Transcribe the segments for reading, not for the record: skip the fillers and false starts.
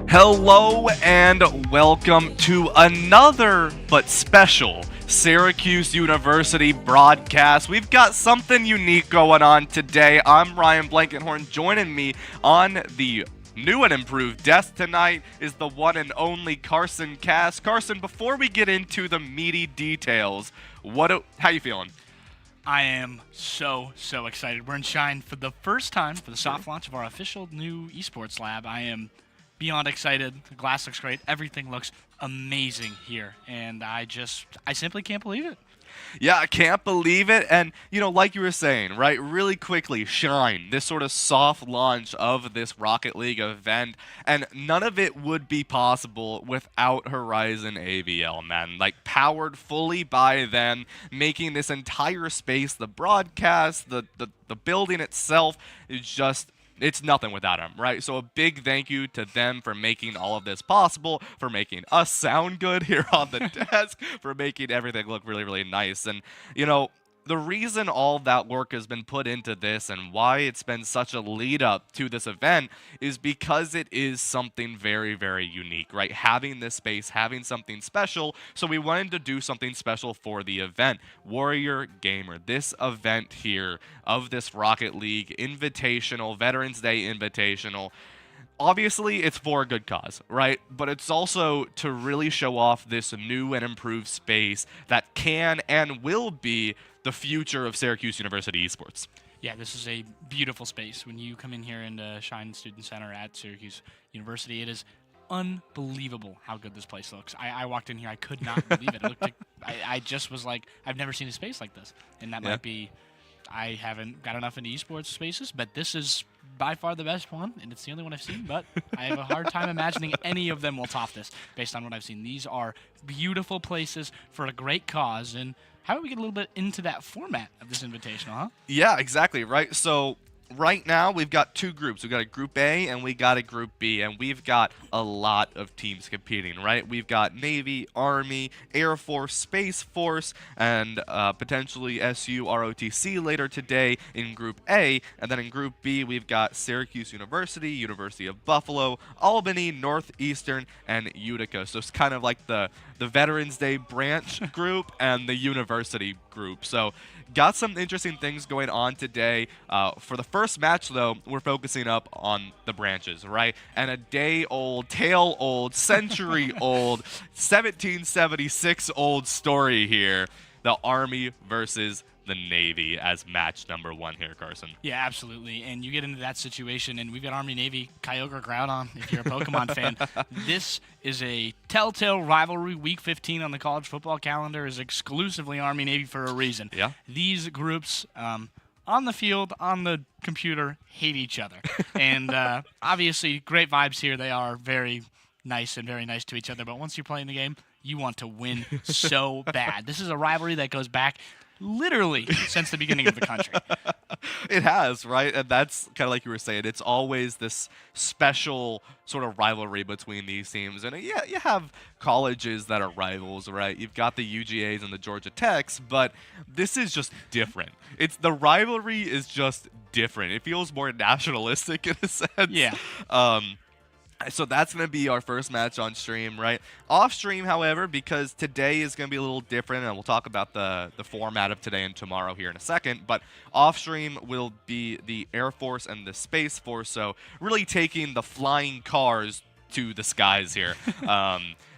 Hello and welcome to another but special Syracuse University broadcast. We've got something unique going on today. I'm Ryan Blankenhorn. Joining me on the new and improved desk tonight is the one and only Carson Cass. Carson, before we get into the meaty details, how you feeling? I am so excited. We're in Shine for the first time for the soft launch of our official new esports lab. I am beyond excited. The glass looks great. Everything looks amazing here, and I simply can't believe it. Yeah, I can't believe it. And, like you were saying, right, really quickly, Shine, this sort of soft launch of this Rocket League event, and none of it would be possible without Horizon AVL, man. Like, powered fully by them, making this entire space, the broadcast, the building itself, is just... it's nothing without them, right? So a big thank you to them for making all of this possible, for making us sound good here on the desk, for making everything look really, really nice. And, the reason all that work has been put into this and why it's been such a lead up to this event is because it is something very, very unique, right? Having this space, having something special. So we wanted to do something special for the event. Warrior Gamer, this event here of this Rocket League Invitational, Veterans Day Invitational, obviously, it's for a good cause, right? But it's also to really show off this new and improved space that can and will be the future of Syracuse University esports. Yeah, this is a beautiful space. When you come in here into Shine Student Center at Syracuse University, it is unbelievable how good this place looks. I walked in here, I could not believe it. It looked like, I just was like, I've never seen a space like this. And that might be... I haven't got enough into esports spaces, but this is by far the best one, and it's the only one I've seen, but I have a hard time imagining any of them will top this based on what I've seen. These are beautiful places for a great cause, and how about we get a little bit into that format of this invitational, huh? Yeah, exactly, right? So right now, we've got two groups. We've got a Group A and we got a Group B, and we've got a lot of teams competing, right? We've got Navy, Army, Air Force, Space Force, and potentially SU ROTC later today in Group A. And then in Group B, we've got Syracuse University, University of Buffalo, Albany, Northeastern, and Utica. So it's kind of like the Veterans Day branch group and the university group. So got some interesting things going on today. For the first match, though, we're focusing up on the branches, right? And a day-old, tale-old, century-old, 1776-old story here. The Army versus the Navy as match number one here, Carson. Yeah, absolutely. And you get into that situation, and we've got Army-Navy Kyogre Ground on if you're a Pokemon fan. This is a telltale rivalry. Week 15 on the college football calendar is exclusively Army-Navy for a reason. Yeah. These groups, on the field, on the computer, hate each other. And obviously, great vibes here. They are very nice and very nice to each other. But once you're playing the game, you want to win so bad. This is a rivalry that goes back literally since the beginning of the country. It has, right? And that's kind of like you were saying. It's always this special sort of rivalry between these teams. And yeah, you have colleges that are rivals, right? You've got the UGAs and the Georgia Techs, but this is just different. The rivalry is just different. It feels more nationalistic in a sense. Yeah. So that's going to be our first match on stream, right? Off stream, however, because today is going to be a little different, and we'll talk about the format of today and tomorrow here in a second. But off stream will be the Air Force and the Space Force, so really taking the flying cars to the skies here.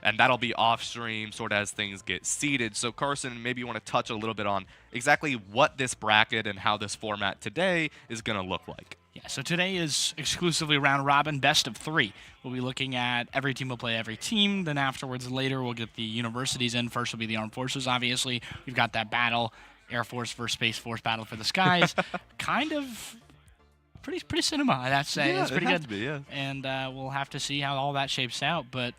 And that'll be off stream, sort of as things get seeded. So Carson, maybe you want to touch a little bit on exactly what this bracket and how this format today is going to look like. Yeah, so today is exclusively round robin, best of 3. We'll be looking at every team will play every team. Then afterwards, later, we'll get the universities in. First will be the armed forces, obviously. We've got that battle, Air Force versus Space Force battle for the skies. Kind of pretty cinema, I'd have to say. Yeah, it's pretty it has good. to be, yeah. And we'll have to see how all that shapes out. But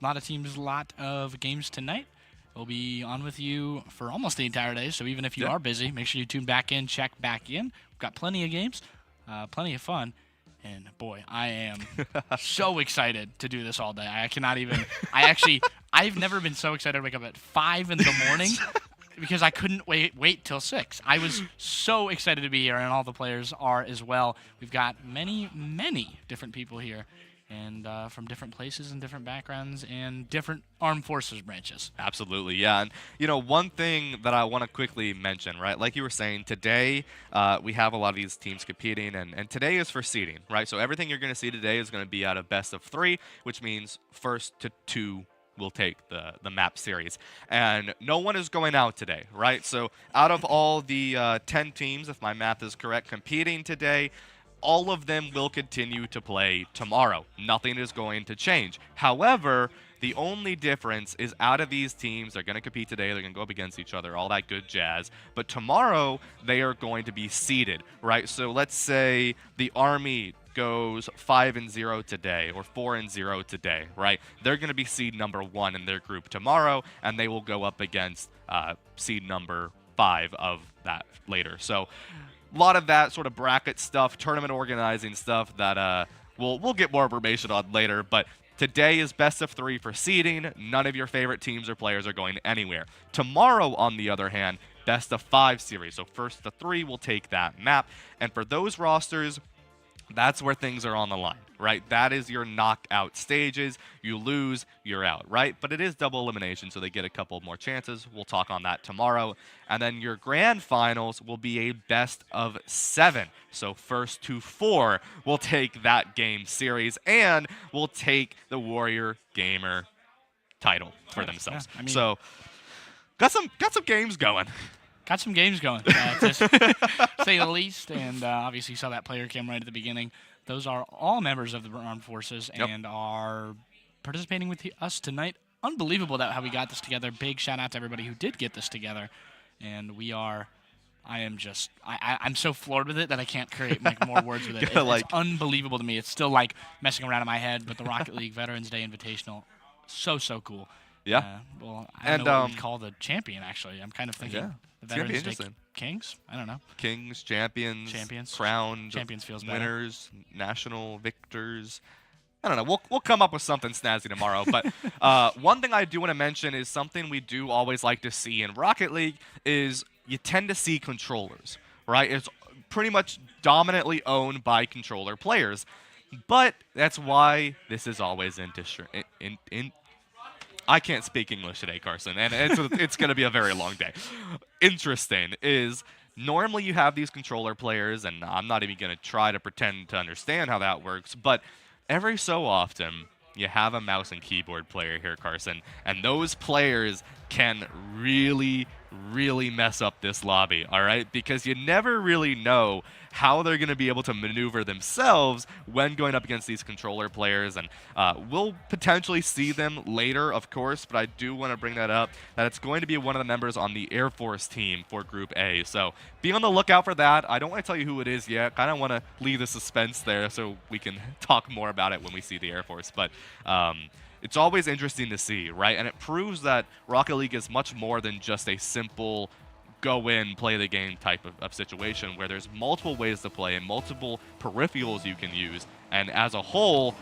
a lot of teams, a lot of games tonight. We'll be on with you for almost the entire day. So even if you are busy, make sure you tune back in, check back in. We've got plenty of games. Plenty of fun, and boy, I am so excited to do this all day. I cannot even. I've never been so excited to wake up at 5 in the morning because I couldn't wait till 6. I was so excited to be here, and all the players are as well. We've got many different people here, and from different places and different backgrounds and different armed forces branches. Absolutely, yeah. And, one thing that I want to quickly mention, right, like you were saying, today we have a lot of these teams competing, and today is for seeding, right? So everything you're going to see today is going to be out of best of 3, which means first to 2 will take the map series. And no one is going out today, right? So out of all the 10 teams, if my math is correct, competing today, all of them will continue to play tomorrow. Nothing is going to change. However, the only difference is out of these teams, they're going to compete today, they're going to go up against each other, all that good jazz. But tomorrow, they are going to be seeded, right? So let's say the Army goes 5-0 today or 4-0 today, right? They're going to be seed number 1 in their group tomorrow, and they will go up against seed number 5 of that later. So a lot of that sort of bracket stuff, tournament organizing stuff that we'll get more information on later, but today is best of 3 for seeding. None of your favorite teams or players are going anywhere. Tomorrow, on the other hand, best of 5 series. So first to 3 will take that map. And for those rosters, that's where things are on the line, right? That is your knockout stages. You lose, you're out, right? But it is double elimination, so they get a couple more chances. We'll talk on that tomorrow. And then your grand finals will be a best of 7. So first to 4 will take that game series and will take the Warrior Gamer title for themselves. Yeah, so got some games going. Got some games going, to say the least, and obviously you saw that player cam right at the beginning. Those are all members of the armed forces and are participating with us tonight. Unbelievable how we got this together. Big shout out to everybody who did get this together, and I'm so floored with it that I can't create more words with it. It's unbelievable to me. It's still like messing around in my head, but the Rocket League Veterans Day Invitational, so cool. Yeah. Well, I don't know what we'd call the champion, actually. I'm kind of thinking. Yeah. The Veterans Day Kings? I don't know. Kings, champions, crowned, champions feels winners, national victors. I don't know. We'll come up with something snazzy tomorrow. But one thing I do want to mention is something we do always like to see in Rocket League is you tend to see controllers, right? It's pretty much dominantly owned by controller players. But that's why this is always I can't speak English today, Carson, and it's going to be a very long day. Interesting is normally you have these controller players, and I'm not even going to try to pretend to understand how that works, but every so often you have a mouse and keyboard player here, Carson, and those players can really mess up this lobby, all right? Because you never really know how they're going to be able to maneuver themselves when going up against these controller players, and we'll potentially see them later, of course, but I do want to bring that up, that it's going to be one of the members on the Air Force team for Group A, so be on the lookout for that. I don't want to tell you who it is yet. Kind of want to leave the suspense there so we can talk more about it when we see the Air Force, but it's always interesting to see, right? And it proves that Rocket League is much more than just a simple go in, play the game type of situation where there's multiple ways to play and multiple peripherals you can use. And as a whole,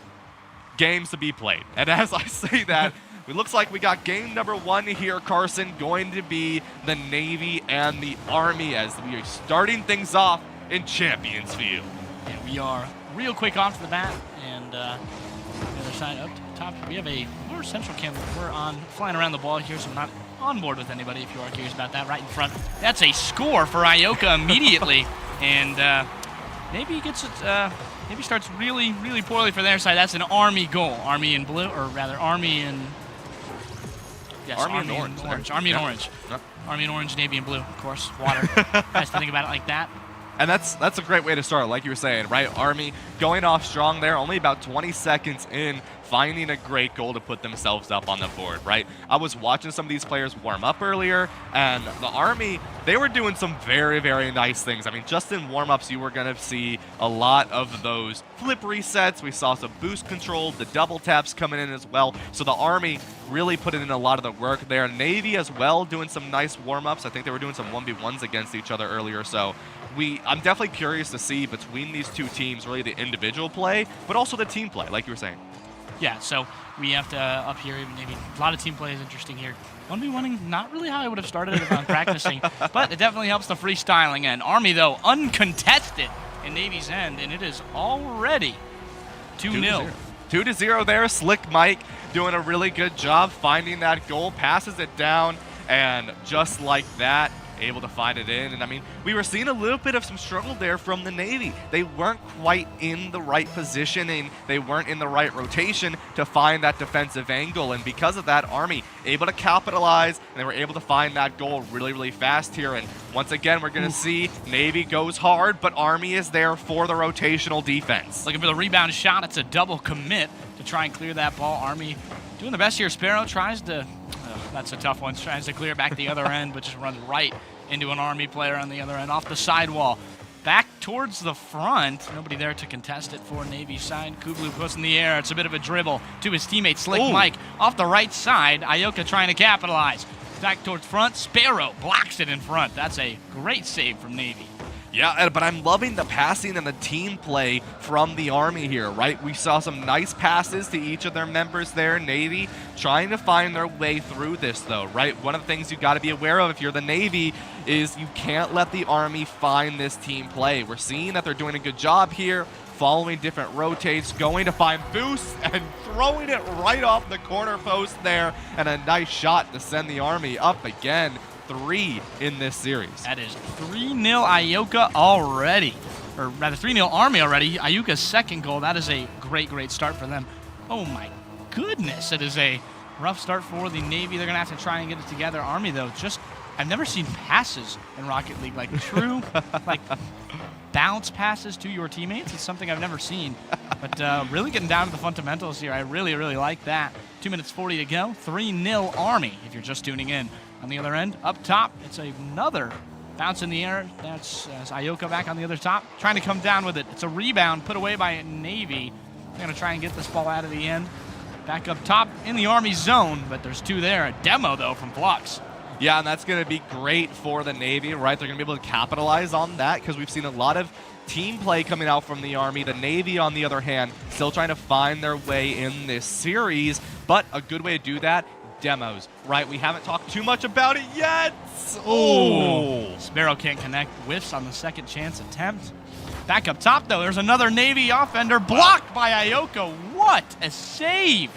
games to be played. And as I say that, it looks like we got game number 1 here, Carson, going to be the Navy and the Army as we are starting things off in Champions Field. Yeah, we are real quick off the bat, and The other side up top, we have a more central camera. We're flying around the ball here, so I'm not on board with anybody if you are curious about that. Right in front. That's a score for Ioka immediately. And Navy gets it, Navy starts really, really poorly for their side. That's an Army goal. Army in blue, or rather Army in... Yes, Army Army in in orange. orange. Army in Yeah. orange. Yeah. Army in orange, Navy in blue, of course. Water. Nice to think about it like that. And that's a great way to start, like you were saying, right? Army going off strong there, only about 20 seconds in, finding a great goal to put themselves up on the board, right? I was watching some of these players warm up earlier, and the Army, they were doing some very, very nice things. I mean, just in warm-ups, you were going to see a lot of those flip resets. We saw some boost control, the double taps coming in as well. So the Army really putting in a lot of the work there. Navy as well doing some nice warm-ups. I think they were doing some 1v1s against each other earlier, so I'm definitely curious to see between these two teams really the individual play, but also the team play, like you were saying. Yeah, so we have to up here, maybe a lot of team play is interesting here. 1v1ing, not really how I would have started it if I'm practicing, but it definitely helps the freestyling end. Army, though, uncontested in Navy's end, and it is already 2-0. 2-0 there. Slick Mike doing a really good job finding that goal, passes it down, and just like that, able to find it in. And I mean, we were seeing a little bit of some struggle there from the Navy. They weren't quite in the right positioning. They weren't in the right rotation to find that defensive angle. And because of that, Army able to capitalize, and they were able to find that goal really, really fast here. And once again, we're going to see Navy goes hard, but Army is there for the rotational defense. Looking for the rebound shot. It's a double commit to try and clear that ball. Army doing the best here. Sparrow tries to, that's a tough one, tries to clear back the other end, but just runs right into an Army player on the other end, off the sidewall. Back towards the front. Nobody there to contest it for Navy's side. Kublu puts in the air. It's a bit of a dribble to his teammate, Slick Mike. Off the right side, Ioka trying to capitalize. Back towards front, Sparrow blocks it in front. That's a great save from Navy. Yeah, but I'm loving the passing and the team play from the Army here, right? We saw some nice passes to each of their members there. Navy trying to find their way through this, though, right? One of the things you got to be aware of if you're the Navy is you can't let the Army find this team play. We're seeing that they're doing a good job here, following different rotates, going to find boosts, and throwing it right off the corner post there, and a nice shot to send the Army up again. 3 in this series. That is 3-0 Ioka already. Or rather, 3-0 Army already. Ioka's second goal. That is a great, great start for them. Oh my goodness. It is a rough start for the Navy. They're going to have to try and get it together. Army, though, just, I've never seen passes in Rocket League. Like true, like bounce passes to your teammates. It's something I've never seen. But really getting down to the fundamentals here. I really, really like that. 2 minutes 40 to go. 3-0 Army, if you're just tuning in. On the other end, up top, it's another bounce in the air. That's Ioka back on the other top, trying to come down with it. It's a rebound put away by Navy. They're going to try and get this ball out of the end. Back up top in the Army zone, but there's 2 there. A demo, though, from Flux. Yeah, and that's going to be great for the Navy, right? They're going to be able to capitalize on that because we've seen a lot of team play coming out from the Army. The Navy, on the other hand, still trying to find their way in this series, but a good way to do that, demos, right? We haven't talked too much about it yet. Oh, Sparrow can't connect. Whiffs on the second chance attempt. Back up top, though, there's another Navy offender blocked by Ioka. What a save!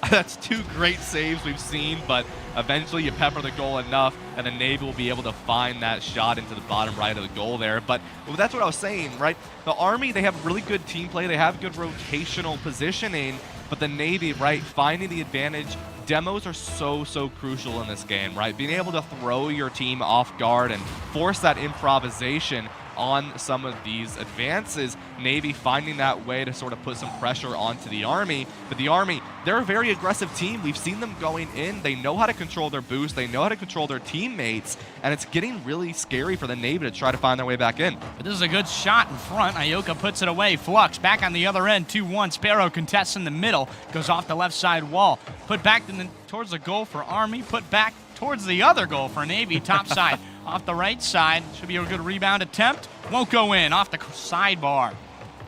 That's 2 great saves we've seen, but eventually you pepper the goal enough, and the Navy will be able to find that shot into the bottom right of the goal there. But that's what I was saying, right? The Army, they have really good team play. They have good rotational positioning, but the Navy, right, finding the advantage. Demos are so crucial in this game, right? Being able to throw your team off guard and force that improvisation on some of these advances. Navy finding that way to sort of put some pressure onto the Army. But the Army, they're a very aggressive team. We've seen them going in. They know how to control their boost. They know how to control their teammates. And it's getting really scary for the Navy to try to find their way back in. But this is a good shot in front. Ioka puts it away. Flux back on the other end. 2-1. Sparrow contests in the middle. Goes off the left side wall. Put back towards the goal for Army. Put back towards the other goal for Navy. Top side. Off the right side. Should be a good rebound attempt. Won't go in. Off the sidebar.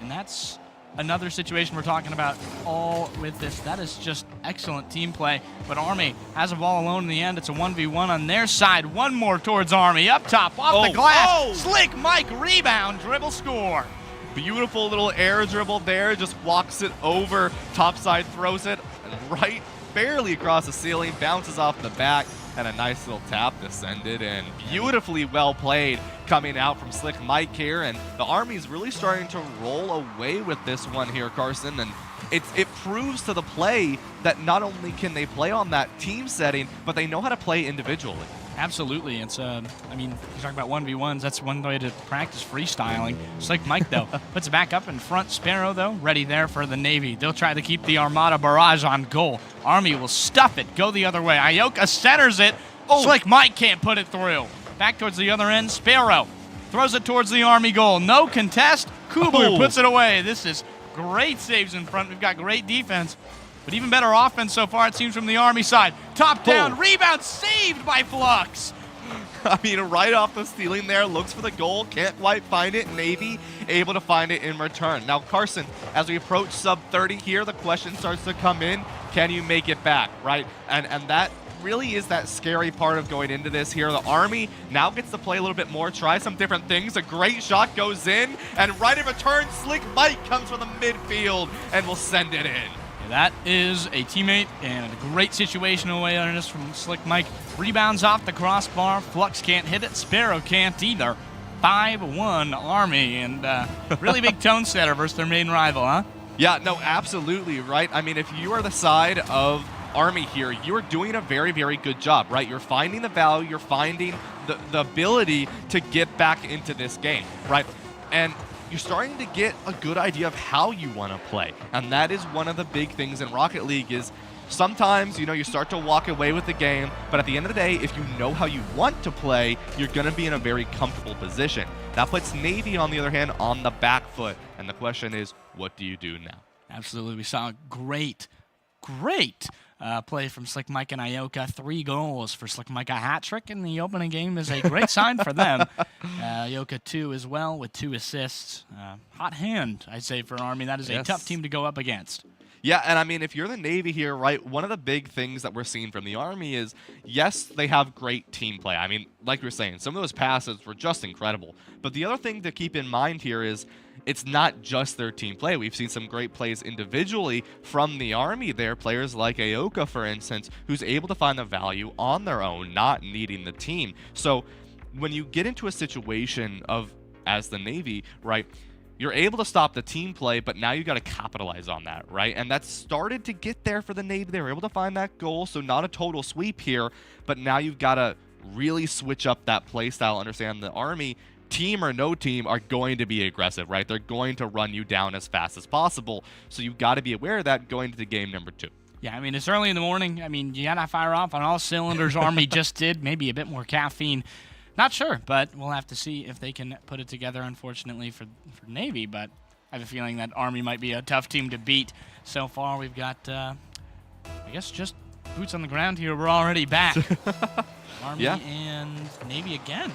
And that's another situation we're talking about all with this. That is just excellent team play. But Army has a ball alone in the end. It's a 1v1 on their side. One more towards Army. Up top. Off the glass. Slick Mike rebound. Dribble score. Beautiful little air dribble there, just walks it over, topside throws it, and right barely across the ceiling, bounces off the back, and a nice little tap descended, and beautifully well played coming out from Slick Mike here, and the Army's really starting to roll away with this one here, Carson, and it proves to the play that not only can they play on that team setting, but they know how to play individually. Absolutely. It's, I mean, you talk about 1v1s, that's one way to practice freestyling. Just like Mike, though, puts it back up in front. Sparrow, though, ready there for the Navy. They'll try to keep the Armada barrage on goal. Army will stuff it, go the other way. Ioka centers it. Oh, Slick Mike can't put it through. Back towards the other end, Sparrow throws it towards the Army goal. No contest. Kubler puts it away. This is great saves in front. We've got great defense. But even better offense so far, it seems, from the Army side. Top down, rebound saved by Flux. I mean, right off the ceiling there, looks for the goal, can't quite find it. Navy able to find it in return. Now, Carson, as we approach sub 30 here, the question starts to come in, can you make it back, right? And that really is that scary part of going into this here. The Army now gets to play a little bit more, try some different things. A great shot goes in, and right in return, Slick Mike comes from the midfield and will send it in. That is a teammate and a great situational awareness from Slick Mike. Rebounds off the crossbar. Flux can't hit it. Sparrow can't either. 5-1 Army, and really big tone setter versus their main rival, huh? Yeah, no, absolutely, right? I mean, if you are the side of Army here, you are doing a very, very good job, right? You're finding the value, you're finding the ability to get back into this game, right? And you're starting to get a good idea of how you want to play. And that is one of the big things in Rocket League is sometimes, you know, you start to walk away with the game, but at the end of the day, if you know how you want to play, you're going to be in a very comfortable position. That puts Navy, on the other hand, on the back foot. And the question is, what do you do now? Absolutely. We saw a great play from Slick Mike and Ioka. 3 goals for Slick Mike. A hat trick in the opening game is a great sign for them. Ioka 2 as well with 2 assists. Hot hand, I'd say, for Army. That is a tough team to go up against. Yeah, and I mean, if you're the Navy here, right, one of the big things that we're seeing from the Army is, yes, they have great team play. I mean, like we were saying, some of those passes were just incredible. But the other thing to keep in mind here is it's not just their team play. We've seen some great plays individually from the Army there, players like Ioka, for instance, who's able to find the value on their own, not needing the team. So when you get into a situation of, as the Navy, right, you're able to stop the team play, but now you got to capitalize on that, right? And that started to get there for the Navy. They were able to find that goal, so not a total sweep here, but now you've got to really switch up that play style. Understand the Army, team or no team, are going to be aggressive, right? They're going to run you down as fast as possible, so you've got to be aware of that going to the game number 2. Yeah, I mean, it's early in the morning. I mean, you got to fire off on all cylinders. Army just did. Maybe a bit more caffeine. Not sure, but we'll have to see if they can put it together, unfortunately, for Navy. But I have a feeling that Army might be a tough team to beat. So far, we've got, I guess, just boots on the ground here. We're already back. Army and Navy again.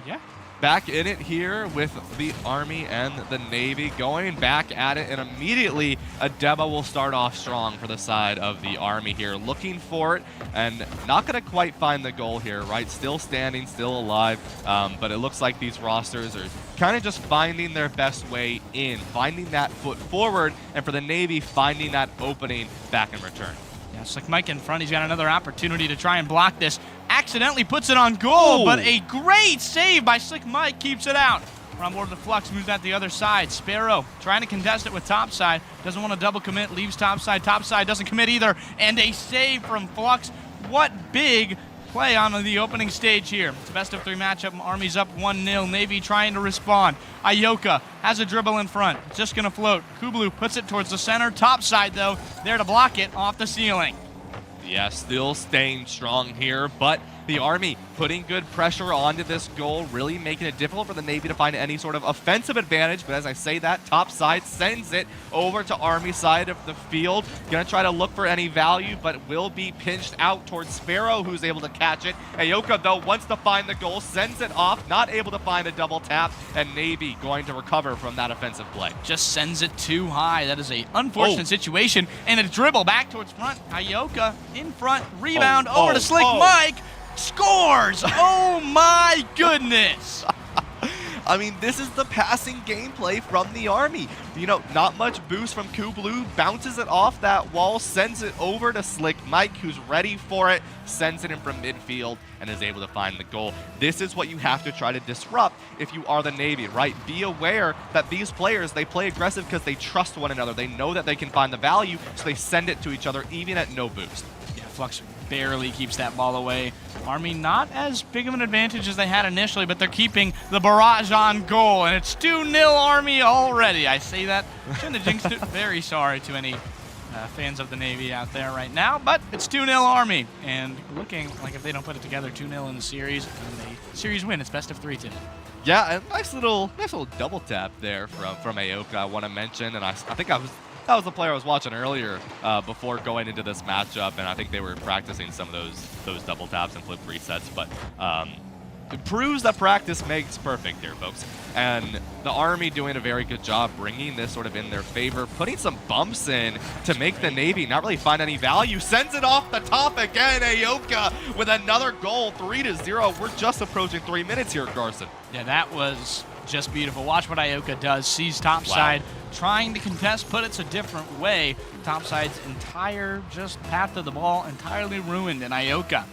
Yeah. Back in it here with the Army and the Navy, going back at it, and immediately a demo will start off strong for the side of the Army here, looking for it and not going to quite find the goal here, right? Still standing, still alive, but it looks like these rosters are kind of just finding their best way in, finding that foot forward, and for the Navy, finding that opening back in return. Yeah, it's like Mike in front. He's got another opportunity to try and block this. Accidentally puts it on goal, but a great save by Slick Mike keeps it out. We're on board the Flux, moves out the other side. Sparrow trying to contest it with topside. Doesn't want to double commit, leaves topside. Topside doesn't commit either. And a save from Flux. What big play on the opening stage here. It's a best of 3 matchup. Army's up 1-0. Navy trying to respond. Ioka has a dribble in front. Just going to float. Kublu puts it towards the center. Topside, though, there to block it off the ceiling. Yeah, still staying strong here, but the Army putting good pressure onto this goal, really making it difficult for the Navy to find any sort of offensive advantage. But as I say that, top side sends it over to Army side of the field. Gonna try to look for any value, but will be pinched out towards Sparrow, who's able to catch it. Ioka, though, wants to find the goal, sends it off, not able to find a double tap, and Navy going to recover from that offensive play. Just sends it too high. That is an unfortunate situation. And a dribble back towards front. Ioka in front, rebound over to Slick Mike. Scores! Oh my goodness! I mean, this is the passing gameplay from the Army. You know, not much boost from Kublu, bounces it off that wall, sends it over to Slick Mike, who's ready for it, sends it in from midfield, and is able to find the goal. This is what you have to try to disrupt if you are the Navy, right? Be aware that these players, they play aggressive because they trust one another. They know that they can find the value, so they send it to each other even at no boost. Yeah, Flux barely keeps that ball away. Army not as big of an advantage as they had initially, but they're keeping the barrage on goal, and it's 2-0 Army already. I say that, shouldn't have jinxed it. Very sorry to any fans of the Navy out there right now, but it's 2-0 Army, and looking like if they don't put it together, 2-0 in the series, and the series win. It's best of 3 today. Yeah, a nice little double tap there from Aoka. I want to mention, and I think that was the player I was watching earlier before going into this matchup, and I think they were practicing some of those double taps and flip resets. But it proves that practice makes perfect here, folks. And the Army doing a very good job bringing this sort of in their favor, putting some bumps in to make the Navy not really find any value. Sends it off the top again, Aoka with another goal, 3-0. We're just approaching 3 minutes here, Carson. Yeah, that was just beautiful. Watch what Aoka does. Sees topside, trying to contest, but it's a different way. Topside's entire just path to the ball entirely ruined in Aoka.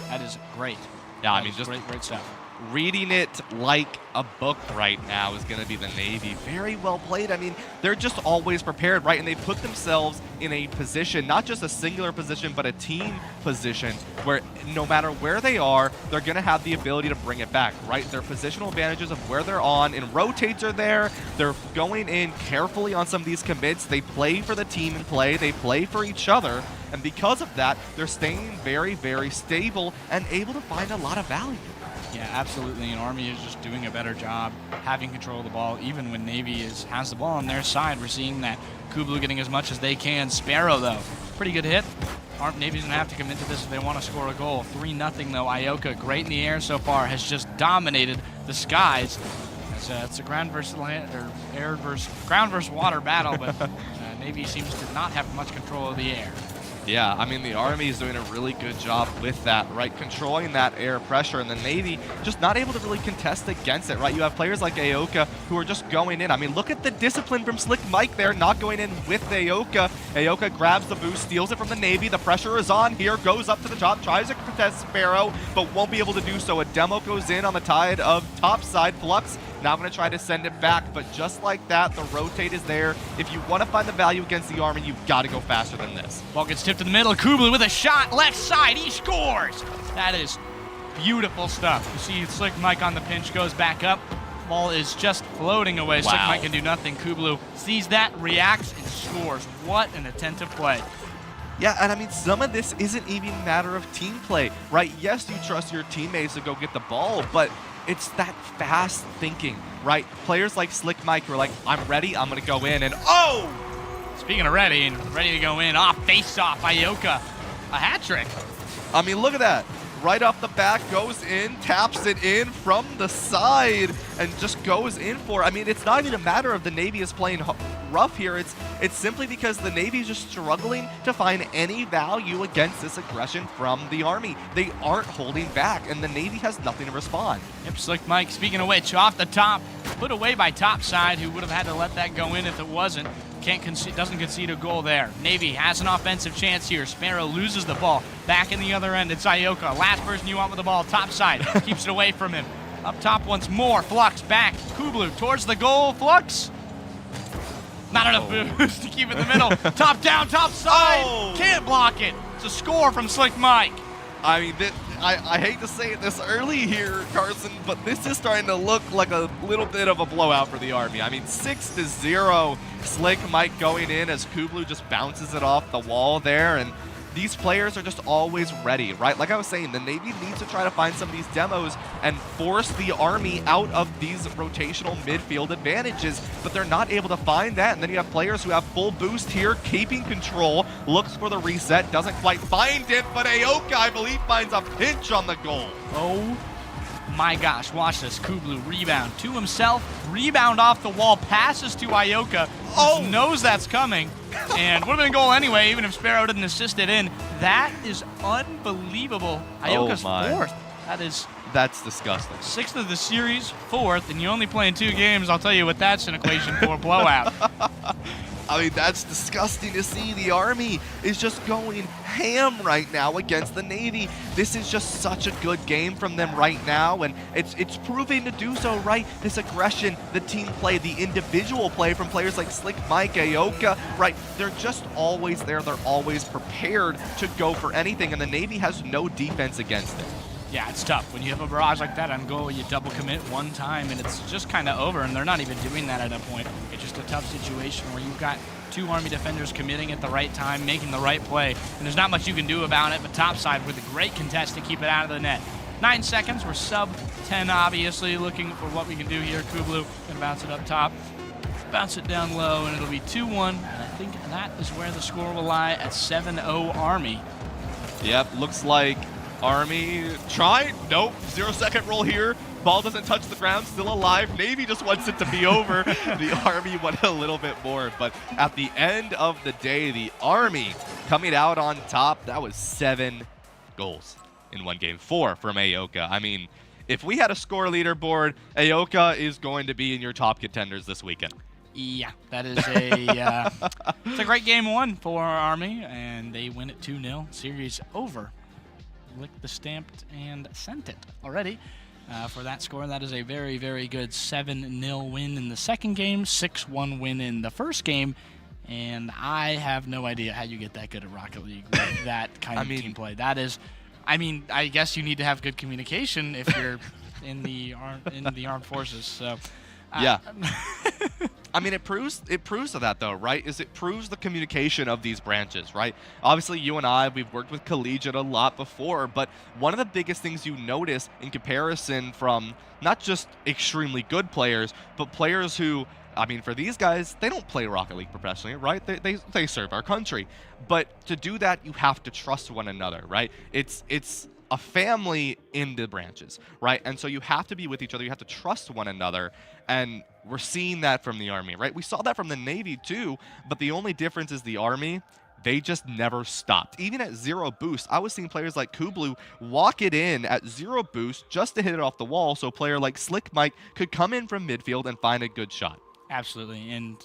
That is great. Yeah, I mean, just great stuff. Reading it like a book right now is going to be the Navy. Very well played. I mean, they're just always prepared, right? And they put themselves in a position, not just a singular position, but a team position where no matter where they are, they're going to have the ability to bring it back, right? Their positional advantages of where they're on and rotates are there. They're going in carefully on some of these commits. They play for the team in play. They play for each other. And because of that, they're staying very, very stable and able to find a lot of value. Yeah, absolutely. And Army is just doing a better job having control of the ball, even when Navy has the ball on their side. We're seeing that Kublu getting as much as they can. Sparrow, though, pretty good hit. Navy's going to have to commit to this if they want to score a goal. 3-0, though. Aoka, great in the air so far, has just dominated the skies. It's a ground versus land, or air versus ground versus water battle, but Navy seems to not have much control of the air. Yeah, I mean, the Army is doing a really good job with that, right? Controlling that air pressure, and the Navy just not able to really contest against it, right? You have players like Aoka who are just going in. I mean, look at the discipline from Slick Mike there, not going in with Aoka. Aoka grabs the boost, steals it from the Navy. The pressure is on here, goes up to the top, tries to contest Sparrow, but won't be able to do so. A demo goes in on the tide of topside. Flux now going to try to send it back, but just like that, the rotate is there. If you want to find the value against the Army, you've got to go faster than this. Ball gets tipped to the middle. Kublu with a shot, left side, he scores! That is beautiful stuff. You see Slick Mike on the pinch, goes back up. Ball is just floating away. Slick Mike can do nothing. Kublu sees that, reacts, and scores. What an attentive play. Yeah, and I mean, some of this isn't even a matter of team play, right? Yes, you trust your teammates to go get the ball, but it's that fast thinking, right? Players like Slick Mike who are like, I'm ready, I'm going to go in, and oh! Speaking of ready, and ready to go in, face-off, Aoka, a hat trick. I mean, look at that. Right off the bat, goes in, taps it in from the side, and just goes in for it. I mean, it's not even a matter of the Navy is playing rough here. It's simply because the Navy is just struggling to find any value against this aggression from the Army. They aren't holding back, and the Navy has nothing to respond. Yep, Slick Mike, speaking of which, off the top, put away by topside, who would have had to let that go in if it wasn't. Doesn't concede a goal there. Navy has an offensive chance here. Sparrow loses the ball. Back in the other end, it's Aoka. Last person you want with the ball, topside. Keeps it away from him. Up top once more. Flux back. Kublu towards the goal. Flux. Not enough boost to keep it in the middle. Top down, top side. Can't block it. It's a score from Slick Mike. I mean, I hate to say it this early here, Carson, but this is starting to look like a little bit of a blowout for the Army. I mean, 6-0. Slick Mike going in as Kublu just bounces it off the wall there, and these players are just always ready, right? Like I was saying, the Navy needs to try to find some of these demos and force the Army out of these rotational midfield advantages, but they're not able to find that. And then you have players who have full boost here, keeping control, looks for the reset, doesn't quite find it, but Aoka, I believe, finds a pinch on the goal. Oh my gosh, watch this. Kublu rebound to himself, rebound off the wall, passes to Aoka, knows that's coming, and would have been a goal anyway, even if Sparrow didn't assist it in. That is unbelievable. Aoka's fourth. That is That's disgusting. 6th of the series, 4th, and you only playing 2 games. I'll tell you what that's an equation for a blowout. I mean, that's disgusting to see. The Army is just going ham right now against the Navy. This is just such a good game from them right now, and it's proving to do so, right? This aggression, the team play, the individual play from players like Slick Mike, Aoka, right? They're just always there. They're always prepared to go for anything, and the Navy has no defense against it. Yeah, it's tough. When you have a barrage like that on goal, you double commit one time, and it's just kind of over, and they're not even doing that at a point. It's just a tough situation where you've got 2 Army defenders committing at the right time, making the right play, and there's not much you can do about it, but topside with a great contest to keep it out of the net. 9 seconds, we're sub 10, obviously, looking for what we can do here. Kublu gonna bounce it up top, bounce it down low, and it'll be 2-1, and I think that is where the score will lie at 7-0 Army. Yep, looks like Army try. Nope. 0-second roll here. Ball doesn't touch the ground. Still alive. Navy just wants it to be over. The Army went a little bit more. But at the end of the day, the Army coming out on top. That was 7 goals in one game. 4 from Aoka. I mean, if we had a score leaderboard, Aoka is going to be in your top contenders this weekend. Yeah, that is a it's a great game 1 for Army, and they win it 2-0. Series over. Licked the stamped and sent it already for that score. That is a very, very good 7-0 win in the second game, 6-1 win in the first game, and I have no idea how you get that good at Rocket League with that kind of team play. That is, I mean, I guess you need to have good communication if you're in the armed forces. So yeah. I mean, it proves to that, though, right? It proves the communication of these branches, right? Obviously, you and I, we've worked with Collegiate a lot before, but one of the biggest things you notice in comparison from not just extremely good players, but players who, I mean, for these guys, they don't play Rocket League professionally, right? They serve our country. But to do that, you have to trust one another, right? It's a family in the branches, right? And so you have to be with each other. You have to trust one another. And we're seeing that from the Army, right? We saw that from the Navy too, but the only difference is the Army, they just never stopped. Even at 0 boost, I was seeing players like Kublu walk it in at 0 boost just to hit it off the wall so a player like Slick Mike could come in from midfield and find a good shot. Absolutely, and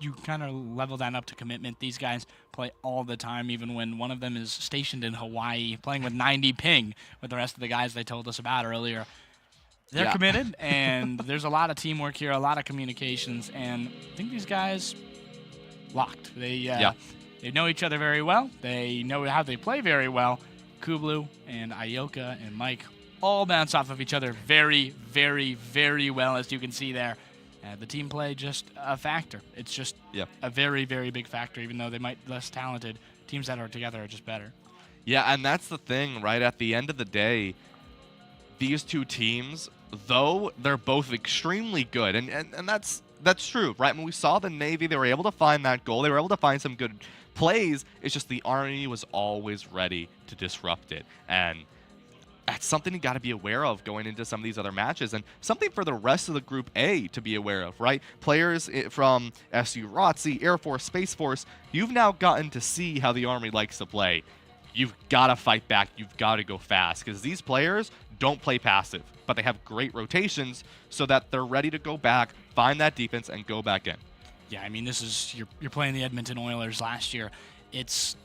you kind of level that up to commitment. These guys play all the time, even when one of them is stationed in Hawaii, playing with 90 ping with the rest of the guys they told us about earlier. They're committed, and there's a lot of teamwork here, a lot of communications, and I think these guys locked. They know each other very well. They know how they play very well. Kublu and Aoka and Mike all bounce off of each other very, very, very well, as you can see there. The team play, just a factor. It's just a very, very big factor, even though they might be less talented. Teams that are together are just better. Yeah, and that's the thing, right? At the end of the day, these two teams, though they're both extremely good, and that's true, right? When we saw the Navy, they were able to find that goal. They were able to find some good plays. It's just the Army was always ready to disrupt it. And that's something you got to be aware of going into some of these other matches, and something for the rest of the Group A to be aware of, right? Players from SU ROTC, Air Force, Space Force, you've now gotten to see how the Army likes to play. You've got to fight back. You've got to go fast, because these players don't play passive, but they have great rotations so that they're ready to go back, find that defense, and go back in. Yeah, I mean, this is you're playing the Edmonton Oilers last year. It's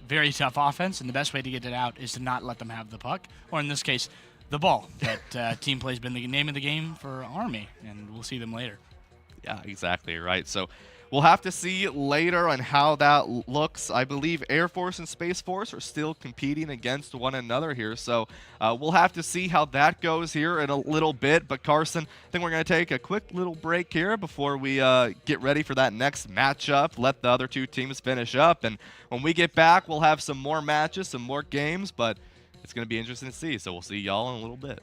very tough offense, and the best way to get it out is to not let them have the puck, or in this case, the ball. That team play has been the name of the game for Army, and we'll see them later. Yeah, exactly, right? So we'll have to see later on how that looks. I believe Air Force and Space Force are still competing against one another here, so we'll have to see how that goes here in a little bit. But Carson, I think we're going to take a quick little break here before we get ready for that next matchup, let the other two teams finish up, and when we get back, we'll have some more matches, some more games, but it's going to be interesting to see, so we'll see y'all in a little bit.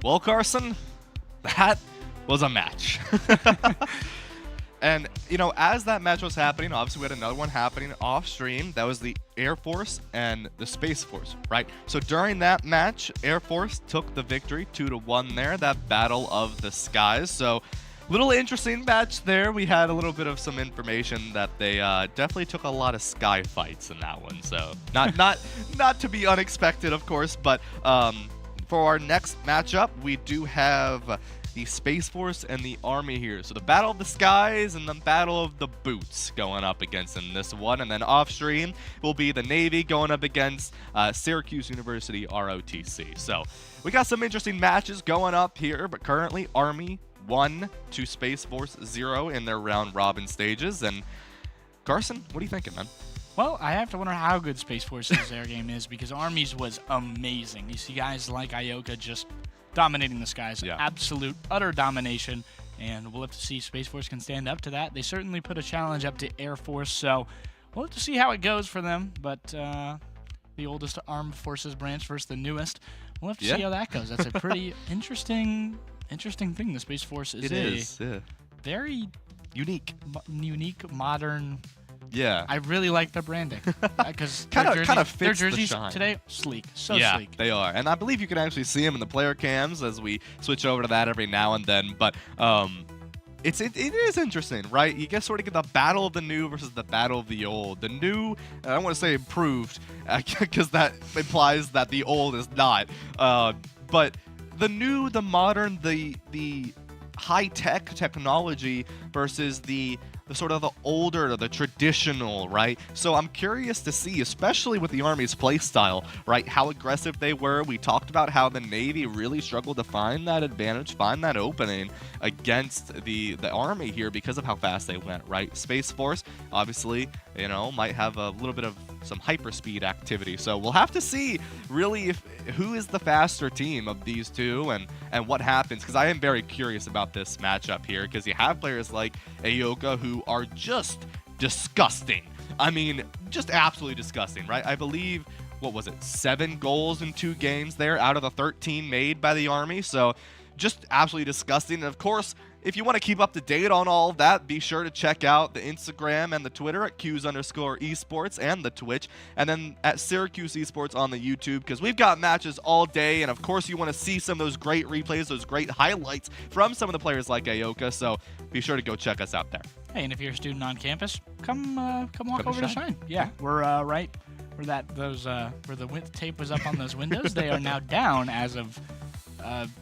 Well, Carson, that was a match. And, as that match was happening, obviously we had another one happening off stream. That was the Air Force and the Space Force, right? So during that match, Air Force took the victory 2-1 there, that Battle of the Skies. So little interesting match there. We had a little bit of some information that they definitely took a lot of sky fights in that one. So not to be unexpected, of course, but for our next matchup, we do have the Space Force and the Army here. So the Battle of the Skies and the Battle of the Boots going up against in this one. And then off stream will be the Navy going up against Syracuse University ROTC. So we got some interesting matches going up here, but currently Army 1 to Space Force 0 in their round robin stages. And Carson, what are you thinking, man? Well, I have to wonder how good Space Force's air game is, because Army's was amazing. You see guys like Ioka just dominating the skies. Yeah. Absolute, utter domination. And we'll have to see if Space Force can stand up to that. They certainly put a challenge up to Air Force, so we'll have to see how it goes for them. But the oldest armed forces branch versus the newest, we'll have to see how that goes. That's a pretty interesting thing. The Space Force is very unique, modern. Yeah, I really like their branding because kind of fits their jerseys the shine. today sleek, so yeah, sleek. They are, and I believe you can actually see them in the player cams as we switch over to that every now and then. But it is interesting, right? You sort of get the battle of the new versus the battle of the old. The new, I don't want to say improved, because that implies that the old is not. But the new, the modern, the high-tech technology versus the sort of the older, the traditional, right? So I'm curious to see, especially with the Army's play style, right, how aggressive they were. We talked about how the Navy really struggled to find that advantage, find that opening against the Army here because of how fast they went, right? Space Force, obviously, might have a little bit of some hyperspeed activity. So we'll have to see really who is the faster team of these two and what happens, because I am very curious about this matchup here, because you have players like Ioka who are just disgusting. I mean, just absolutely disgusting, right? I believe, 7 goals in 2 games there out of the 13 made by the Army. So just absolutely disgusting. And of course, if you want to keep up to date on all of that, be sure to check out the Instagram and the Twitter at Qs_esports and the Twitch, and then at Syracuse Esports on the YouTube, because we've got matches all day. And of course, you want to see some of those great replays, those great highlights from some of the players like Ioka. So be sure to go check us out there. Hey, and if you're a student on campus, come walk over to Shine. Yeah, we're right where where the tape was up on those windows. They are now down as of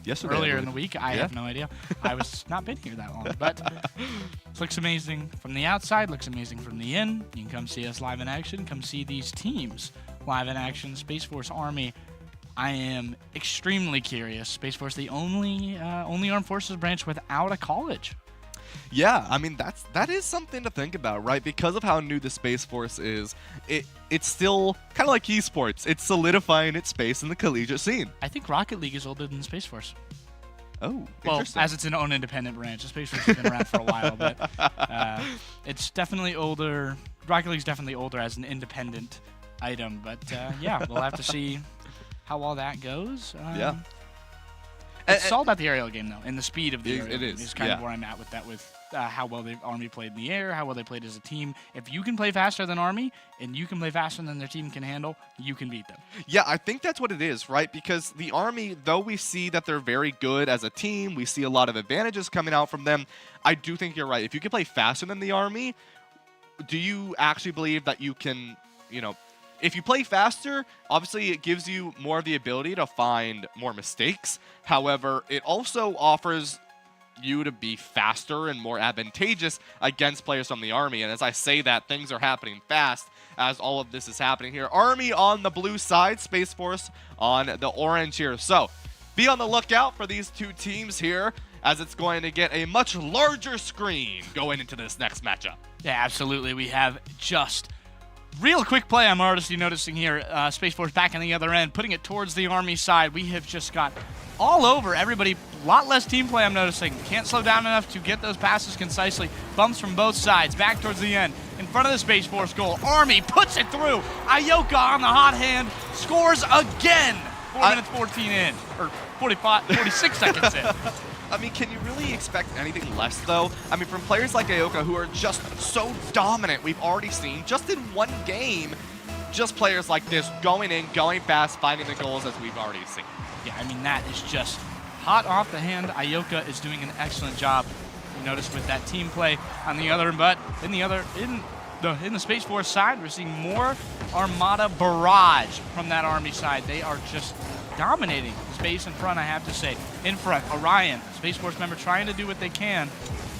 yesterday, earlier in the week. I have no idea. I was not been here that long, but it looks amazing from the outside, looks amazing from the in. You can come see us live in action. Come see these teams live in action. Space Force, Army. I am extremely curious. Space Force, the only armed forces branch without a college. Yeah, I mean, that is something to think about, right? Because of how new the Space Force is, it's still kind of like esports. It's solidifying its space in the collegiate scene. I think Rocket League is older than Space Force. Oh, well, interesting. as it's an own independent branch. The Space Force has been around for a while, but it's definitely older. Rocket League's definitely older as an independent item, but yeah, we'll have to see how all that goes. Yeah. It's all about the aerial game, though, and the speed of the aerial game. It is kind of where I'm at with that, with how well the Army played in the air, how well they played as a team. If you can play faster than Army, and you can play faster than their team can handle, you can beat them. Yeah, I think that's what it is, right? Because the Army, though we see that they're very good as a team, we see a lot of advantages coming out from them, I do think you're right. If you can play faster than the Army, do you actually believe that you can, if you play faster, obviously it gives you more of the ability to find more mistakes. However, it also offers you to be faster and more advantageous against players from the Army. And as I say that, things are happening fast as all of this is happening here. Army on the blue side, Space Force on the orange here. So be on the lookout for these two teams here, as it's going to get a much larger screen going into this next matchup. Yeah, absolutely. We have just real quick play I'm already noticing here. Space Force back on the other end, putting it towards the Army side. We have just got all over everybody. A lot less team play I'm noticing. Can't slow down enough to get those passes concisely. Bumps from both sides, back towards the end. In front of the Space Force goal. Army puts it through. Ioka on the hot hand, scores again. 4 minutes 14 in. Or 46 seconds in. I mean, can you really expect anything less, though? I mean, from players like Aoka, who are just so dominant, we've already seen, just in one game, just players like this going in, going fast, finding the goals, as we've already seen. Yeah, I mean, that is just hot off the hand. Aoka is doing an excellent job. You notice with that team play on the other, but in the Space Force side, we're seeing more Armada barrage from that Army side. They are just dominating space in front, I have to say. In front, Orion, Space Force member trying to do what they can.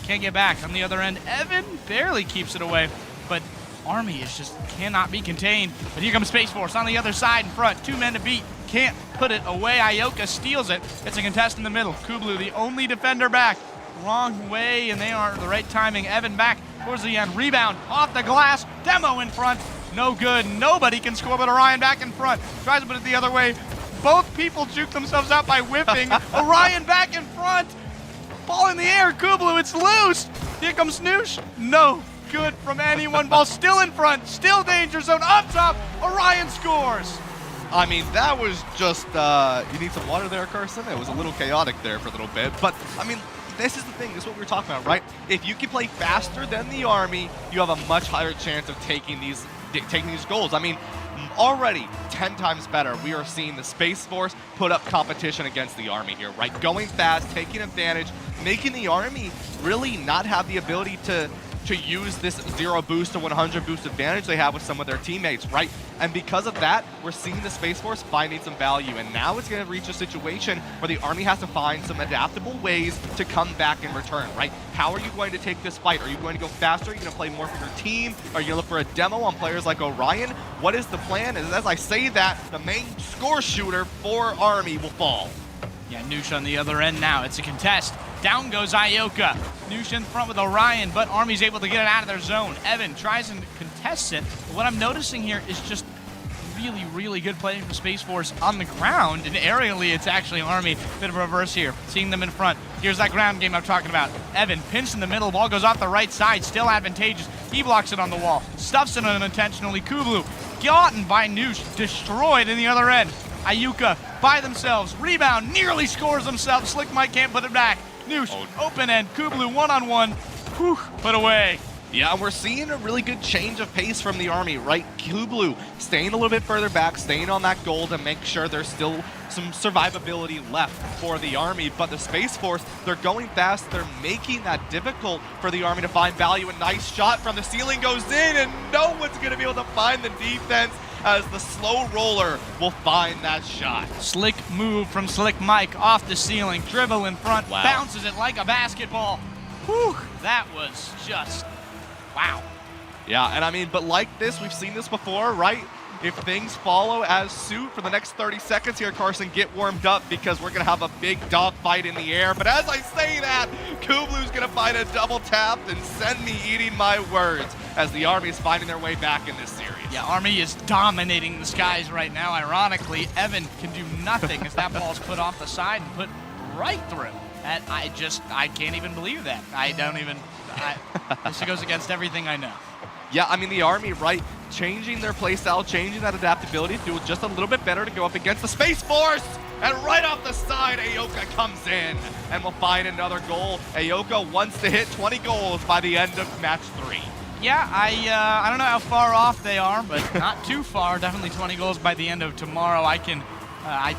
Can't get back. On the other end, Evan barely keeps it away, but Army is just cannot be contained. But here comes Space Force on the other side in front. 2 men to beat. Can't put it away. Aoka steals it. It's a contest in the middle. Kublu, the only defender back. Wrong way, and they aren't the right timing. Evan back towards the end. Rebound off the glass. Demo in front. No good. Nobody can score, but Orion back in front. Tries to put it the other way. Both people juke themselves out by whipping. Orion back in front. Ball in the air. Kublu, it's loose. Here comes Noosh. No good from anyone. Ball still in front. Still danger zone. Up top. Orion scores. I mean, that was just, you need some water there, Carson? It was a little chaotic there for a little bit. But, I mean, this is the thing. This is what we were talking about, right? If you can play faster than the Army, you have a much higher chance of taking these goals. I mean, already 10 times better. We are seeing the Space Force put up competition against the Army here, right? Going fast, taking advantage, making the Army really not have the ability to use this 0 boost to 100 boost advantage they have with some of their teammates, right? And because of that, we're seeing the Space Force finding some value. And now it's going to reach a situation where the Army has to find some adaptable ways to come back in return, right? How are you going to take this fight? Are you going to go faster? Are you going to play more for your team? Are you going to look for a demo on players like Orion? What is the plan? And as I say that, the main score shooter for Army will fall. Yeah, Noosh on the other end now. It's a contest. Down goes Aoka. Noosh in front with Orion, but Army's able to get it out of their zone. Evan tries and contests it. But what I'm noticing here is just really, really good play from Space Force on the ground. And aerially, it's actually Army. Bit of a reverse here. Seeing them in front. Here's that ground game I'm talking about. Evan pinched in the middle. Ball goes off the right side. Still advantageous. He blocks it on the wall. Stuffs it unintentionally. Kublu gotten by Noosh. Destroyed in the other end. Aoka by themselves. Rebound. Nearly scores themselves. Slick Mike can't put it back. Noosh, open end, Kublu one-on-one, whew, put away. Yeah, we're seeing a really good change of pace from the Army, right? Kublu staying a little bit further back, staying on that goal to make sure there's still some survivability left for the Army. But the Space Force, they're going fast. They're making that difficult for the Army to find value. A nice shot from the ceiling goes in, and no one's going to be able to find the defense as the slow roller will find that shot. Slick move from Slick Mike off the ceiling, dribble in front, wow. Bounces it like a basketball. Whew, that was just, wow. Yeah, and I mean, but like this, we've seen this before, right? If things follow as suit for the next 30 seconds here, Carson, get warmed up because we're going to have a big dogfight in the air. But as I say that, Kublu's going to find a double tap and send me eating my words as the Army is finding their way back in this series. Yeah, Army is dominating the skies right now. Ironically, Evan can do nothing as that ball's put off the side and put right through. And I can't even believe that. This goes against everything I know. Yeah, I mean, the Army, right, changing their playstyle, changing that adaptability, do just a little bit better to go up against the Space Force. And right off the side, Aoka comes in and will find another goal. Aoka wants to hit 20 goals by the end of match 3. Yeah, I don't know how far off they are, but not too far. Definitely 20 goals by the end of tomorrow. I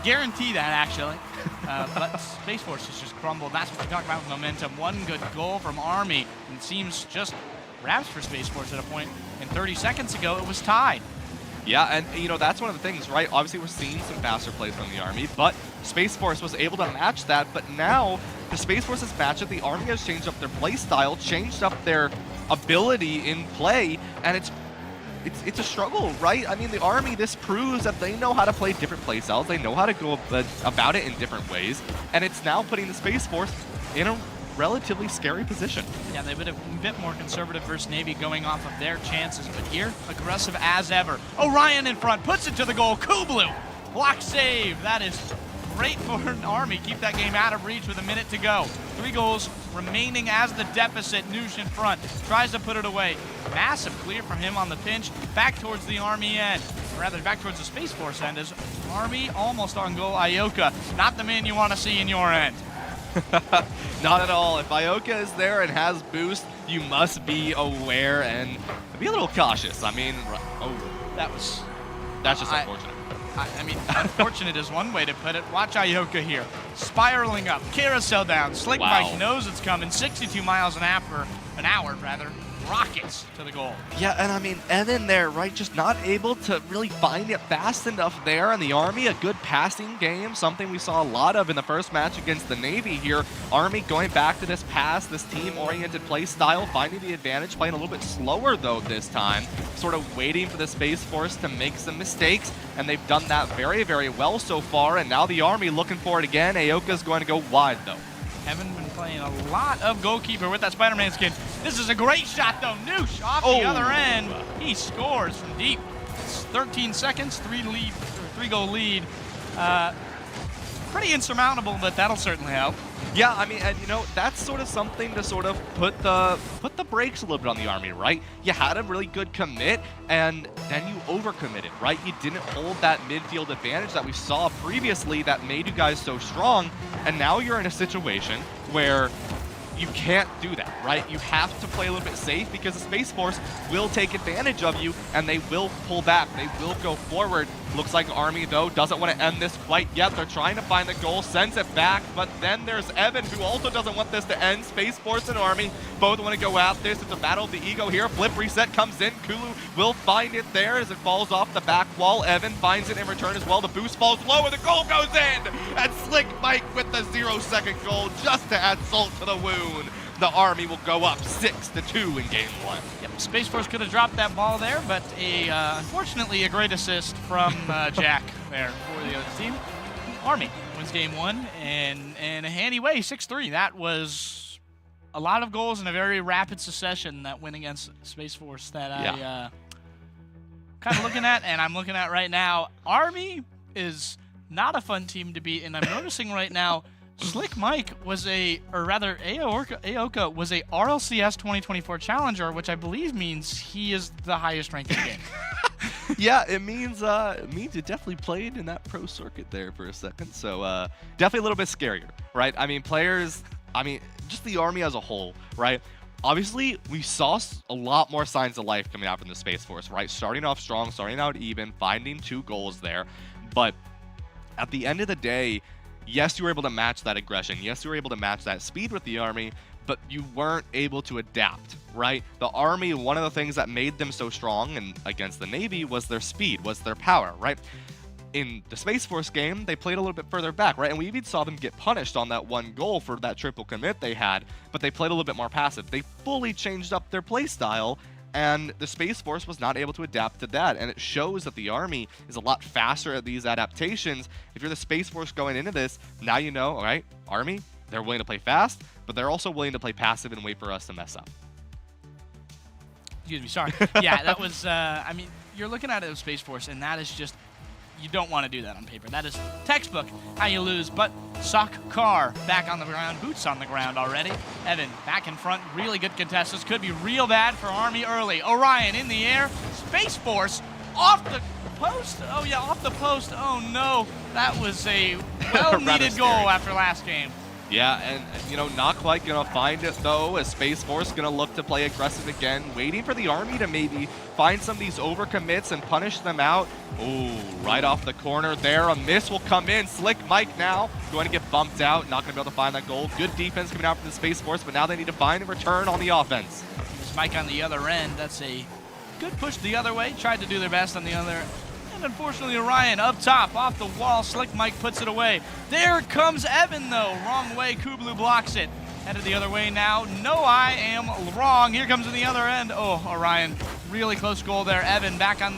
guarantee that, actually. But Space Force has just crumbled. That's what we talk about with momentum. One good goal from Army, and it seems just wraps for Space Force at a point. And 30 seconds ago, it was tied. Yeah, and you know, that's one of the things, right? Obviously, we're seeing some faster plays from the Army, but Space Force was able to match that. But now, the Space Force has matched it. The Army has changed up their play style, changed up their ability in play, and it's a struggle, right? I mean, the Army, this proves that they know how to play different play styles. They know how to go about it in different ways, and it's now putting the Space Force in a relatively scary position. Yeah, they've been a bit more conservative versus Navy going off of their chances, but here, aggressive as ever. Orion in front, puts it to the goal. Kublu, block save. That is great for an Army. Keep that game out of reach with a minute to go. 3 goals, remaining as the deficit. Noosh in front, tries to put it away. Massive clear for him on the pinch, back towards the Army end. Or rather, back towards the Space Force end is Army almost on goal. Ioka, not the man you want to see in your end. Not at all. If Ioka is there and has boost, you must be aware and be a little cautious. I mean, that's just unfortunate. I mean, unfortunate is one way to put it. Watch Ioka here. Spiraling up, carousel down. Slick Mike knows it's coming. 62 miles an hour, rockets to the goal. Yeah, and I mean, Evan there, right, just not able to really find it fast enough there in the Army. A good passing game, something we saw a lot of in the first match against the Navy here. Army going back to this pass, this team-oriented play style, finding the advantage, playing a little bit slower, though, this time. Sort of waiting for the Space Force to make some mistakes, and they've done that very, very well so far, and now the Army looking for it again. Aoka's going to go wide, though. Haven't been playing a lot of goalkeeper with that Spider-Man skin. This is a great shot, though. Noosh off the other end. He scores from deep. It's 13 seconds, three-goal lead. Pretty insurmountable, but that'll certainly help. Yeah, I mean, and you know, that's sort of something to sort of put the brakes a little bit on the Army, right? You had a really good commit, and then you overcommitted, right? You didn't hold that midfield advantage that we saw previously that made you guys so strong, and now you're in a situation where you can't do that, right? You have to play a little bit safe because the Space Force will take advantage of you and they will pull back. They will go forward. Looks like Army, though, doesn't want to end this quite yet. They're trying to find the goal, sends it back, but then there's Evan, who also doesn't want this to end. Space Force and Army both want to go at this. It's a battle of the ego here. Flip reset comes in. Kulu will find it there as it falls off the back wall. Evan finds it in return as well. The boost falls low and the goal goes in! And Slick Mike with the 0-second goal just to add salt to the wound. The Army will go up 6-2 in game one. Yep, Space Force could have dropped that ball there, but unfortunately a great assist from Jack there for the other team. Army wins game one in a handy way, 6-3. That was a lot of goals in a very rapid succession, that win against Space Force that I kind of looking at, and I'm looking at right now. Army is not a fun team to beat, and I'm noticing right now Slick Mike was Aoka was a RLCS 2024 challenger, which I believe means he is the highest ranked in the game. Yeah, it means you definitely played in that pro circuit there for a second, so definitely a little bit scarier, right? I mean, just the Army as a whole, right? Obviously, we saw a lot more signs of life coming out from the Space Force, right? Starting off strong, starting out even, finding 2 goals there, but at the end of the day, yes, you were able to match that aggression. Yes, you were able to match that speed with the Army, but you weren't able to adapt, right? The Army, one of the things that made them so strong and against the Navy was their speed, was their power, right? In the Space Force game, they played a little bit further back, right? And we even saw them get punished on that 1 goal for that triple commit they had, but they played a little bit more passive. They fully changed up their play style, and the Space Force was not able to adapt to that, and it shows that the Army is a lot faster at these adaptations. If you're the Space Force going into this, now you know, all right, Army, they're willing to play fast, but they're also willing to play passive and wait for us to mess up. Excuse me, sorry. Yeah, that was, I mean, you're looking at it as Space Force, and that is just, you don't want to do that on paper. That is textbook how you lose, but Sock Carr back on the ground, boots on the ground already. Evan back in front, really good contest. This could be real bad for Army early. Orion in the air, Space Force off the post. Oh yeah, off the post. Oh no, that was a well-needed goal after last game. Yeah, and you know, not quite gonna find it though, as Space Force gonna look to play aggressive again, waiting for the Army to maybe find some of these overcommits and punish them out. Ooh, right off the corner there, a miss will come in. Slick Mike now going to get bumped out, not gonna be able to find that goal. Good defense coming out from the Space Force, but now they need to find a return on the offense. There's Mike on the other end. That's a good push the other way. Tried to do their best on the other. And unfortunately, Orion up top, off the wall. Slick Mike puts it away. There comes Evan, though. Wrong way. Kublu blocks it. Headed the other way now. No, I am wrong. Here comes in the other end. Oh, Orion. Really close goal there. Evan back on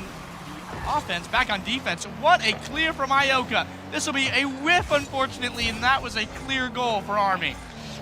offense, back on defense. What a clear from Ioka. This will be a whiff, unfortunately, and that was a clear goal for Army.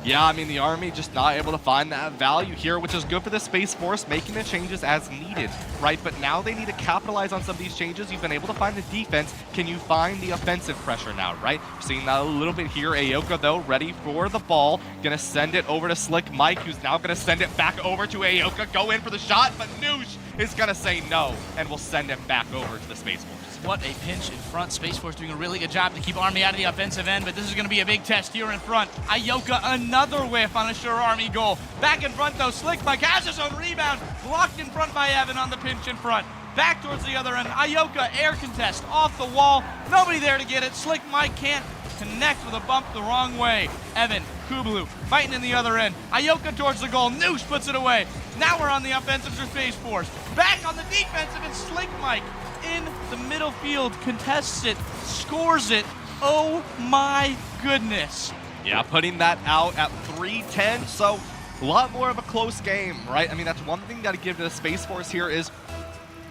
Yeah, I mean, the Army just not able to find that value here, which is good for the Space Force, making the changes as needed, right? But now they need to capitalize on some of these changes. You've been able to find the defense. Can you find the offensive pressure now, right? We're seeing that a little bit here. Aoka, though, ready for the ball. Gonna send it over to Slick Mike, who's now gonna send it back over to Aoka. Go in for the shot, but Noosh is gonna say no, and will send it back over to the Space Force. What a pinch in front. Space Force doing a really good job to keep Army out of the offensive end, but this is going to be a big test here in front. Aoka, another whiff on a sure Army goal. Back in front, though, Slick Mike has his own rebound. Blocked in front by Evan on the pinch in front. Back towards the other end. Aoka, air contest, off the wall. Nobody there to get it. Slick Mike can't connect with a bump the wrong way. Evan, Kublu, fighting in the other end. Aoka towards the goal. Noosh puts it away. Now we're on the offensive for Space Force. Back on the defensive, and Slick Mike in the middle field, contests it, scores it. Oh my goodness. Yeah, putting that out at 3-10, so a lot more of a close game, right? I mean, that's one thing you got to give to the Space Force here is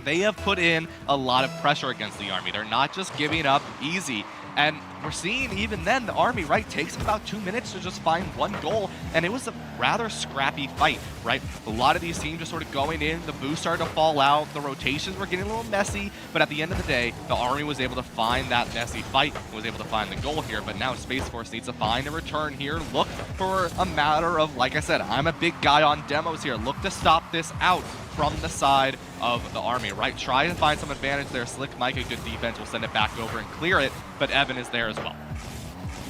they have put in a lot of pressure against the Army. They're not just giving up easy. And we're seeing even then the Army, right, takes about 2 minutes to just find one goal, and it was a rather scrappy fight, right? A lot of these teams just sort of going in, the boost started to fall out, the rotations were getting a little messy, but at the end of the day, the Army was able to find that messy fight, was able to find the goal here, but now Space Force needs to find a return here, look for a matter of, like I said, I'm a big guy on demos here, look to stop this out from the side of the Army, right? Try to find some advantage there. Slick Mike, a good defense, will send it back over and clear it, but Evan is there as well.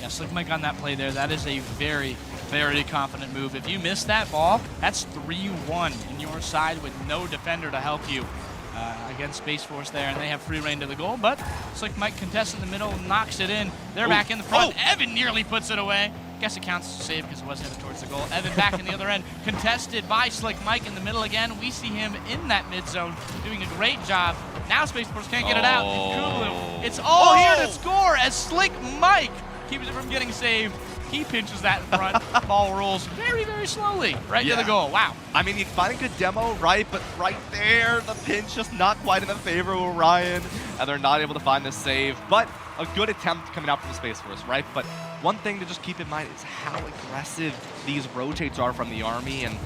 Yeah, Slick Mike on that play there. That is a very, very confident move. If you miss that ball, that's 3-1 in your side with no defender to help you against Space Force there, and they have free reign to the goal, but Slick Mike contests in the middle, knocks it in. They're back in the front. Evan nearly puts it away. Guess it counts as a save because it was headed towards the goal. Evan back in the other end, contested by Slick Mike in the middle again. We see him in that mid zone doing a great job. Now Space Force can't get it out. And Kublu, it's all here to score as Slick Mike keeps it from getting saved. He pinches that in front. Ball rolls very, very slowly right to the goal. Wow. I mean, you find a good demo, right? But right there, the pinch just not quite in the favor of Orion, and they're not able to find the save. But a good attempt coming out from the Space Force, right? But one thing to just keep in mind is how aggressive these rotates are from the Army, and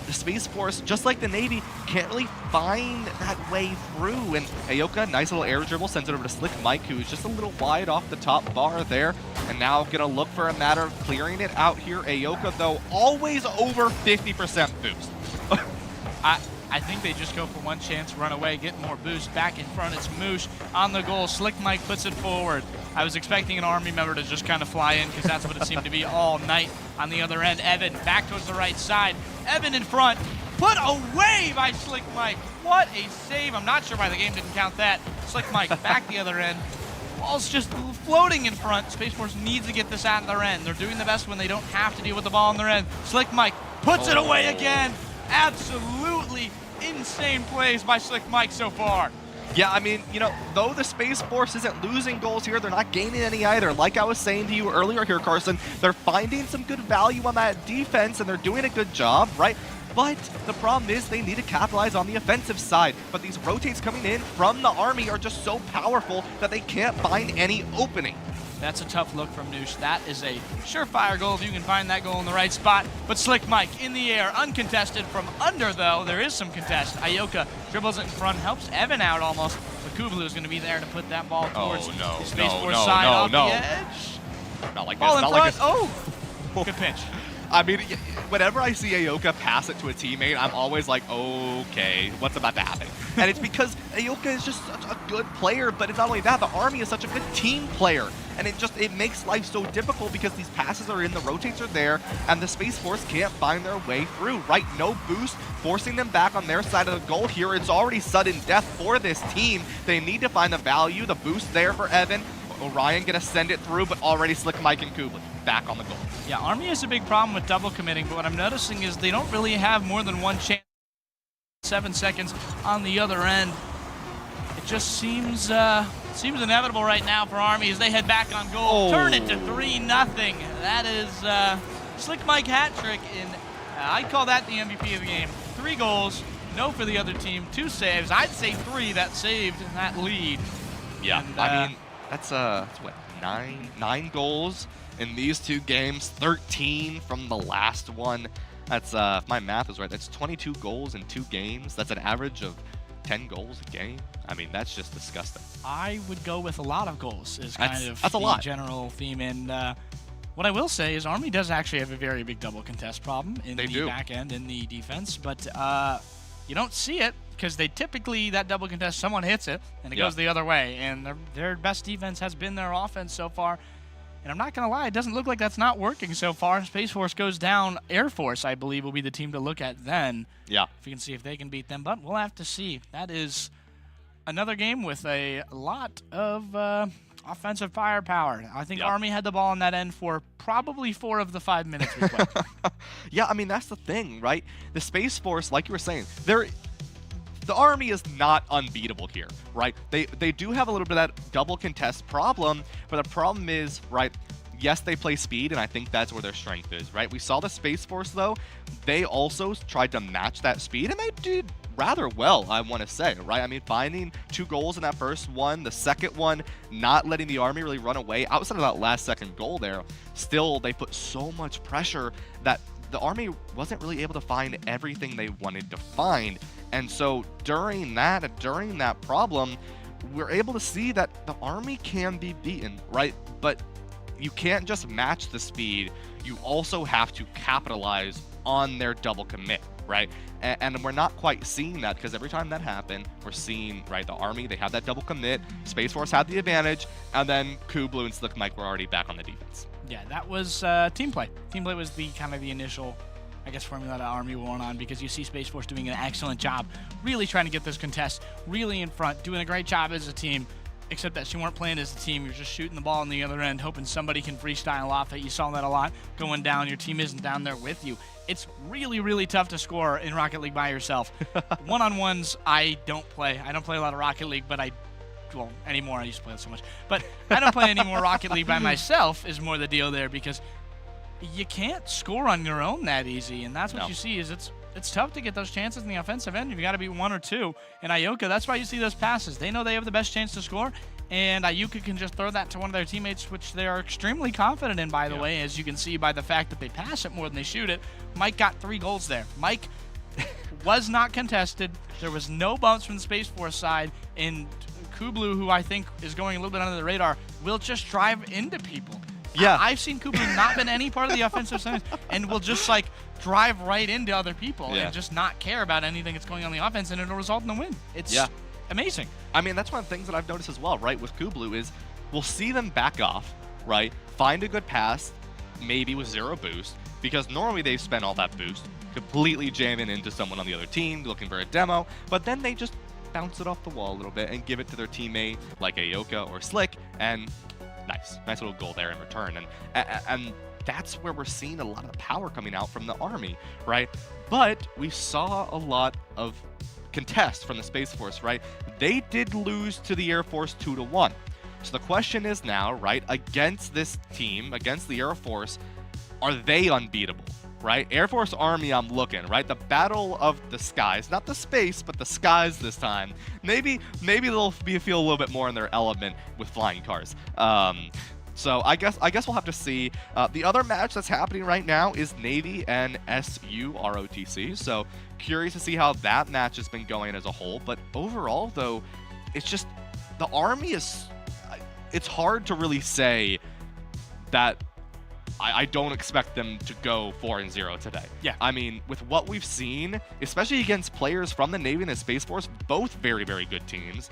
the Space Force, just like the Navy, can't really find that way through. And Aoka, nice little air dribble, sends it over to Slick Mike, who is just a little wide off the top bar there. And now gonna look for a matter of clearing it out here. Aoka, though, always over 50% boost. I think they just go for one chance, run away, get more boost. Back in front, it's Moosh on the goal. Slick Mike puts it forward. I was expecting an Army member to just kind of fly in because that's what it seemed to be all night. On the other end, Evan back towards the right side. Evan in front, put away by Slick Mike. What a save. I'm not sure why the game didn't count that. Slick Mike back the other end. Ball's just floating in front. Space Force needs to get this out of their end. They're doing the best when they don't have to deal with the ball on their end. Slick Mike puts it away again. Absolutely insane plays by Slick Mike so far. Yeah, I mean, you know, though the Space Force isn't losing goals here, they're not gaining any either. Like I was saying to you earlier here, Carson, they're finding some good value on that defense, and they're doing a good job, right? But the problem is they need to capitalize on the offensive side. But these rotates coming in from the Army are just so powerful that they can't find any opening. That's a tough look from Noosh. That is a surefire goal if you can find that goal in the right spot. But Slick Mike in the air, uncontested from under, though. There is some contest. Aoka dribbles it in front, helps Evan out almost. But Kublu is going to be there to put that ball towards the Space Force side off the edge. Not like ball this. in Not front. Like this. Good pitch. I mean, whenever I see Aoka pass it to a teammate, I'm always like, okay, what's about to happen? And it's because Aoka is just such a good player, but it's not only that, the Army is such a good team player. And it makes life so difficult because these passes are in, the rotates are there, and the Space Force can't find their way through, right? No boost, forcing them back on their side of the goal here. It's already sudden death for this team. They need to find the value, the boost there for Evan. Orion gonna send it through, but already Slick Mike and Kublu back on the goal. Yeah, Army has a big problem with double committing, but what I'm noticing is they don't really have more than one chance. 7 seconds on the other end. It just seems inevitable right now for Army as they head back on goal. Turn it to 3-0. That is Slick Mike hat trick, and I'd call that the MVP of the game. 3 goals, no for the other team, 2 saves. I'd say 3 that saved that lead. Yeah, and, I mean, that's what, nine goals in these 2 games, 13 from the last one. That's, if my math is right, that's 22 goals in 2 games. That's an average of 10 goals a game. I mean, that's just disgusting. I would go with a lot of goals is That's a the lot. general theme. And what I will say is Army does actually have a very big double contest problem in the back end, in the defense. But you don't see it because they typically, that double contest, someone hits it, and it goes the other way. And their best defense has been their offense so far. And I'm not going to lie, it doesn't look like that's not working so far. Space Force goes down. Air Force, I believe, will be the team to look at then. Yeah. If we can see if they can beat them. But we'll have to see. That is another game with a lot of offensive firepower. I think Army had the ball on that end for probably 4 of the 5 minutes we played. Yeah, I mean, that's the thing, right? The Space Force, like you were saying, the Army is not unbeatable here, right? They do have a little bit of that double contest problem, but the problem is, right, yes, they play speed, and I think that's where their strength is, right? We saw the Space Force, though. They also tried to match that speed, and they did rather well, I want to say, right? I mean, finding 2 goals in that first one, the second one, not letting the Army really run away. Outside of that last second goal there, still, they put so much pressure that the Army wasn't really able to find everything they wanted to find. And so during that problem, we're able to see that the Army can be beaten, right? But you can't just match the speed. You also have to capitalize on their double commit, right? And we're not quite seeing that because every time that happened, we're seeing, right, the Army, they have that double commit. Space Force had the advantage, and then Kublu and Slick Mike were already back on the defense. Yeah, that was team play. Team play was the kind of the initial, I guess, formula that Army went on, because you see Space Force doing an excellent job, really trying to get this contest really in front, doing a great job as a team, except that you weren't playing as a team. You're just shooting the ball on the other end, hoping somebody can freestyle off it. You saw that a lot going down. Your team isn't down there with you. It's really, really tough to score in Rocket League by yourself. One-on-ones, I don't play. I don't play a lot of Rocket League, but well, anymore. I used to play it so much. But I don't play any more Rocket League by myself is more the deal there, because you can't score on your own that easy, and that's what you see is it's tough to get those chances in the offensive end. You've got to be 1 or 2. And Ioka, that's why you see those passes. They know they have the best chance to score, and Ioka can just throw that to one of their teammates, which they are extremely confident in, by the way, as you can see by the fact that they pass it more than they shoot it. Mike got 3 goals there. Mike was not contested. There was no bumps from the Space Force side, and Kublu, who I think is going a little bit under the radar, will just drive into people. Yeah. I've seen Kublu not been any part of the offensive side and will just like drive right into other people and just not care about anything that's going on in the offense, and it'll result in a win. It's amazing. I mean, that's one of the things that I've noticed as well, right, with Kublu is we'll see them back off, right, find a good pass, maybe with 0 boost, because normally they spend all that boost completely jamming into someone on the other team, looking for a demo, but then they just bounce it off the wall a little bit and give it to their teammate like Ioka or Slick, and nice little goal there in return. And that's where we're seeing a lot of power coming out from the Army, right? But we saw a lot of contest from the Space Force, right? They did lose to the Air Force 2-1. So the question is now, right, against this team, against the Air Force, are they unbeatable, right? Air Force Army, I'm looking, right? The battle of the skies, not the space, but the skies this time. Maybe they'll feel a little bit more in their element with flying cars. So I guess we'll have to see. The other match that's happening right now is Navy and SU ROTC. So curious to see how that match has been going as a whole. But overall, though, it's just the Army is. It's hard to really say that. I don't expect them to go 4-0 today. Yeah. I mean, with what we've seen, especially against players from the Navy and the Space Force, both very, very good teams,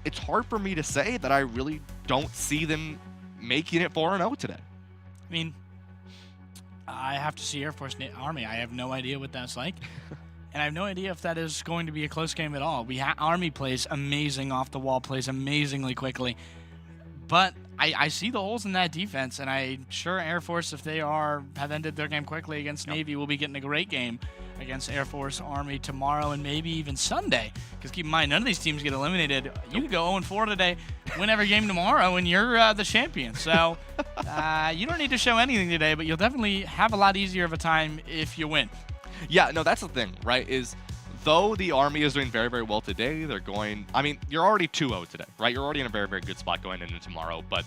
it's hard for me to say that I really don't see them making it 4-0 today. I mean, I have to see Air Force Army. I have no idea what that's like. And I have no idea if that is going to be a close game at all. Army plays amazing off the wall, plays amazingly quickly. But I see the holes in that defense, and I'm sure Air Force, if they have ended their game quickly against Navy, will be getting a great game against Air Force Army tomorrow and maybe even Sunday. Because keep in mind, none of these teams get eliminated. You could go 0-4 today, win every game tomorrow, and you're the champion. So you don't need to show anything today, but you'll definitely have a lot easier of a time if you win. Yeah, no, that's the thing, right, is though the Army is doing very, very well today, you're already 2-0 today, right? You're already in a very, very good spot going into tomorrow. But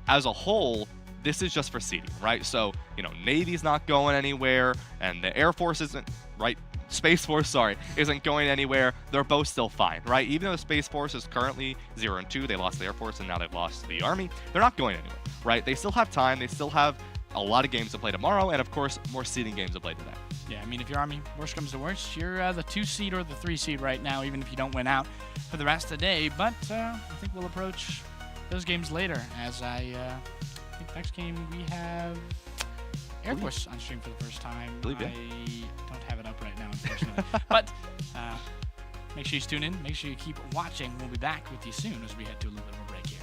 as a whole, this is just for seeding, right? So, Navy's not going anywhere, and the Air Force isn't, right? Space Force, sorry, isn't going anywhere. They're both still fine, right? Even though the Space Force is currently 0-2, they lost the Air Force and now they've lost the Army, they're not going anywhere, right? They still have time, they still have a lot of games to play tomorrow, and of course, more seeding games to play today. Yeah, I mean, if your Army, worst comes to worst, you're the 2 seed or the 3 seed right now, even if you don't win out for the rest of the day. But I think we'll approach those games later, as I think next game we have Air Force on stream for the first time. I don't have it up right now, unfortunately. But make sure you tune in. Make sure you keep watching. We'll be back with you soon as we head to a little bit of a break here.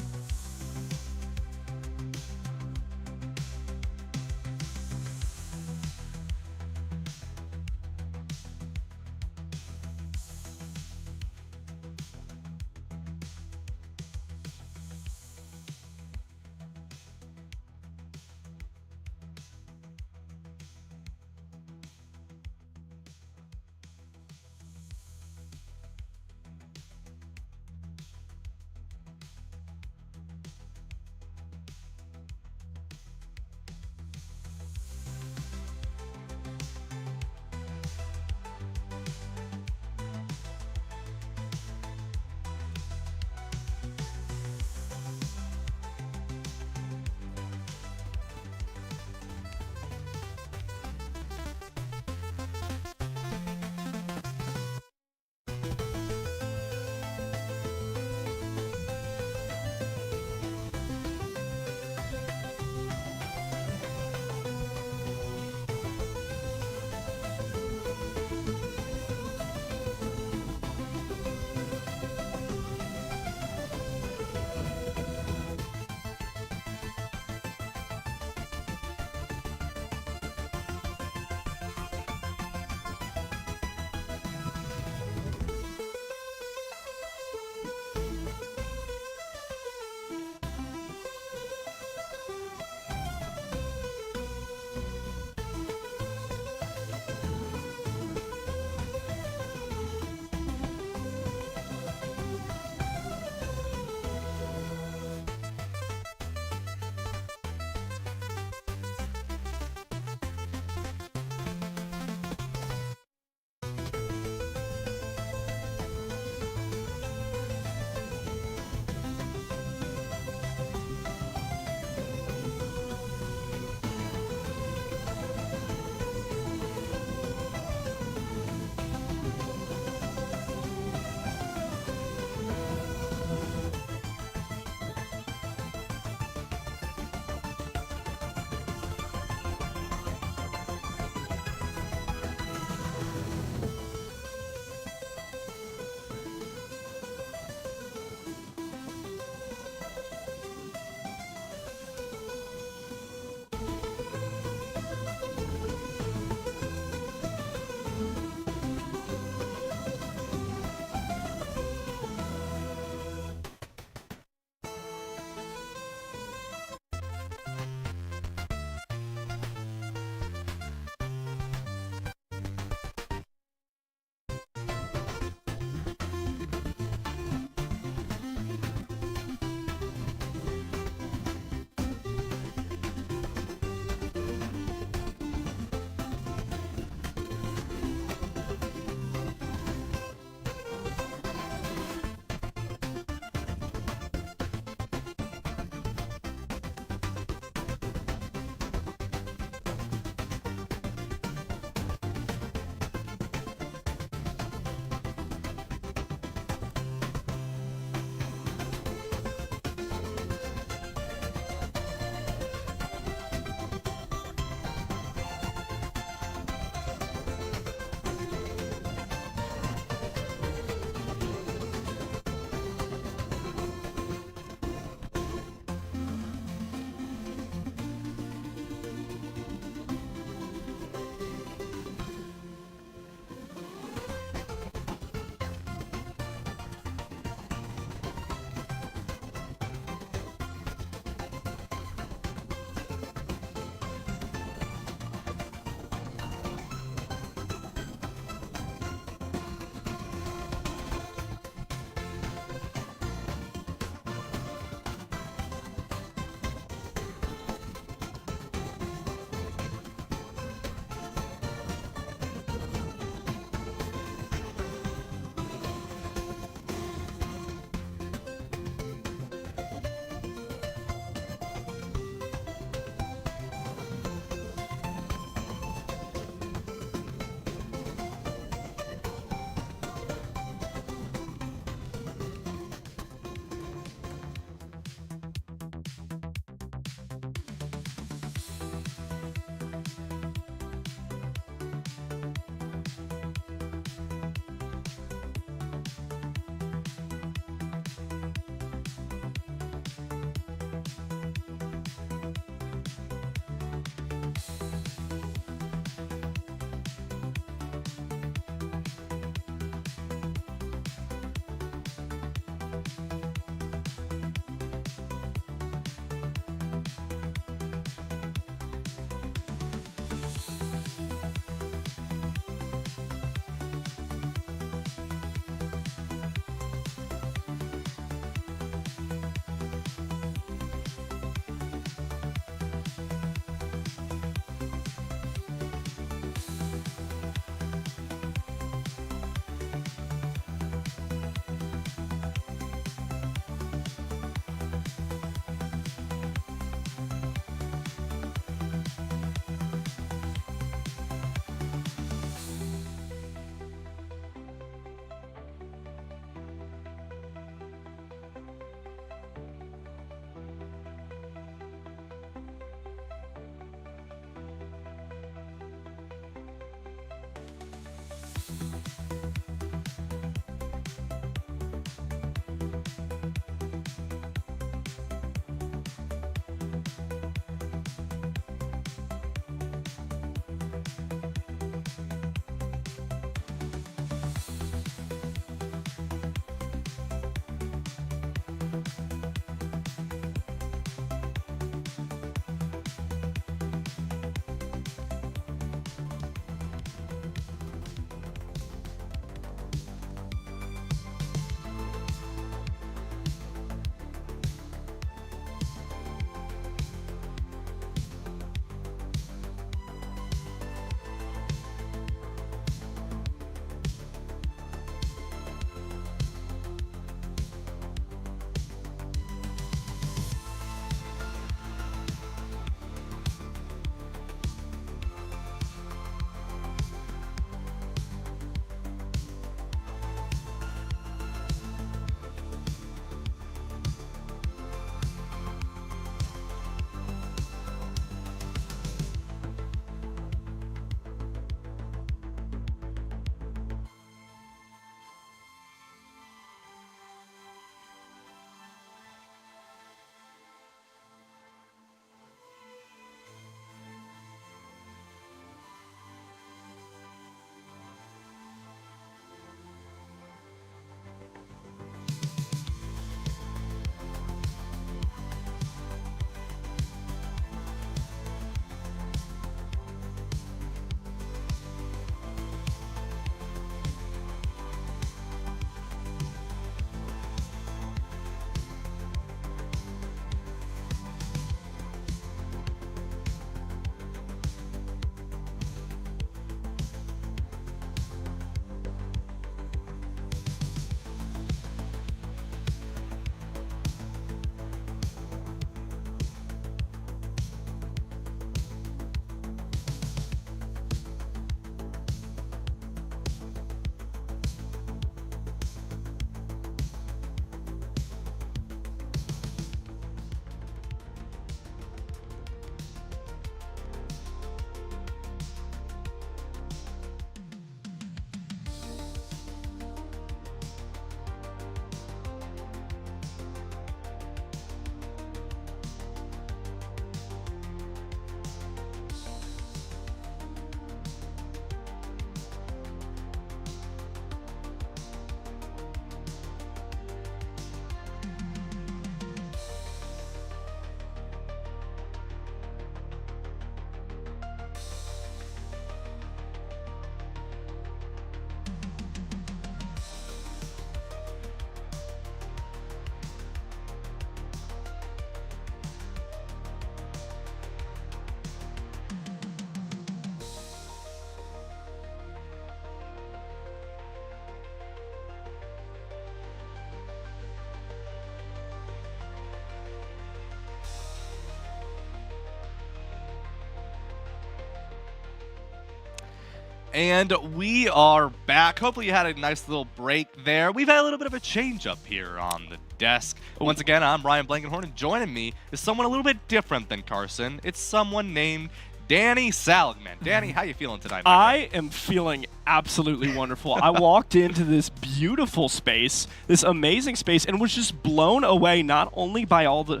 And we are back. Hopefully you had a nice little break there. We've had a little bit of a change up here on the desk. Once again, I'm Ryan Blankenhorn, and joining me is someone a little bit different than Carson. It's someone named Danny Saligman. Danny, how you feeling tonight, I am feeling absolutely wonderful. I walked into this beautiful space, this amazing space, and was just blown away not only by all the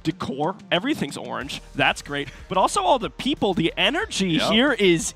decor, everything's orange, that's great, but also all the people, the energy here is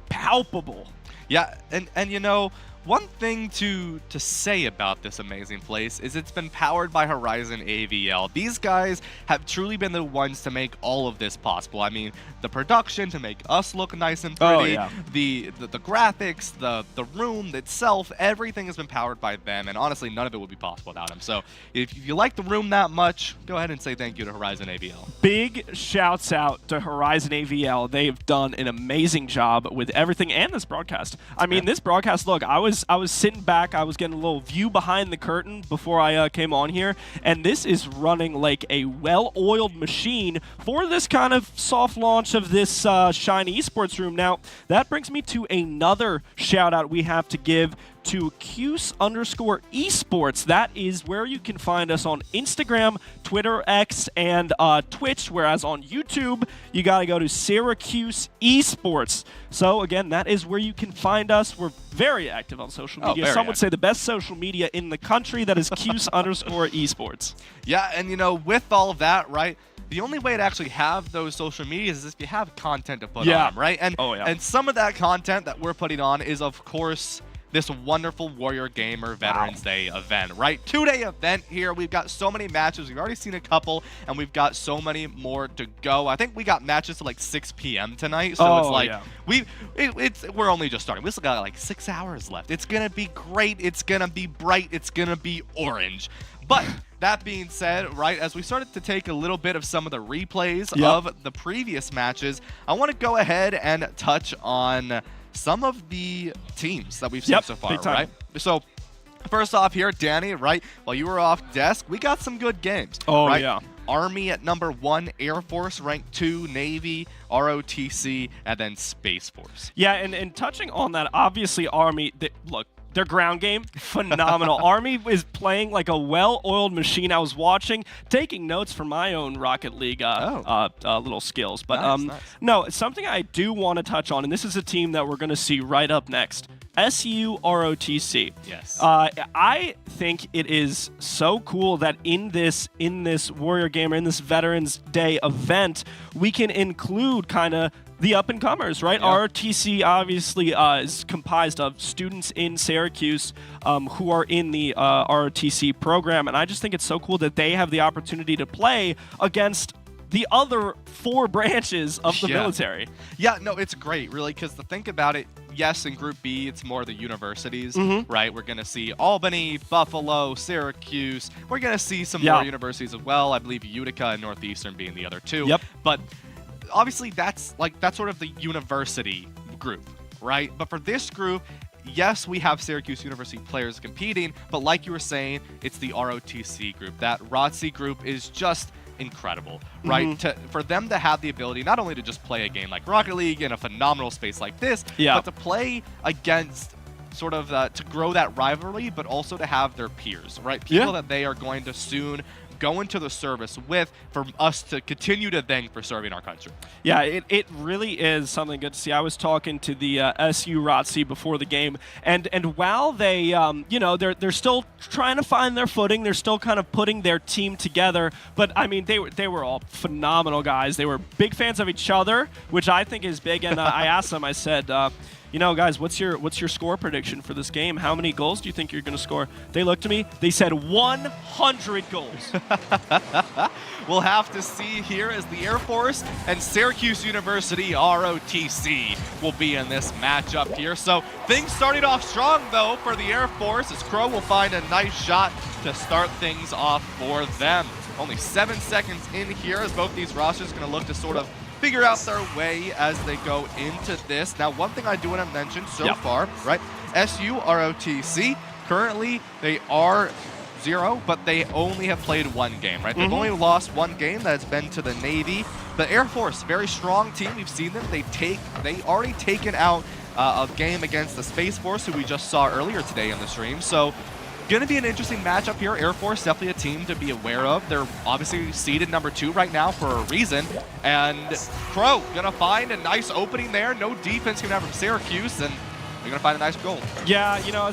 palpable. Yeah, and you know, one thing to say about this amazing place is it's been powered by Horizon AVL. These guys have truly been the ones to make all of this possible. I mean, the production to make us look nice and pretty, the graphics, the room itself, everything has been powered by them, and honestly, none of it would be possible without them. So if you like the room that much, go ahead and say thank you to Horizon AVL. Big shouts out to Horizon AVL. They've done an amazing job with everything and this broadcast. I mean, this broadcast, look, I was sitting back, I was getting a little view behind the curtain before I came on here, and this is running like a well-oiled machine for this kind of soft launch of this Shine Esports room. Now, that brings me to another shout-out we have to give to Cuse_esports. That is where you can find us on Instagram, Twitter, X, and Twitch, whereas on YouTube, you got to go to Syracuse Esports. So, again, that is where you can find us. We're very active on social media. Some would say the best social media in the country. That is Cuse_esports. Yeah, and, you know, with all of that, right, the only way to actually have those social medias is if you have content to put on, right? And, and some of that content that we're putting on is, of course, this wonderful Warrior Gamer Veterans Day event, right? 2-day event here. We've got so many matches. We've already seen a couple, and we've got so many more to go. I think we got matches to like 6 p.m. tonight, so it's like we're only just starting. We still got like 6 hours left. It's gonna be great. It's gonna be bright. It's gonna be orange. But that being said, right, as we started to take a little bit of some of the replays of the previous matches, I want to go ahead and touch on some of the teams that we've seen so far, right? So, first off here, Danny, right, while you were off desk, we got some good games. Army at number 1, Air Force ranked 2, Navy, ROTC, and then Space Force. Yeah, and touching on that, obviously Army, look, their ground game, phenomenal. Army is playing like a well-oiled machine. I was watching, taking notes for my own Rocket League little skills. But no, something I do want to touch on, and this is a team that we're going to see right up next. SU-ROTC. Yes. I think it is so cool that in this Warrior Gamer, in this Veterans Day event, we can include kind of the up-and-comers, right? ROTC obviously is comprised of students in Syracuse who are in the ROTC program, and I just think it's so cool that they have the opportunity to play against the other 4 branches of the military. Yeah, no, it's great, really, because to think about it, yes, in Group B, it's more the universities, right? We're going to see Albany, Buffalo, Syracuse. We're going to see some more universities as well. I believe Utica and Northeastern being the other 2. But obviously, that's sort of the university group, right? But for this group, yes, we have Syracuse University players competing, but like you were saying, it's the ROTC group. That ROTC group is just incredible, right? For them to have the ability not only to just play a game like Rocket League in a phenomenal space like this, but to play against sort of to grow that rivalry, but also to have their peers, right? People that they are going to soon go into the service with, for us to continue to thank for serving our country. Yeah, it really is something good to see. I was talking to the SU ROTC before the game, and while they, you know, they're still trying to find their footing, they're still kind of putting their team together. But I mean, they were all phenomenal guys. They were big fans of each other, which I think is big. And I asked them, I said, you know, guys, what's your score prediction for this game? How many goals do you think you're going to score? They looked at me. They said 100 goals. We'll have to see here as the Air Force and Syracuse University ROTC will be in this matchup here. So things started off strong, though, for the Air Force, as Crow will find a nice shot to start things off for them. Only 7 seconds in here as both these rosters going to look to sort of figure out their way as they go into this. Now, one thing I do want to mention so far, right? SU ROTC, currently they are 0, but they only have played 1 game, right? They've only lost 1 game. That's been to the Navy the Air Force, very strong team. We've seen them. They already taken out a game against the Space Force, who we just saw earlier today in the stream. So going to be an interesting matchup here. Air Force, definitely a team to be aware of. They're obviously seeded #2 right now for a reason. And Crow going to find a nice opening there. No defense coming out from Syracuse, and they're going to find a nice goal. Yeah, you know, I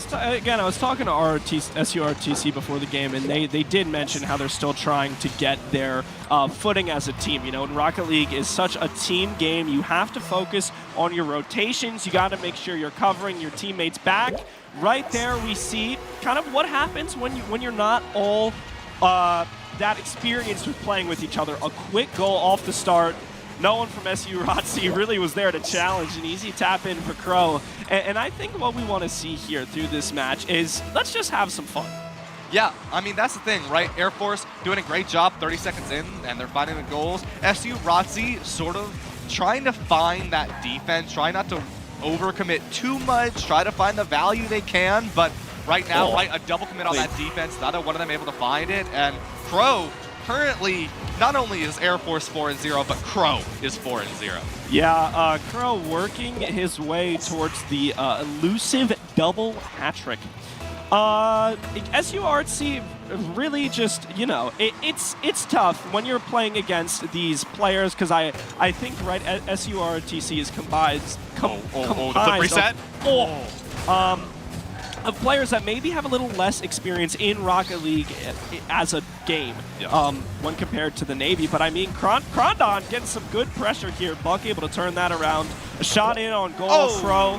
was talking to SURTC before the game, and they did mention how they're still trying to get their footing as a team. You know, in Rocket League is such a team game. You have to focus on your rotations. You got to make sure you're covering your teammates back. Right there, we see kind of what happens when you're not all that experienced with playing with each other. A quick goal off the start. No one from SU Rotzi really was there to challenge. An easy tap in for Crow. And I think what we want to see here through this match is let's just have some fun. Yeah, I mean, that's the thing, right? Air Force doing a great job 30 seconds in, and they're finding the goals. SU Rotzi sort of trying to find that defense, trying not to overcommit too much, try to find the value they can, but right now, right, a double commit on that defense, neither one of them able to find it, and Crow currently, not only is Air Force 4-0, but Crow is 4-0. Yeah, Crow working his way towards the elusive double hat-trick. SURTC really just, you know, it's tough when you're playing against these players, because I think, right, SURTC is comprised the flip reset? Of players that maybe have a little less experience in Rocket League as a game when compared to the Navy. But I mean, Krondon getting some good pressure here. Buck able to turn that around. A shot in on goal. Crow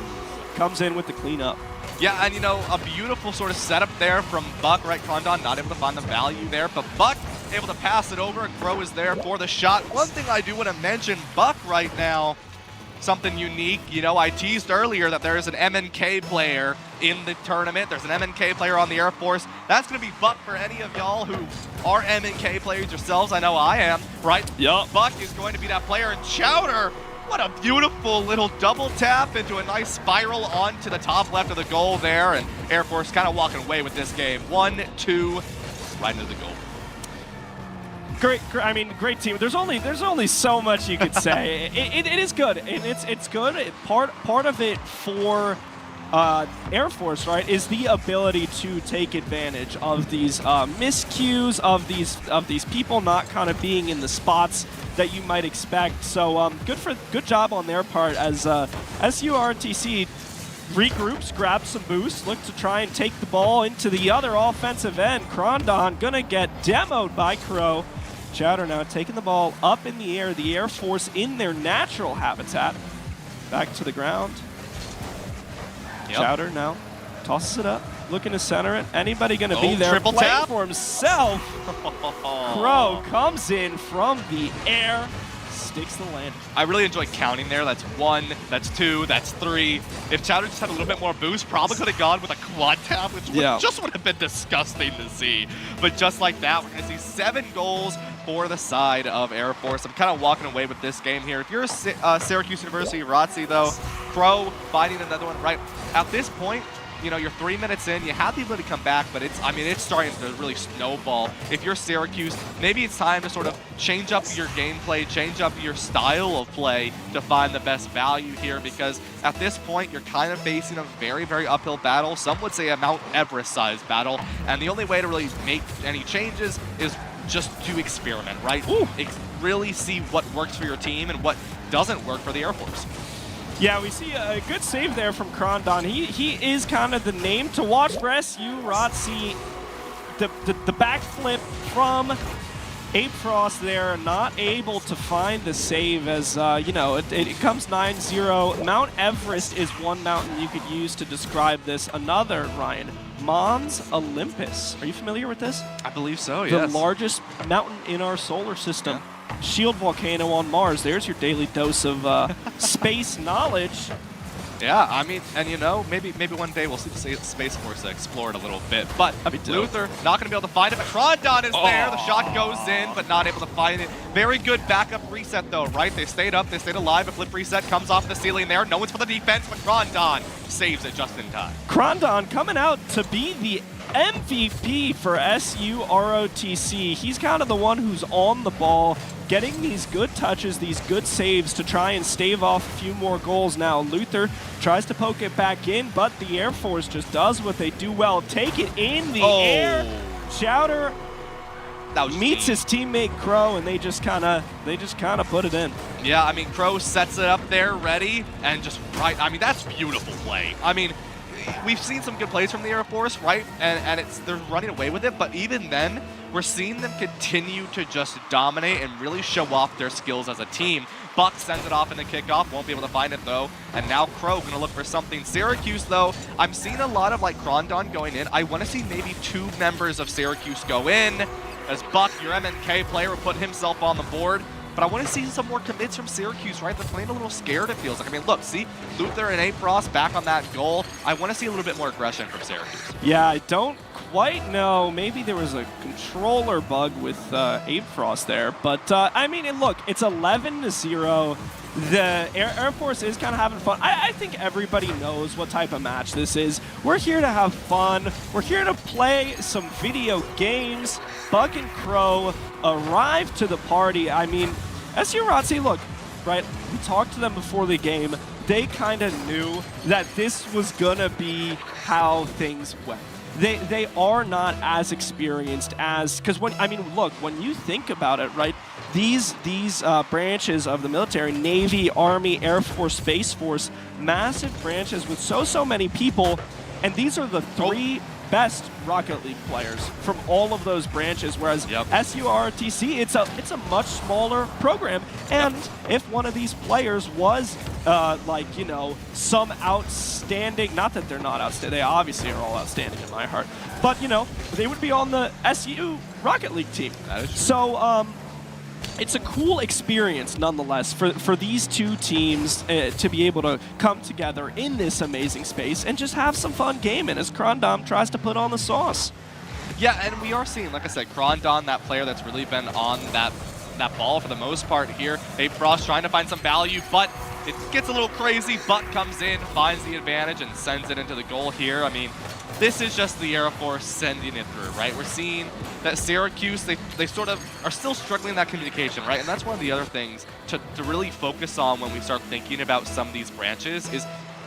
comes in with the cleanup. Yeah, and you know, a beautiful sort of setup there from Buck, right? Krondon not able to find the value there, but Buck able to pass it over, and Crow is there for the shot. One thing I do want to mention, Buck right now, something unique. You know, I teased earlier that there is an MNK player in the tournament. There's an MNK player on the Air Force. That's going to be Buck for any of y'all who are MNK players yourselves. I know I am, right? Yup. Buck is going to be that player. And Chowder, what a beautiful little double tap into a nice spiral onto the top left of the goal there. And Air Force kind of walking away with this game. 1-2, right into the goal. Great, I mean, great team. There's only so much you could say. it is good, and it's good. Part of it for Air Force, right, is the ability to take advantage of these miscues, of these people not kind of being in the spots that you might expect. So good job on their part as SURTC regroups, grabs some boosts, look to try and take the ball into the other offensive end. Krondon gonna get demoed by Crow. Chowder now taking the ball up in the air, the Air Force in their natural habitat. Back to the ground. Yep. Chowder now tosses it up, looking to center it. Anybody going to be there triple playing tap for himself? Crow comes in from the air, sticks the landing. I really enjoy counting there. That's 1, that's 2, that's 3. If Chowder just had a little bit more boost, probably could have gone with a quad tap, which just would have been disgusting to see. But just like that, we're going to see 7 goals for the side of Air Force. I'm kind of walking away with this game here. If you're Syracuse University Rotzi, though, Crow finding another one right at this point. You know, you're 3 minutes in, you have the ability to come back, but it's starting to really snowball. If you're Syracuse, maybe it's time to sort of change up your gameplay, change up your style of play to find the best value here, because at this point, you're kind of facing a very, very uphill battle. Some would say a Mount Everest-sized battle, and the only way to really make any changes is just to experiment, right? Really see what works for your team and what doesn't work for the Air Force. Yeah, we see a good save there from Krondon. He is kind of the name to watch for SU Rotzi. The backflip from Ape Frost there, not able to find the save as, you know, it comes 9-0. Mount Everest is one mountain you could use to describe this. Another, Ryan, Mons Olympus. Are you familiar with this? I believe so, yes. The largest mountain in our solar system. Yeah. Shield volcano on Mars. There's your daily dose of space knowledge. Yeah, I mean, and you know, maybe one day we'll see the Space Force explore it a little bit. But Luther not going to be able to find it, but Krondon is there. The shot goes in, but not able to find it. Very good backup reset, though, right? They stayed up, they stayed alive. A flip reset comes off the ceiling there. No one's for the defense, but Krondon saves it just in time. Krondon coming out to be the MVP for SUROTC. He's kind of the one who's on the ball, getting these good touches, these good saves to try and stave off a few more goals. Now Luther tries to poke it back in, but the Air Force just does what they do well. Take it in the air. Chowder meets his teammate Crow, and they just kind of put it in. Yeah, I mean, Crow sets it up there, ready, and just right. I mean, that's beautiful play. I mean, we've seen some good plays from the Air Force, right? And they're running away with it, but even then, we're seeing them continue to just dominate and really show off their skills as a team. Buck sends it off in the kickoff, won't be able to find it though. And now Crow gonna look for something. Syracuse though, I'm seeing a lot of like Krondon going in. I wanna see maybe 2 members of Syracuse go in, as Buck, your MNK player, will put himself on the board. But I want to see some more commits from Syracuse, right? They're playing a little scared, it feels like. I mean, look, see, Luther and A-Frost back on that goal. I want to see a little bit more aggression from Syracuse. Yeah, I don't quite know. Maybe there was a controller bug with A-Frost there. But, I mean, look, it's 11-0. The Air Force is kind of having fun. I think everybody knows what type of match this is. We're here to have fun. We're here to play some video games. Buck and Crow arrive to the party. I mean, SU Rotzi, look, right, we talked to them before the game. They kind of knew that this was going to be how things went. They are not as experienced as, because when, I mean, look, when you think about it, right, these branches of the military, Navy, Army, Air Force, Space Force, massive branches with so many people, and these are the 3 best Rocket League players from all of those branches, whereas SURTC, it's a much smaller program, and if one of these players was like, you know, some outstanding, not that they're not outstanding, they obviously are all outstanding in my heart, but, you know, they would be on the SU Rocket League team. That is true. So, it's a cool experience, nonetheless, for these 2 teams to be able to come together in this amazing space and just have some fun gaming as Krondon tries to put on the sauce. Yeah, and we are seeing, like I said, Krondon, that player that's really been on that ball for the most part here. A-Frost trying to find some value, but it gets a little crazy. Buck comes in, finds the advantage, and sends it into the goal here. I mean, this is just the Air Force sending it through, right? We're seeing that Syracuse, they sort of are still struggling in that communication, right? And that's one of the other things to really focus on when we start thinking about some of these branches is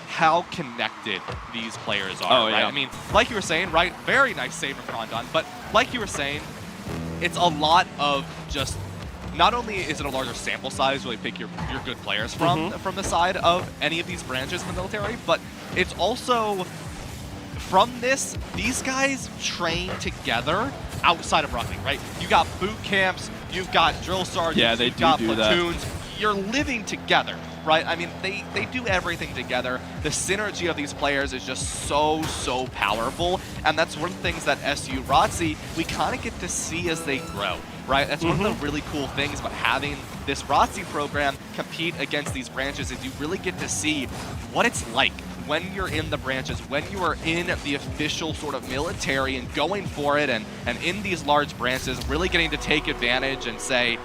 how connected these players are, right? Yeah. I mean, like you were saying, right? Very nice save from Krondon, but like you were saying, it's a lot of just, not only is it a larger sample size really pick your good players from the side of any of these branches in the military, but it's also from this, these guys train together outside of Rocket League, right? You got boot camps, you've got drill sergeants, you've got platoons. You're living together, right? I mean, they do everything together. The synergy of these players is just so powerful, and that's one of the things that SU Rotzi, we kind of get to see as they grow, right? That's one of the really cool things about having this Rotzi program compete against these branches is you really get to see what it's like when you're in the branches, when you are in the official sort of military and going for it and in these large branches, really getting to take advantage and say,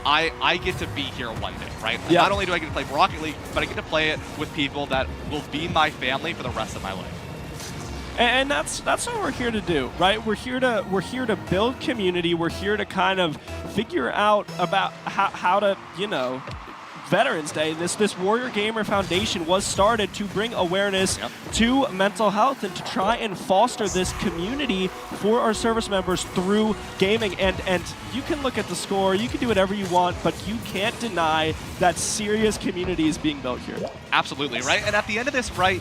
I get to be here one day, right? Yeah. Not only do I get to play Rocket League, but I get to play it with people that will be my family for the rest of my life. And that's what we're here to do, right? We're here to build community. We're here to kind of figure out about how to, you know, Veterans Day. This Warrior Gamer Foundation was started to bring awareness to mental health and to try and foster this community for our service members through gaming. And you can look at the score, you can do whatever you want, but you can't deny that serious community is being built here. Absolutely, right? And at the end of this, right,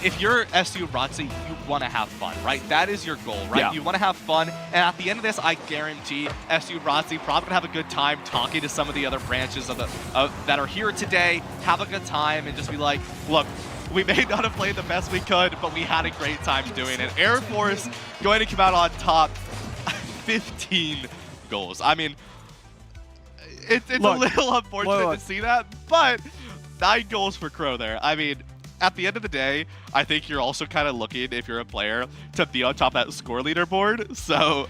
if you're SU Rotzi, you want to have fun, right? That is your goal, right? Yeah. You want to have fun, and at the end of this, I guarantee SU Rotzi probably gonna have a good time talking to some of the other branches of that are here today, have a good time, and just be like, look, we may not have played the best we could, but we had a great time doing it. Air Force going to come out on top, 15 goals. I mean, it's a little unfortunate to see that, but 9 goals for Crow there. I mean, at the end of the day, I think you're also kind of looking, if you're a player, to be on top of that score leaderboard. So,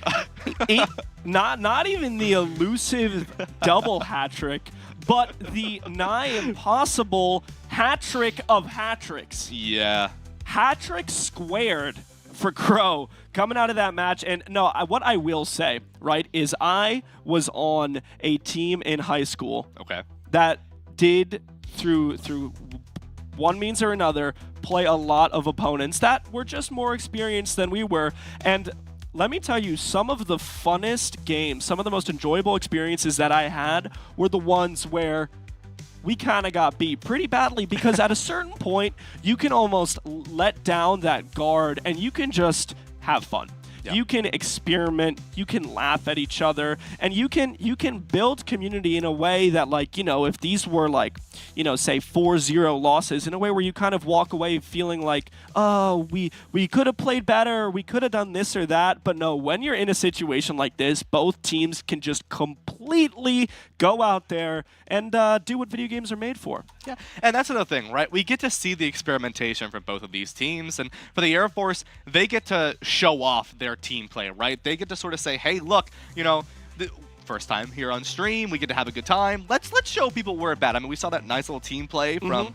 not even the elusive double hat trick, but the nigh impossible hat trick of hat tricks. yeah. Hat trick squared for Crow coming out of that match. And no, what I will say, right, is I was on a team in high school that did through one means or another play a lot of opponents that were just more experienced than we were. And let me tell you, some of the funnest games, some of the most enjoyable experiences that I had were the ones where we kind of got beat pretty badly, because at a certain point, you can almost let down that guard and you can just have fun. Yeah. You can experiment, you can laugh at each other, and you can build community in a way that, like, you know, if these were like, you know, say 4-0 losses, in a way where you kind of walk away feeling like, oh, we could have played better, we could have done this or that. But no, when you're in a situation like this, both teams can just completely go out there and do what video games are made for. Yeah, and that's another thing, right? We get to see the experimentation from both of these teams, and for the Air Force, they get to show off their team play, right? They get to sort of say, hey, look, you know, first time here on stream, we get to have a good time. Let's show people we're bad. I mean, we saw that nice little team play from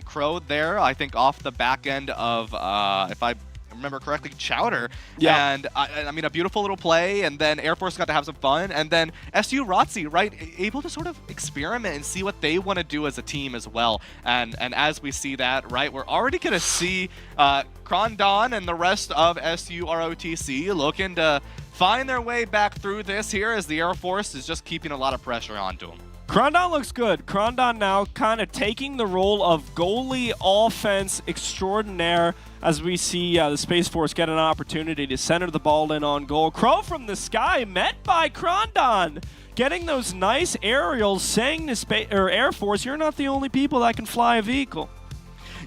Crow there, I think off the back end of, if I remember correctly, Chowder. Yeah. And I mean, a beautiful little play, and then Air Force got to have some fun, and then SU ROTC, right, able to sort of experiment and see what they want to do as a team as well. And as we see that, right, we're already going to see Krondon and the rest of SU ROTC looking to find their way back through this here, as the Air Force is just keeping a lot of pressure onto them. Krondon looks good. Krondon now kind of taking the role of goalie offense extraordinaire, as we see the Space Force get an opportunity to center the ball in on goal. Crow from the sky met by Krondon, getting those nice aerials, saying to Air Force, you're not the only people that can fly a vehicle.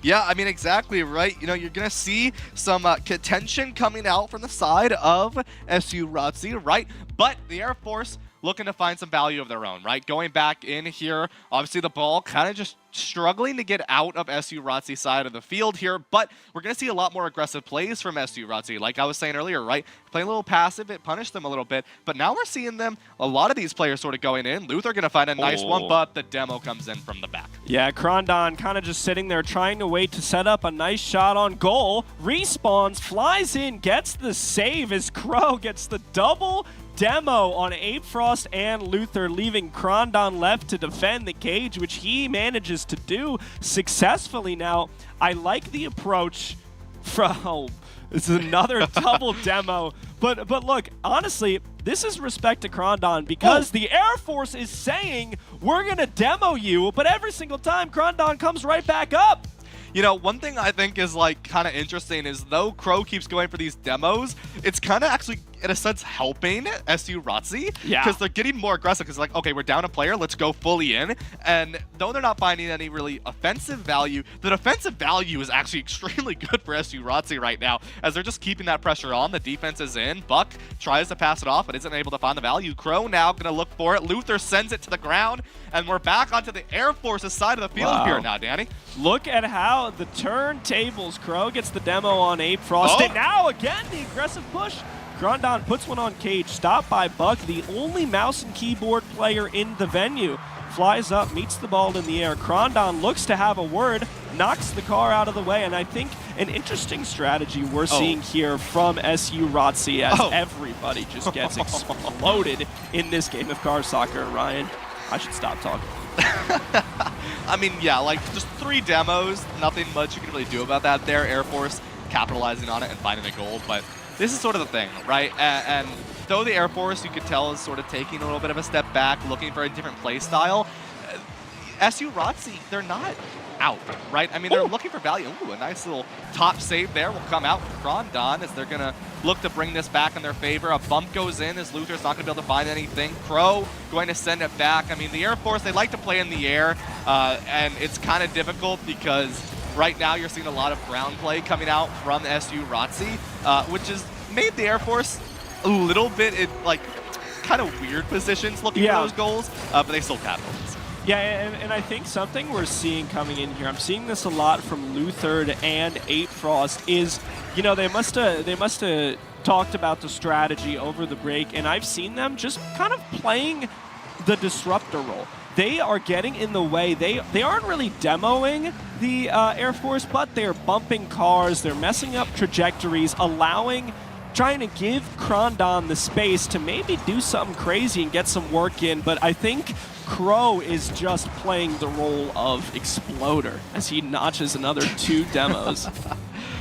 Yeah, I mean, exactly, right? You know, you're going to see some contention coming out from the side of SU ROTC, right? But the Air Force looking to find some value of their own, right? Going back in here, obviously the ball kind of just struggling to get out of SU ROTC's side of the field here, but we're going to see a lot more aggressive plays from SU ROTC. Like I was saying earlier, right? Playing a little passive, it punished them a little bit, but now we're seeing them, a lot of these players sort of going in. Luther going to find a nice one, but the demo comes in from the back. Yeah, Krondon kind of just sitting there trying to wait to set up a nice shot on goal. Respawns, flies in, gets the save as Crow gets the double demo on Ape Frost and Luther, leaving Krondon left to defend the cage, which he manages to do successfully. Now, I like the approach from... This is another double demo. But look, honestly, this is respect to Krondon, because the Air Force is saying, we're going to demo you, but every single time, Krondon comes right back up. You know, one thing I think is, like, kind of interesting is, though Crow keeps going for these demos, it's kind of actually, in a sense, helping SU ROTC. Yeah. Because they're getting more aggressive, because, like, okay, we're down a player, let's go fully in. And though they're not finding any really offensive value, the defensive value is actually extremely good for SU ROTC right now, as they're just keeping that pressure on. The defense is in. Buck tries to pass it off, but isn't able to find the value. Crow now going to look for it. Luther sends it to the ground, and we're back onto the Air Force's side of the field here now, Danny. Look at how the turntables. Crow gets the demo on Ape Frost. And now again, the aggressive push. Krondon puts one on cage. Stopped by Buck, the only mouse and keyboard player in the venue. Flies up, meets the ball in the air. Krondon looks to have a word, knocks the car out of the way, and I think an interesting strategy we're seeing here from SU ROTC as everybody just gets exploded in this game of car soccer. Ryan, I should stop talking. I mean, yeah, like just 3 demos, nothing much you can really do about that there. Air Force capitalizing on it and finding a goal, but this is sort of the thing, right? And though the Air Force, you could tell, is sort of taking a little bit of a step back, looking for a different play style, SU ROTC, they're not out, right? I mean, they're looking for value. Ooh, a nice little top save there will come out from Krondon, as they're going to look to bring this back in their favor. A bump goes in as Luther's not going to be able to find anything. Crow going to send it back. I mean, the Air Force, they like to play in the air, and it's kind of difficult because right now you're seeing a lot of ground play coming out from SU ROTC, which has made the Air Force a little bit in, like, kind of weird positions looking for those goals, but they still capitalize. Yeah, and I think something we're seeing coming in here, I'm seeing this a lot from Luther and Ape Frost, is, you know, they must have talked about the strategy over the break, and I've seen them just kind of playing the disruptor role. they are getting in the way. They aren't really demoing the Air Force, but they're bumping cars, they're messing up trajectories, trying to give Krondon the space to maybe do something crazy and get some work in. But I think Crow is just playing the role of Exploder as he notches another 2 demos.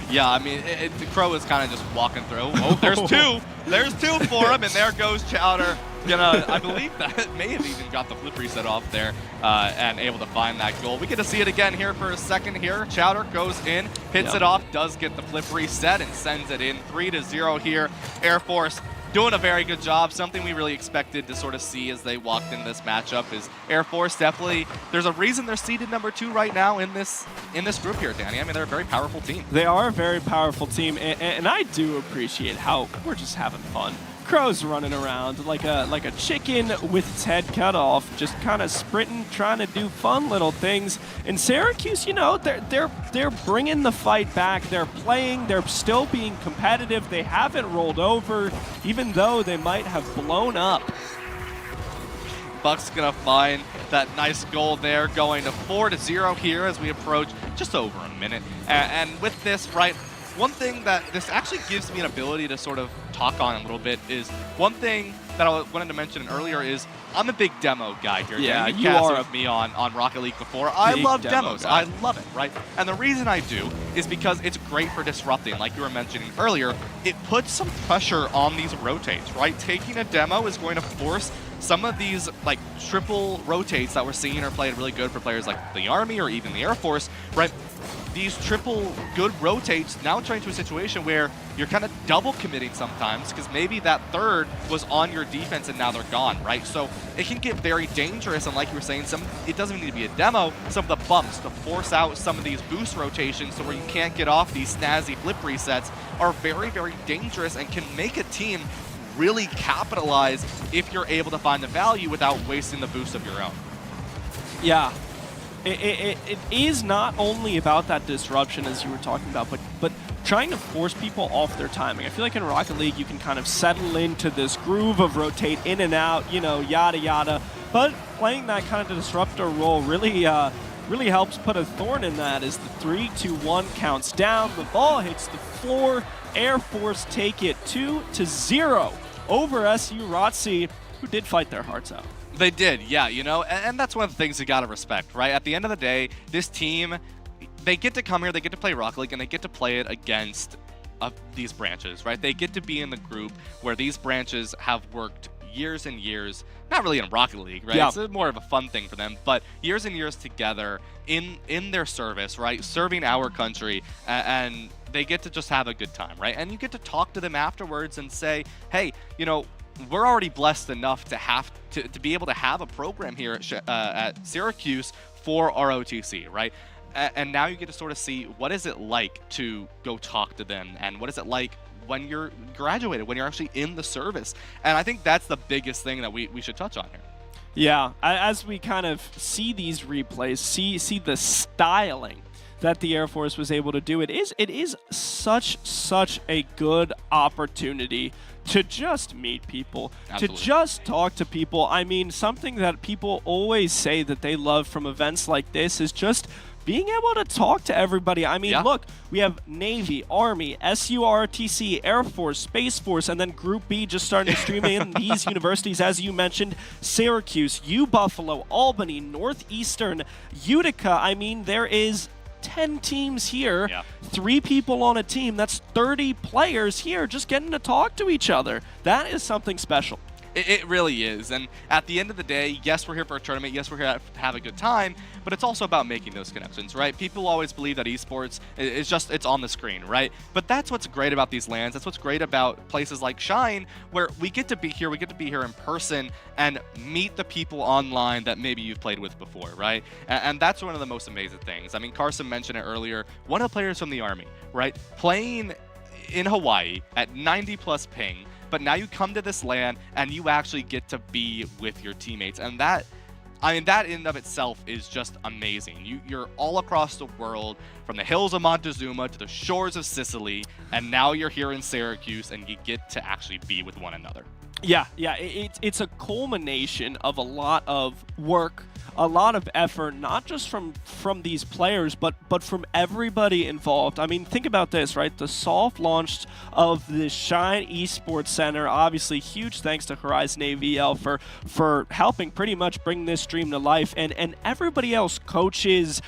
Yeah, I mean, the Crow is kind of just walking through. Oh, there's 2. There's 2 for him, and there goes Chowder. I believe that may have even got the flip reset off there and able to find that goal. We get to see it again here for a second here. Chowder goes in, hits it off, does get the flip reset, and sends it in 3-0 here. Air Force doing a very good job. Something we really expected to sort of see as they walked in this matchup is Air Force definitely, there's a reason they're seeded number 2 right now in this group here, Danny. I mean, they're a very powerful team. They are a very powerful team, and I do appreciate how we're just having fun. Crow's running around like a chicken with its head cut off, just kind of sprinting, trying to do fun little things. And Syracuse, you know, they're bringing the fight back. They're playing. They're still being competitive. They haven't rolled over, even though they might have blown up. Buck's gonna find that nice goal there, going to 4-0 here as we approach just over a minute. And with this, right, one thing that this actually gives me an ability to sort of talk on a little bit is one thing that I wanted to mention earlier is I'm a big demo guy here. Yeah, You've you casted are with me on Rocket League before. I love demos. Guy. I love it, right? And the reason I do is because it's great for disrupting, like you were mentioning earlier. It puts some pressure on these rotates, right? Taking a demo is going to force some of these like triple rotates that we're seeing are playing really good for players like the Army or even the Air Force, right? These triple good rotates now turn into a situation where you're kind of double committing sometimes because maybe that third was on your defense and now they're gone, right? So it can get very dangerous, and like you were saying, it doesn't need to be a demo, some of the bumps to force out some of these boost rotations so where you can't get off these snazzy flip resets are very, very dangerous and can make a team really capitalize if you're able to find the value without wasting the boost of your own. Yeah. It is not only about that disruption, as you were talking about, but trying to force people off their timing. I feel like in Rocket League, you can kind of settle into this groove of rotate in and out, you know, yada, yada. But playing that kind of disruptor role really helps put a thorn in that as the 3, 2, 1 counts down. The ball hits the floor. Air Force take it 2-0 over SU ROTC, who did fight their hearts out. They did, yeah, you know, and that's one of the things you gotta respect, right? At the end of the day, this team, they get to come here, they get to play Rocket League, and they get to play it against these branches, right? They get to be in the group where these branches have worked years and years, not really in Rocket League, right? Yeah. It's more of a fun thing for them, but years and years together in their service, right? Serving our country, and they get to just have a good time, right? And you get to talk to them afterwards and say, hey, you know, we're already blessed enough to be able to have a program here at Syracuse for ROTC, right? And now you get to sort of see what is it like to go talk to them, and what is it like when you're graduated, when you're actually in the service. And I think that's the biggest thing that we should touch on here. Yeah, as we kind of see these replays, see the styling that the Air Force was able to do, it is such a good opportunity to just meet people, Absolutely. To just talk to people. I mean, something that people always say that they love from events like this is just being able to talk to everybody. I mean, Look, we have Navy, Army, SURTC, Air Force, Space Force, and then Group B just starting to stream in these universities, as you mentioned, Syracuse, UBuffalo, Albany, Northeastern, Utica. I mean, there is 10 teams here, 3 people on a team. That's 30 players here just getting to talk to each other. That is something special. It really is. And at the end of the day, yes, we're here for a tournament. Yes, we're here to have a good time. But it's also about making those connections, right? People always believe that esports is just, it's on the screen, right? But that's what's great about these LANs. That's what's great about places like Shine, where we get to be here. We get to be here in person and meet the people online that maybe you've played with before, right? And that's one of the most amazing things. I mean, Carson mentioned it earlier. One of the players from the Army, right? Playing in Hawaii at 90+ ping. But now you come to this LAN and you actually get to be with your teammates. And that, I mean, that in and of itself is just amazing. You're all across the world, from the hills of Montezuma to the shores of Sicily, and now you're here in Syracuse and you get to actually be with one another. Yeah, it's a culmination of a lot of work a lot of effort, not just from these players, but from everybody involved. I mean, think about this, right? The soft launch of the Shine Esports Center, obviously huge thanks to Horizon AVL for helping pretty much bring this dream to life, and everybody else, coaches,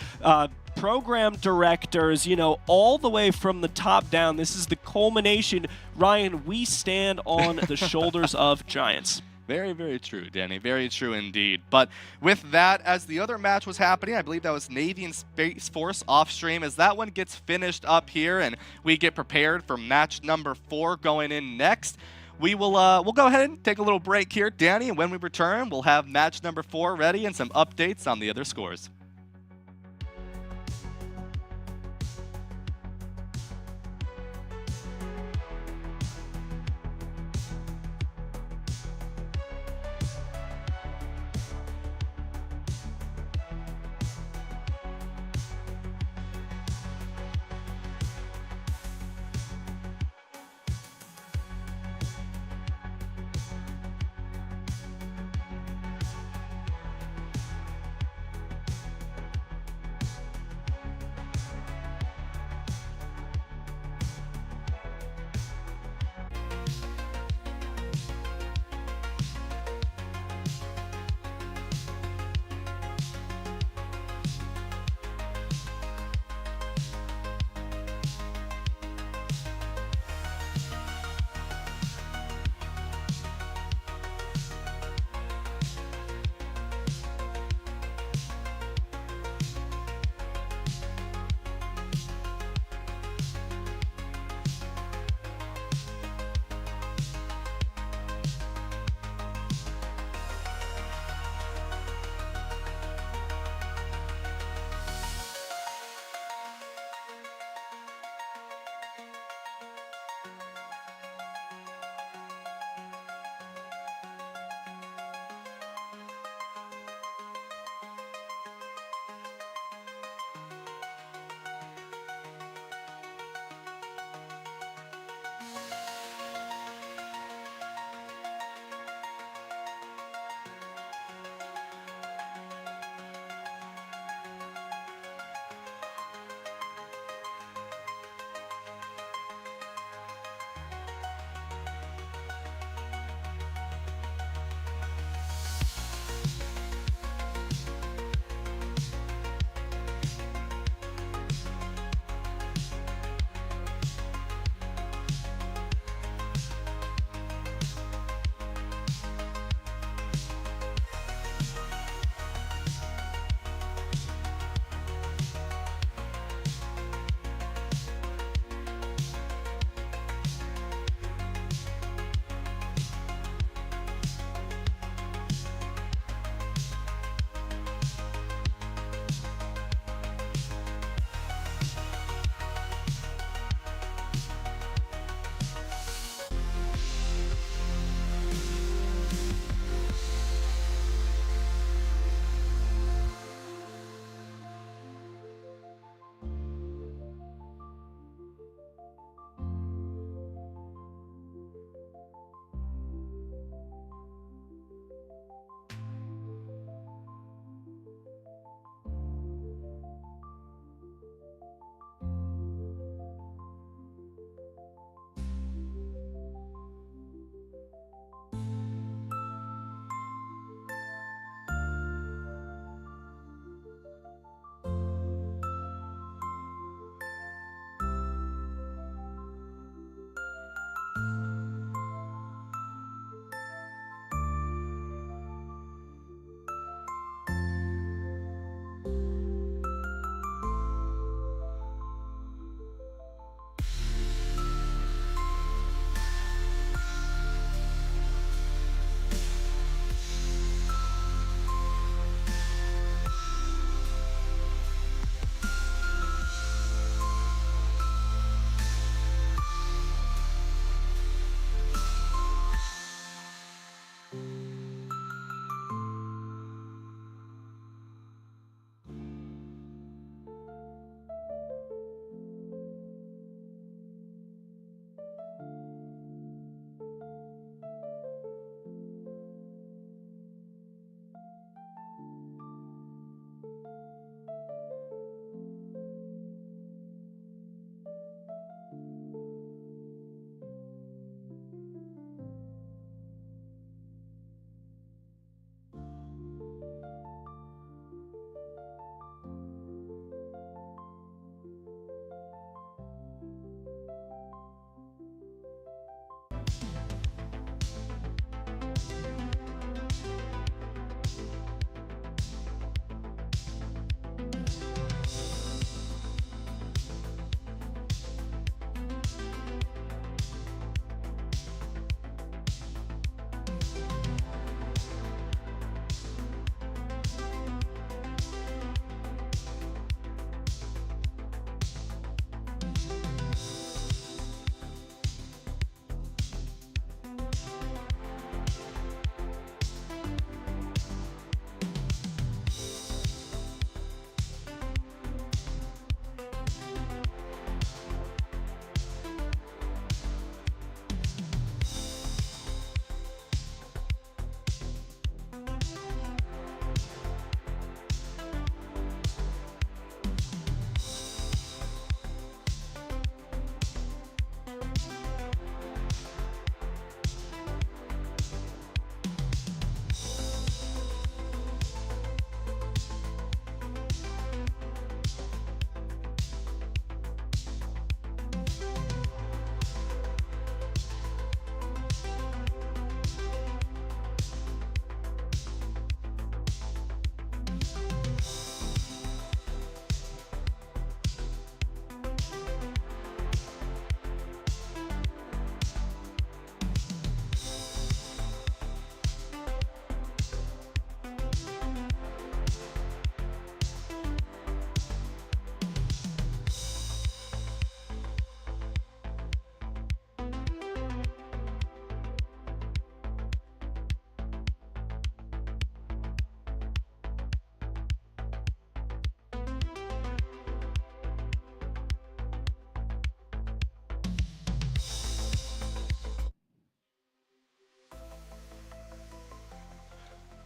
program directors, all the way from the top down. This is the culmination. Ryan, we stand on the shoulders of giants. Very, very true, Danny. Very true indeed. But with that, as the other match was happening, I believe that was Navy and Space Force off stream, as that one gets finished up here and we get prepared for match number 4 going in next. We'll go ahead and take a little break here, Danny, and when we return, we'll have match number 4 ready and some updates on the other scores.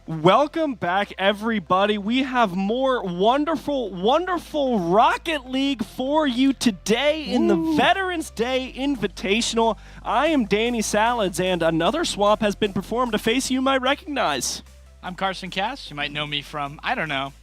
Welcome back, everybody. We have more wonderful, wonderful Rocket League for you today in the Veterans Day Invitational. I am Danny Salads, and another swap has been performed, a face you might recognize. I'm Carson Cass. You might know me from, I don't know,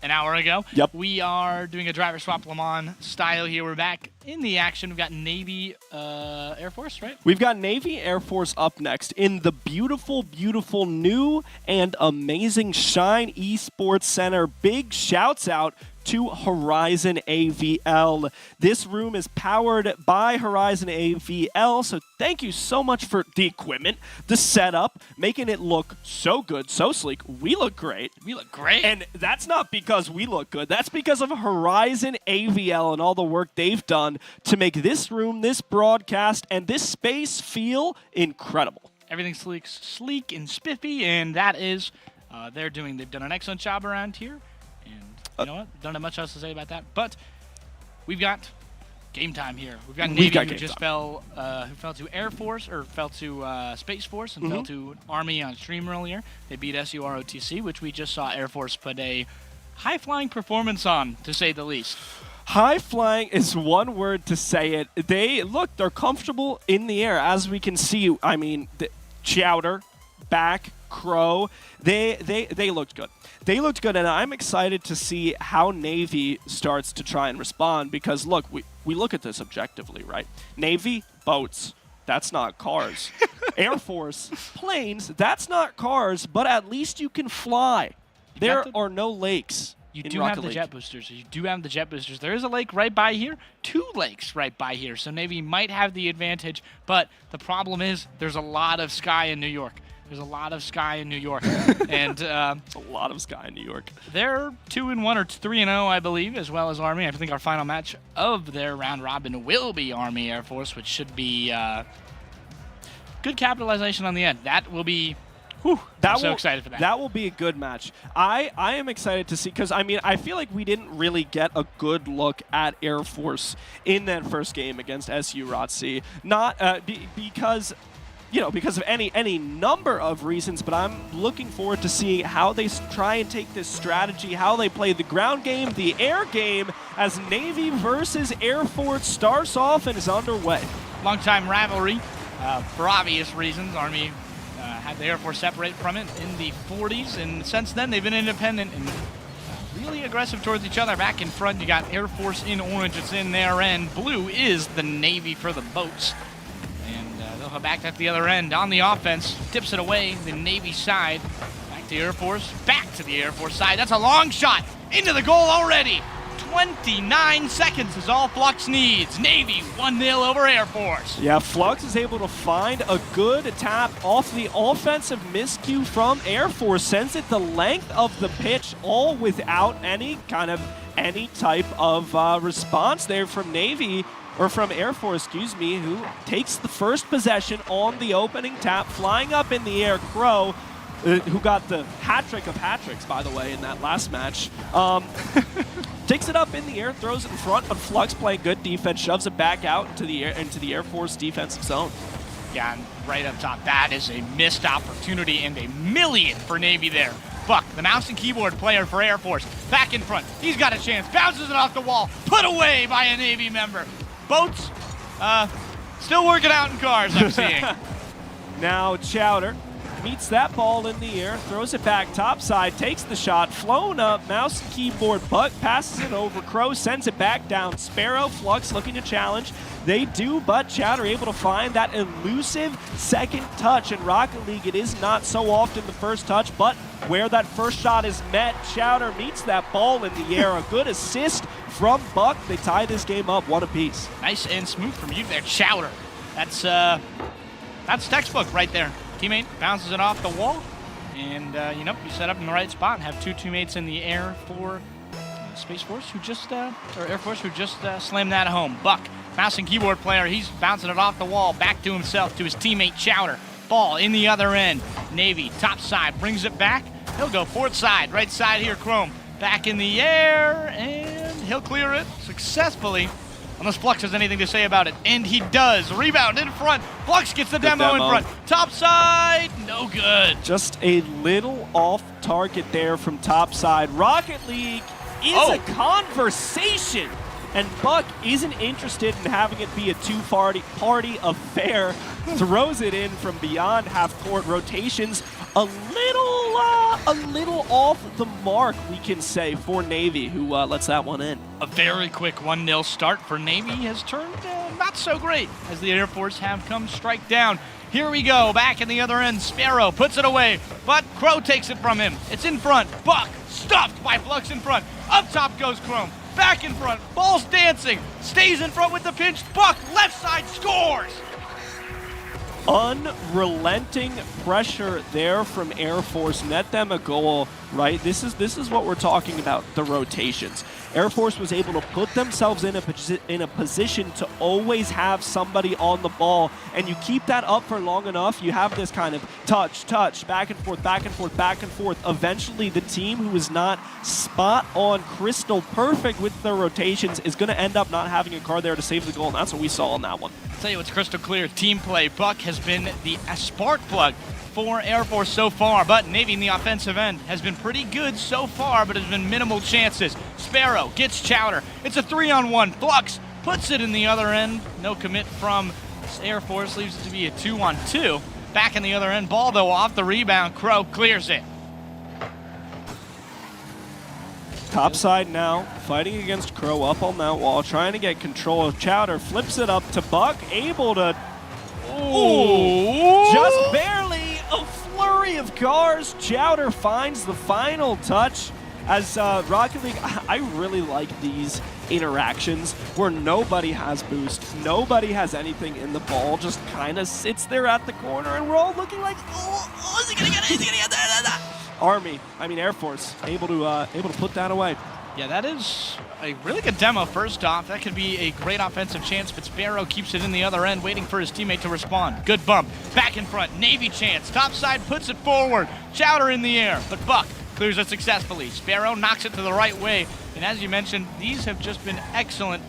an hour ago. Yep. We are doing a driver swap Le Mans style here. We're back in the action. We've got Navy Air Force, right? We've got Navy Air Force up next in the beautiful, beautiful new and amazing Shine Esports Center. Big shouts out to Horizon AVL. This room is powered by Horizon AVL, so thank you so much for the equipment, the setup, making it look so good, so sleek. We look great. We look great. And that's not because we look good. That's because of Horizon AVL and all the work they've done to make this room, this broadcast, and this space feel incredible. Everything's sleek and spiffy, and that is they've done an excellent job around here. You know what? Don't have much else to say about that. But we've got game time here. We've got Navy who just fell to Air Force, or fell to Space Force, and fell to Army on stream earlier. They beat SUROTC, which we just saw Air Force put a high-flying performance on, to say the least. High flying is one word to say it. They're comfortable in the air, as we can see. I mean, Chowder, Back, Crow, they looked good. They looked good, and I'm excited to see how Navy starts to try and respond because, look, we look at this objectively, right? Navy, boats, that's not cars. Air Force, planes, that's not cars, but at least you can fly. There are no lakes. You do have the jet boosters. You do have the jet boosters. There is a lake right by here, 2 lakes right by here, so Navy might have the advantage, but the problem is there's a lot of sky in New York. There's a lot of sky in New York, and a lot of sky in New York. They're 2-1 or 3-0, I believe, as well as Army. I think our final match of their round robin will be Army Air Force, which should be good capitalization on the end. That will be. I'm so excited for that. That will be a good match. I am excited to see because I feel like we didn't really get a good look at Air Force in that first game against SUROTC. Not because. Because of any number of reasons, but I'm looking forward to seeing how they try and take this strategy, how they play the ground game, the air game, as Navy versus Air Force starts off and is underway. Long-time rivalry, for obvious reasons. Army had the Air Force separate from it in the 40s, and since then they've been independent and really aggressive towards each other. Back in front, you got Air Force in orange, it's in their end. Blue is the Navy for the boats. They'll back at the other end on the offense, tips it away, the Navy side, back to Air Force, back to the Air Force side. That's a long shot into the goal already. 29 seconds is all Flux needs. Navy 1-0 over Air Force. Yeah, Flux is able to find a good tap off the offensive miscue from Air Force, sends it the length of the pitch, all without any type of response there from Navy. Or from Air Force, who takes the first possession on the opening tap, flying up in the air. Crow, who got the hat-trick of hat-tricks, by the way, in that last match, takes it up in the air, throws it in front of Flux, playing good defense, shoves it back out into the Air Force defensive zone. Yeah, and right up top, that is a missed opportunity and a million for Navy there. Buck, the mouse and keyboard player for Air Force, back in front. He's got a chance, bounces it off the wall, put away by a Navy member. Boats, still working out in cars, I'm seeing. Now Chowder meets that ball in the air, throws it back topside, takes the shot, flown up, mouse and keyboard, Buck passes it over, Crow sends it back down, Sparrow, Flux looking to challenge. They do, but Chowder able to find that elusive second touch. In Rocket League, it is not so often the first touch, but where that first shot is met, Chowder meets that ball in the air. A good assist from Buck. They tie this game up 1 apiece. Nice and smooth from you there, Chowder. That's textbook right there. Teammate bounces it off the wall, and you set up in the right spot and have 2 teammates in the air for Space Force, or Air Force, who just slammed that home. Buck, mouse and keyboard player, he's bouncing it off the wall, back to himself, to his teammate Chowder. Ball in the other end. Navy, top side, brings it back. He'll go fourth side, right side here, Chrome. Back in the air, and he'll clear it successfully unless Flux has anything to say about it. And he does. Rebound in front. Flux gets the demo in front. Top side, no good. Just a little off target there from top side. Rocket League is a conversation. And Buck isn't interested in having it be a two-party affair. Throws it in from beyond half-court rotations. A little off the mark, we can say, for Navy, who lets that one in. A very quick 1-0 start for Navy has turned not so great as the Air Force have come strike down. Here we go, back in the other end. Sparrow puts it away, but Crow takes it from him. It's in front. Buck stuffed by Flux in front. Up top goes Chrome. Back in front. Ball's dancing. Stays in front with the pinch. Buck left side scores. Unrelenting pressure there from Air Force. Net them a goal, right? This is what we're talking about, the rotations. Air Force was able to put themselves in a position to always have somebody on the ball, and you keep that up for long enough, you have this kind of touch, back and forth, back and forth, back and forth. Eventually, the team who is not spot on crystal perfect with their rotations is going to end up not having a card there to save the goal, and that's what we saw on that one. I'll tell you what's crystal clear. Team play. Buck has been the spark plug for Air Force so far, but Navy in the offensive end has been pretty good so far, but has been minimal chances. Sparrow gets Chowder. It's a 3-on-1. Flux puts it in the other end. No commit from Air Force, leaves it to be a 2-on-2. Back in the other end. Ball, though, off the rebound. Crow clears it. Top side now, fighting against Crow up on that wall, trying to get control of Chowder. Flips it up to Buck, able to... Ooh, just barely. A flurry of cars. Chowder finds the final touch. As Rocket League, I really like these interactions where nobody has boost, nobody has anything in the ball, just kind of sits there at the corner, and we're all looking like, is he gonna get it? Is he gonna get that? Air Force, able to put that away. Yeah, that is a really good demo, first off. That could be a great offensive chance, but Sparrow keeps it in the other end, waiting for his teammate to respond. Good bump. Back in front. Navy chance. Top side puts it forward. Chowder in the air, but Buck clears it successfully. Sparrow knocks it to the right way. And as you mentioned, these have just been excellent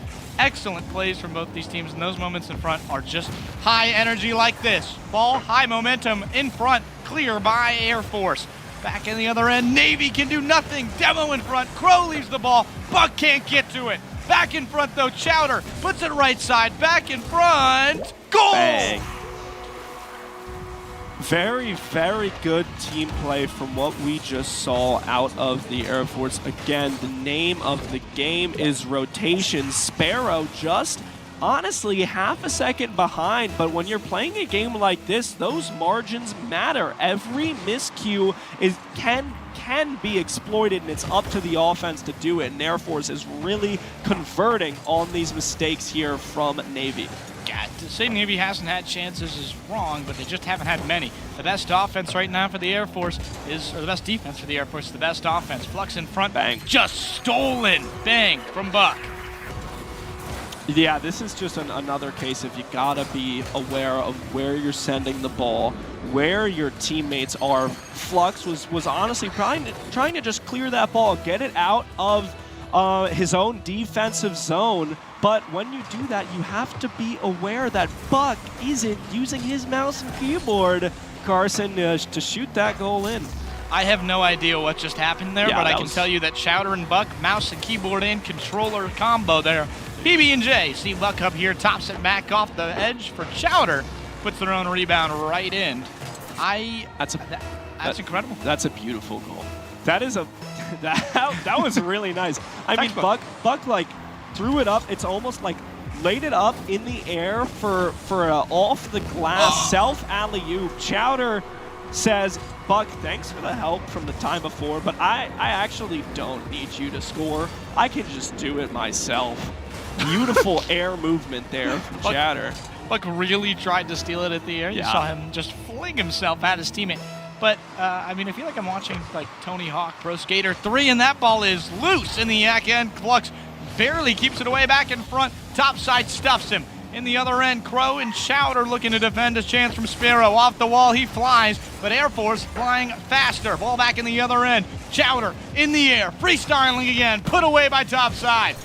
plays from both these teams. And those moments in front are just high energy like this. Ball, high momentum in front. Clear by Air Force. Back in the other end, Navy can do nothing. Demo in front. Crow leaves the ball. Buck can't get to it. Back in front, though. Chowder puts it right side. Back in front. Goal! Bang. Very, very good team play from what we just saw out of the Air Force. Again, the name of the game is rotation. Sparrow just honestly half a second behind, but when you're playing a game like this, those margins matter. Every miscue can be exploited, and it's up to the offense to do it, and Air Force is really converting on these mistakes here from Navy. Yeah, to say Navy hasn't had chances is wrong, but they just haven't had many. The best offense right now for the Air Force or the best defense for the Air Force is the best offense. Flux in front, bang. Just stolen, bang, from Buck. Yeah, this is just another case of you gotta be aware of where you're sending the ball, where your teammates are. Flux was honestly trying to just clear that ball, get it out of his own defensive zone. But when you do that, you have to be aware that Buck isn't using his mouse and keyboard, Carson, to shoot that goal in. I have no idea what just happened there, yeah, but I can tell you that Chowder and Buck, mouse and keyboard and controller combo there. BB&J, see Buck up here, tops it back off the edge for Chowder, puts their own rebound right in. That's incredible. That's a beautiful goal. That is that was really nice. I mean, Buck like threw it up. It's almost like laid it up in the air for off the glass self alley-oop. Chowder says, Buck, thanks for the help from the time before, but I actually don't need you to score. I can just do it myself. Beautiful air movement there from Chowder. Buck really tried to steal it at the air. You saw him just fling himself at his teammate. But, I mean, I feel like I'm watching, like, Tony Hawk, Pro Skater 3, and that ball is loose in the yak end. Flux barely keeps it away back in front. Top side stuffs him. In the other end, Crow and Chowder looking to defend a chance from Sparrow. Off the wall, he flies, but Air Force flying faster. Ball back in the other end. Chowder in the air, freestyling again, put away by top side.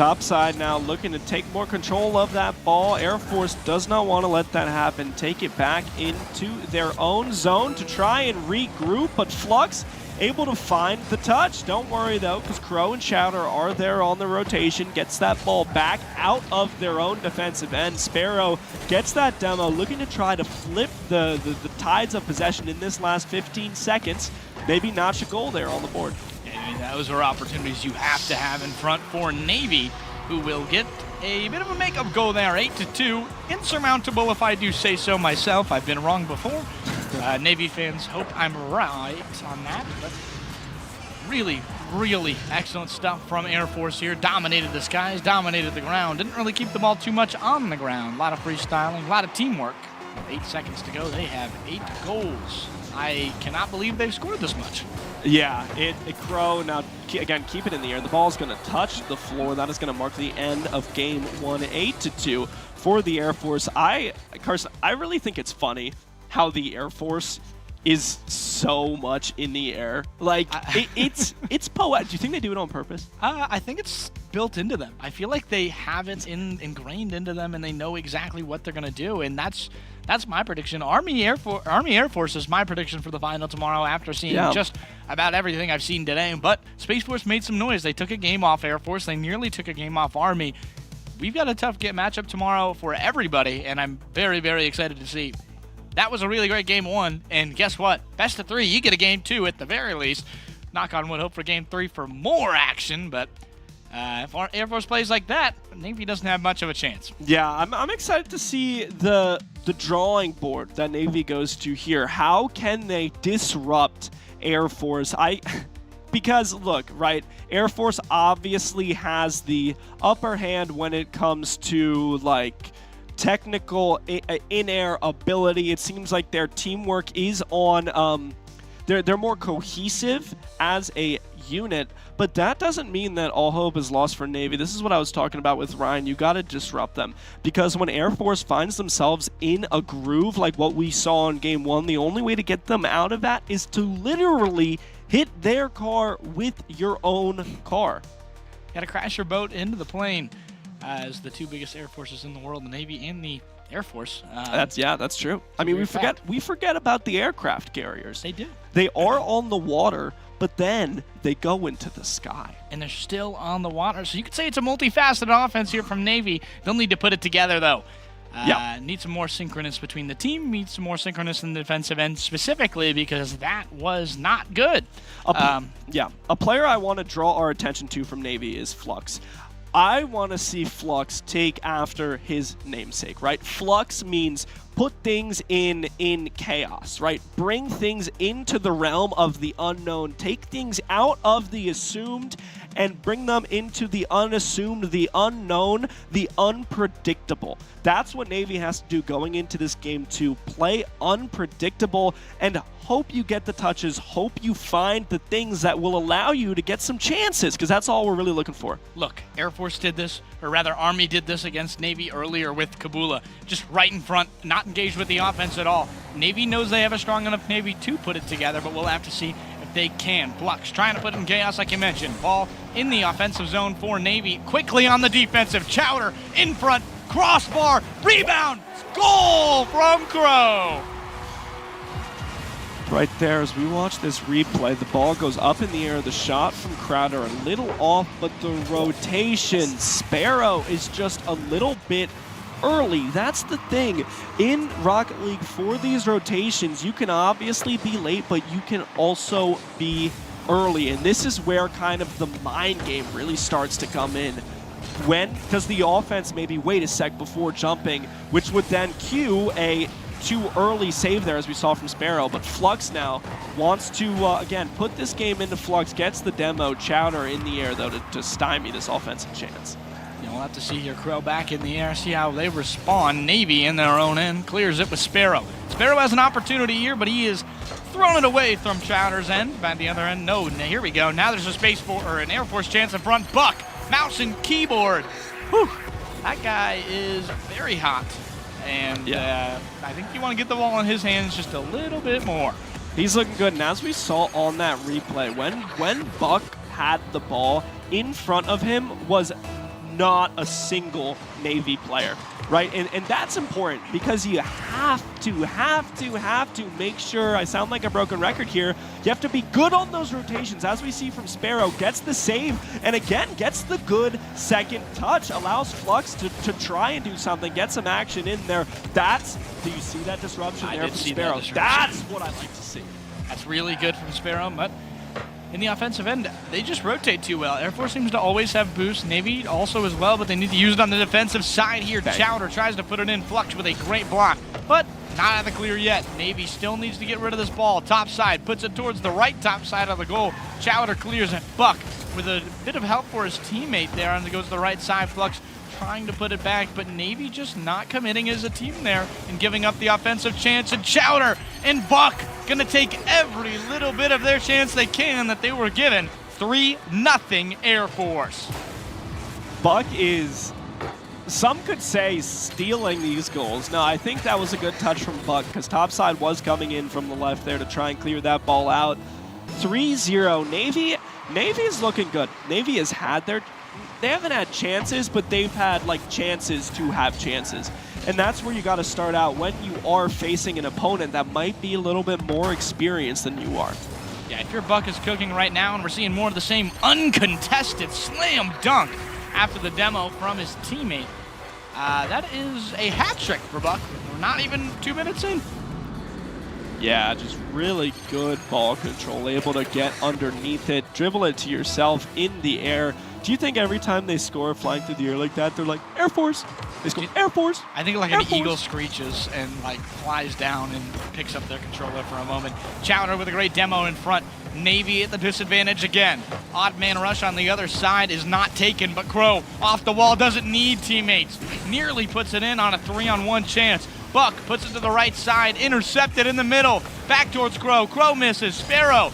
Top side now looking to take more control of that ball. Air Force does not want to let that happen. Take it back into their own zone to try and regroup, but Flux able to find the touch. Don't worry though, because Crow and Chowder are there on the rotation. Gets that ball back out of their own defensive end. Sparrow gets that demo, looking to try to flip the tides of possession in this last 15 seconds. Maybe notch a goal there on the board. Yeah, those are opportunities you have to have in front for Navy, who will get a bit of a makeup goal there, 8-2. Insurmountable if I do say so myself. I've been wrong before. Navy fans hope I'm right on that. But really, really excellent stuff from Air Force here. Dominated the skies, dominated the ground. Didn't really keep the ball too much on the ground. A lot of freestyling, a lot of teamwork. 8 seconds to go. They have 8 goals. I cannot believe they've scored this much. Yeah, Crow now, again, keep it in the air. The ball's going to touch the floor. That is going to mark the end of game 1, 8-2 for the Air Force. Carson, I really think it's funny how the Air Force is so much in the air. Like, it's poetic. Do you think they do it on purpose? I think it's built into them. I feel like they have it ingrained into them, and they know exactly what they're going to do, and that's my prediction. Army Air Force is my prediction for the final tomorrow after seeing just about everything I've seen today. But Space Force made some noise. They took a game off Air Force. They nearly took a game off Army. We've got a tough matchup tomorrow for everybody, and I'm very, very excited to see. That was a really great game 1, and guess what? Best of 3, you get a game 2 at the very least. Knock on wood, hope for game 3 for more action, but if our Air Force plays like that, Navy doesn't have much of a chance. Yeah, I'm excited to see the drawing board that Navy goes to here. How can they disrupt Air Force? Because look, right, Air Force obviously has the upper hand when it comes to like technical in-air ability. It seems like their teamwork is on they're more cohesive as a unit, but that doesn't mean that all hope is lost for Navy. This is what I was talking about with Ryan. You got to disrupt them, because when Air Force finds themselves in a groove like what we saw in game 1, the only way to get them out of that is to literally hit their car with your own car. Got to crash your boat into the plane. As the 2 biggest air forces in the world, the Navy and the Air Force. That's true. I mean, we forget about the aircraft carriers. They do. They are on the water, but then they go into the sky. And they're still on the water. So you could say it's a multifaceted offense here from Navy. They'll need to put it together, though. Need some more synchronous between the team. Need some more synchronous in the defensive end specifically, because that was not good. A player I want to draw our attention to from Navy is Flux. I want to see Flux take after his namesake, right? Flux means put things in chaos, right? Bring things into the realm of the unknown. Take things out of the assumed and bring them into the unassumed, the unknown, the unpredictable. That's what Navy has to do going into this game, to play unpredictable and hope you get the touches, hope you find the things that will allow you to get some chances, because that's all we're really looking for. Look, Air Force did this, or rather Army did this against Navy earlier with Kabula. Just right in front, not engaged with the offense at all. Navy knows they have a strong enough Navy to put it together, but we'll have to see if they can. Flux trying to put in chaos like you mentioned. Ball in the offensive zone for Navy. Quickly on the defensive. Chowder in front. Crossbar. Rebound. Goal from Crow. Right there, as we watch this replay, the ball goes up in the air. The shot from Crowder a little off, but the rotation, Sparrow is just a little bit early. That's the thing. In Rocket League, for these rotations, you can obviously be late, but you can also be early. And this is where kind of the mind game really starts to come in. When does the offense maybe wait a sec before jumping, which would then cue a too early save there, as we saw from Sparrow. But Flux now wants to, again, put this game into Flux, gets the demo. Chowder in the air, though, to stymie this offensive chance. We'll have to see here. Crow back in the air, see how they respond. Navy in their own end clears it with Sparrow. Sparrow has an opportunity here, but he is throwing it away from Chowder's end. By the other end, no, here we go. Now there's a space for, or an Air Force chance in front. Buck, mouse and keyboard. Whew. That guy is very hot. And I think you want to get the ball in his hands just a little bit more. He's looking good. And as we saw on that replay, when Buck had the ball in front of him was not a single Navy player, right? And that's important because you have to make sure, I sound like a broken record here, you have to be good on those rotations, as we see from Sparrow, gets the save, and again, gets the good second touch, allows Flux to try and do something, get some action in there. Do you see that disruption there from Sparrow? That's what I like to see. That's really good from Sparrow, but in the offensive end, they just rotate too well. Air Force seems to always have boost. Navy also as well, but they need to use it on the defensive side here. Chowder tries to put it in. Flux with a great block, but not out of the clear yet. Navy still needs to get rid of this ball. Top side, puts it towards the right top side of the goal. Chowder clears it. Buck with a bit of help for his teammate there, and it goes to the right side. Flux trying to put it back, but Navy just not committing as a team there and giving up the offensive chance. And Chowder and Buck gonna take every little bit of their chance they can that they were given. 3-0 Air Force. Buck is, some could say, stealing these goals. No, I think that was a good touch from Buck because topside was coming in from the left there to try and clear that ball out. 3-0. Navy is looking good. Navy has had they haven't had chances, but they've had like chances to have chances. And that's where you got to start out when you are facing an opponent that might be a little bit more experienced than you are. Yeah, if your Buck is cooking right now and we're seeing more of the same uncontested slam dunk after the demo from his teammate, that is a hat trick for Buck. We're not even 2 minutes in. Yeah, just really good ball control, able to get underneath it, dribble it to yourself in the air. Do you think every time they score flying through the air like that, they're like, Air Force? They score, Air Force? I think like Air an Force. eagle screeches and like flies down and picks up their controller for a moment. Chowder with a great demo in front. Navy at the disadvantage again. Odd man rush on the other side is not taken, but Crow off the wall doesn't need teammates. Nearly puts it in on a 3-on-1 chance. Buck puts it to the right side, intercepted in the middle. Back towards Crow. Crow misses. Sparrow.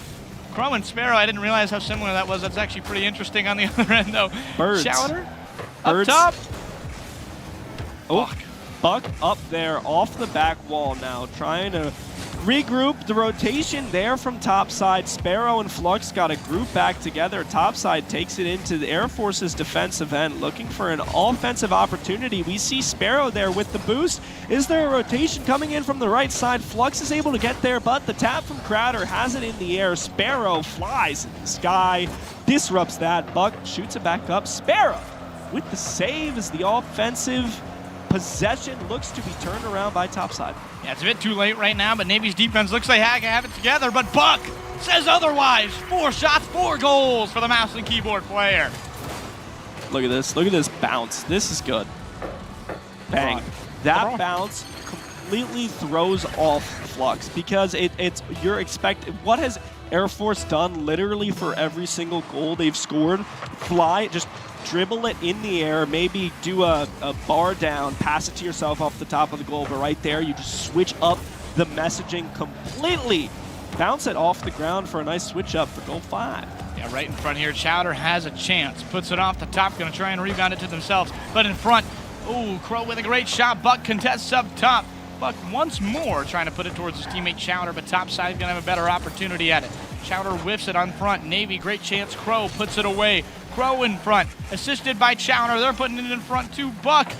Crow and Sparrow, I didn't realize how similar that was. That's actually pretty interesting on the other end, though. Birds. Chowder Birds. up top. Oh, Buck up there off the back wall now, trying to regroup. The rotation there from topside. Sparrow and Flux got a group back together. Topside takes it into the Air Force's defensive end, looking for an offensive opportunity. We see Sparrow there with the boost. Is there a rotation coming in from the right side? Flux is able to get there, but the tap from Crowder has it in the air. Sparrow flies in the sky, disrupts that. Buck shoots it back up. Sparrow with the save as the offensive possession looks to be turned around by topside. Yeah, it's a bit too late right now, but Navy's defense looks like they have it together, but Buck says otherwise. 4 shots, 4 goals for the mouse and keyboard player. Look at this. Look at this bounce. This is good. Bang. That bounce completely throws off Flux because you're expecting. What has Air Force done literally for every single goal they've scored? Fly, just dribble it in the air, maybe do a bar down, pass it to yourself off the top of the goal, but right there you just switch up the messaging completely. Bounce it off the ground for a nice switch up for goal 5. Yeah, right in front here, Chowder has a chance. Puts it off the top, gonna try and rebound it to themselves, but in front, ooh, Crow with a great shot. Buck contests up top. Buck once more trying to put it towards his teammate Chowder, but topside gonna have a better opportunity at it. Chowder whiffs it on front. Navy, great chance. Crow puts it away. Crow in front, assisted by Chowder. They're putting it in front to Buck.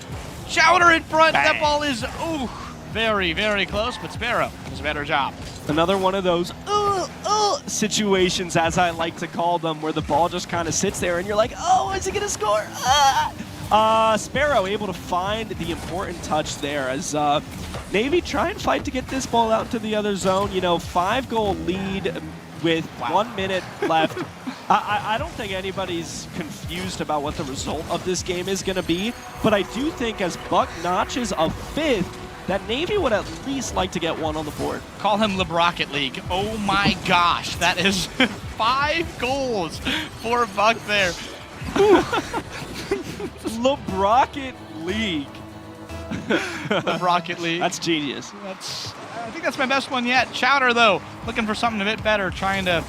Chowder in front. Bang. That ball is, ooh, very, very close, but Sparrow does a better job. Another one of those situations, as I like to call them, where the ball just kind of sits there and you're like, oh, is he going to score? Sparrow able to find the important touch there as Navy try and fight to get this ball out to the other zone. 5-goal lead with 1 minute left. I don't think anybody's confused about what the result of this game is going to be, but I do think as Buck notches a 5th, that Navy would at least like to get 1 on the board. Call him LeBrocket League. Oh my gosh, that is 5 goals for Buck there. LeBrocket League. LeBrocket League. That's genius. I think that's my best one yet. Chowder, though, looking for something a bit better, trying to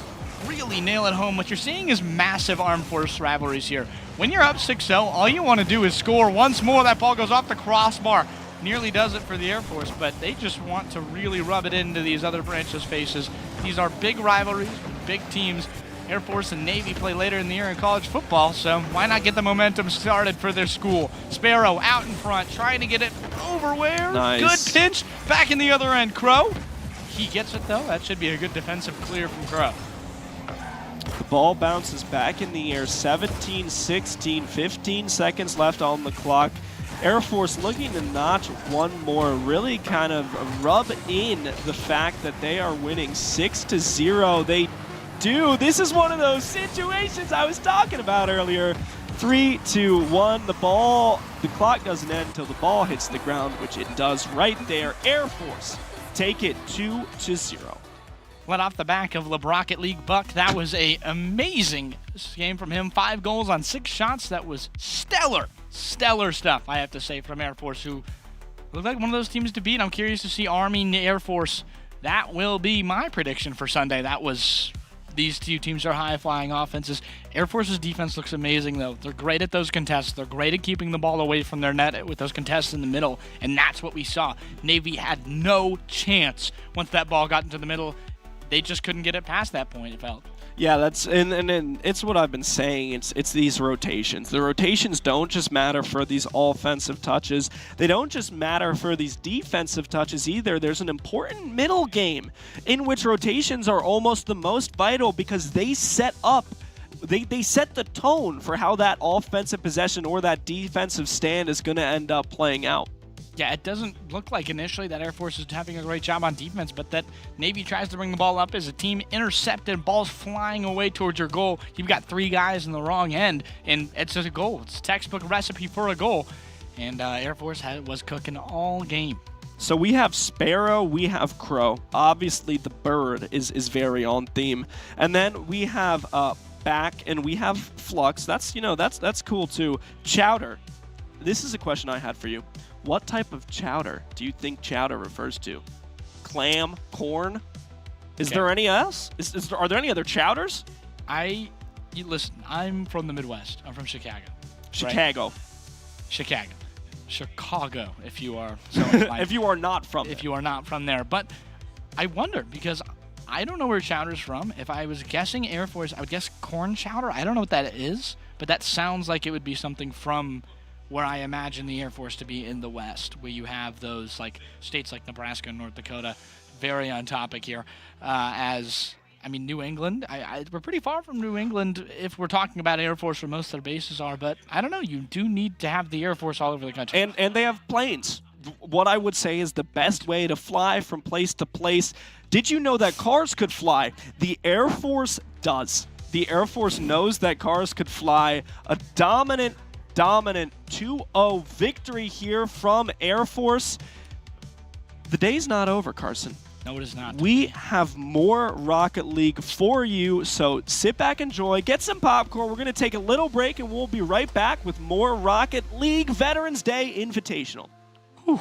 really nail it home. What you're seeing is massive Armed Force rivalries here. When you're up 6-0, all you want to do is score once more. That ball goes off the crossbar. Nearly does it for the Air Force, but they just want to really rub it into these other branches' faces. These are big rivalries, big teams. Air Force and Navy play later in the year in college football, so why not get the momentum started for their school? Sparrow out in front, trying to get it over where? Nice. Good pinch, back in the other end. Crow, he gets it though. That should be a good defensive clear from Crow. The ball bounces back in the air, 17-16, 15 seconds left on the clock. Air Force looking to notch one more, really kind of rub in the fact that they are winning 6-0. They do. This is one of those situations I was talking about earlier. 3, 2, 1. The clock doesn't end until the ball hits the ground, which it does right there. Air Force take it 2-0. Led off the back of LeBrocket League Buck. That was a amazing game from him. 5 goals on 6 shots. That was stellar stuff, I have to say, from Air Force, who looked like one of those teams to beat. I'm curious to see Army and Air Force. That will be my prediction for Sunday. These two teams are high-flying offenses. Air Force's defense looks amazing, though. They're great at those contests. They're great at keeping the ball away from their net with those contests in the middle, and that's what we saw. Navy had no chance once that ball got into the middle. They just couldn't get it past that point, it felt. Yeah, that's and it's what I've been saying. It's these rotations. The rotations don't just matter for these offensive touches. They don't just matter for these defensive touches either. There's an important middle game in which rotations are almost the most vital because they set up they set the tone for how that offensive possession or that defensive stand is going to end up playing out. Yeah, it doesn't look like initially that Air Force is having a great job on defense, but that Navy tries to bring the ball up as a team, intercepted, balls flying away towards your goal. You've got 3 guys in the wrong end, and it's just a goal. It's a textbook recipe for a goal, and Air Force was cooking all game. So we have Sparrow, we have Crow. Obviously, the bird is very on theme, and then we have Back, and we have Flux. That's cool too. Chowder. This is a question I had for you. What type of chowder do you think chowder refers to? Clam? Corn? Is there any else? Are there any other chowders? Listen, I'm from the Midwest. I'm from Chicago. Chicago. Right? Chicago, if you are so inclined. If you are not from there. If you are not from there. But I wonder, because I don't know where chowder's from. If I was guessing Air Force, I would guess corn chowder. I don't know what that is, but that sounds like it would be something from where I imagine the Air Force to be in the West, where you have those like states like Nebraska and North Dakota, very on topic here. New England, we're pretty far from New England if we're talking about Air Force where most of their bases are, but I don't know, you do need to have the Air Force all over the country. And they have planes. What I would say is the best way to fly from place to place. Did you know that cars could fly? The Air Force does. The Air Force knows that cars could fly. A dominant 2-0 victory here from Air Force. The day's not over, Carson. No, it is not. We have more Rocket League for you, so sit back, enjoy, get some popcorn. We're going to take a little break, and we'll be right back with more Rocket League Veterans Day Invitational. Whew.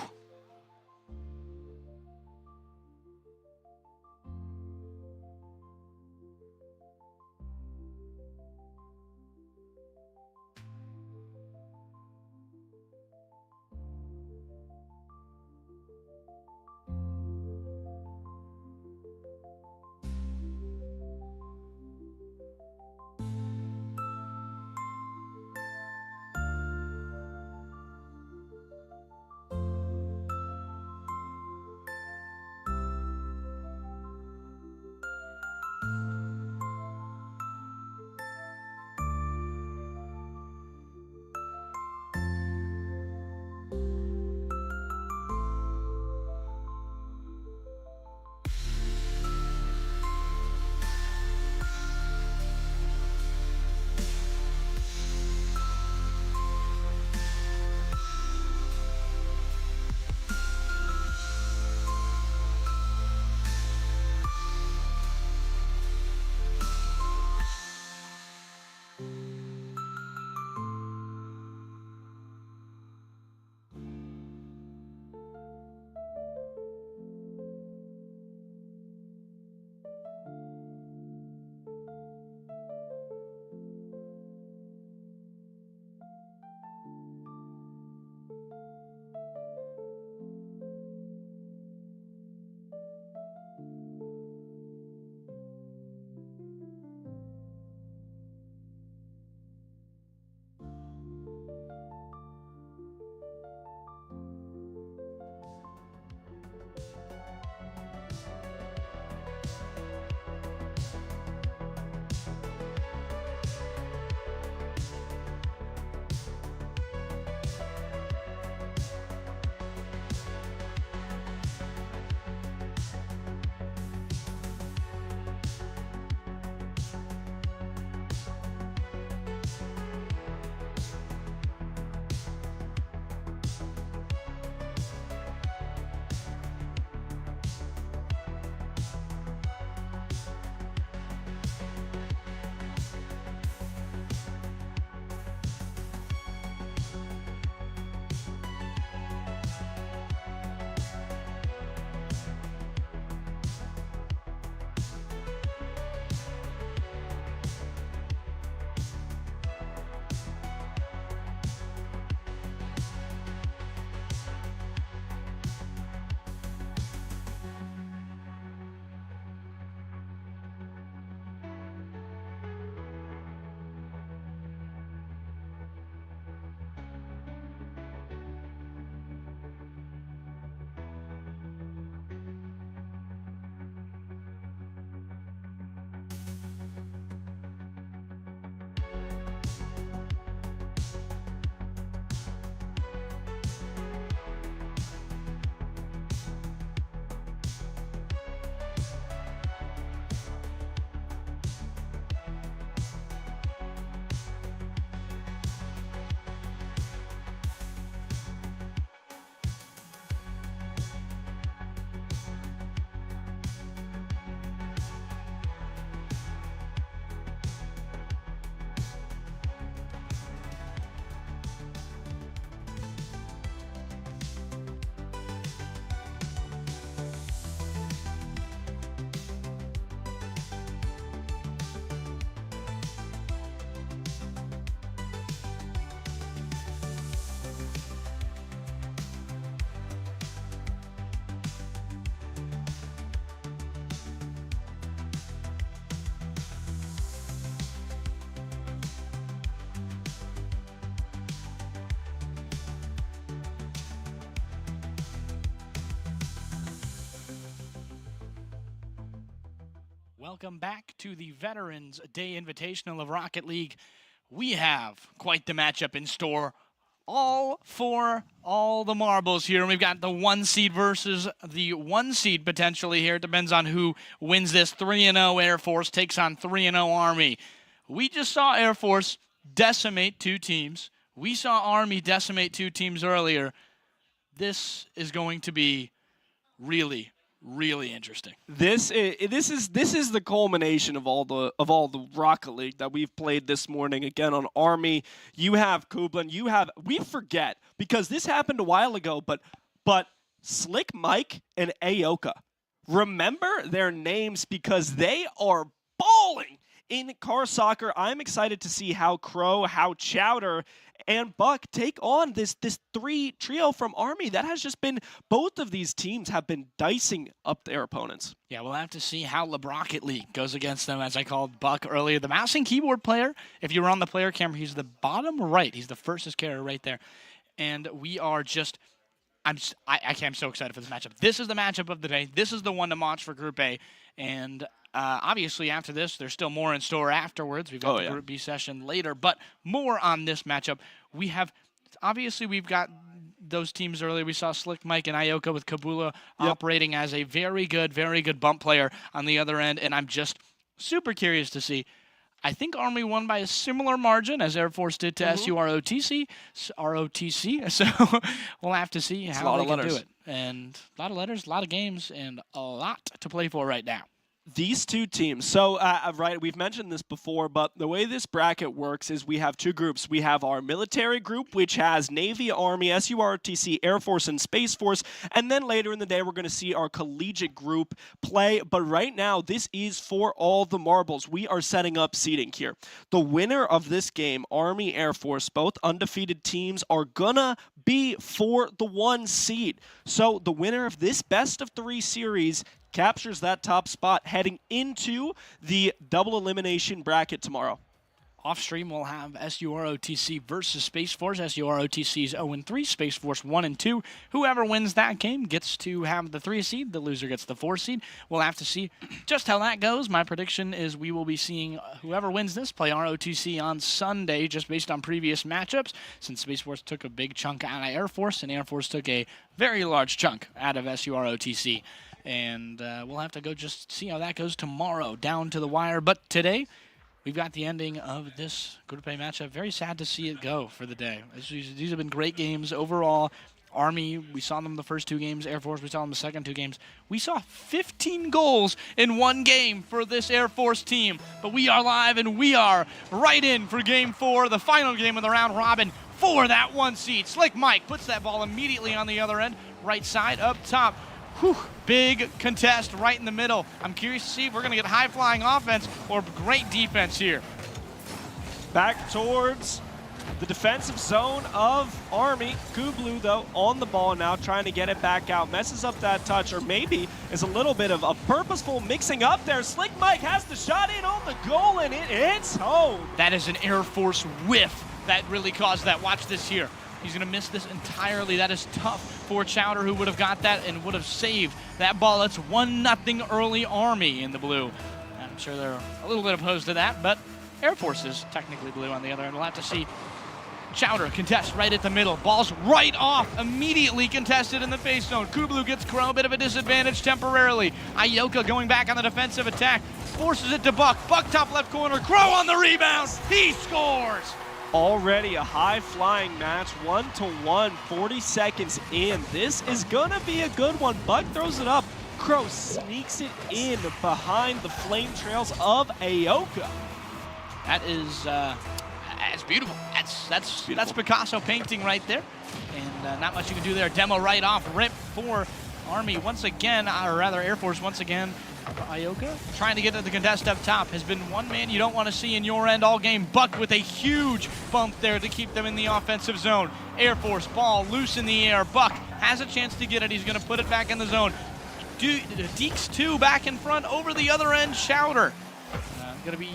Welcome back to the Veterans Day Invitational of Rocket League. We have quite the matchup in store. All for all the marbles here. We've got the 1 seed versus the 1 seed potentially here. It depends on who wins this. 3-0 Air Force takes on 3-0 Army. We just saw Air Force decimate 2 teams. We saw Army decimate 2 teams earlier. This is going to be really interesting. This is the culmination of all the Rocket League that we've played this morning. Again on Army, you have Kublin, we forget because this happened a while ago, but Slick Mike and Aoka, remember their names because they are balling in car soccer. I'm excited to see how Crow, how Chowder, and Buck take on this 3 trio from Army. That has just been, both of these teams have been dicing up their opponents. Yeah, we'll have to see how LeBrocket League goes against them, as I called Buck earlier. The mouse and keyboard player, if you were on the player camera, he's the bottom right. He's the first carrier right there. And we are just, I'm so excited for this matchup. This is the matchup of the day. This is the one to watch for Group A. And obviously, after this, there's still more in store afterwards. We've got the Group B session later, but more on this matchup. We've got those teams earlier. We saw Slick Mike and Ioka with Kabula operating as a very good bump player on the other end, and I'm just super curious to see. I think Army won by a similar margin as Air Force did to SUROTC. So we'll have to see how they can do it. And a lot of letters, a lot of games, and a lot to play for right now. These 2 teams, so right, we've mentioned this before, but the way this bracket works is we have 2 groups. We have our military group, which has Navy, Army, SURTC, Air Force, and Space Force, and then later in the day we're going to see our collegiate group play, but right now this is for all the marbles. We are setting up seeding here. The winner of this game, Army, Air Force, both undefeated teams, are gonna be for the 1 seed. So the winner of this best of 3 series captures that top spot heading into the double elimination bracket tomorrow. Off stream, we'll have SUROTC versus Space Force. SUROTC's 0-3, Space Force 1-2. Whoever wins that game gets to have the 3 seed. The loser gets the 4 seed. We'll have to see just how that goes. My prediction is we will be seeing whoever wins this play ROTC on Sunday, just based on previous matchups, since Space Force took a big chunk out of Air Force, and Air Force took a very large chunk out of SUROTC. And we'll have to go just see how that goes tomorrow, down to the wire. But today, we've got the ending of this Group A matchup. Very sad to see it go for the day. These have been great games overall. Army, we saw them the first 2 games. Air Force, we saw them the second 2 games. We saw 15 goals in 1 game for this Air Force team. But we are live, and we are right in for Game 4, the final game of the round robin for that 1 seed. Slick Mike puts that ball immediately on the other end, right side, up top. Whew, big contest right in the middle. I'm curious to see if we're going to get high-flying offense or great defense here. Back towards the defensive zone of Army. Kublu, though, on the ball now, trying to get it back out. Messes up that touch, or maybe is a little bit of a purposeful mixing up there. Slick Mike has the shot in on the goal, and it hits home. That is an Air Force whiff that really caused that. Watch this here. He's going to miss this entirely. That is tough for Chowder, who would have got that and would have saved that ball. It's 1-0 early Army in the blue. I'm sure they're a little bit opposed to that, but Air Force is technically blue on the other end. We'll have to see. Chowder contests right at the middle. Ball's right off, immediately contested in the face zone. Kublu gets Crow, a bit of a disadvantage temporarily. Ioka going back on the defensive attack, forces it to Buck. Buck top left corner, Crow on the rebound. He scores! Already a high-flying match, 1-1, 40 seconds in. This is going to be a good one. Buck throws it up. Crow sneaks it in behind the flame trails of Aoka. That is that's beautiful. That's Picasso painting right there. And not much you can do there. Demo right off, rip for Army once again, or rather Air Force once again. Ioka trying to get to the contest up top. Has been one man you don't want to see in your end all game. Buck with a huge bump there to keep them in the offensive zone. Air Force ball loose in the air. Buck has a chance to get it. He's going to put it back in the zone. Deeks 2 back in front over the other end. Chowder going to be,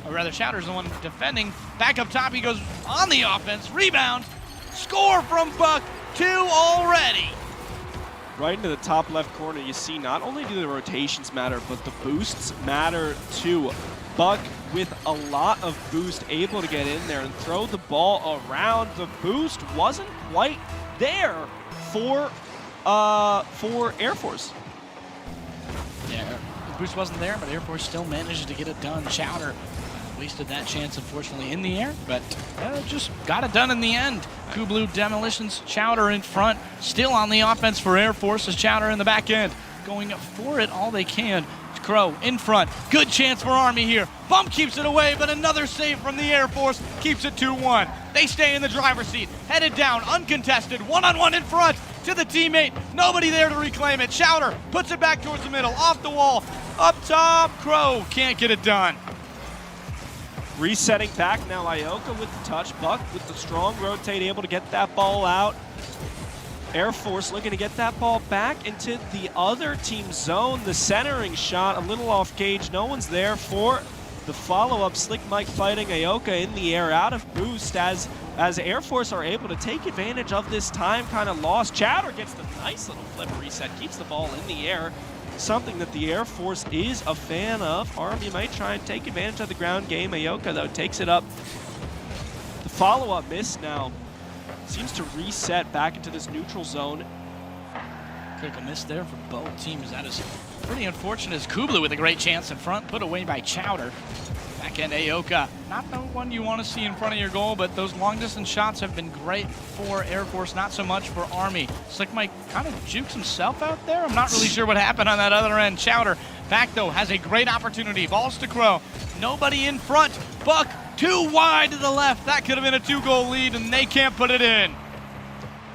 or rather Chowder's the one defending. Back up top, he goes on the offense. Rebound. Score from Buck. 2 already. Right into the top left corner, you see not only do the rotations matter, but the boosts matter too. Buck with a lot of boost able to get in there and throw the ball around. The boost wasn't quite there for Air Force. Yeah, the boost wasn't there, but Air Force still managed to get it done. Chowder wasted that chance, unfortunately, in the air, but just got it done in the end. Kublu demolitions Chowder in front, still on the offense for Air Force as Chowder in the back end, going for it all they can. Crow in front, good chance for Army here. Bump keeps it away, but another save from the Air Force keeps it 2-1. They stay in the driver's seat, headed down, uncontested, one-on-one in front to the teammate. Nobody there to reclaim it. Chowder puts it back towards the middle, off the wall, up top. Crow can't get it done. Resetting back now, Ioka with the touch. Buck with the strong rotate, able to get that ball out. Air Force looking to get that ball back into the other team's zone. The centering shot, a little off gauge. No one's there for the follow-up. Slick Mike fighting Ioka in the air, out of boost as Air Force are able to take advantage of this time kind of loss. Chowder gets the nice little flip reset, keeps the ball in the air. Something that the Air Force is a fan of. Army might try and take advantage of the ground game. Ioka, though, takes it up. The follow-up miss now. Seems to reset back into this neutral zone. Critical miss there for both teams. That is pretty unfortunate as Kublu with a great chance in front, put away by Chowder. Back end Ioka, not the one you want to see in front of your goal, but those long distance shots have been great for Air Force, not so much for Army. Slick Mike kind of jukes himself out there. I'm not really sure what happened on that other end. Chowder back though, has a great opportunity. Balls to Crow, nobody in front. Buck too wide to the left. That could have been a 2-goal lead, and they can't put it in.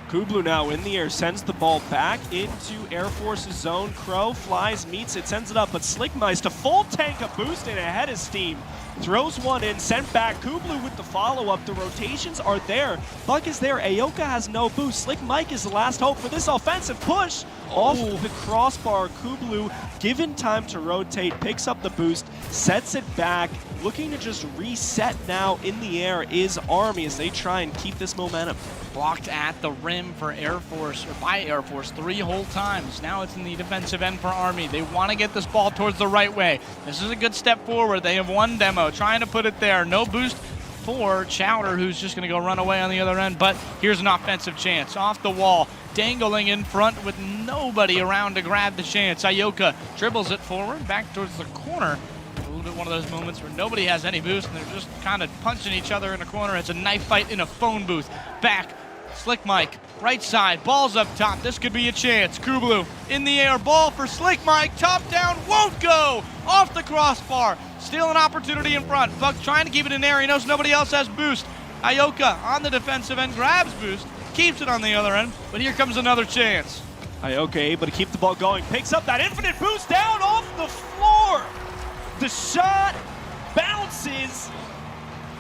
Kublu now in the air, sends the ball back into Air Force's zone. Crow flies, meets it, sends it up, but Slickmeister full tank of boost and ahead of steam. Throws one in, sent back. Kublu with the follow-up. The rotations are there. Buck is there. Ioka has no boost. Slick Mike is the last hope for this offensive push. Off the crossbar, Kublu, given time to rotate, picks up the boost, sets it back. Looking to just reset now in the air is Army as they try and keep this momentum. Blocked at the rim for Air Force, or by Air Force, 3 whole times. Now it's in the defensive end for Army. They want to get this ball towards the right way. This is a good step forward. They have one demo, trying to put it there. No boost for Chowder, who's just going to go run away on the other end, but here's an offensive chance. Off the wall, dangling in front with nobody around to grab the chance. Ioka dribbles it forward, back towards the corner. A little bit one of those moments where nobody has any boost and they're just kind of punching each other in a corner. It's a knife fight in a phone booth. Back, Slick Mike, right side, ball's up top. This could be a chance. Kublu in the air, ball for Slick Mike, top down, won't go. Off the crossbar, still an opportunity in front. Buck trying to keep it in air, he knows nobody else has boost. Ioka on the defensive end, grabs boost, keeps it on the other end, but here comes another chance. Ioka able to keep the ball going, picks up that infinite boost down off the floor. The shot bounces,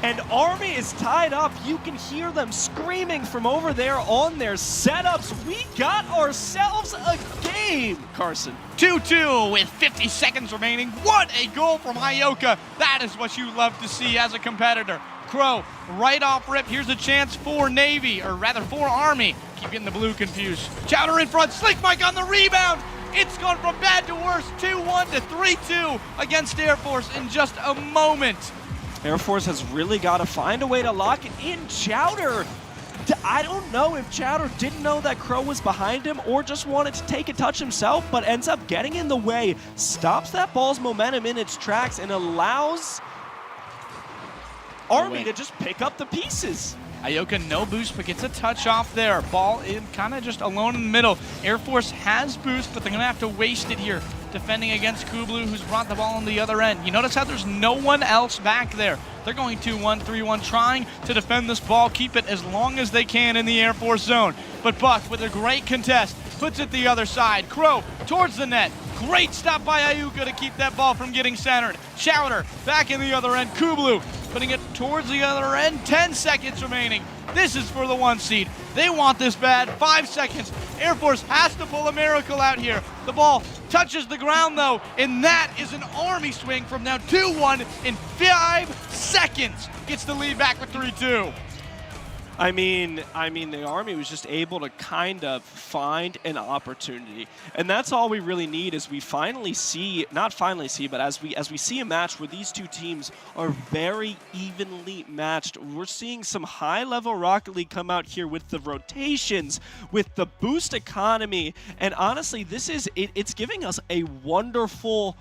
and Army is tied up. You can hear them screaming from over there on their setups. We got ourselves a game, Carson. 2-2 with 50 seconds remaining. What a goal from Ioka. That is what you love to see as a competitor. Crow, right off rip. Here's a chance for Navy, or rather for Army. Keep getting the blue confused. Chowder in front, Slick Mike on the rebound. It's gone from bad to worse, 2-1 to 3-2 against Air Force in just a moment. Air Force has really got to find a way to lock it in. Chowder, I don't know if Chowder didn't know that Crow was behind him or just wanted to take a touch himself, but ends up getting in the way, stops that ball's momentum in its tracks, and allows Army to just pick up the pieces. Ioka no boost, but gets a touch off there. Ball in, kind of just alone in the middle. Air Force has boost, but they're going to have to waste it here, defending against Kublu, who's brought the ball on the other end. You notice how there's no one else back there. They're going 2-1, 3-1, trying to defend this ball, keep it as long as they can in the Air Force zone. But Buck, with a great contest, puts it the other side. Crow towards the net. Great stop by Ioka to keep that ball from getting centered. Chowder back in the other end. Kublu putting it towards the other end. 10 seconds remaining. This is for the 1 seed. They want this bad. 5 seconds. Air Force has to pull a miracle out here. The ball touches the ground though, and that is an Army swing from now 2-1 in 5 seconds. Gets the lead back with 3-2. I mean, the Army was just able to kind of find an opportunity, and that's all we really need. Is we finally see, not finally see, but as we see a match where these two teams are very evenly matched. We're seeing some high-level Rocket League come out here with the rotations, with the boost economy, and honestly, this is it's giving us a wonderful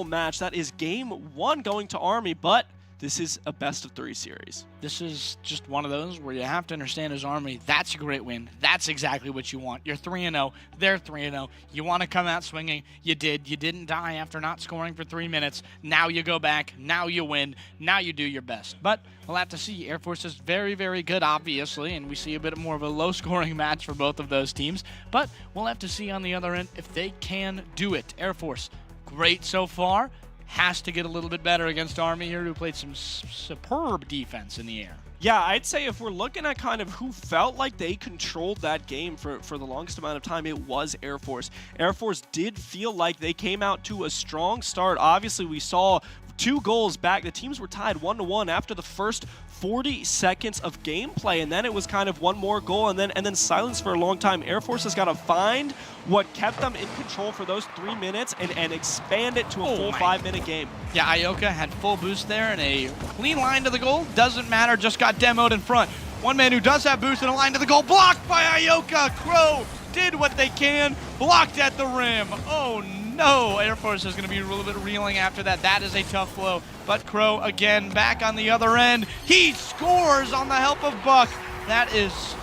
match. That is game 1 going to Army, but this is a best-of-3 series. This is just one of those where you have to understand as Army, that's a great win. That's exactly what you want. You're 3-0. They're 3-0. You want to come out swinging. You did. You didn't die after not scoring for 3 minutes. Now you go back. Now you win. Now you do your best. But we'll have to see. Air Force is very, very good, obviously, and we see a bit more of a low-scoring match for both of those teams. But we'll have to see on the other end if they can do it. Air Force, great so far. Has to get a little bit better against Army here, who played some superb defense in the air. Yeah, I'd say if we're looking at kind of who felt like they controlled that game for the longest amount of time, it was Air Force. Air Force did feel like they came out to a strong start. Obviously, we saw 2 goals back. The teams were tied 1-1 after the first 40 seconds of gameplay, and then it was kind of one more goal and then silence for a long time. Air Force has got to find what kept them in control for those 3 minutes and expand it to a full 5-minute game. Yeah, Ioka had full boost there and a clean line to the goal. Doesn't matter, just got demoed in front. One man who does have boost and a line to the goal, blocked by Ioka. Crow did what they can, blocked at the rim. Oh no, Air Force is going to be a little bit reeling after that. That is a tough blow. But Crow again back on the other end. He scores on the help of Buck. That is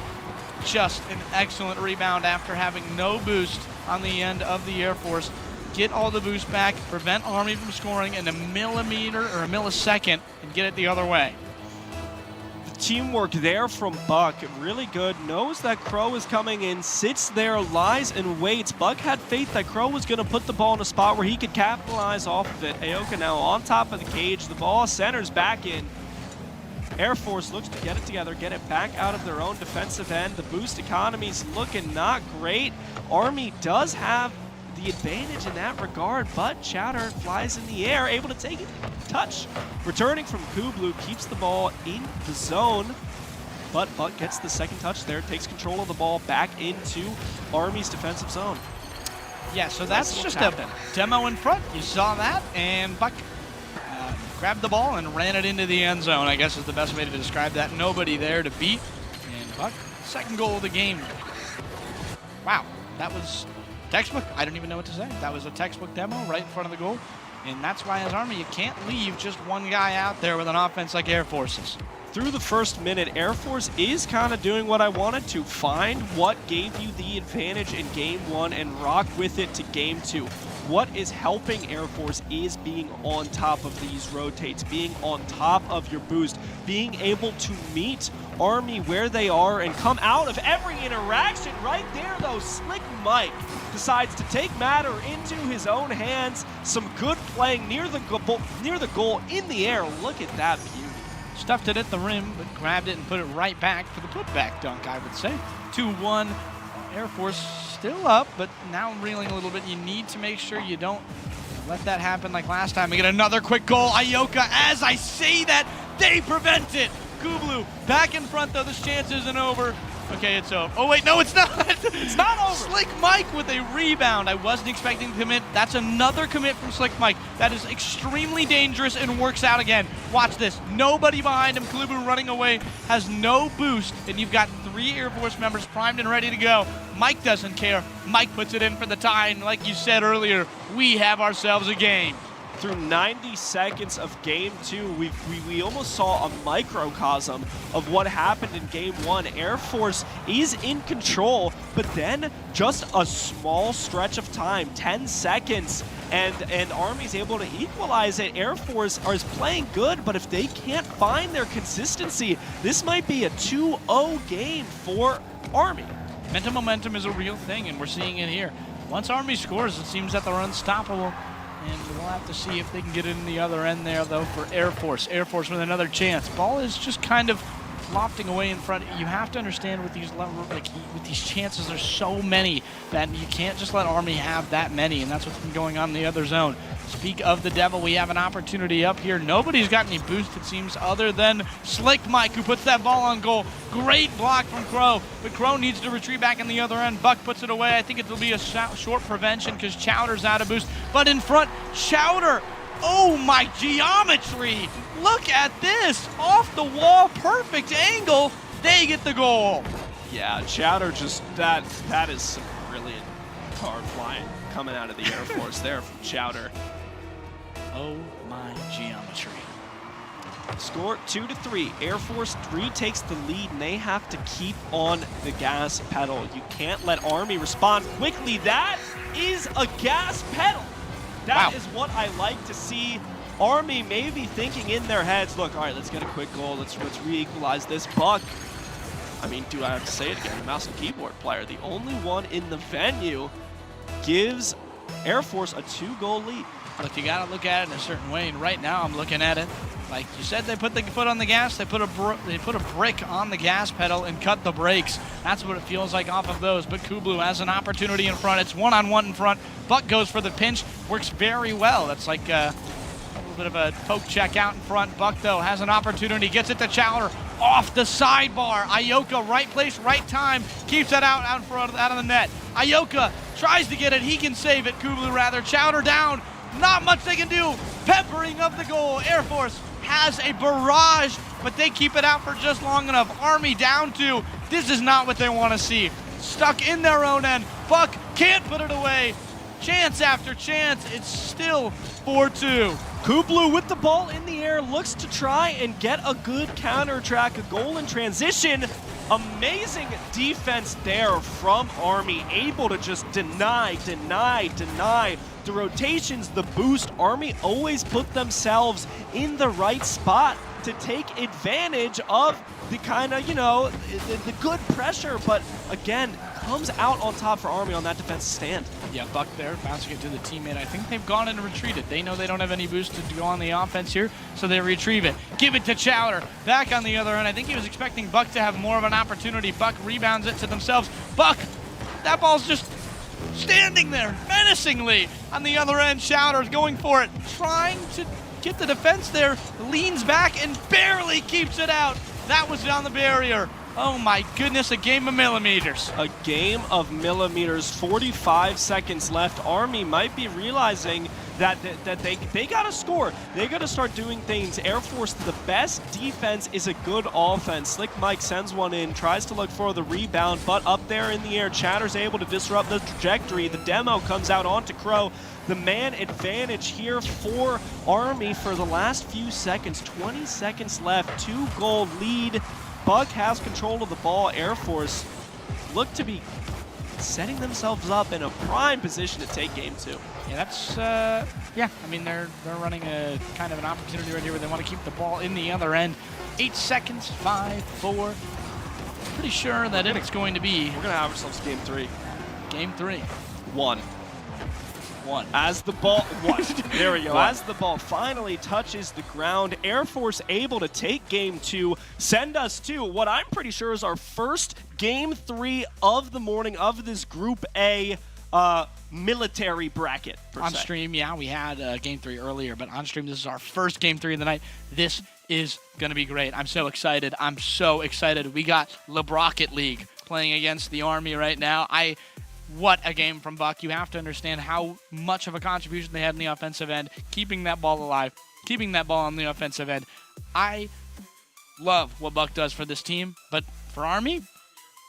just an excellent rebound after having no boost on the end of the Air Force. Get all the boost back, prevent Army from scoring in a millimeter or a millisecond, and get it the other way. Teamwork there from Buck, really good. Knows that Crow is coming in, sits there, lies and waits. Buck had faith that Crow was going to put the ball in a spot where he could capitalize off of it. Aoka now on top of the cage. The ball centers back in. Air Force looks to get it together, get it back out of their own defensive end. The boost economy's looking not great. Army does have the advantage in that regard, but Chowder flies in the air, able to take it. Touch. Returning from Kublu, keeps the ball in the zone, but Buck gets the second touch there, takes control of the ball back into Army's defensive zone. Yeah, so that's just a demo in front. You saw that, and Buck grabbed the ball and ran it into the end zone, I guess is the best way to describe that. Nobody there to beat, and Buck, second goal of the game. Wow, that was textbook. I don't even know what to say. That was a textbook demo right in front of the goal. And that's why as Army, you can't leave just one guy out there with an offense like Air Force's. Through the first minute, Air Force is kind of doing what I wanted to. Find what gave you the advantage in Game 1 and rock with it to Game 2. What is helping Air Force is being on top of these rotates, being on top of your boost, being able to meet Army where they are and come out of every interaction. Right there, though, Slick Mike decides to take matter into his own hands. Some good playing near the goal in the air. Look at that beauty. Stuffed it at the rim, but grabbed it and put it right back for the putback dunk, I would say. 2-1, Air Force still up, but now reeling a little bit. You need to make sure you don't let that happen like last time. We get another quick goal. Ioka, as I say that, they prevent it. Kublu back in front, though. This chance isn't over. Okay, it's over. Oh, wait, no, it's not. It's not over. Slick Mike with a rebound. I wasn't expecting to commit. That's another commit from Slick Mike. That is extremely dangerous and works out again. Watch this. Nobody behind him. Klubu running away, has no boost, and you've got 3 Air Force members primed and ready to go. Mike doesn't care. Mike puts it in for the tie, and like you said earlier, we have ourselves a game. Through 90 seconds of Game 2, we almost saw a microcosm of what happened in Game 1. Air Force is in control, but then just a small stretch of time, 10 seconds, and Army's able to equalize it. Air Force is playing good, but if they can't find their consistency, this might be a 2-0 game for Army. Mental momentum is a real thing, and we're seeing it here. Once Army scores, it seems that they're unstoppable. And we'll have to see if they can get it in the other end there, though, for Air Force. Air Force with another chance. Ball is just kind of lofting away in front. You have to understand with these chances, there's so many that you can't just let Army have that many, and that's what's been going on in the other zone. Speak of the devil, we have an opportunity up here. Nobody's got any boost, it seems, other than Slick Mike, who puts that ball on goal. Great block from Crow, but Crow needs to retreat back in the other end. Buck puts it away. I think it'll be a short prevention because Chowder's out of boost. But in front, Chowder, oh my geometry! Look at this, off the wall, perfect angle. They get the goal. Yeah, Chowder just, that is some brilliant card flying coming out of the Air Force there from Chowder. Oh my geometry. Score 2-3. Air Force retakes the lead, and they have to keep on the gas pedal. You can't let Army respond quickly. That is a gas pedal. That is what I like to see. Army maybe thinking in their heads, look, all right, let's get a quick goal. Let's re-equalize this. Buck, I mean, do I have to say it again? The mouse and keyboard player, the only one in the venue, gives Air Force a 2-goal lead. Look, you got to look at it in a certain way, and right now I'm looking at it. Like you said, they put the foot on the gas, they put a brick on the gas pedal and cut the brakes. That's what it feels like off of those. But Kublu has an opportunity in front. It's one-on-one in front. Buck goes for the pinch, works very well. That's like a little bit of a poke check out in front. Buck, though, has an opportunity, gets it to Chowder off the sidebar. Ioka, right place, right time, keeps that out in front, out of the net. Ioka tries to get it, he can save it. Kublu rather. Chowder down. Not much they can do. Peppering of the goal. Air Force has a barrage, but they keep it out for just long enough. Army down 2. This is not what they want to see. Stuck in their own end. Buck can't put it away. Chance after chance. It's still 4-2. Kublu with the ball in the air looks to try and get a good counter track, a goal in transition. Amazing defense there from Army, able to just deny. The rotations, the boost, Army always put themselves in the right spot to take advantage of the kind of, the good pressure, but again, comes out on top for Army on that defensive stand. Yeah, Buck there, bouncing it to the teammate. I think they've gone and retreated. They know they don't have any boost to go on the offense here, so they retrieve it. Give it to Chowder, back on the other end. I think he was expecting Buck to have more of an opportunity. Buck rebounds it to themselves. Buck, that ball's just standing there menacingly on the other end. Chowder's going for it, trying to get the defense there, leans back and barely keeps it out. That was on the barrier. Oh my goodness, a game of millimeters. A game of millimeters, 45 seconds left. Army might be realizing that they got to score. They got to start doing things. Air Force, the best defense is a good offense. Slick Mike sends one in, tries to look for the rebound, but up there in the air, Chowder's able to disrupt the trajectory. The demo comes out onto Crow. The man advantage here for Army for the last few seconds. 20 seconds left, 2-goal lead. Buck has control of the ball. Air Force look to be setting themselves up in a prime position to take game 2. Yeah, that's, I mean, they're running a kind of an opportunity right here where they want to keep the ball in the other end. 8 seconds, 5, 4. Pretty sure that it's going to be. We're going to have ourselves game 3. Game 3. 1. As the ball, there we go. As the ball finally touches the ground, Air Force able to take game 2, send us to what I'm pretty sure is our first game 3 of the morning of this Group A military bracket. On stream, yeah, we had game 3 earlier, but on stream, this is our first game 3 of the night. This is going to be great. I'm so excited. We got LeBrocket League playing against the Army right now. What a game from Buck. You have to understand how much of a contribution they had in the offensive end, keeping that ball alive, keeping that ball on the offensive end. I love what Buck does for this team, but for Army,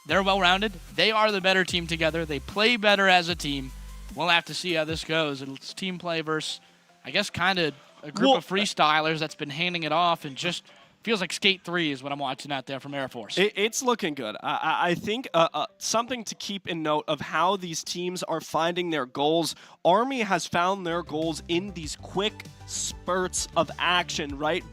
they're well-rounded. They are the better team together. They play better as a team. We'll have to see how this goes. It's team play versus, I guess, kind of a group of freestylers that's been handing it off and just feels like Skate 3 is what I'm watching out there from Air Force. It's looking good. I think something to keep in note of how these teams are finding their goals. Army has found their goals in these quick spurts of action, right?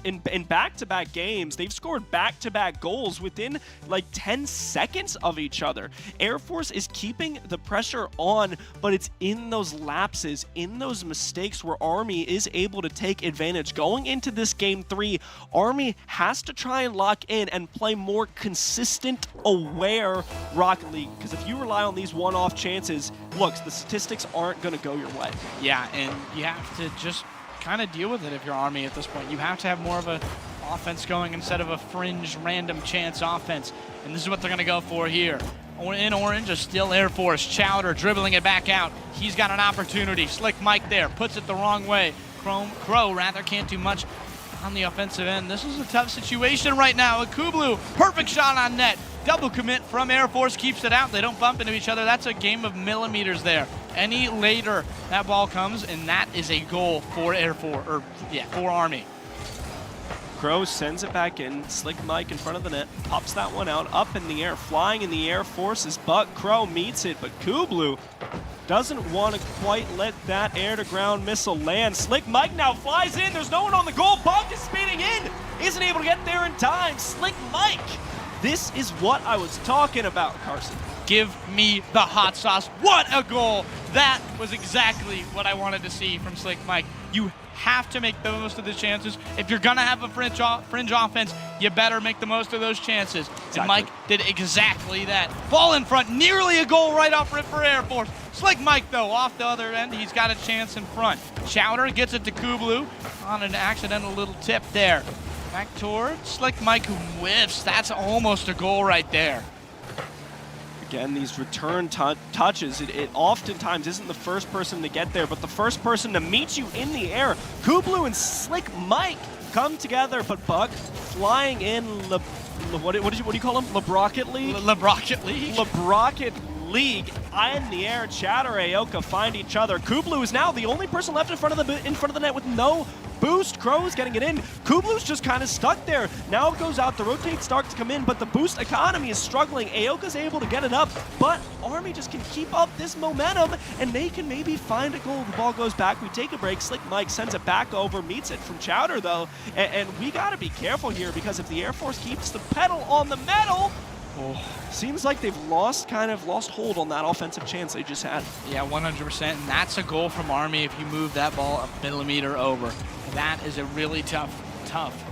In back-to-back games, they've scored back-to-back goals within like 10 seconds of each other. Air Force is keeping the pressure on, but it's in those lapses, in those mistakes where Army is able to take advantage. Going into this game 3, Army has to try and lock in and play more consistent, aware Rocket League, because if you rely on these one-off chances, look, the statistics aren't going to go your way. Yeah, and you have to just kind of deal with it if you're Army at this point. You have to have more of a offense going instead of a fringe random chance offense. And this is what they're going to go for here. In orange is still Air Force. Chowder dribbling it back out. He's got an opportunity. Slick Mike there, puts it the wrong way. Crow rather can't do much on the offensive end. This is a tough situation right now. Kublu, perfect shot on net. Double commit from Air Force, keeps it out. They don't bump into each other. That's a game of millimeters there. Any later, that ball comes, and that is a goal for Air Force, for Army. Crow sends it back in. Slick Mike in front of the net, pops that one out, up in the air, flying in the air, forces Buck. Crow meets it, but Kublu doesn't want to quite let that air-to-ground missile land. Slick Mike now flies in. There's no one on the goal. Buck is speeding in. Isn't able to get there in time. Slick Mike. This is what I was talking about, Carson. Give me the hot sauce. What a goal. That was exactly what I wanted to see from Slick Mike. You have to make the most of the chances. If you're going to have a fringe offense, you better make the most of those chances. Exactly. And Mike did exactly that. Ball in front, nearly a goal right off rip for Air Force. Slick Mike, though, off the other end, he's got a chance in front. Chowder gets it to Kublu on an accidental little tip there. Back towards Slick Mike, who whiffs. That's almost a goal right there. Again, these return touches, it oftentimes isn't the first person to get there, but the first person to meet you in the air. Kublu and Slick Mike come together, but Buck flying in, what do you call him? LeBrocket League? LeBrocket League? LeBrocket League. Eye in the air, Chowder, Aoka find each other. Kublu is now the only person left in front of the net with no boost. Crow's getting it in. Kublu's just kind of stuck there. Now it goes out. The rotate starts to come in, but the boost economy is struggling. Aoka's able to get it up, but Army just can keep up this momentum, and they can maybe find a goal. The ball goes back. We take a break. Slick Mike sends it back over, meets it from Chowder, though, and we got to be careful here, because if the Air Force keeps the pedal on the metal, seems like they've lost hold on that offensive chance they just had. Yeah, 100%, and that's a goal from Army if you move that ball a millimeter over. That is a really tough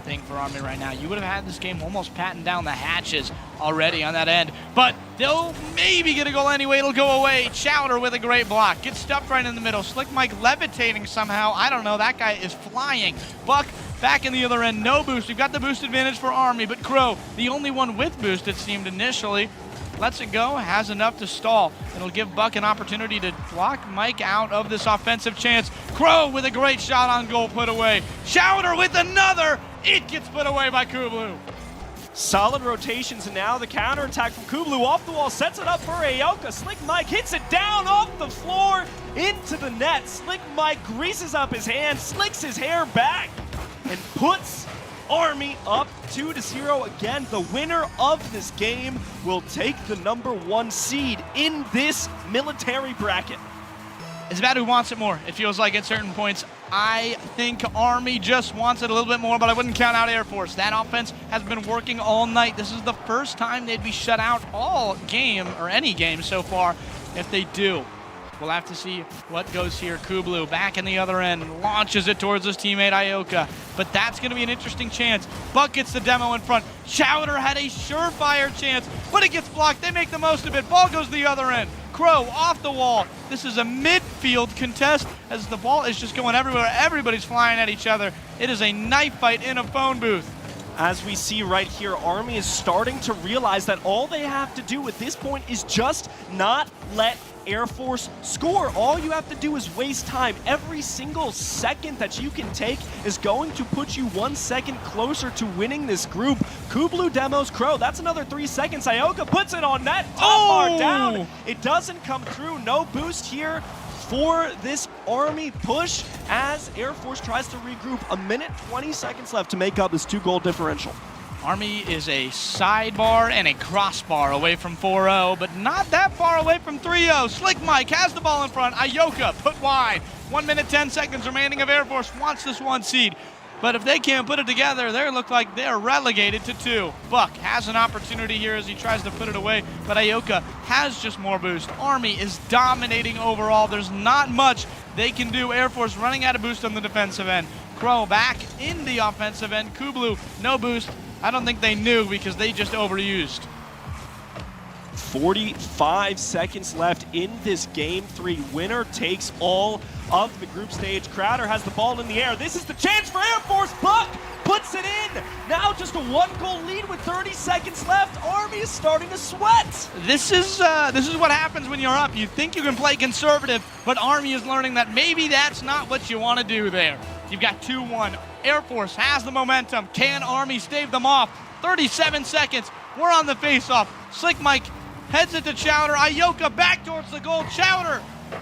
thing for Army right now. You would have had this game almost patting down the hatches already on that end, but they'll maybe get a goal anyway. It'll go away. Chowder with a great block. Gets stuffed right in the middle. Slick Mike levitating somehow. I don't know. That guy is flying. Buck back in the other end. No boost. We've got the boost advantage for Army, but Crow, the only one with boost it seemed initially, lets it go, has enough to stall. It'll give Buck an opportunity to block Mike out of this offensive chance. Crow with a great shot on goal, put away. Chowder with another. It gets put away by Kublu. Solid rotations, and now the counterattack from Kublu off the wall, sets it up for Aoka. Slick Mike hits it down off the floor into the net. Slick Mike greases up his hand, slicks his hair back, and puts Army up 2-0 again. The winner of this game will take the #1 seed in this military bracket. It's about who wants it more. It feels like at certain points, I think Army just wants it a little bit more, but I wouldn't count out Air Force. That offense has been working all night. This is the first time they'd be shut out all game, or any game so far. If they do, we'll have to see what goes here. Kublu back in the other end, launches it towards his teammate Aoka, but that's going to be an interesting chance. Buck gets the demo in front. Chowder had a surefire chance, but it gets blocked. They make the most of it. Ball goes the other end. Crow off the wall. This is a midfield contest as the ball is just going everywhere. Everybody's flying at each other. It is a knife fight in a phone booth. As we see right here, Army is starting to realize that all they have to do at this point is just not let Air Force score. All you have to do is waste time. Every single second that you can take is going to put you 1 second closer to winning this group. Kublu demos Crow. That's another 3 seconds. Aoka puts it on net. Top bar down. It doesn't come through. No boost here for this Army push as Air Force tries to regroup. 1:20 seconds left to make up this 2-goal differential. Army is a sidebar and a crossbar away from 4-0, but not that far away from 3-0. Slick Mike has the ball in front. Aoka put wide. 1:10 seconds remaining of Air Force wants this 1 seed. But if they can't put it together, they look like they're relegated to 2. Buck has an opportunity here as he tries to put it away, but Aoka has just more boost. Army is dominating overall. There's not much they can do. Air Force running out of boost on the defensive end. Crow back in the offensive end. Kublu, no boost. I don't think they knew because they just overused. 45 seconds left in this Game 3. Winner takes all of the group stage. Crowder has the ball in the air. This is the chance for Air Force. Buck puts it in. Now just a 1-goal lead with 30 seconds left. Army is starting to sweat. This is what happens when you're up. You think you can play conservative, but Army is learning that maybe that's not what you want to do there. You've got 2-1. Air Force has the momentum. Can Army stave them off? 37 seconds. We're on the face-off. Slick Mike heads it to Chowder. Ioka back towards the goal. Chowder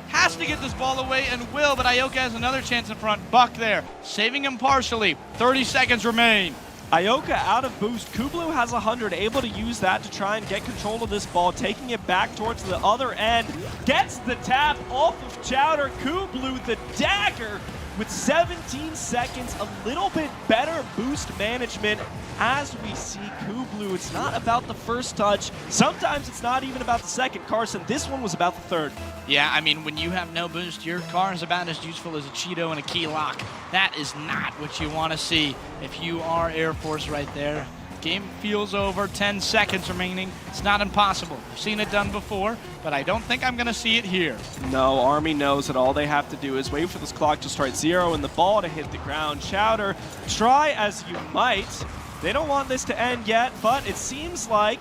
has to get this ball away and will, but Ioka has another chance in front. Buck there, saving him partially. 30 seconds remain. Ioka out of boost. Kublu has 100, able to use that to try and get control of this ball, taking it back towards the other end. Gets the tap off of Chowder. Kublu, the dagger, with 17 seconds, a little bit better boost management. As we see Kublu, it's not about the first touch. Sometimes it's not even about the second. Carson, this one was about the third. Yeah, I mean, when you have no boost, your car is about as useful as a Cheeto and a key lock. That is not what you want to see if you are Air Force right there. Game feels over, 10 seconds remaining. It's not impossible. I've seen it done before, but I don't think I'm going to see it here. No, Army knows that all they have to do is wait for this clock to start 0 and the ball to hit the ground. Chowder, try as you might. They don't want this to end yet, but it seems like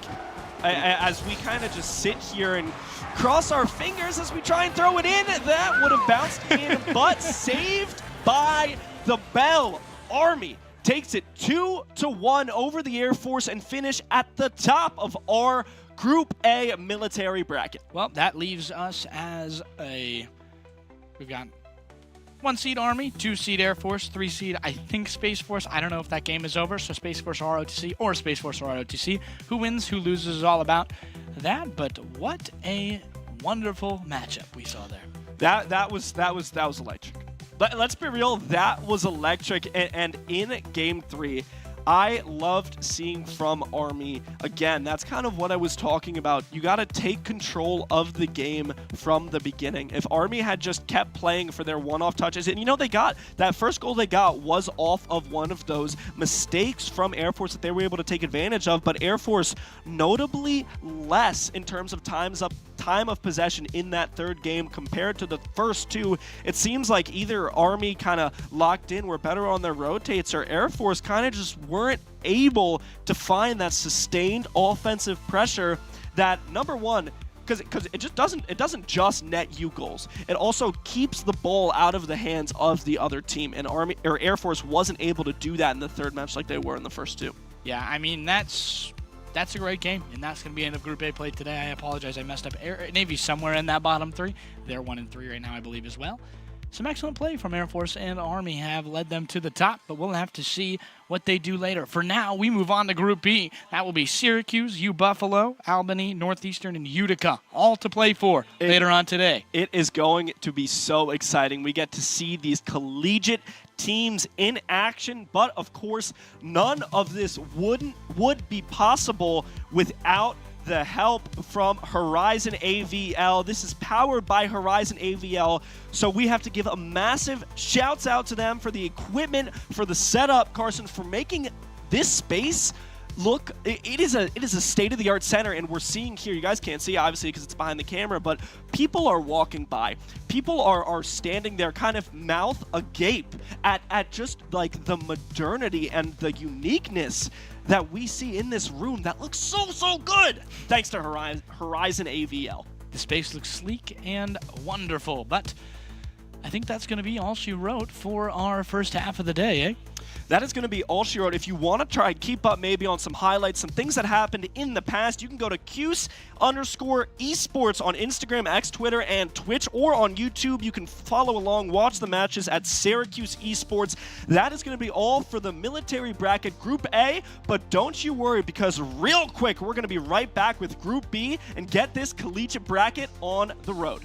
as we kind of just sit here and cross our fingers as we try and throw it in, that would have bounced in, but saved by the bell. Army takes it 2-1 over the Air Force and finish at the top of our Group A military bracket. Well, that leaves us as we've got 1-seed Army, 2-seed Air Force, 3-seed, I think, Space Force. I don't know if that game is over, so Space Force or ROTC, or Space Force or ROTC. Who wins, who loses is all about that, but what a wonderful matchup we saw there. That was electric. Let's be real, that was electric, and in Game 3, I loved seeing from Army. Again, that's kind of what I was talking about. You got to take control of the game from the beginning. If Army had just kept playing for their one-off touches, and they got that first goal they got was off of one of those mistakes from Air Force that they were able to take advantage of, but Air Force notably less in terms of time of possession in that third game compared to the first two. It seems like either Army kind of locked in, were better on their rotates, or Air Force kind of just weren't able to find that sustained offensive pressure that, number one, because it doesn't just net you goals. It also keeps the ball out of the hands of the other team, and Air Force wasn't able to do that in the third match like they were in the first two. Yeah, I mean, that's a great game, and that's going to be the end of Group A play today. I apologize, I messed up. Navy's somewhere in that bottom three. They're 1-3 right now, I believe, as well. Some excellent play from Air Force and Army have led them to the top, but we'll have to see what they do later. For now, we move on to Group B. That will be Syracuse, U-Buffalo, Albany, Northeastern, and Utica, all to play for later on today. It is going to be so exciting. We get to see these collegiate teams in action, but of course, none of this would be possible without the help from Horizon AVL. This is powered by Horizon AVL, so we have to give a massive shouts out to them for the equipment, for the setup, Carson, for making this space look. It is a state-of-the-art center, and we're seeing here, you guys can't see obviously because it's behind the camera, but people are walking by. People are standing there kind of mouth agape at just like the modernity and the uniqueness that we see in this room that looks so good thanks to Horizon AVL. The space looks sleek and wonderful, but I think that's going to be all she wrote for our first half of the day, eh? That is going to be all she wrote. If you want to try and keep up maybe on some highlights, some things that happened in the past, you can go to Cuse_esports on Instagram, X, Twitter, and Twitch, or on YouTube. You can follow along, watch the matches at Syracuse Esports. That is going to be all for the military bracket Group A, but don't you worry, because real quick, we're going to be right back with Group B and get this collegiate bracket on the road.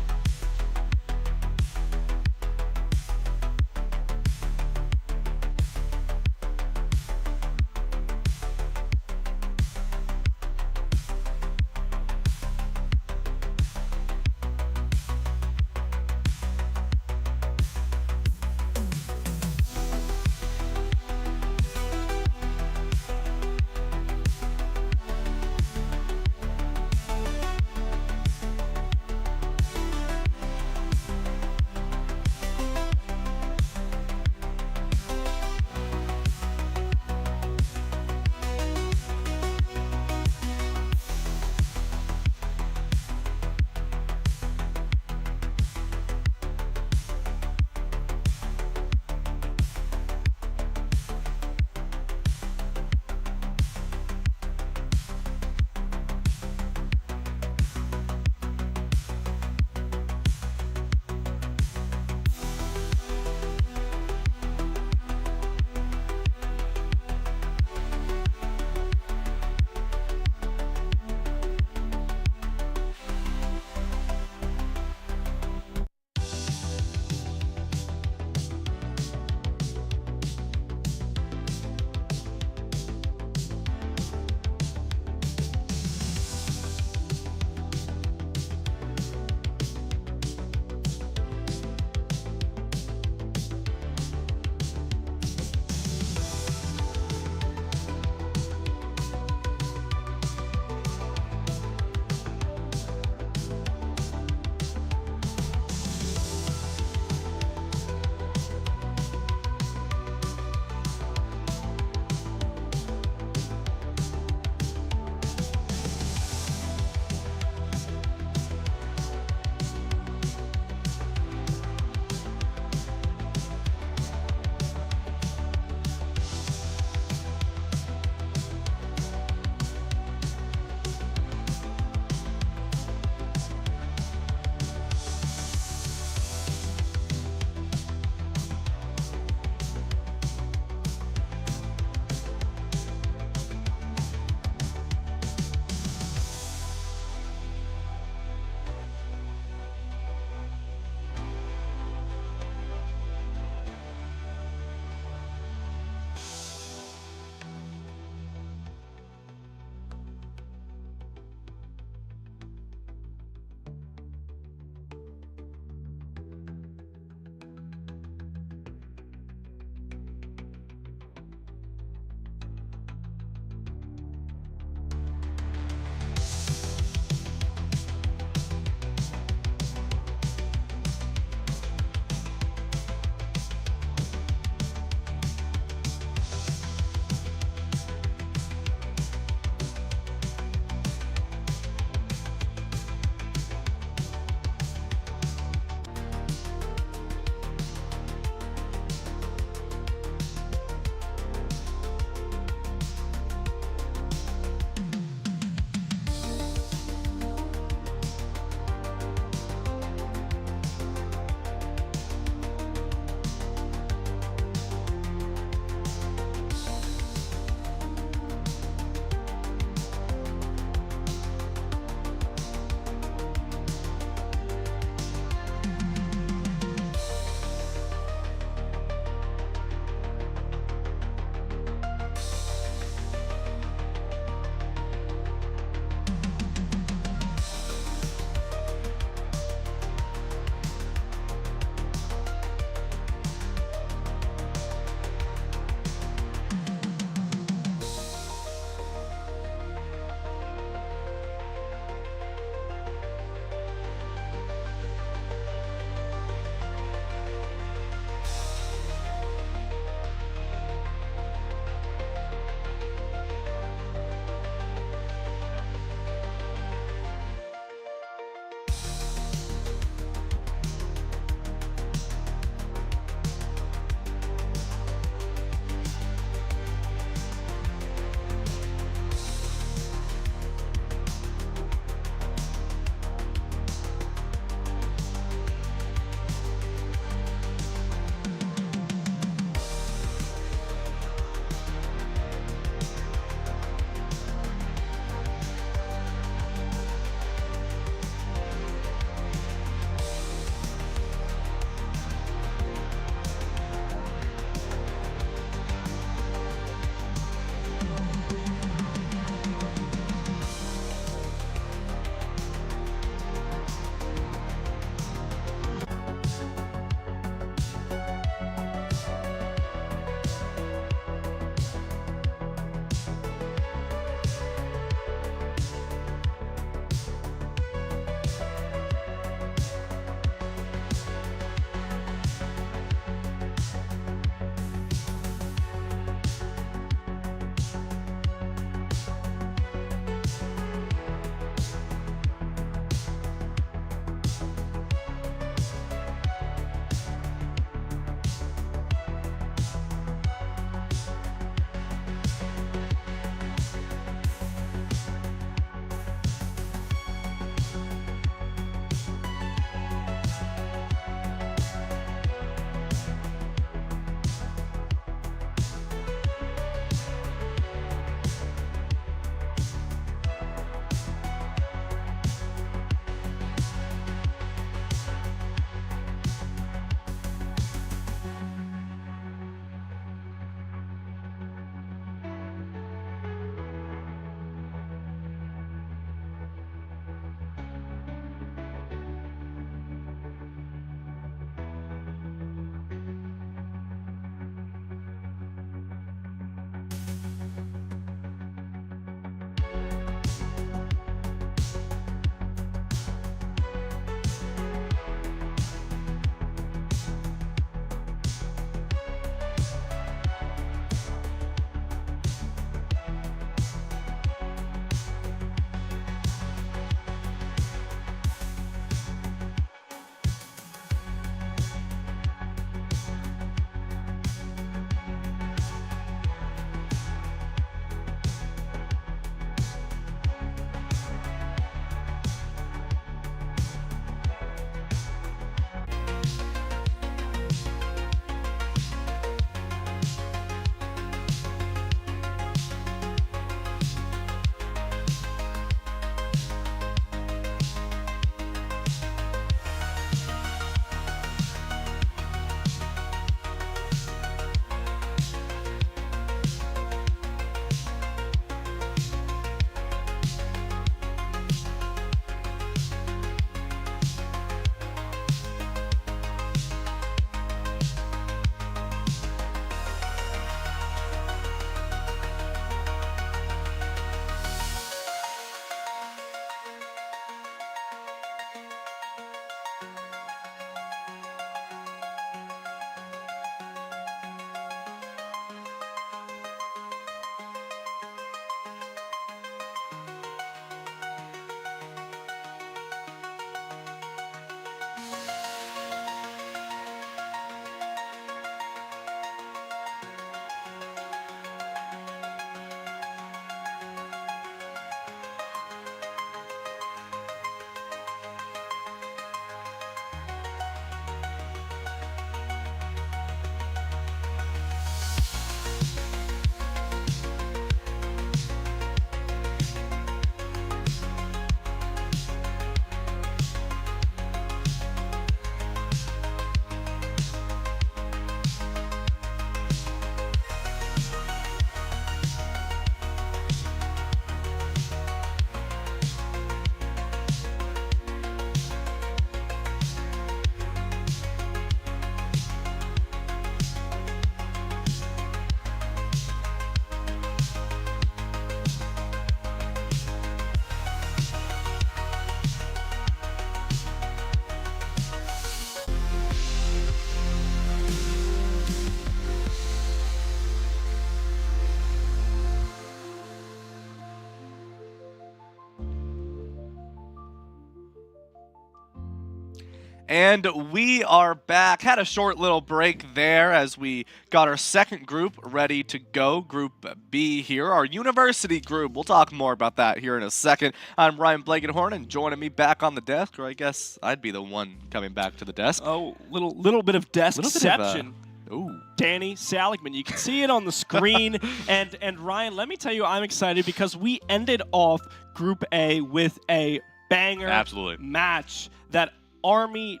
And we are back. Had a short little break there as we got our second group ready to go. Group B here, our university group. We'll talk more about that here in a second. I'm Ryan Blankenhorn, and joining me back on the desk, or I guess I'd be the one coming back to the desk. Oh, little bit of deception. Ooh. Danny Saligman. You can see it on the screen. and Ryan, let me tell you, I'm excited because we ended off Group A with a banger match that Army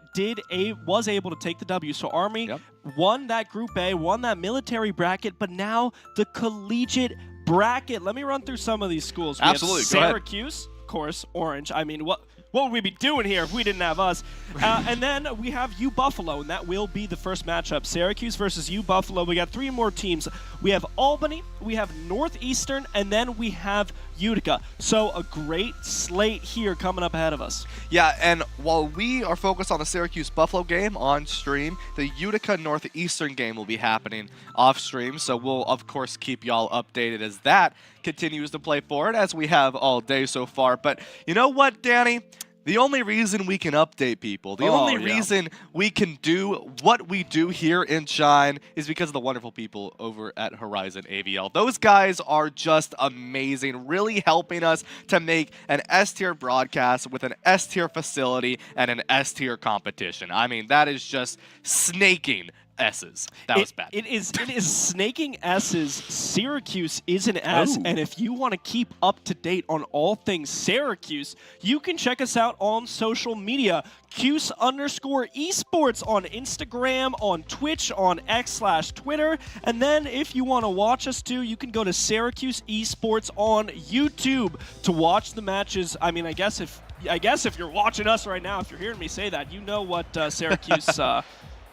was able to take the W. So Army won that Group A, won that military bracket, but now the collegiate bracket. Let me run through some of these schools. We have Syracuse, of course, Orange. I mean, what would we be doing here if we didn't have us? And then we have U Buffalo, and that will be the first matchup. Syracuse versus U Buffalo. We got 3 more teams. We have Albany, we have Northeastern, and then we have Utica. So a great slate here coming up ahead of us. Yeah, and while we are focused on the Syracuse-Buffalo game on stream, the Utica-Northeastern game will be happening off stream. So we'll, of course, keep y'all updated as that continues to play forward, as we have all day so far. But you know what, Danny? The only reason we can update people, the only reason we can do what we do here in Shine is because of the wonderful people over at Horizon AVL. Those guys are just amazing, really helping us to make an S-tier broadcast with an S-tier facility and an S-tier competition. I mean, that is just snaking S's. That was bad. It is snaking S's. Syracuse is an S, and if you want to keep up to date on all things Syracuse, you can check us out on social media. Cuse_esports on Instagram, on Twitch, on X/Twitter, and then if you want to watch us too, you can go to Syracuse Esports on YouTube to watch the matches. I mean, I guess if you're watching us right now, if you're hearing me say that, you know what Syracuse.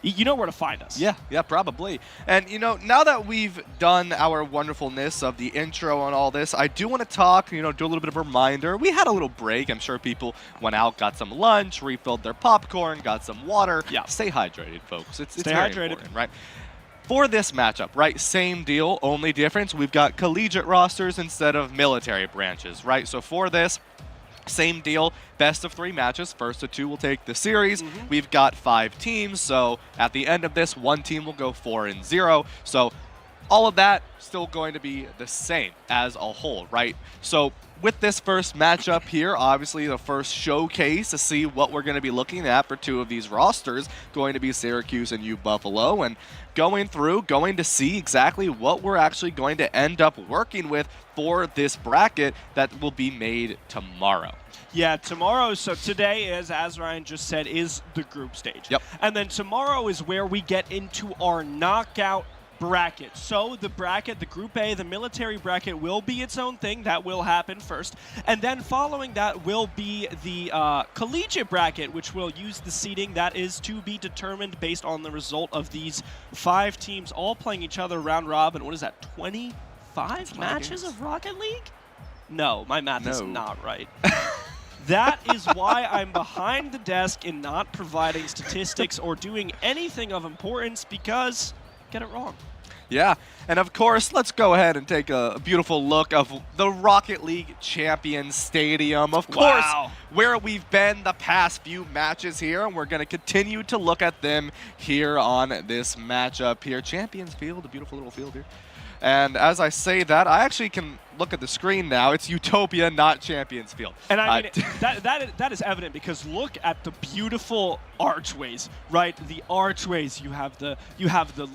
You know where to find us. Yeah, probably. And, you know, now that we've done our wonderfulness of the intro on all this, I do want to talk, do a little bit of a reminder. We had a little break. I'm sure people went out, got some lunch, refilled their popcorn, got some water. Yeah. Stay hydrated, folks. It's very important, right? For this matchup, right, same deal, only difference, we've got collegiate rosters instead of military branches, right? So for this, same deal, best of 3 matches. First of 2 will take the series. We've got 5 teams, so at the end of this, 1 team will go 4-0. So all of that still going to be the same as a whole, right? So with this first matchup here, obviously the first showcase to see what we're going to be looking at for 2 of these rosters, going to be Syracuse and U Buffalo, and going to see exactly what we're actually going to end up working with for this bracket that will be made tomorrow. Yeah, tomorrow, so today is, as Ryan just said, is the group stage. Yep. And then tomorrow is where we get into our knockout bracket. So the bracket, the Group A, the military bracket will be its own thing. That will happen first. And then following that will be the collegiate bracket, which will use the seeding that is to be determined based on the result of these 5 teams all playing each other round robin. What is that, 25 matches of Rocket League? No, my math is not right. That is why I'm behind the desk in not providing statistics or doing anything of importance, because get it wrong. Yeah, and of course, let's go ahead and take a beautiful look of the Rocket League Champions Stadium. Of course, where we've been the past few matches here, and we're going to continue to look at them here on this matchup here. Champions Field, a beautiful little field here. And as I say that, I actually can look at the screen now. It's Utopia, not Champions Field. And I mean, that is evident because look at the beautiful archways, right? The archways. You have the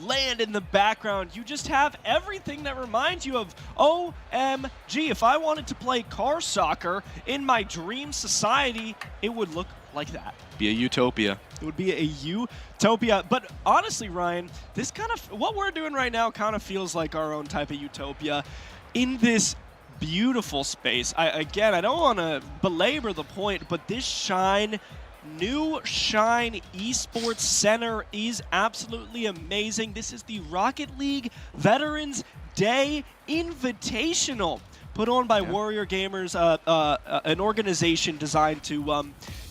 land in the background. You just have everything that reminds you of OMG. If I wanted to play car soccer in my dream society, it would look like that. Be a utopia. It would be a utopia. But honestly, Ryan, this kind of what we're doing right now kind of feels like our own type of utopia in this beautiful space. I don't want to belabor the point, but this new Shine Esports Center is absolutely amazing. This is the Rocket League Veterans Day Invitational, put on by Warrior Gamers, an organization designed to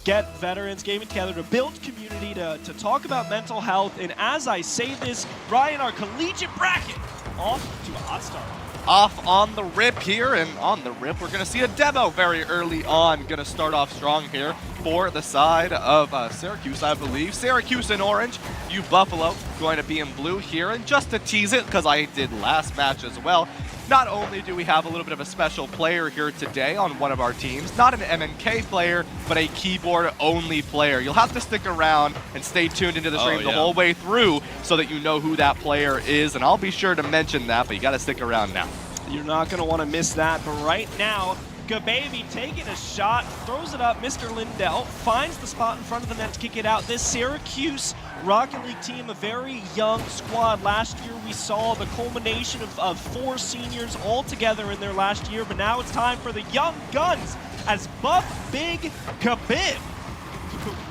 get veterans gaming together to build community, to talk about mental health. And as I say this, Ryan, our collegiate bracket off to a hot start. off on the rip here, and on the rip, we're going to see a demo very early on. Going to start off strong here for the side of Syracuse, I believe. Syracuse in orange, U Buffalo going to be in blue here, and just to tease it, because I did last match as well, not only do we have a little bit of a special player here today on one of our teams, not an MNK player, but a keyboard-only player. You'll have to stick around and stay tuned into the stream the whole way through so that you know who that player is, and I'll be sure to mention that, but you got to stick around now. You're not going to want to miss that, but right now, Gababy taking a shot, throws it up. Mr. Lindell finds the spot in front of the net to kick it out. This Syracuse Rocket League team, a very young squad. Last year we saw the culmination of 4 seniors all together in their last year, but now it's time for the young guns as Buff Big Khabib.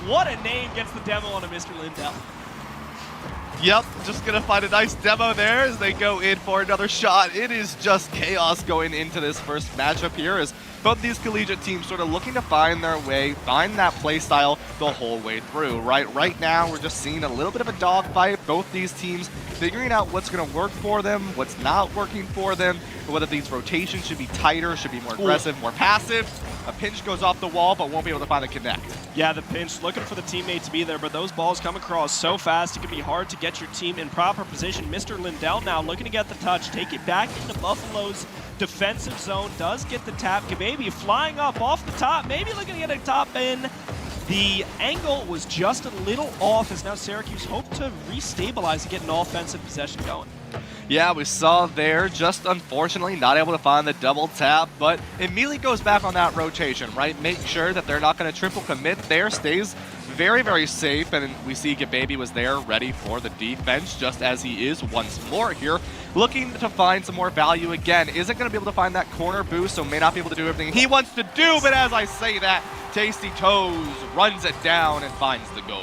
What a name gets the demo on a Mr. Lindell. Yep, just going to find a nice demo there as they go in for another shot. It is just chaos going into this first matchup here as both these collegiate teams sort of looking to find their way, find that play style the whole way through. Right now, we're just seeing a little bit of a dogfight. Both these teams figuring out what's going to work for them, what's not working for them, whether these rotations should be tighter, should be more aggressive, more passive. A pinch goes off the wall, but won't be able to find the connect. Yeah, the pinch, looking for the teammate to be there, but those balls come across so fast, it can be hard to get your team in proper position. Mr. Lindell now looking to get the touch, take it back into Buffalo's defensive zone, does get the tap. Gababy flying up off the top, maybe looking to get a top in. The angle was just a little off as now Syracuse hope to restabilize and get an offensive possession going. Yeah, we saw there, just unfortunately not able to find the double tap, but immediately goes back on that rotation, right? Make sure that they're not going to triple commit there, stays very, very safe, and we see Gababy was there ready for the defense, just as he is once more here, looking to find some more value again. Isn't going to be able to find that corner boost, so may not be able to do everything he wants to do, but as I say that, Tasty Toes runs it down and finds the goal.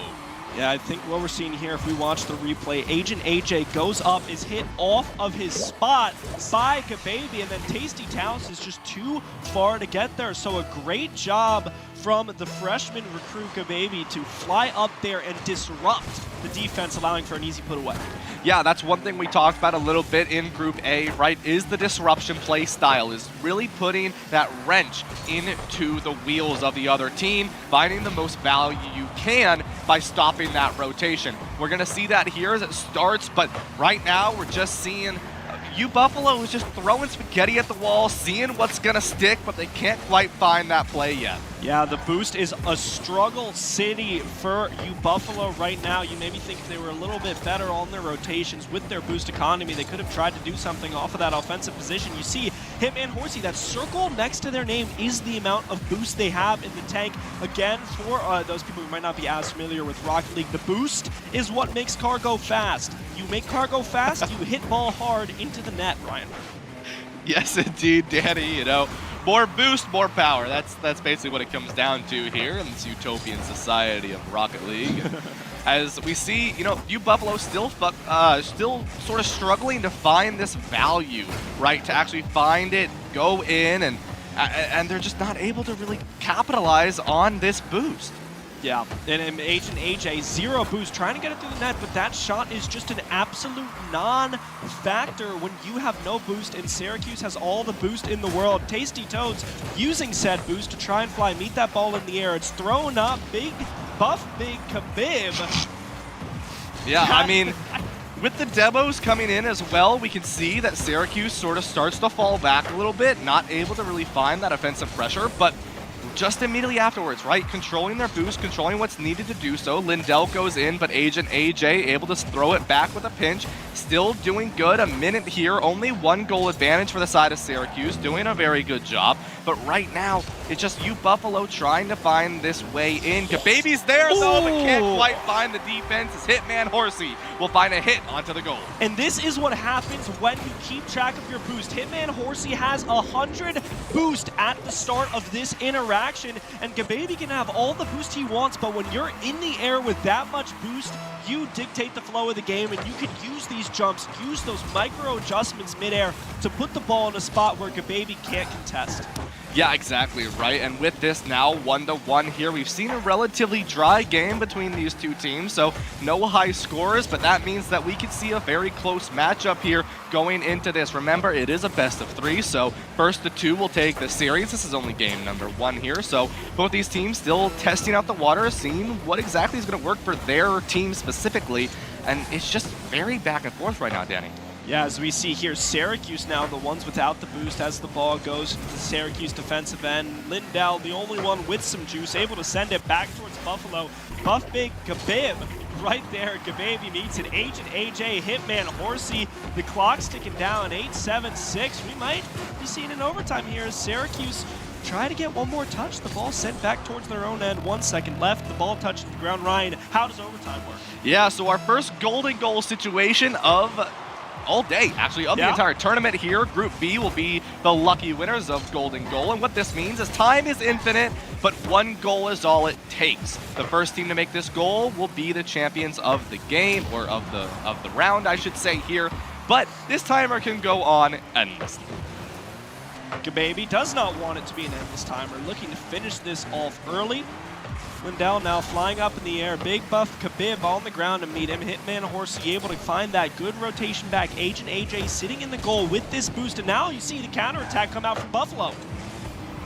Yeah, I think what we're seeing here, if we watch the replay, Agent AJ goes up, is hit off of his spot by Gababy, and then Tasty Toes is just too far to get there. So a great job from the freshman recruit Gababy to fly up there and disrupt the defense, allowing for an easy put away. Yeah, that's one thing we talked about a little bit in Group A, right, is the disruption play style, is really putting that wrench into the wheels of the other team, finding the most value you can by stopping that rotation. We're going to see that here as it starts, but right now we're just seeing U Buffalo is just throwing spaghetti at the wall, seeing what's going to stick, but they can't quite find that play yet. Yeah, the boost is a struggle city for U Buffalo right now. You maybe think if they were a little bit better on their rotations with their boost economy, they could have tried to do something off of that offensive position. You see Hitman Horsey, that circle next to their name is the amount of boost they have in the tank. Again, for those people who might not be as familiar with Rocket League, the boost is what makes cargo fast. You make cargo fast, you hit ball hard into the net, Ryan. Yes, indeed, Danny, you know. More boost, more power. That's basically what it comes down to here in this utopian society of Rocket League. As we see, you know, U Buffalo still sort of struggling to find this value, right? To actually find it, go in, and they're just not able to really capitalize on this boost. Yeah, and Agent AJ, 0 boost, trying to get it through the net, but that shot is just an absolute non-factor when you have no boost, and Syracuse has all the boost in the world. Tasty Toads using said boost to try and fly, meet that ball in the air. It's thrown up, Buff Big Khabib. Yeah, I mean, with the demos coming in as well, we can see that Syracuse sort of starts to fall back a little bit, not able to really find that offensive pressure, but just immediately afterwards, right? Controlling their boost, controlling what's needed to do so. Lindell goes in, but Agent AJ able to throw it back with a pinch. Still doing good. A minute here. Only 1 goal advantage for the side of Syracuse. Doing a very good job. But right now, it's just U Buffalo trying to find this way in. Gababy's there, though, but can't quite find the defense. As Hitman Horsey will find a hit onto the goal. And this is what happens when you keep track of your boost. Hitman Horsey has 100 boost at the start of this interaction. And Gababy can have all the boost he wants, but when you're in the air with that much boost, you dictate the flow of the game, and you can use these jumps, use those micro adjustments midair to put the ball in a spot where Gababy can't contest. Yeah, exactly, right? And with this now 1-1 here, we've seen a relatively dry game between these two teams, so no high scores, but that means that we could see a very close matchup here going into this. Remember, it is a best of 3, so first the 2 will take the series. This is only game number 1 here, so both these teams still testing out the water, seeing what exactly is going to work for their team specifically, and it's just very back and forth right now, Danny. Yeah, as we see here, Syracuse now, the ones without the boost as the ball goes to the Syracuse defensive end. Lindell, the only one with some juice, able to send it back towards Buffalo. Buff Big Khabib right there. Gababy meets it. Agent AJ, Hitman Horsey. The clock's ticking down, 8-7-6. We might be seeing an overtime here as Syracuse try to get one more touch. The ball sent back towards their own end. 1 second left. The ball touches the ground. Ryan, how does overtime work? Yeah, so our first golden goal situation of all day, actually, of the entire tournament here. Group B will be the lucky winners of Golden Goal, and what this means is time is infinite, but 1 goal is all it takes. The first team to make this goal will be the champions of the game, or of the round, I should say here, but this timer can go on endlessly. Gababy does not want it to be an endless timer, looking to finish this off early. Lindell now flying up in the air. Big Buff Khabib on the ground to meet him. Hitman Horsey able to find that good rotation back. Agent AJ sitting in the goal with this boost, and now you see the counterattack come out from Buffalo.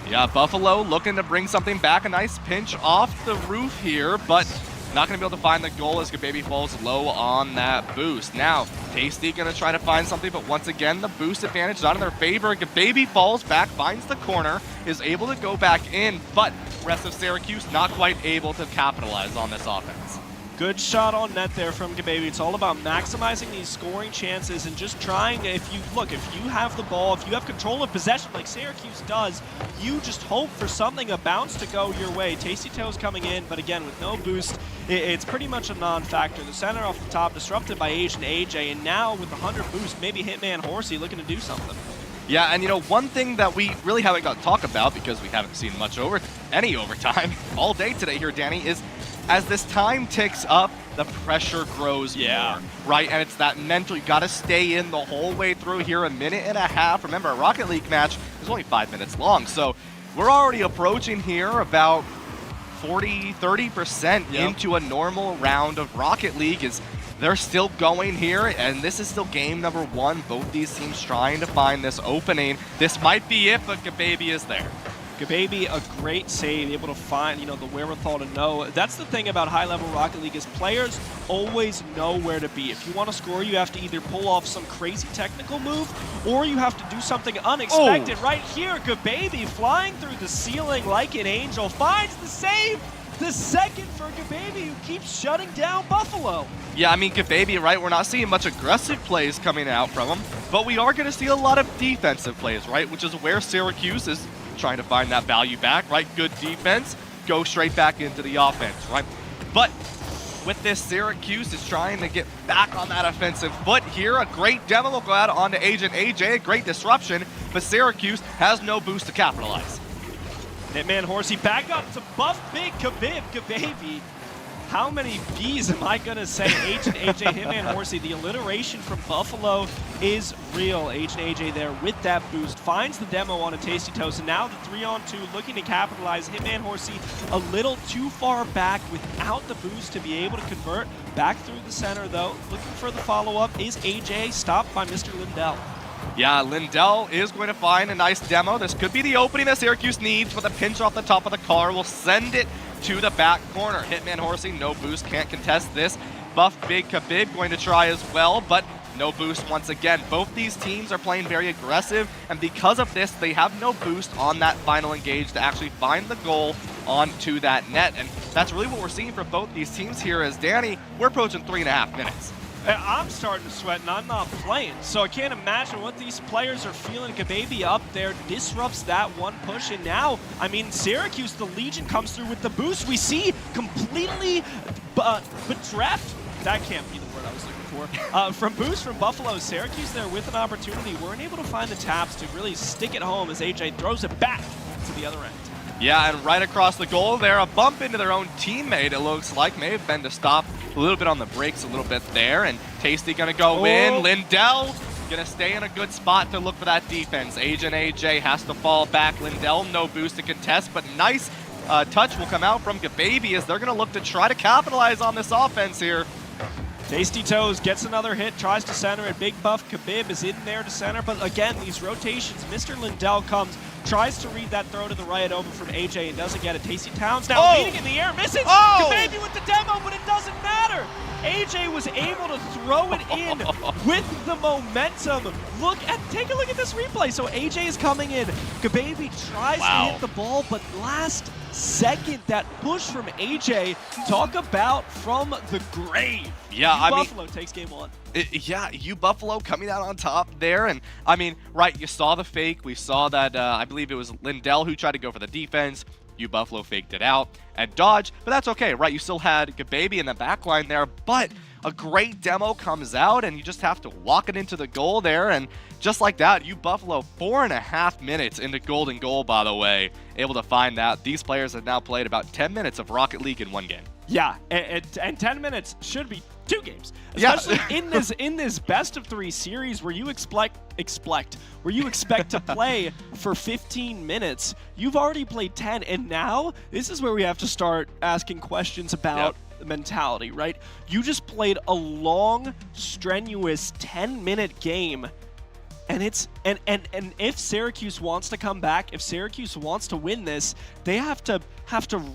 Yeah, Buffalo looking to bring something back. A nice pinch off the roof here, but not going to be able to find the goal as Gababy falls low on that boost. Now, Tasty going to try to find something, but once again, the boost advantage not in their favor. Gababy falls back, finds the corner, is able to go back in, but rest of Syracuse not quite able to capitalize on this offense. Good shot on net there from Gababy. It's all about maximizing these scoring chances and just trying, if you have the ball, if you have control of possession like Syracuse does, you just hope for something, a bounce to go your way. Tasty Toes coming in, but again, with no boost, it's pretty much a non-factor. The center off the top disrupted by Agent AJ, and now with the 100 boost, maybe Hitman Horsey looking to do something. Yeah, and you know, one thing that we really haven't got to talk about, because we haven't seen much any overtime all day today here, Danny, is as this time ticks up, the pressure grows more, right? And it's that mental, you got to stay in the whole way through here, a minute and a half. Remember, a Rocket League match is only 5 minutes long, so we're already approaching here about 30% into a normal round of Rocket League. They're still going here, and this is still game number 1. Both these teams trying to find this opening. This might be it, but Gababy is there. Gababy, a great save, able to find, the wherewithal to know. That's the thing about high-level Rocket League is players always know where to be. If you want to score, you have to either pull off some crazy technical move, or you have to do something unexpected. Right here, Gababy flying through the ceiling like an angel, finds the save. The second for Gababy, who keeps shutting down Buffalo. Yeah, I mean, Gababy, right? We're not seeing much aggressive plays coming out from him, but we are going to see a lot of defensive plays, right? Which is where Syracuse is trying to find that value back, right? Good defense, go straight back into the offense, right? But with this, Syracuse is trying to get back on that offensive foot here. A great demo will go out onto Agent AJ, a great disruption, but Syracuse has no boost to capitalize. Hitman Horsey back up to Buff Big Khabib. Gababy. How many B's am I going to say? Agent AJ, Hitman Horsey. The alliteration from Buffalo is real. Agent AJ there with that boost. Finds the demo on a Tasty Toast. And now the 3-on-2 looking to capitalize. Hitman Horsey a little too far back without the boost to be able to convert. Back through the center, though. Looking for the follow-up is AJ. Stopped by Mr. Lindell. Yeah, Lindell is going to find a nice demo. This could be the opening that Syracuse needs, but the pinch off the top of the car will send it to the back corner. Hitman Horsey, no boost, can't contest this. Buff Big Khabib going to try as well, but no boost once again. Both these teams are playing very aggressive, and because of this, they have no boost on that final engage to actually find the goal onto that net. And that's really what we're seeing from both these teams here as, Danny, we're approaching 3.5 minutes. I'm starting to sweat, and I'm not playing, so I can't imagine what these players are feeling. Gababy up there disrupts that one push, and now, I mean, Syracuse, the Legion comes through with the boost. We see completely bereft. That can't be the word I was looking for. From boost from Buffalo, Syracuse there with an opportunity. Weren't able to find the taps to really stick it home as AJ throws it back to the other end. Yeah, and right across the goal there, a bump into their own teammate, it looks like. May have been to stop a little bit on the brakes a little bit there, and Tasty gonna go in. Lindell Gonna stay in a good spot to look for that defense. Agent AJ has to fall back. Lindell, no boost to contest, but nice touch will come out from Gababy as they're gonna look to try to capitalize on this offense here. Tasty Toes gets another hit, tries to center it. Big Buff Khabib is in there to center, but again, these rotations, Mr. Lindell comes, tries to read that throw to the right over from AJ and doesn't get it. Tasty Towns now beating in the air, misses! Khabib with the demo, but it doesn't matter! AJ was able to throw it in with the momentum. Take a look at this replay. So AJ is coming in. Gababy tries to hit the ball, but last second, that push from AJ. Talk about from the grave. Yeah, I mean, Buffalo takes game one. Yeah, Buffalo coming out on top there. And I mean, right, you saw the fake. We saw that, I believe it was Lindell who tried to go for the defense. Buffalo faked it out and dodged, but that's okay, right? You still had Gababy in the back line there, but a great demo comes out and you just have to walk it into the goal there, and just like that, Buffalo 4.5 minutes into golden goal, by the way, able to find that. These players have now played about 10 minutes of Rocket League in one game. Yeah, and 10 minutes should be 2 games, especially in this best of 3 series where you expect to play for 15 minutes. You've already played 10, and now this is where we have to start asking questions about the mentality, right? You just played a long, strenuous 10-minute game. And if Syracuse wants to come back, if Syracuse wants to win this, they have to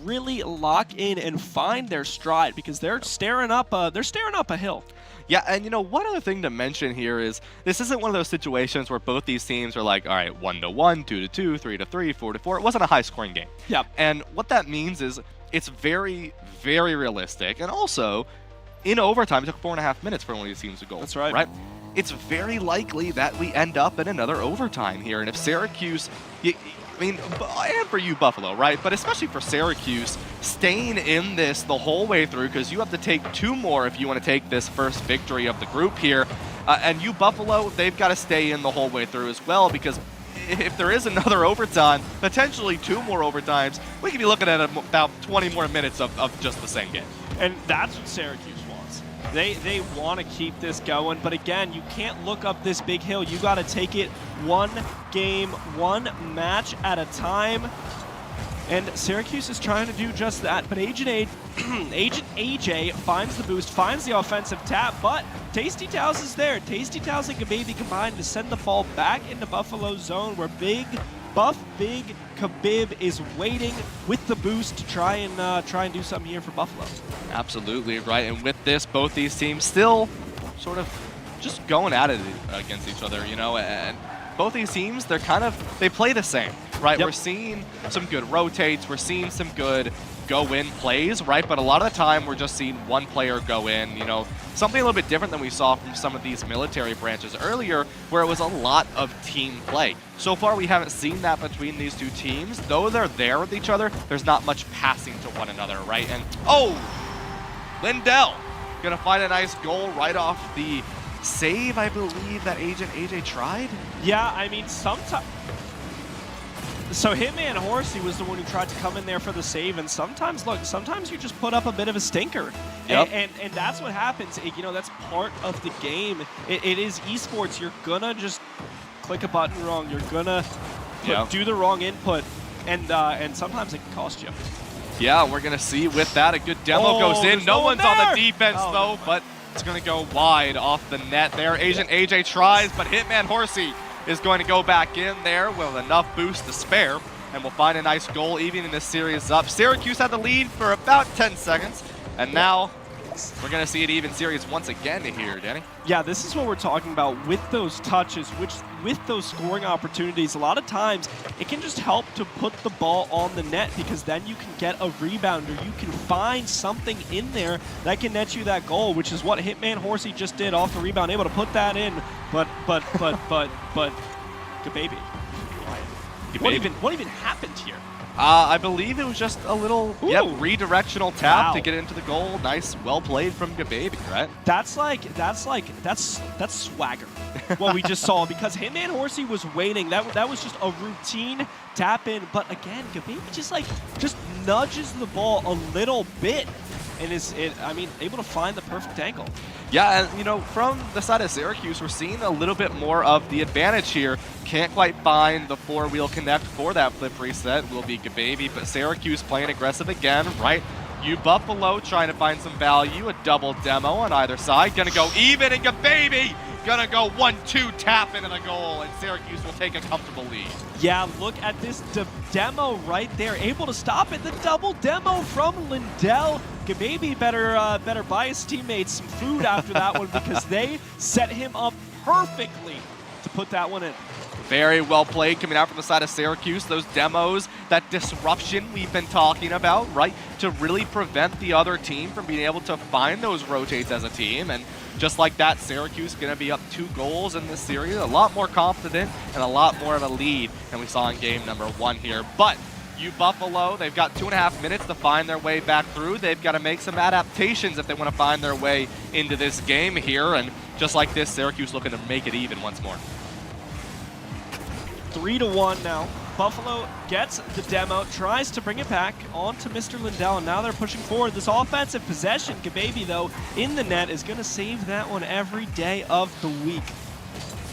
really lock in and find their stride, because they're staring up a hill. Yeah, and one other thing to mention here is this isn't one of those situations where both these teams are like, all right, 1-1, 2-2, 3-3, 4-4. It wasn't a high-scoring game. Yeah. And what that means is it's very, very realistic, and also in overtime, it took 4.5 minutes for one of these teams to goal. That's right. Right. It's very likely that we end up in another overtime here. And if Syracuse, I mean, and for Buffalo, right? But especially for Syracuse, staying in this the whole way through, because you have to take 2 more if you want to take this first victory of the group here. And Buffalo, they've got to stay in the whole way through as well, because if there is another overtime, potentially 2 more overtimes, we could be looking at about 20 more minutes of just the same game. And that's what Syracuse wants. They want to keep this going, but again, you can't look up this big hill. You got to take it 1 game, 1 match at a time. And Syracuse is trying to do just that, but Agent AJ finds the boost, finds the offensive tap, but Tasty Towels is there. Tasty Towels and Gababy combined to send the ball back into Buffalo's zone, where Big Khabib is waiting with the boost to try and do something here for Buffalo. Absolutely right, and with this, both these teams still sort of just going at it against each other, and both these teams, they play the same, right? Yep. We're seeing some good rotates, we're seeing some good go-in plays, right? But a lot of the time, we're just seeing one player go in, something a little bit different than we saw from some of these military branches earlier, where it was a lot of team play. So far, we haven't seen that between these 2 teams. Though they're there with each other, there's not much passing to one another, right? And, Lindell gonna find a nice goal right off the save, I believe, that Agent AJ tried? Yeah, I mean, sometimes... So Hitman Horsey was the one who tried to come in there for the save, and sometimes you just put up a bit of a stinker. Yep. And that's what happens. That's part of the game. It is esports. You're gonna just click a button wrong. You're gonna do the wrong input, and sometimes it can cost you. Yeah, we're gonna see with that a good demo goes in. No one's on the defense though, but it's gonna go wide off the net there. Agent AJ tries, but Hitman Horsey is going to go back in there with enough boost to spare, and we'll find a nice goal even in this series up. Syracuse had the lead for about 10 seconds, and now we're going to see it even series once again here, Danny. Yeah, this is what we're talking about with those touches, with those scoring opportunities. A lot of times, it can just help to put the ball on the net, because then you can get a rebound, or you can find something in there that can net you that goal, which is what Hitman Horsey just did off the rebound, able to put that in. But Gababy. What even happened here? I believe it was just a little redirectional tap to get into the goal. Nice, well played from Gababy, right? That's swagger. What we just saw, because Hitman Horsey was waiting. That was just a routine tap in. But again, Gababy just nudges the ball a little bit, and is able to find the perfect angle. Yeah, and from the side of Syracuse, we're seeing a little bit more of the advantage here. Can't quite find the four-wheel connect for that flip reset. Will be Gababy, but Syracuse playing aggressive again, right? Buffalo trying to find some value. A double demo on either side. Gonna go even, and Gababy gonna go 1-2 tap into the goal, and Syracuse will take a comfortable lead. Yeah, look at this demo right there. Able to stop it. The double demo from Lindell. Gababy better buy his teammates some food after that one because they set him up perfectly to put that one in. Very well played coming out from the side of Syracuse. Those demos, that disruption we've been talking about, right? To really prevent the other team from being able to find those rotates as a team. And just like that, Syracuse going to be up 2 goals in this series. A lot more confident and a lot more of a lead than we saw in game number 1 here. But Buffalo, they've got 2.5 minutes to find their way back through. They've got to make some adaptations if they want to find their way into this game here. And just like this, Syracuse looking to make it even once more. 3-1 now. Buffalo gets the demo, tries to bring it back onto Mr. Lindell, and now they're pushing forward. This offensive possession, Gababy, though, in the net is going to save that one every day of the week.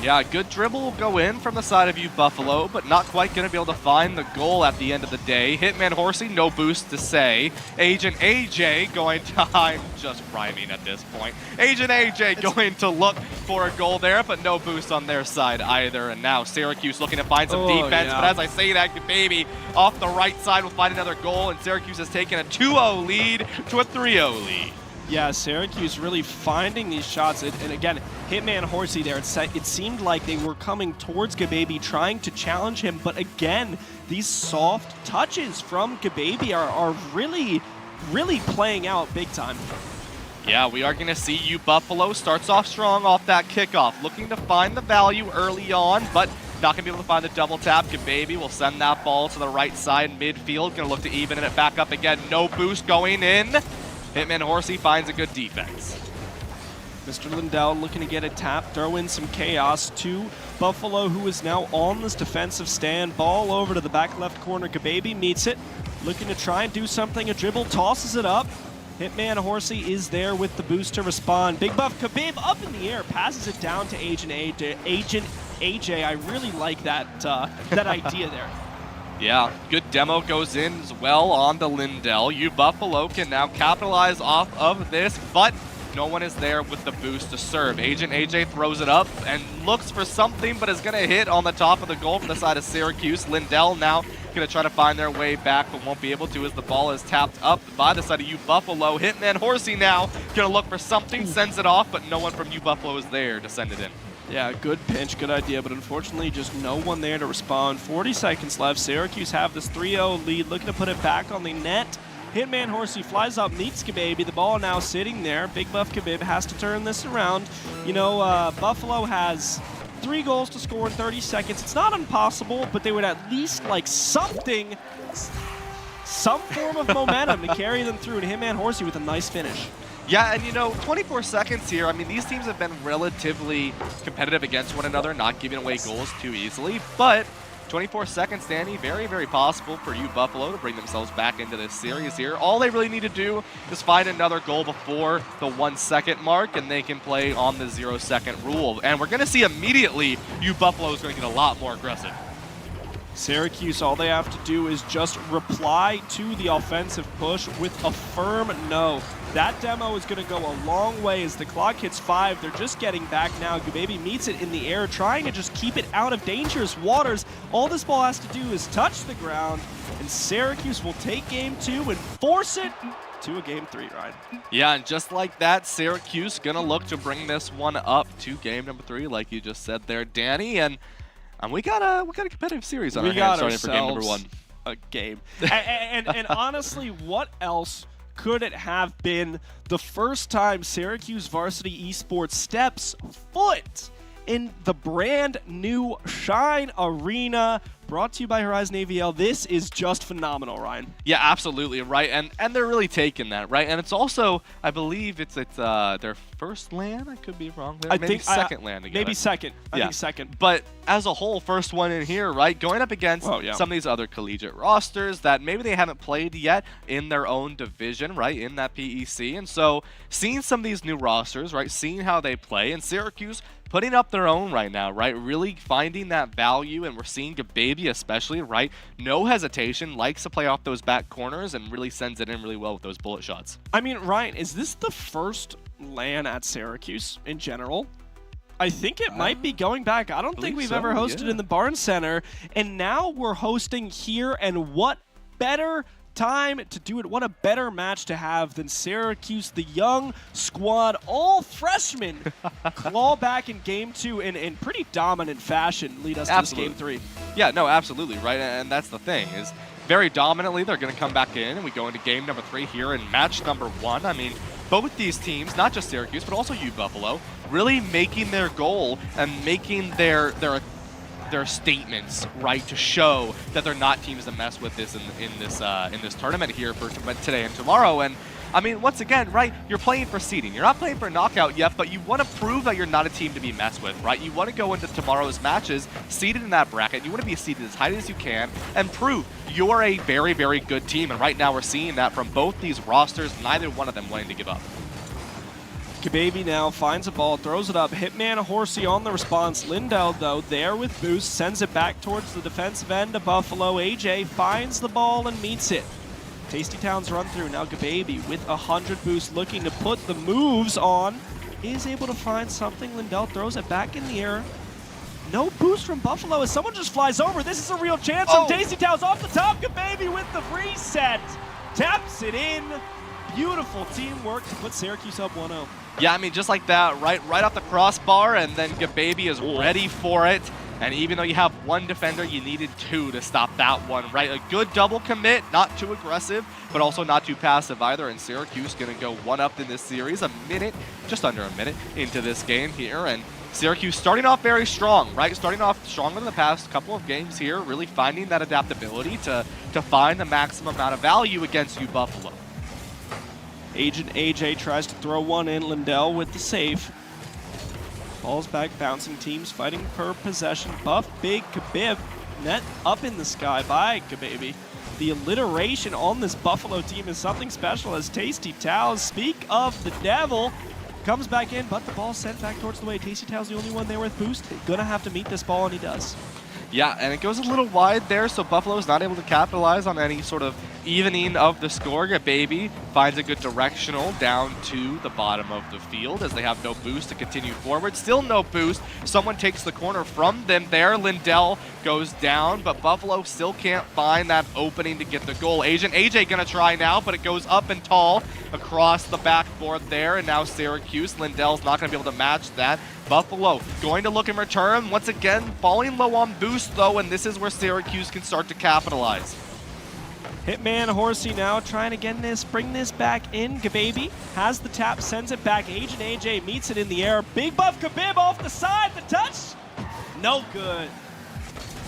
Yeah, a good dribble will go in from the side of Buffalo, but not quite going to be able to find the goal at the end of the day. Hitman Horsey, no boost to say. Agent AJ going to, I'm just rhyming at this point. Agent AJ going to look for a goal there, but no boost on their side either. And now Syracuse looking to find some defense, but as I say that, Gababy off the right side will find another goal, and Syracuse has taken a 2-0 lead to a 3-0 lead. Yeah, Syracuse really finding these shots. And again, Hitman Horsey there, it seemed like they were coming towards Gababy, trying to challenge him. But again, these soft touches from Gababy are really, really playing out big time. Yeah, we are going to see Buffalo starts off strong off that kickoff, looking to find the value early on, but not going to be able to find the double tap. Gababy will send that ball to the right side midfield. Going to look to even it back up again. No boost going in. Hitman Horsey finds a good defense. Mr. Lindell looking to get a tap, throw in some chaos to Buffalo, who is now on this defensive stand. Ball over to the back left corner. Gababy meets it, looking to try and do something. A dribble, tosses it up. Hitman Horsey is there with the boost to respond. Big Buff Khabib up in the air, passes it down to Agent AJ. I really like that that idea there. Yeah, good demo goes in as well on the Lindell. Buffalo can now capitalize off of this, but no one is there with the boost to serve. Agent AJ throws it up and looks for something, but is going to hit on the top of the goal from the side of Syracuse. Lindell now going to try to find their way back, but won't be able to as the ball is tapped up by the side of Buffalo. Hitman Horsey now going to look for something, sends it off, but no one from Buffalo is there to send it in. Yeah, good pinch, good idea, but unfortunately just no one there to respond. 40 seconds left. Syracuse have this 3-0 lead, looking to put it back on the net. Hitman Horsey flies up, meets Gababy. The ball now sitting there. Big Buff Khabib has to turn this around. Buffalo has 3 goals to score in 30 seconds. It's not impossible, but they would at least like something, some form of momentum to carry them through. And Hitman Horsey with a nice finish. Yeah, and 24 seconds here. I mean, these teams have been relatively competitive against one another, not giving away goals too easily. But 24 seconds, Danny, very, very possible for Buffalo to bring themselves back into this series here. All they really need to do is find another goal before the 1 second mark, and they can play on the 0 second rule. And we're going to see immediately Buffalo is going to get a lot more aggressive. Syracuse, all they have to do is just reply to the offensive push with a firm no. That demo is going to go a long way as the clock hits 5. They're just getting back now. Gababy meets it in the air, trying to just keep it out of dangerous waters. All this ball has to do is touch the ground, and Syracuse will take game 2 and force it to a game 3, Ryan. Yeah, and just like that, Syracuse going to look to bring this one up to game number 3, like you just said there, Danny. And we got a competitive series on our hands starting for game number 1. A game. and honestly, what else could it have been the first time Syracuse varsity esports steps foot in the brand new Shine Arena. Brought to you by Horizon AVL. This is just phenomenal, Ryan. Yeah, absolutely, right? And they're really taking that, right? And it's also, I believe it's their first LAN. I could be wrong. Maybe second LAN together. Maybe second. I think second. But as a whole, first one in here, right? Going up against some of these other collegiate rosters that maybe they haven't played yet in their own division, right? In that PEC. And so seeing some of these new rosters, right? Seeing how they play, and Syracuse putting up their own right now, right? Really finding that value, and we're seeing Gababy especially, right? No hesitation, likes to play off those back corners and really sends it in really well with those bullet shots. I mean, Ryan, is this the first LAN at Syracuse in general? I think it might be going back. I don't think we've ever hosted in the Barnes Center, and now we're hosting here, and what better time to do it. What a better match to have than Syracuse, the young squad, all freshmen, claw back in game 2 in pretty dominant fashion, lead us to this game 3. Yeah, no, absolutely, right? And that's the thing, is very dominantly they're going to come back in, and we go into game number 3 here in match number 1. I mean, both these teams, not just Syracuse, but also UBuffalo, really making their goal and making their statements, right, to show that they're not teams to mess with this in this tournament here for today and tomorrow. And I mean, once again, right, you're playing for seeding. You're not playing for knockout yet, but you want to prove that you're not a team to be messed with, right? You want to go into tomorrow's matches seeded in that bracket. You want to be seeded as high as you can and prove you're a very, very good team. And right now we're seeing that from both these rosters, neither one of them wanting to give up. Gababy now finds a ball, throws it up. Hitman Horsey on the response. Lindell, though, there with boost, sends it back towards the defensive end of Buffalo. AJ finds the ball and meets it. Tasty Town's run through. Now Gababy with 100 boost, looking to put the moves on. Is able to find something. Lindell throws it back in the air. No boost from Buffalo as someone just flies over. This is a real chance from Tasty Town's off the top. Gababy with the reset. Taps it in. Beautiful teamwork to put Syracuse up 1-0. Yeah, I mean, just like that, right off the crossbar, and then Gababy is ready for it. And even though you have one defender, you needed 2 to stop that one, right? A good double commit, not too aggressive, but also not too passive either. And Syracuse going to go 1-up in this series, just under a minute into this game here. And Syracuse starting off very strong, right? Starting off stronger than the past couple of games here, really finding that adaptability to find the maximum amount of value against UBuffalo. Agent AJ tries to throw one in. Lindell with the save. Ball's back, bouncing teams fighting for possession. Buff, big, Khabib, net up in the sky by Gababy. The alliteration on this Buffalo team is something special as Tasty Towels, speak of the devil, comes back in, but the ball's sent back towards the way. Tasty Towels the only one there with boost. Gonna have to meet this ball, and he does. Yeah, and it goes a little wide there, so Buffalo's not able to capitalize on any sort of evening of the score. Gababy finds a good directional down to the bottom of the field as they have no boost to continue forward. Still no boost. Someone takes the corner from them there. Lindell goes down, but Buffalo still can't find that opening to get the goal. Agent AJ gonna try now, but it goes up and tall across the backboard there, and now Syracuse. Lindell's not gonna be able to match that. Buffalo going to look in return. Once again, falling low on boost, though, and this is where Syracuse can start to capitalize. Hitman Horsey now trying to bring this back in. Gababy has the tap, sends it back. Agent AJ meets it in the air. Big buff Khabib off the side. The touch, no good.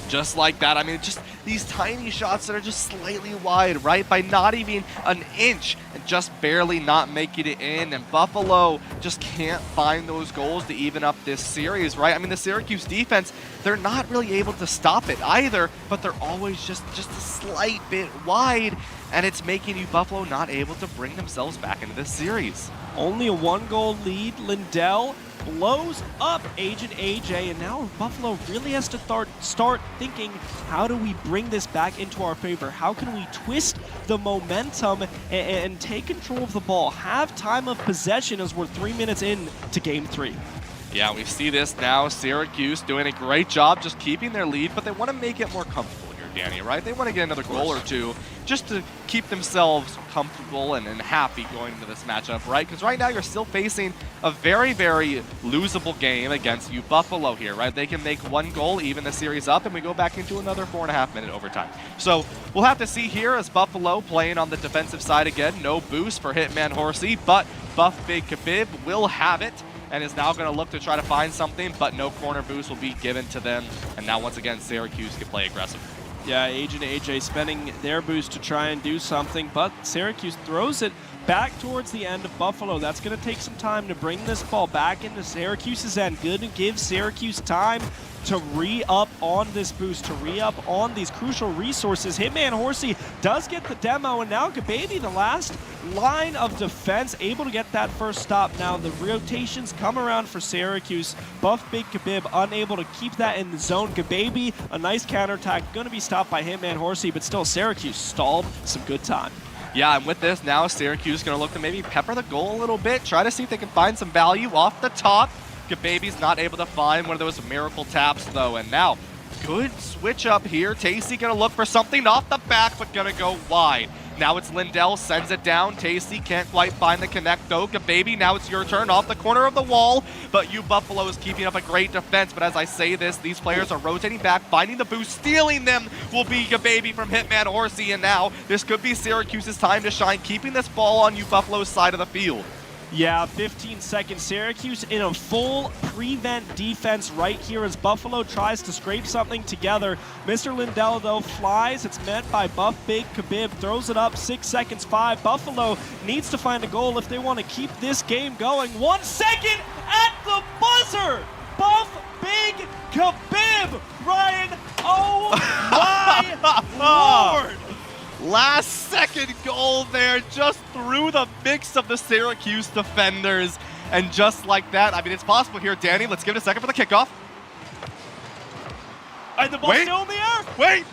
Just like that. I mean, just these tiny shots that are just slightly wide, right? By not even an inch and just barely not making it in. And Buffalo just can't find those goals to even up this series, right? I mean, the Syracuse defense, they're not really able to stop it either, but they're always just a slight bit wide. And it's making UBuffalo not able to bring themselves back into this series. Only a 1-goal lead. Lindell blows up Agent AJ, and now Buffalo really has to start thinking, how do we bring this back into our favor? How can we twist the momentum and take control of the ball? Have time of possession as we're 3 minutes in to game 3. Yeah, we see this now. Syracuse doing a great job just keeping their lead, but they want to make it more comfortable here, Danny, right? They want to get another goal or two just to keep themselves comfortable and happy going into this matchup, right? Because right now you're still facing a very, very losable game against UBuffalo here, right? They can make 1 goal, even the series up, and we go back into another 4.5-minute overtime. So we'll have to see here as Buffalo playing on the defensive side again. No boost for Hitman Horsey, but Buff Big Khabib will have it. and is now going to look to try to find something, but no corner boost will be given to them. And now once again, Syracuse can play aggressive. Yeah, Agent AJ spending their boost to try and do something, but Syracuse throws it back towards the end of Buffalo. That's going to take some time to bring this ball back into Syracuse's end. Good to give Syracuse time to re-up on this boost, to re-up on these crucial resources. Hitman Horsey does get the demo, and now Gababy, the last line of defense, able to get that first stop. Now the rotations come around for Syracuse. Buff Big Khabib unable to keep that in the zone. Gababy, a nice counterattack, going to be stopped by Hitman Horsey, but still Syracuse stalled some good time. Yeah, and with this, now Syracuse going to look to maybe pepper the goal a little bit, try to see if they can find some value off the top. Gababy's not able to find one of those miracle taps, though, and now good switch up here. Tasty going to look for something off the back, but going to go wide. Now it's Lindell, sends it down. Tasty can't quite find the connect, though. Gababy, now it's your turn off the corner of the wall, but U Buffalo is keeping up a great defense. But as I say this, these players are rotating back, finding the boost. Stealing them will be Gababy from Hitman Horsey, and now this could be Syracuse's time to shine, keeping this ball on U Buffalo's side of the field. Yeah, 15 seconds. Syracuse in a full prevent defense right here as Buffalo tries to scrape something together. Mr. Lindell, though, flies. It's met by Buff Big Khabib. Throws it up. 6 seconds, 5. Buffalo needs to find a goal if they want to keep this game going. 1 second at the buzzer. Buff Big Khabib. Ryan, oh my Lord. Last second goal there, just through the mix of the Syracuse defenders. And just like that, I mean, it's possible here. Danny, let's give it a second for the kickoff. And the ball's still in the air. Wait,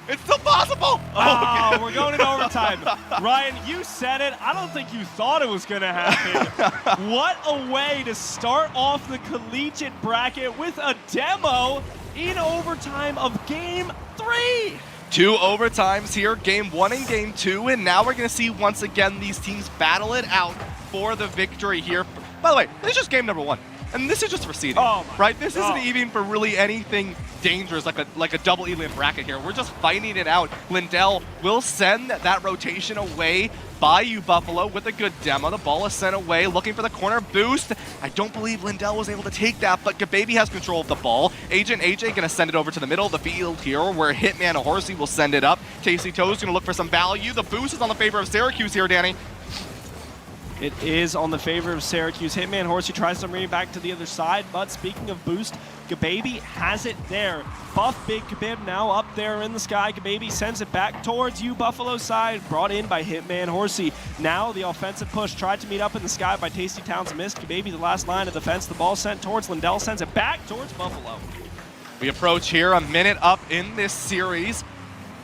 it's still possible. Oh, okay. We're going in overtime. Ryan, you said it. I don't think you thought it was going to happen. What a way to start off the collegiate bracket with a demo in overtime of Game 3. 2 overtimes here, Game 1 and Game 2, and now we're going to see once again these teams battle it out for the victory here. By the way, this is just game number 1, and this is just for seeding, right? This isn't even for really anything dangerous like a double elim bracket here. We're just fighting it out. Lindell will send that rotation away by U Buffalo with a good demo. The ball is sent away, looking for the corner boost. I don't believe Lindell was able to take that, but Gababy has control of the ball. Agent AJ gonna send it over to the middle of the field here, where Hitman Horsey will send it up. Tasty Toes gonna look for some value. The boost is on the favor of Syracuse here, Danny. It is on the favor of Syracuse. Hitman Horsey tries to bring it back to the other side, but speaking of boost, Gababy has it there. Buff Big Khabib now up there in the sky. Gababy sends it back towards U Buffalo's side, brought in by Hitman Horsey. Now the offensive push tried to meet up in the sky by Tasty Towns, missed. Gababy the last line of defense. The ball sent towards Lindell, sends it back towards Buffalo. We approach here a minute up in this series.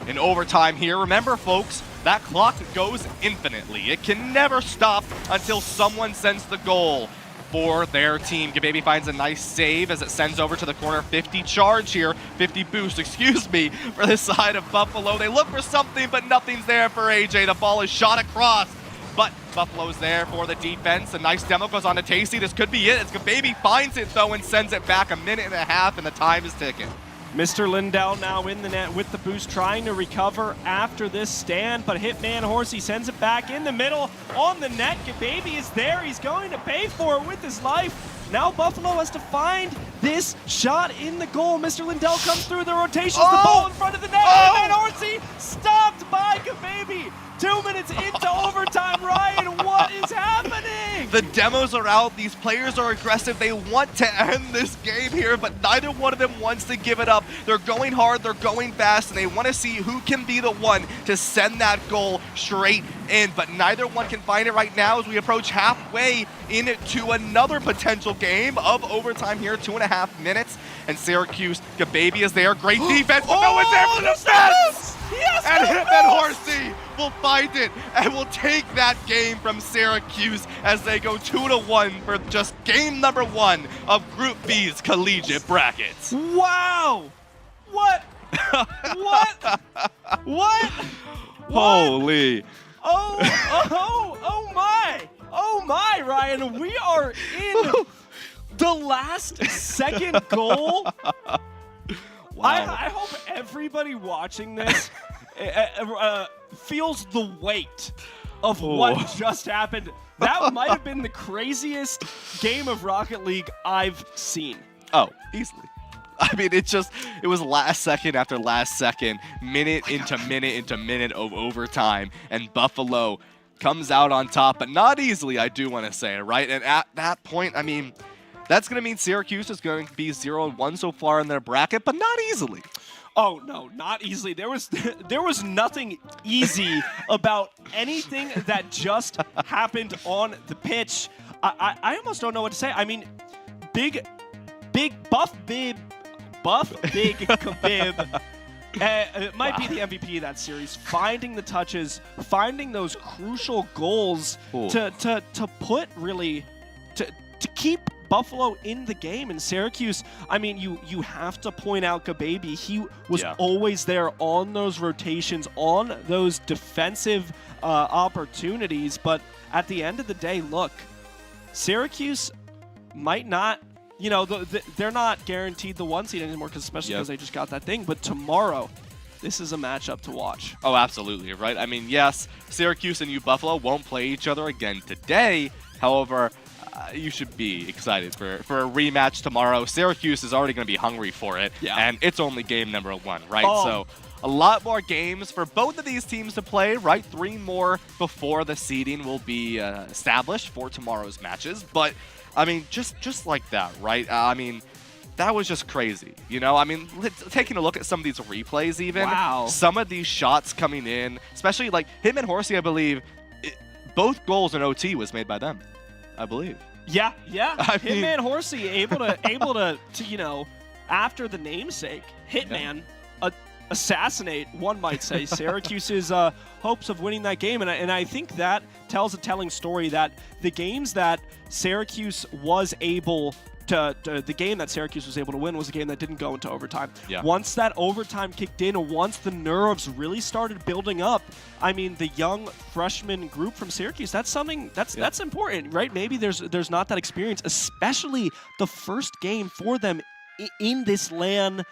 In overtime here, remember folks, that clock goes infinitely. It can never stop until someone sends the goal for their team. Gababy finds a nice save as it sends over to the corner. 50 charge here, 50 boost, excuse me, for the side of Buffalo. They look for something, but nothing's there for AJ. The ball is shot across, but Buffalo's there for the defense. A nice demo goes on to Tasty. This could be it. It's Gababy finds it, though, and sends it back. A minute and a half, and the time is ticking. Mr. Lindell now in the net with the boost, trying to recover after this stand, but Hitman Horsey sends it back in the middle on the net. Gababy is there. He's going to pay for it with his life. Now Buffalo has to find this shot in the goal. Mr. Lindell comes through the rotations, the ball in front of the net. Hitman Horsey stopped by Gababy. 2 minutes into overtime. Ryan, what is happening? The demos are out. These players are aggressive. They want to end this game here, but neither one of them wants to give it up. They're going hard, they're going fast, and they want to see who can be the one to send that goal straight in, but neither one can find it right now as we approach halfway into another potential game of overtime here, 2.5 minutes, and Syracuse, Gababy is there. Great defense, but no one's there for the defense! Yes, and Hitman Horsey will find it and will take that game from Syracuse as they go 2-1 for just game number 1 of Group B's collegiate brackets. Wow! What? What? What? Holy. Oh my, Ryan. We are in the last second goal. Wow. I hope everybody watching this feels the weight of what just happened. That might have been the craziest game of Rocket League I've seen. Oh, easily. I mean, it was last second after last second, minute into minute of overtime, and Buffalo comes out on top, but not easily, I do want to say, right? And at that point, I mean, that's going to mean Syracuse is going to be 0-1 so far in their bracket, but not easily. Oh no, not easily. There was nothing easy about anything that just happened on the pitch. I almost don't know what to say. I mean, big buff big Khabib. It might be the MVP of that series. Finding the touches, finding those crucial goals to put really to keep Buffalo in the game. And Syracuse, I mean, you have to point out Gababy. He was always there on those rotations, on those defensive opportunities. But at the end of the day, look, Syracuse might not, you know, they're not guaranteed the 1 seed anymore, especially because they just got that thing. But tomorrow, this is a matchup to watch. Oh, absolutely, right? I mean, yes, Syracuse and Buffalo won't play each other again today. However, you should be excited for a rematch tomorrow. Syracuse is already going to be hungry for it, and it's only game number 1, right? So a lot more games for both of these teams to play, right? 3 more before the seeding will be established for tomorrow's matches. But, I mean, just like that, right? I mean, that was just crazy, you know? I mean, taking a look at some of these replays even, some of these shots coming in, especially like Hitman Horsey, I believe, both goals in OT was made by them. I believe. Yeah. Hitman Horsey able to you know, after the namesake, Hitman assassinate, one might say, Syracuse's hopes of winning that game. And I think that tells a telling story that the games that Syracuse was able the game that Syracuse was able to win was a game that didn't go into overtime. Once that overtime kicked in, once the nerves really started building up, I mean, the young freshman group from Syracuse, that's something that's important, right? Maybe there's not that experience, especially the first game for them in this LAN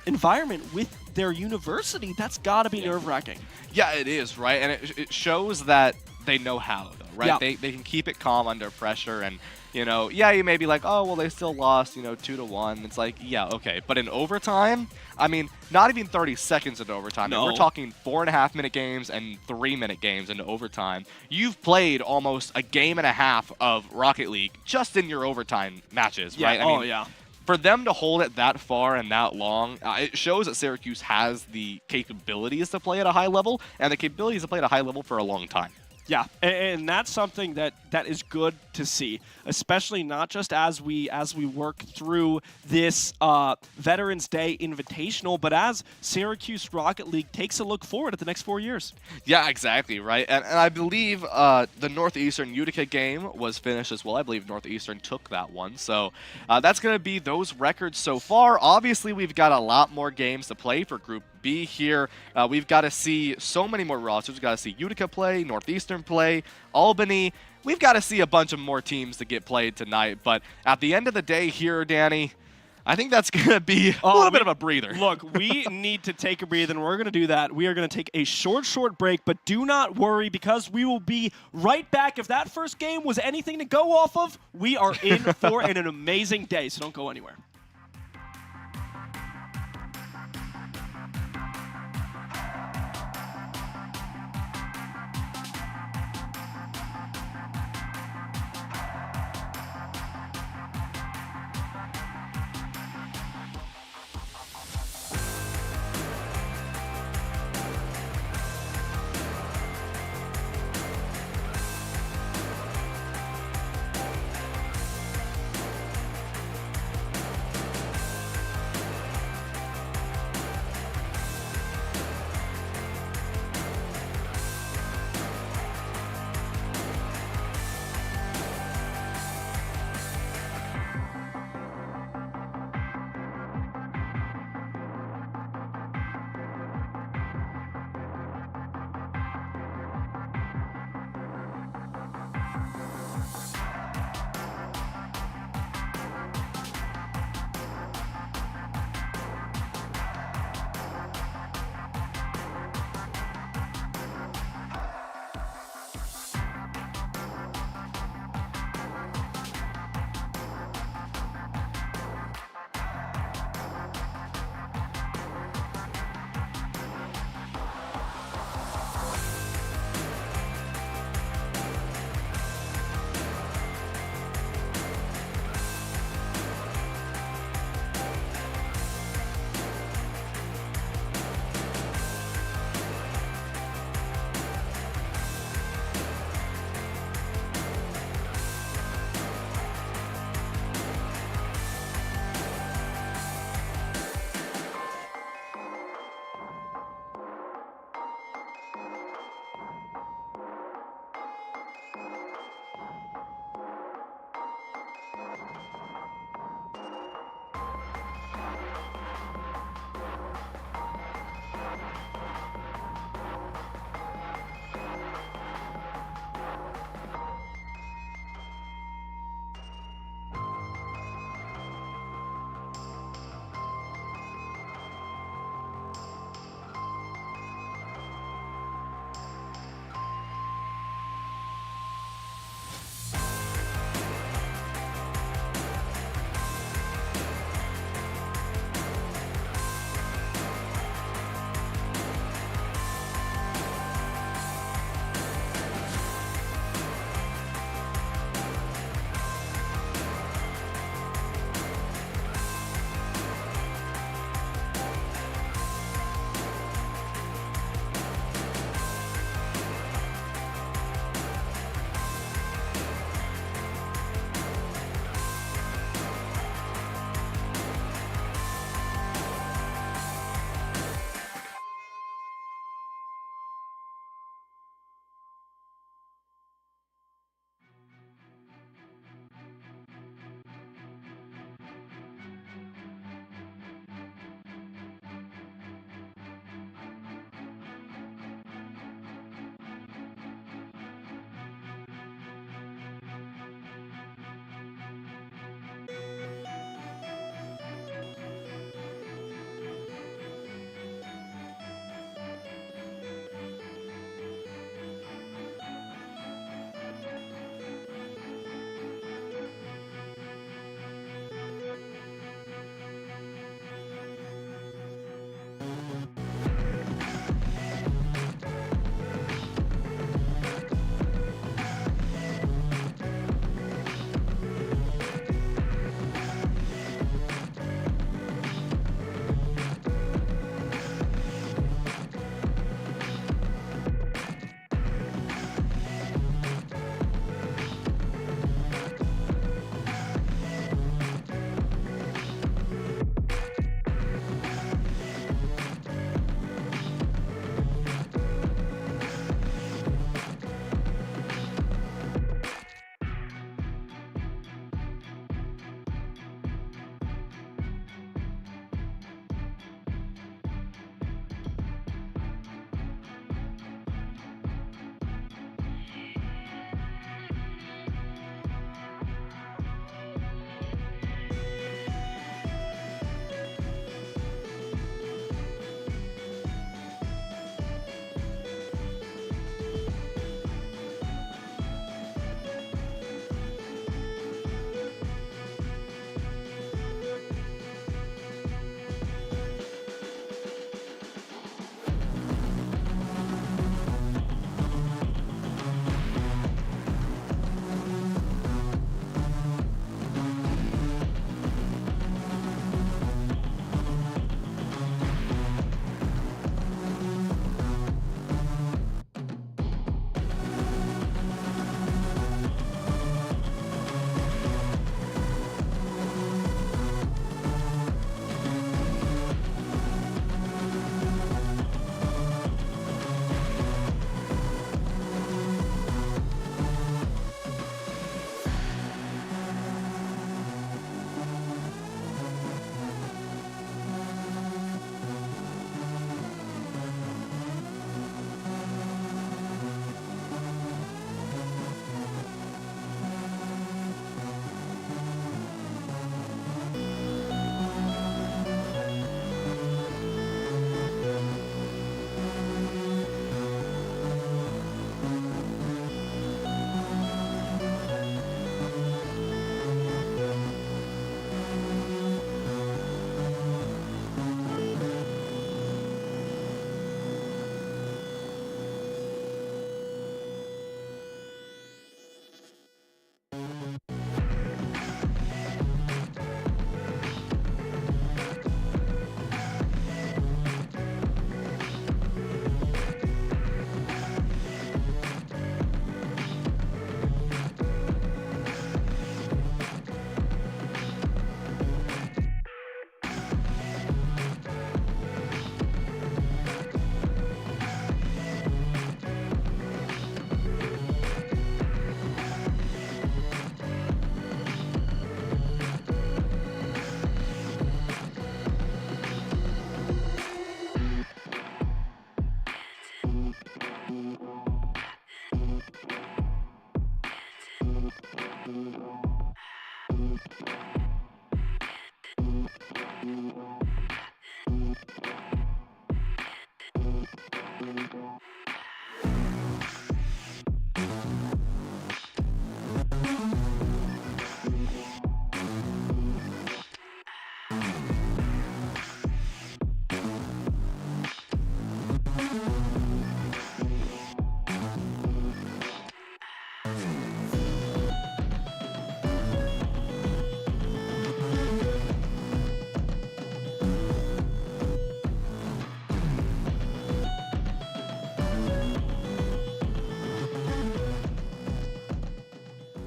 environment with their university. That's got to be nerve-wracking. Yeah, it is, right? And it shows that they know how, though, right? They can keep it calm under pressure. And, you know, you may be like, oh, well, they still lost, you know, 2-1. It's like, yeah, okay. But in overtime, I mean, not even 30 seconds into overtime. No. We're talking 4.5-minute games and 3-minute games into overtime. You've played almost a game and a half of Rocket League just in your overtime matches, right? I mean, for them to hold it that far and that long, it shows that Syracuse has the capabilities to play at a high level and the capabilities to play at a high level for a long time. Yeah, and that's something that is good to see, especially not just as we work through this Veterans Day Invitational, but as Syracuse Rocket League takes a look forward at the next 4 years. Yeah, exactly, right? And I believe the Northeastern Utica game was finished as well. I believe Northeastern took that one. So that's going to be those records so far. Obviously, we've got a lot more games to play for Group B here. We've got to see so many more rosters. We've got to see Utica play, Northeastern play, Albany. We've got to see a bunch of more teams to get played tonight. But at the end of the day here, Danny, I think that's going to be a little bit of a breather. Look, we need to take a breather, and we're going to do that. We are going to take a short break, but do not worry because we will be right back. If that first game was anything to go off of, we are in for an amazing day, so don't go anywhere.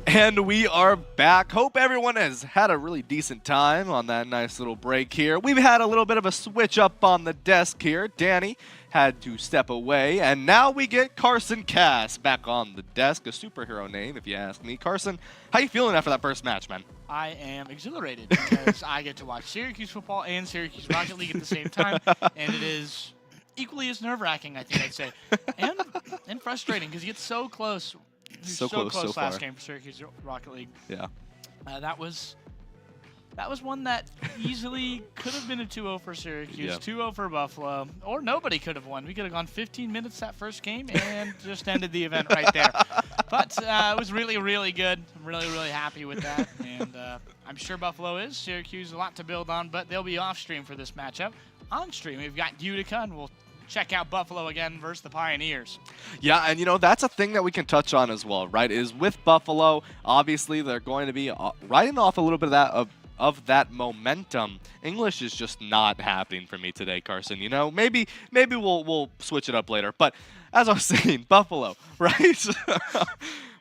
And we are back. Hope everyone has had a really decent time on that nice little break here. We've had a little bit of a switch up on the desk here. Danny had to step away, and now we get Carson Cass back on the desk, a superhero name if you ask me. Carson, how you feeling after that first match, man? I am exhilarated because I get to watch Syracuse football and Syracuse Rocket League at the same time, and it is equally as nerve-wracking, I think I'd say, and frustrating because you get so close. So close so last far. game for Syracuse Rocket League. Yeah. That was one that easily could have been a 2-0 for Syracuse, Yeah. 2-0 for Buffalo, or nobody could have won. We could have gone 15 minutes that first game and just ended the event right there. But it was really, really good. I'm really, really happy with that. And I'm sure Buffalo is. Syracuse, a lot to build on, but they'll be off-stream for this matchup. On-stream, we've got Utica, and we'll check out Buffalo again versus the Pioneers. Yeah, and that's a thing that we can touch on as well, right? Is with Buffalo, obviously they're going to be riding off a little bit of that momentum. English is just not happening for me today, Carson. Maybe we'll switch it up later. But as I was saying, Buffalo, right?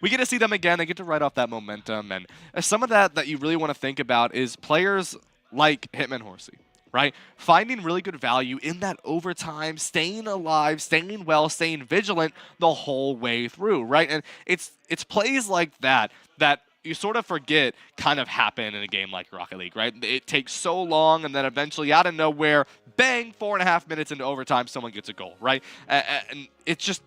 We get to see them again. They get to ride off that momentum, and some of that you really want to think about is players like Hitman Horsey. Right? Finding really good value in that overtime, staying alive, staying well, staying vigilant the whole way through, right? And it's plays like that you sort of forget kind of happen in a game like Rocket League, right? It takes so long, and then eventually out of nowhere, bang, 4.5 minutes into overtime, someone gets a goal, right? And it's just,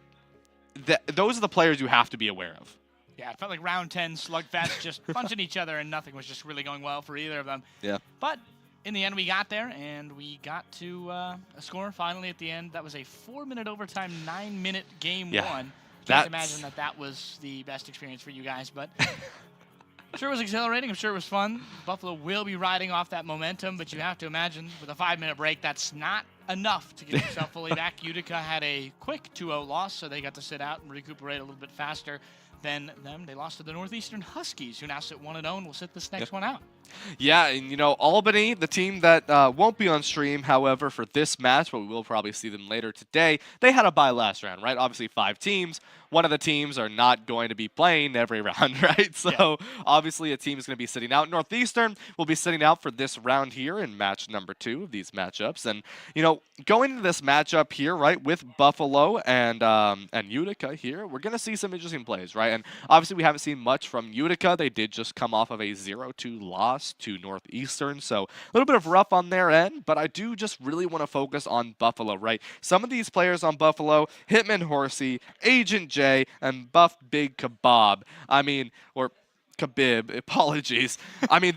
those are the players you have to be aware of. Yeah, it felt like round 10 slugfest, just punching each other, and nothing was just really going well for either of them. Yeah. But in the end, we got there, and we got to a score finally at the end. That was a 4-minute overtime, 9-minute game one. Can't imagine that was the best experience for you guys, but I'm sure it was exhilarating. I'm sure it was fun. Buffalo will be riding off that momentum, but you have to imagine with a 5-minute break, that's not enough to get yourself fully back. Utica had a quick 2-0 loss, so they got to sit out and recuperate a little bit faster than them. They lost to the Northeastern Huskies, who now sit 1-0 and will sit this next one out. Yeah, and Albany, the team that won't be on stream, however, for this match, but we will probably see them later today, they had a bye last round, right? Obviously 5 teams. One of the teams are not going to be playing every round, right? So obviously a team is going to be sitting out. Northeastern will be sitting out for this round here in match number 2 of these matchups. And, going into this matchup here, right, with Buffalo and Utica here, we're going to see some interesting plays, right? And obviously we haven't seen much from Utica. They did just come off of a 0-2 loss to Northeastern, so a little bit of rough on their end, but I do just really want to focus on Buffalo, right? Some of these players on Buffalo, Hitman Horsey, Agent J, and Buff Big Kebab. Or Khabib, apologies.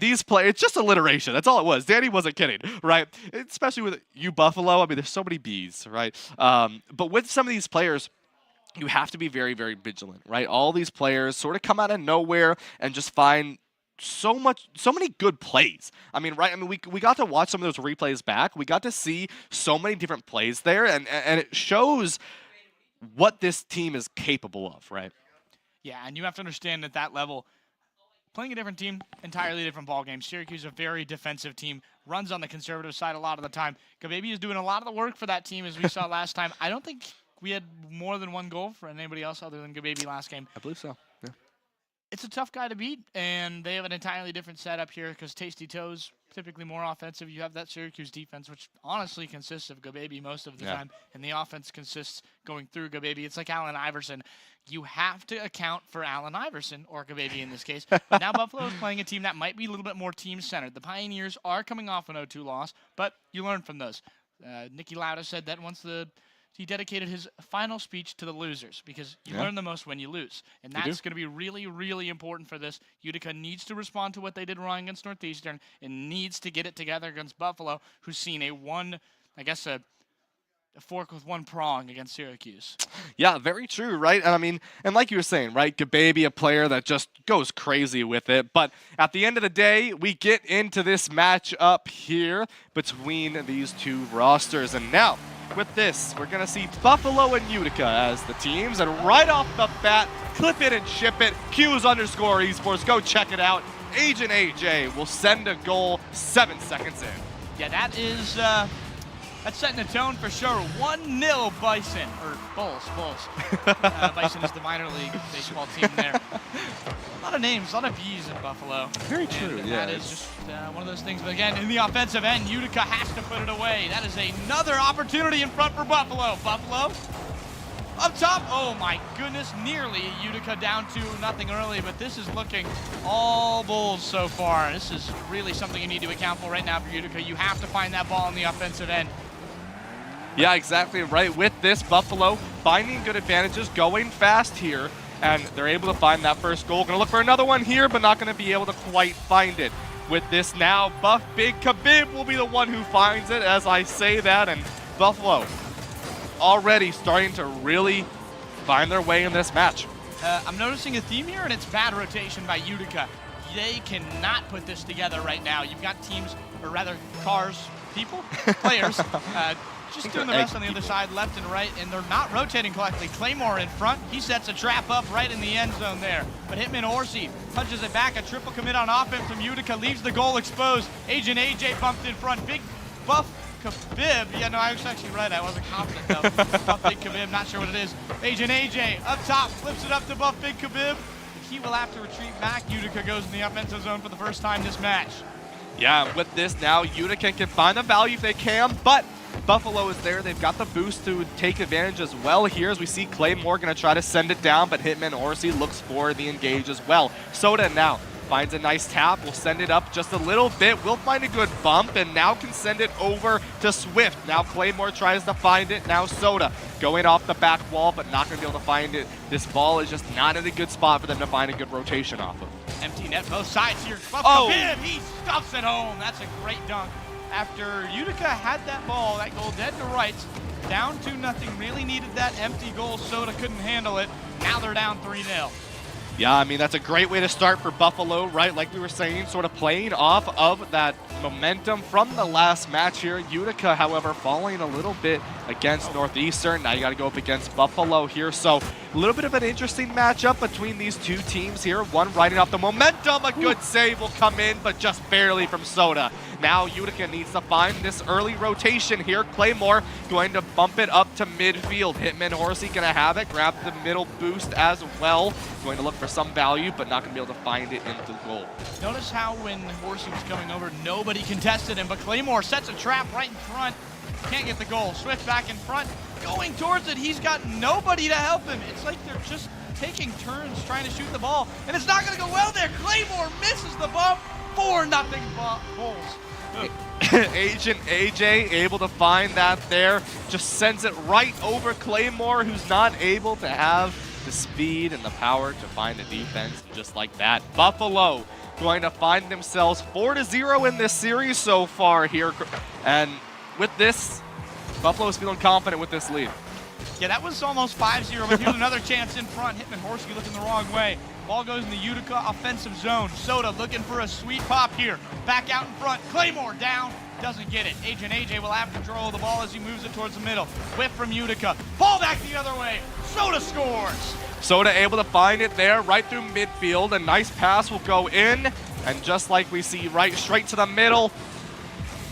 These players, it's just alliteration. That's all it was. Danny wasn't kidding, right? Especially with you, Buffalo. There's so many B's, right? But with some of these players, you have to be very, very vigilant, right? All these players sort of come out of nowhere and just find so many good plays. Right? We got to watch some of those replays back. We got to see so many different plays there, and it shows what this team is capable of, right? Yeah, and you have to understand at that level, playing a different team, entirely different ballgame. Syracuse, a very defensive team, runs on the conservative side a lot of the time. Gababy is doing a lot of the work for that team, as we saw last time. I don't think we had more than one goal for anybody else other than Gababy last game. I believe so, yeah. It's a tough guy to beat, and they have an entirely different setup here because Tasty Toes, typically more offensive. You have that Syracuse defense, which honestly consists of Gababy most of the time, and the offense consists going through Gababy. It's like Allen Iverson. You have to account for Allen Iverson, or Gababy in this case. But now Buffalo is playing a team that might be a little bit more team-centered. The Pioneers are coming off an 0-2 loss, but you learn from those. Nicky Lauda said that once the he dedicated his final speech to the losers because you learn the most when you lose. And that's going to be really, really important for this. Utica needs to respond to what they did wrong against Northeastern and needs to get it together against Buffalo, who's seen a fork with one prong against Syracuse. Yeah, very true, right? And I mean, and like you were saying, right, Gababy, a player that just goes crazy with it. But at the end of the day, we get into this matchup here between these two rosters. And now, with this, we're going to see Buffalo and Utica as the teams. And right off the bat, clip it and ship it, Qs_esports, go check it out. Agent AJ will send a goal 7 seconds in. Yeah, that is... that's setting the tone for sure. 1-0 Bison, or Bulls. Bison is the minor league baseball team there. A lot of names, a lot of B's in Buffalo. Very true, and yeah. That is just one of those things. But again, in the offensive end, Utica has to put it away. That is another opportunity in front for Buffalo. Buffalo up top. Oh my goodness, nearly Utica down 2-0 early, but this is looking all Bulls so far. This is really something you need to account for right now for Utica. You have to find that ball on the offensive end. Yeah, exactly right. With this, Buffalo finding good advantages, going fast here, and they're able to find that first goal. Going to look for another one here, but not going to be able to quite find it. With this now, Buff Big Khabib will be the one who finds it as I say that, and Buffalo already starting to really find their way in this match. I'm noticing a theme here, and it's bad rotation by Utica. They cannot put this together right now. You've got teams, or rather cars, people, players, just doing the rest on the other side, left and right, and they're not rotating correctly. Claymore in front, he sets a trap up right in the end zone there. But Hitman Orsi punches it back, a triple commit on offense from Utica, leaves the goal exposed. Agent AJ bumped in front, Big Buff Khabib. Yeah, no, I was actually right, I wasn't confident though. Buff Big Khabib, not sure what it is. Agent AJ up top, flips it up to Buff Big Khabib. He will have to retreat back. Utica goes in the offensive zone for the first time this match. Yeah, with this now, Utica can find the value if they can, but Buffalo is there. They've got the boost to take advantage as well here as we see Claymore going to try to send it down, but Hitman Orsi looks for the engage as well. Soda now finds a nice tap. We'll send it up just a little bit. We'll find a good bump and now can send it over to Swift. Now Claymore tries to find it. Now Soda going off the back wall, but not going to be able to find it. This ball is just not in a good spot for them to find a good rotation off of. Empty net both sides here. Khabib, he stuffs it home. That's a great dunk. After Utica had that ball, that goal dead to rights, down 2-0, really needed that empty goal. Soda couldn't handle it. Now they're down 3-0. Yeah, I mean, that's a great way to start for Buffalo, right? Like we were saying, sort of playing off of that momentum from the last match here. Utica, however, falling a little bit against Northeastern. Now you got to go up against Buffalo here. So a little bit of an interesting matchup between these two teams here. One riding off the momentum. A good save will come in, but just barely from Soda. Now Utica needs to find this early rotation here. Claymore going to bump it up to midfield. Hitman Horsey going to have it. Grab the middle boost as well. Going to look for some value, but not going to be able to find it into goal. Notice how when Horsey was coming over, nobody contested him, but Claymore sets a trap right in front. Can't get the goal. Swift back in front. Going towards it, he's got nobody to help him. It's like they're just taking turns trying to shoot the ball, and it's not going to go well there. Claymore misses the bump. 4-0 Bulls. Agent AJ able to find that there. Just sends it right over Claymore, who's not able to have the speed and the power to find a defense just like that. Buffalo going to find themselves 4-0 in this series so far here. And with this, Buffalo's feeling confident with this lead. Yeah, that was almost 5-0, but here's another chance in front. Hitman Horsey looking the wrong way. Ball goes in the Utica offensive zone. Soda looking for a sweet pop here. Back out in front. Claymore down. Doesn't get it. Agent AJ will have control of the ball as he moves it towards the middle. Whip from Utica. Ball back the other way. Soda scores. Soda able to find it there right through midfield. A nice pass will go in. And just like we see right straight to the middle,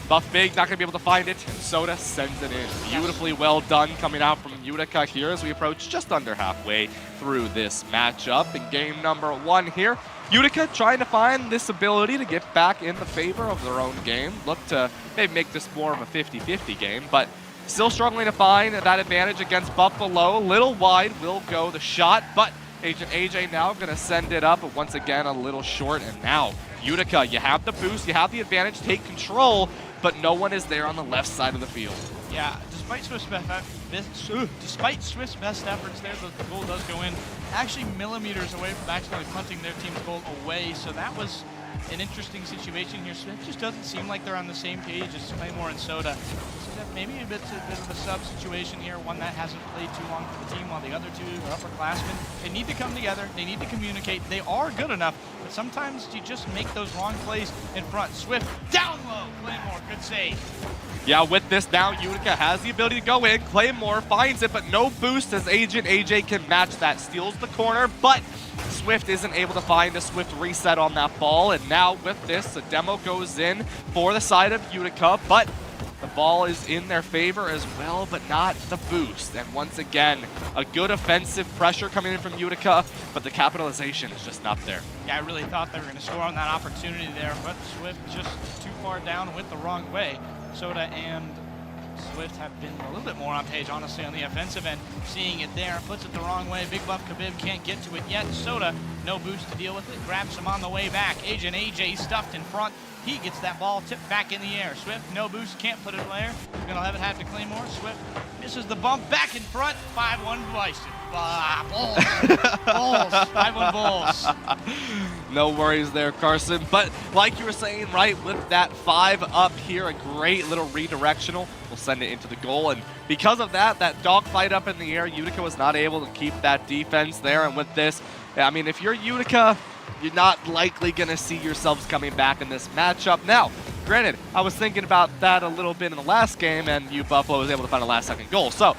Buff Big not going to be able to find it, and Soda sends it in. Beautifully well done coming out from Utica here as we approach just under halfway through this matchup in game number 1 here. Utica trying to find this ability to get back in the favor of their own game. Look to maybe make this more of a 50-50 game, but still struggling to find that advantage against Buffalo. Little wide will go the shot, but Agent AJ now going to send it up, but once again a little short, and now Utica, you have the boost, you have the advantage, take control, but no one is there on the left side of the field. Yeah, just despite Swift's best efforts there, the goal does go in actually millimeters away from accidentally punting their team's goal away. So that was an interesting situation here. Swift just doesn't seem like they're on the same page as Claymore and Soda. So that maybe a bit of a sub situation here, one that hasn't played too long for the team while the other two are upperclassmen. They need to come together. They need to communicate. They are good enough, but sometimes you just make those wrong plays in front. Swift down low. Claymore, good save. Yeah, with this now, Utica has the ability to go in. Claymore finds it, but no boost as Agent AJ can match that. Steals the corner, but Swift isn't able to find a swift reset on that ball. And now with this, the demo goes in for the side of Utica, but the ball is in their favor as well, but not the boost. And once again, a good offensive pressure coming in from Utica, but the capitalization is just not there. Yeah, I really thought they were going to score on that opportunity there, but Swift just too far down and went the wrong way. Soda and Swift have been a little bit more on page, honestly, on the offensive end. Seeing it there, puts it the wrong way. Big Buff Khabib can't get to it yet. Soda, no boost to deal with it. Grabs him on the way back. Agent AJ stuffed in front. He gets that ball tipped back in the air. Swift, no boost, can't put it there. He's going to have it have to Claymore. Swift misses the bump, back in front. 5-1 Bison. Bulls. Bulls. 5-1 Bulls. No worries there, Carson. But like you were saying, right, with that 5 up here, a great little redirectional will send it into the goal. And because of that, that dogfight up in the air, Utica was not able to keep that defense there. And with this, I mean, if you're Utica, you're not likely going to see yourselves coming back in this matchup. Now, granted, I was thinking about that a little bit in the last game, and Buffalo was able to find a last-second goal. So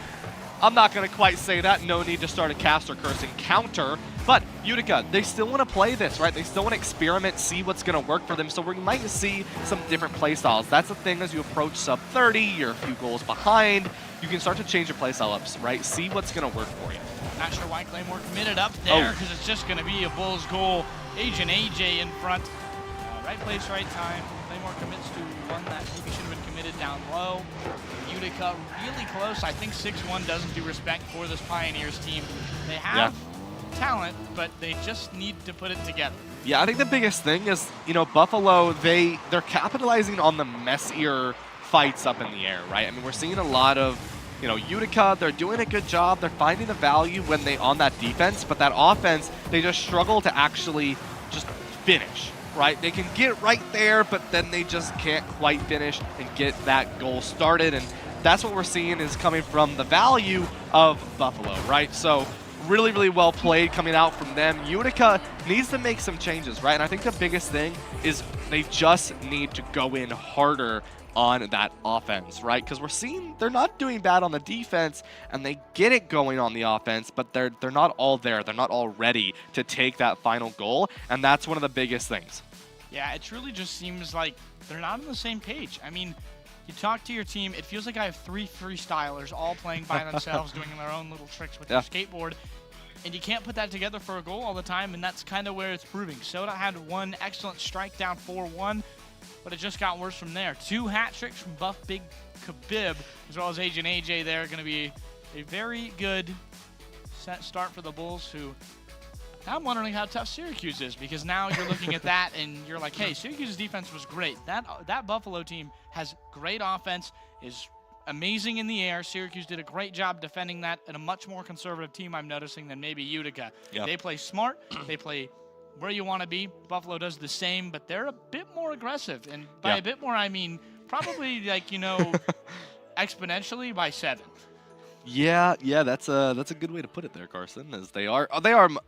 I'm not going to quite say that. No need to start a cast or cursing counter. But Utica, they still want to play this, right? They still want to experiment, see what's going to work for them. So we might see some different play styles. That's the thing as you approach sub 30, you're a few goals behind. You can start to change your play style ups, right? See what's going to work for you. Not sure why Claymore committed up there, because it's just going to be a Bulls goal. Agent AJ in front. Right place, right time. Claymore commits to one that maybe should have been committed down low. Utica really close. I think 6-1 doesn't do respect for this Pioneers team. They have talent, but they just need to put it together. Yeah, I think the biggest thing is, you know, Buffalo, they're capitalizing on the messier fights up in the air, right? I mean, we're seeing a lot of, you know, Utica, they're doing a good job. They're finding the value when they on that defense, but that offense, they just struggle to actually just finish, right? They can get right there, but then they just can't quite finish and get that goal started. And that's what we're seeing is coming from the value of Buffalo, right? So really, really well played coming out from them. Utica needs to make some changes, right? And I think the biggest thing is they just need to go in harder on that offense, right? Because we're seeing they're not doing bad on the defense, and they get it going on the offense, but they're not all there. They're not all ready to take that final goal, and that's one of the biggest things. Yeah, it really just seems like they're not on the same page. I mean, you talk to your team, it feels like I have 3 freestylers all playing by themselves, doing their own little tricks with their skateboard, and you can't put that together for a goal all the time, and that's kind of where it's proving. Soda had one excellent strike down 4-1, but it just got worse from there. 2 hat tricks from Buff Big Khabib, as well as Agent AJ there. Going to be a very good set start for the Bulls, who now I'm wondering how tough Syracuse is, because now you're looking at that and you're like, hey, Syracuse's defense was great. That Buffalo team has great offense, is amazing in the air. Syracuse did a great job defending that, and a much more conservative team I'm noticing than maybe Utica. Yep. They play smart. They play where you want to be. Buffalo does the same, but they're a bit more aggressive. And by a bit more, I mean probably like, you know, exponentially by 7. Yeah, that's a good way to put it there, Carson, as they are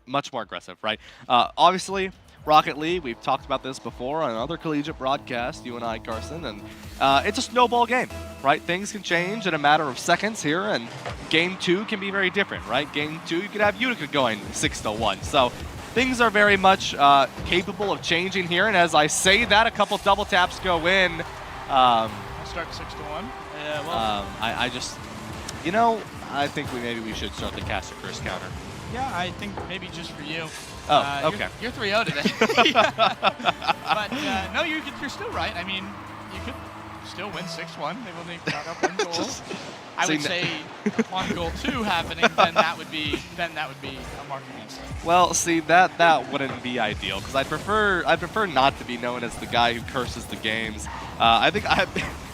much more aggressive, right? Obviously, Rocket League, we've talked about this before on another collegiate broadcast, you and I, Carson, and it's a snowball game, right? Things can change in a matter of seconds here, and Game 2 can be very different, right? Game 2, you could have Utica going 6-1, so things are very much capable of changing here, and as I say that, a couple double taps go in. I'll start 6-1. I just, you know, I think maybe we should start the cast or curse counter. Yeah, I think maybe just for you. Oh, okay. You're 3-0 today. But no, you're still right. I mean, you could still win 6-1. They've only got up 1 goal. I would say upon goal 2 happening, then that would be a mark against them. Well, see, that wouldn't be ideal, because I'd prefer not to be known as the guy who curses the games. I think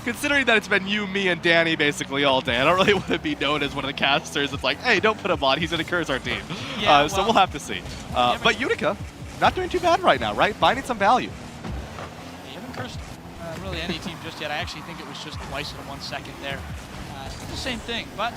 considering that it's been you, me, and Danny basically all day, I don't really want to be known as one of the casters. It's like, hey, don't put him on. He's going to curse our team. Yeah, So we'll have to see. But Utica, not doing too bad right now, right? Finding some value. They haven't cursed really any team just yet. I actually think it was just twice in 1 second there. The same thing, but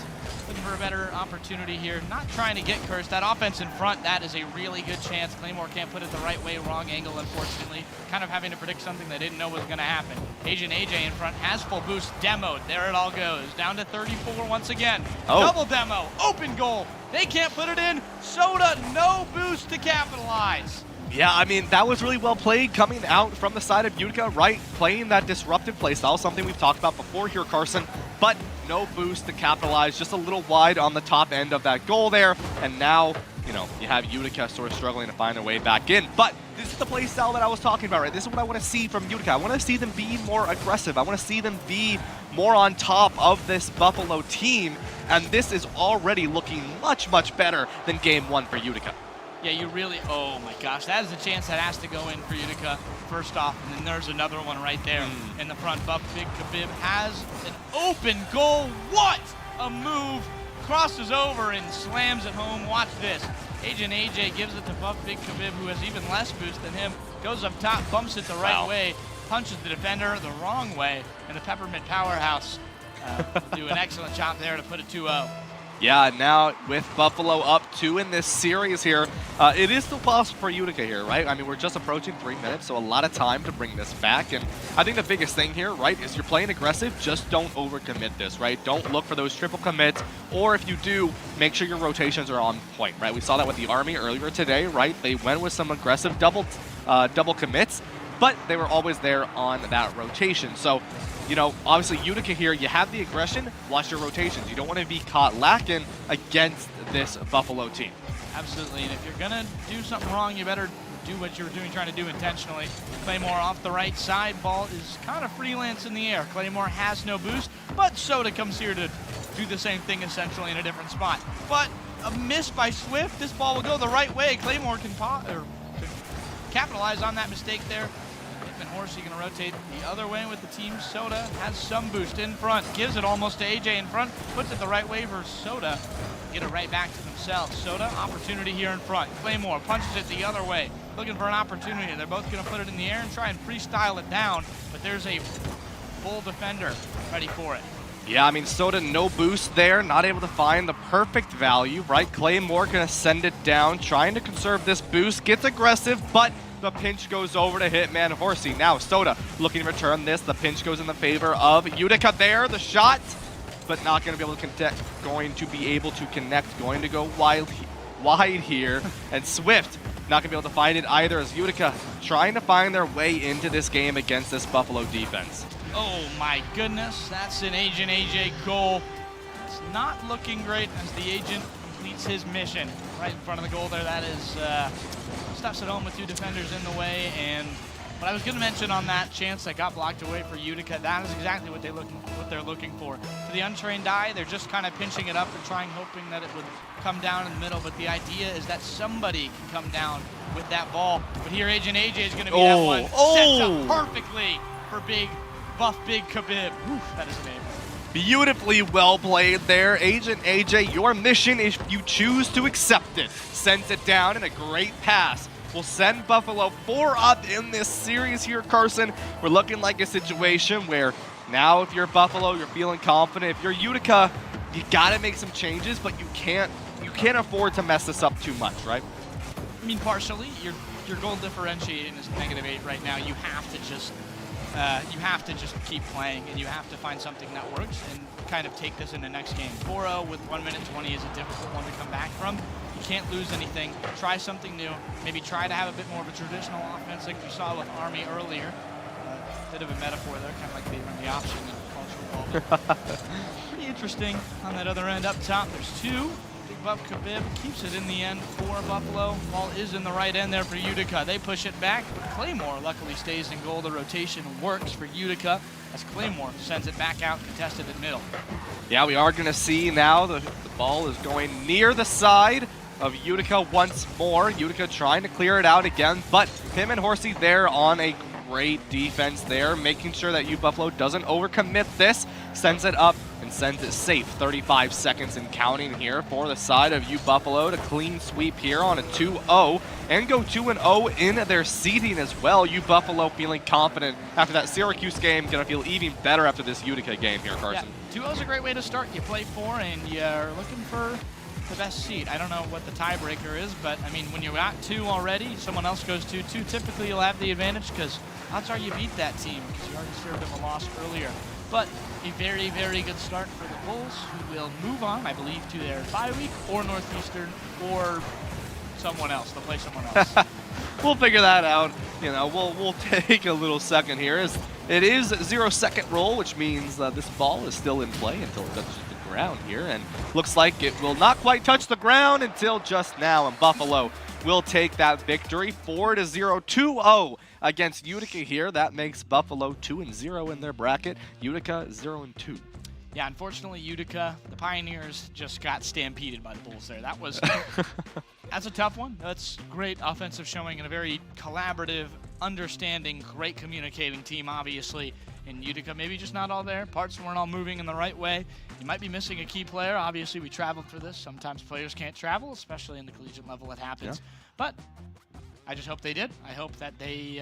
looking for a better opportunity here. Not trying to get cursed. That offense in front, that is a really good chance. Claymore can't put it the right way, wrong angle, unfortunately. Kind of having to predict something they didn't know was going to happen. Agent AJ in front has full boost, demoed. There it all goes. Down to 34 once again. Oh. Double demo, open goal. They can't put it in. Soda, no boost to capitalize. Yeah, I mean, that was really well played coming out from the side of Utica, right? Playing that disruptive playstyle, something we've talked about before here, Carson. But no boost to capitalize, just a little wide on the top end of that goal there. And now, you know, you have Utica sort of struggling to find their way back in. But this is the playstyle that I was talking about, right? This is what I want to see from Utica. I want to see them be more aggressive. I want to see them be more on top of this Buffalo team. And this is already looking much, much better than Game 1 for Utica. Yeah, you really, oh my gosh, that is a chance that has to go in for Utica first off, and then there's another one right there in the front. Buff Big Khabib has an open goal. What a move! Crosses over and slams it home. Watch this. Agent AJ gives it to Buff Big Khabib, who has even less boost than him. Goes up top, bumps it the right way, punches the defender the wrong way, and the Peppermint Powerhouse will do an excellent job there to put it 2-0. Yeah, now with Buffalo up 2 in this series here, it is still possible for Utica here, right? I mean, we're just approaching 3 minutes, so a lot of time to bring this back. And I think the biggest thing here, right, is you're playing aggressive, just don't overcommit this, right? Don't look for those triple commits, or if you do, make sure your rotations are on point, right? We saw that with the Army earlier today, right? They went with some aggressive double commits, but they were always there on that rotation. So, you know, obviously Utica here, you have the aggression, watch your rotations. You don't want to be caught lacking against this Buffalo team. Absolutely, and if you're gonna do something wrong, you better do what you were trying to do intentionally. Claymore off the right side, ball is kind of freelance in the air. Claymore has no boost, but Soda comes here to do the same thing essentially in a different spot. But a miss by Swift, this ball will go the right way. Claymore can capitalize on that mistake there. And Horsey going to rotate the other way with the team. Soda has some boost in front, gives it almost to AJ in front, puts it the right way for Soda. Get it right back to themselves. Soda, opportunity here in front. Claymore punches it the other way, looking for an opportunity. They're both going to put it in the air and try and freestyle it down, but there's a full defender ready for it. Yeah, I mean, Soda, no boost there, not able to find the perfect value, right? Claymore going to send it down, trying to conserve this boost, gets aggressive, but the pinch goes over to Hitman Horsey. Now Soda looking to return this. The pinch goes in the favor of Utica there. The shot, but not going to be able to connect. Going to be able to connect. Going to go wide here. And Swift not going to be able to find it either, as Utica trying to find their way into this game against this Buffalo defense. Oh my goodness, that's an Agent AJ goal. It's not looking great as the Agent completes his mission. Right in front of the goal there, that is stuffs it home with 2 defenders in the way. And what I was going to mention on that chance that got blocked away for Utica, that is exactly what they're looking for. For the untrained eye, they're just kind of pinching it up and trying, hoping that it would come down in the middle. But the idea is that somebody can come down with that ball. But here, Agent AJ is going to be that one. Sets up perfectly for Buff Big Khabib. Oof, that is amazing. Beautifully well played there. Agent AJ, your mission, if you choose to accept it, sends it down in a great pass. Will send Buffalo 4 up in this series here, Carson. We're looking like a situation where now if you're Buffalo, you're feeling confident. If you're Utica, you gotta make some changes, but you can't afford to mess this up too much, right? I mean, partially. Your goal differentiating is -8 right now. You have to just keep playing, and you have to find something that works and kind of take this in the next game. 4-0 with 1 minute 20 is a difficult one to come back from. You can't lose anything. Try something new. Maybe try to have a bit more of a traditional offense like we saw with Army earlier. Bit of a metaphor there, kind of like they run the option in college football. Pretty interesting on that other end. Up top, there's 2. Big Buff Khabib keeps it in the end for Buffalo. Ball is in the right end there for Utica. They push it back, but Claymore luckily stays in goal. The rotation works for Utica as Claymore sends it back out, contested at middle. Yeah, we are going to see now the ball is going near the side of Utica once more. Utica trying to clear it out again, but him and Horsey there on a great defense there, making sure that Buffalo doesn't overcommit this, sends it up and sends it safe. 35 seconds and counting here for the side of Buffalo to clean sweep here on a 2-0 and go 2-0 in their seeding as well. Buffalo feeling confident after that Syracuse game, gonna feel even better after this Utica game here, Carson. Yeah, 2-0 is a great way to start. You play 4 and you're looking for the best seed. I don't know what the tiebreaker is, but I mean, when you're at 2 already, someone else goes 2-2, typically you'll have the advantage because odds are you beat that team because you already served them a loss earlier. But a very, very good start for the Bulls, who will move on, I believe, to their bye week or Northeastern or someone else. They'll play someone else. We'll figure that out. We'll take a little second here. It is 0-second roll, which means this ball is still in play until it touches the ground here, and looks like it will not quite touch the ground until just now, and Buffalo will take that victory 4-0, 2-0 against Utica here. That makes Buffalo 2-0 in their bracket. Utica 0-2. Yeah, unfortunately, Utica, the Pioneers, just got stampeded by the Bulls there. That was that's a tough one. That's great offensive showing and a very collaborative, understanding, great communicating team, obviously. In Utica, maybe just not all there. Parts weren't all moving in the right way. You might be missing a key player. Obviously, we traveled for this. Sometimes players can't travel, especially in the collegiate level. It happens. Yeah. But I just hope they did. I hope that they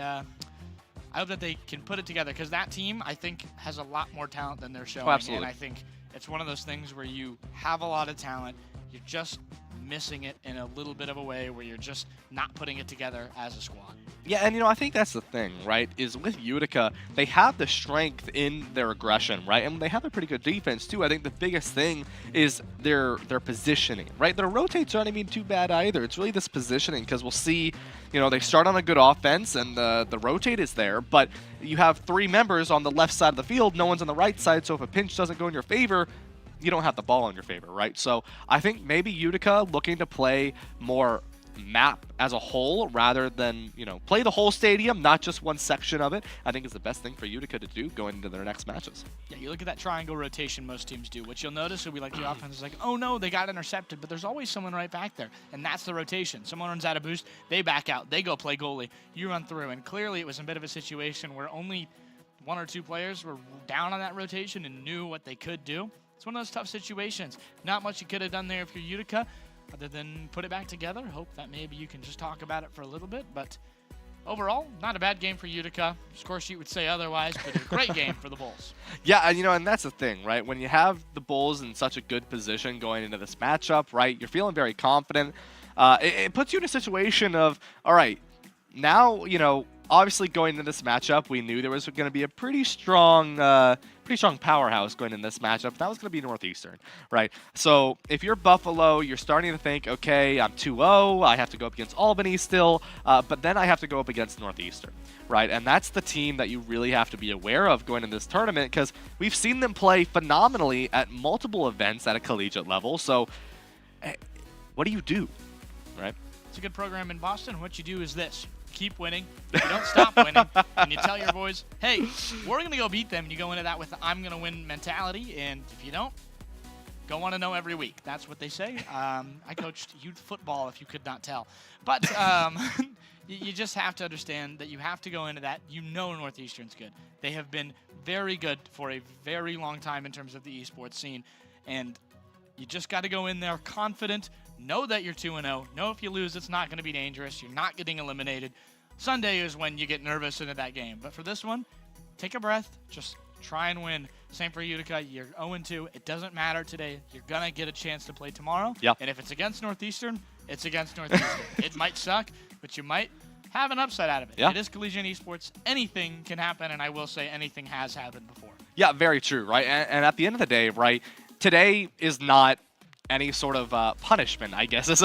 can put it together because that team, I think, has a lot more talent than they're showing. Oh, absolutely. And I think it's one of those things where you have a lot of talent, you're just missing it in a little bit of a way where you're just not putting it together as a squad. Yeah, and I think that's the thing, right, is with Utica, they have the strength in their aggression, right, and they have a pretty good defense, too. I think the biggest thing is their positioning, right? Their rotates aren't even too bad either. It's really this positioning, because we'll see, they start on a good offense, and the rotate is there, but you have 3 members on the left side of the field, no one's on the right side, so if a pinch doesn't go in your favor, you don't have the ball in your favor, right? So I think maybe Utica looking to play more map as a whole rather than, play the whole stadium, not just one section of it, I think is the best thing for Utica to do going into their next matches. Yeah, you look at that triangle rotation most teams do. What you'll notice will be like the offense is like, oh no, they got intercepted, but there's always someone right back there, and that's the rotation. Someone runs out of boost, they back out, they go play goalie, you run through, and clearly it was a bit of a situation where only 1 or 2 players were down on that rotation and knew what they could do. It's one of those tough situations. Not much you could have done there if you're Utica, other than put it back together. Hope that maybe you can just talk about it for a little bit. But overall, not a bad game for Utica. Score sheet would say otherwise, but a great game for the Bulls. Yeah, and and that's the thing, right? When you have the Bulls in such a good position going into this matchup, right, you're feeling very confident. It puts you in a situation of, all right, now, obviously going into this matchup, we knew there was going to be a pretty strong powerhouse going in this matchup. That was going to be Northeastern, right? So if you're Buffalo, you're starting to think, okay, I'm 2-0. I have to go up against Albany still, but then I have to go up against Northeastern, right? And that's the team that you really have to be aware of going in this tournament because we've seen them play phenomenally at multiple events at a collegiate level. So what do you do, right? It's a good program in Boston. What you do is this. Keep winning. You don't stop winning. And you tell your boys, hey, we're going to go beat them. And you go into that with the I'm going to win mentality. And if you don't, go want to know every week. That's what they say. I coached youth football, if you could not tell. But you just have to understand that you have to go into that. Northeastern's good. They have been very good for a very long time in terms of the esports scene. And you just got to go in there confident. Know that you're 2-0. Know if you lose, it's not going to be dangerous. You're not getting eliminated. Sunday is when you get nervous into that game. But for this one, take a breath. Just try and win. Same for Utica. You're 0-2. It doesn't matter today. You're going to get a chance to play tomorrow. Yep. And if it's against Northeastern, it's against Northeastern. It might suck, but you might have an upside out of it. Yeah. It is collegiate esports. Anything can happen, and I will say anything has happened before. Yeah, very true, right? And at the end of the day, right, today is not any sort of punishment, I guess, is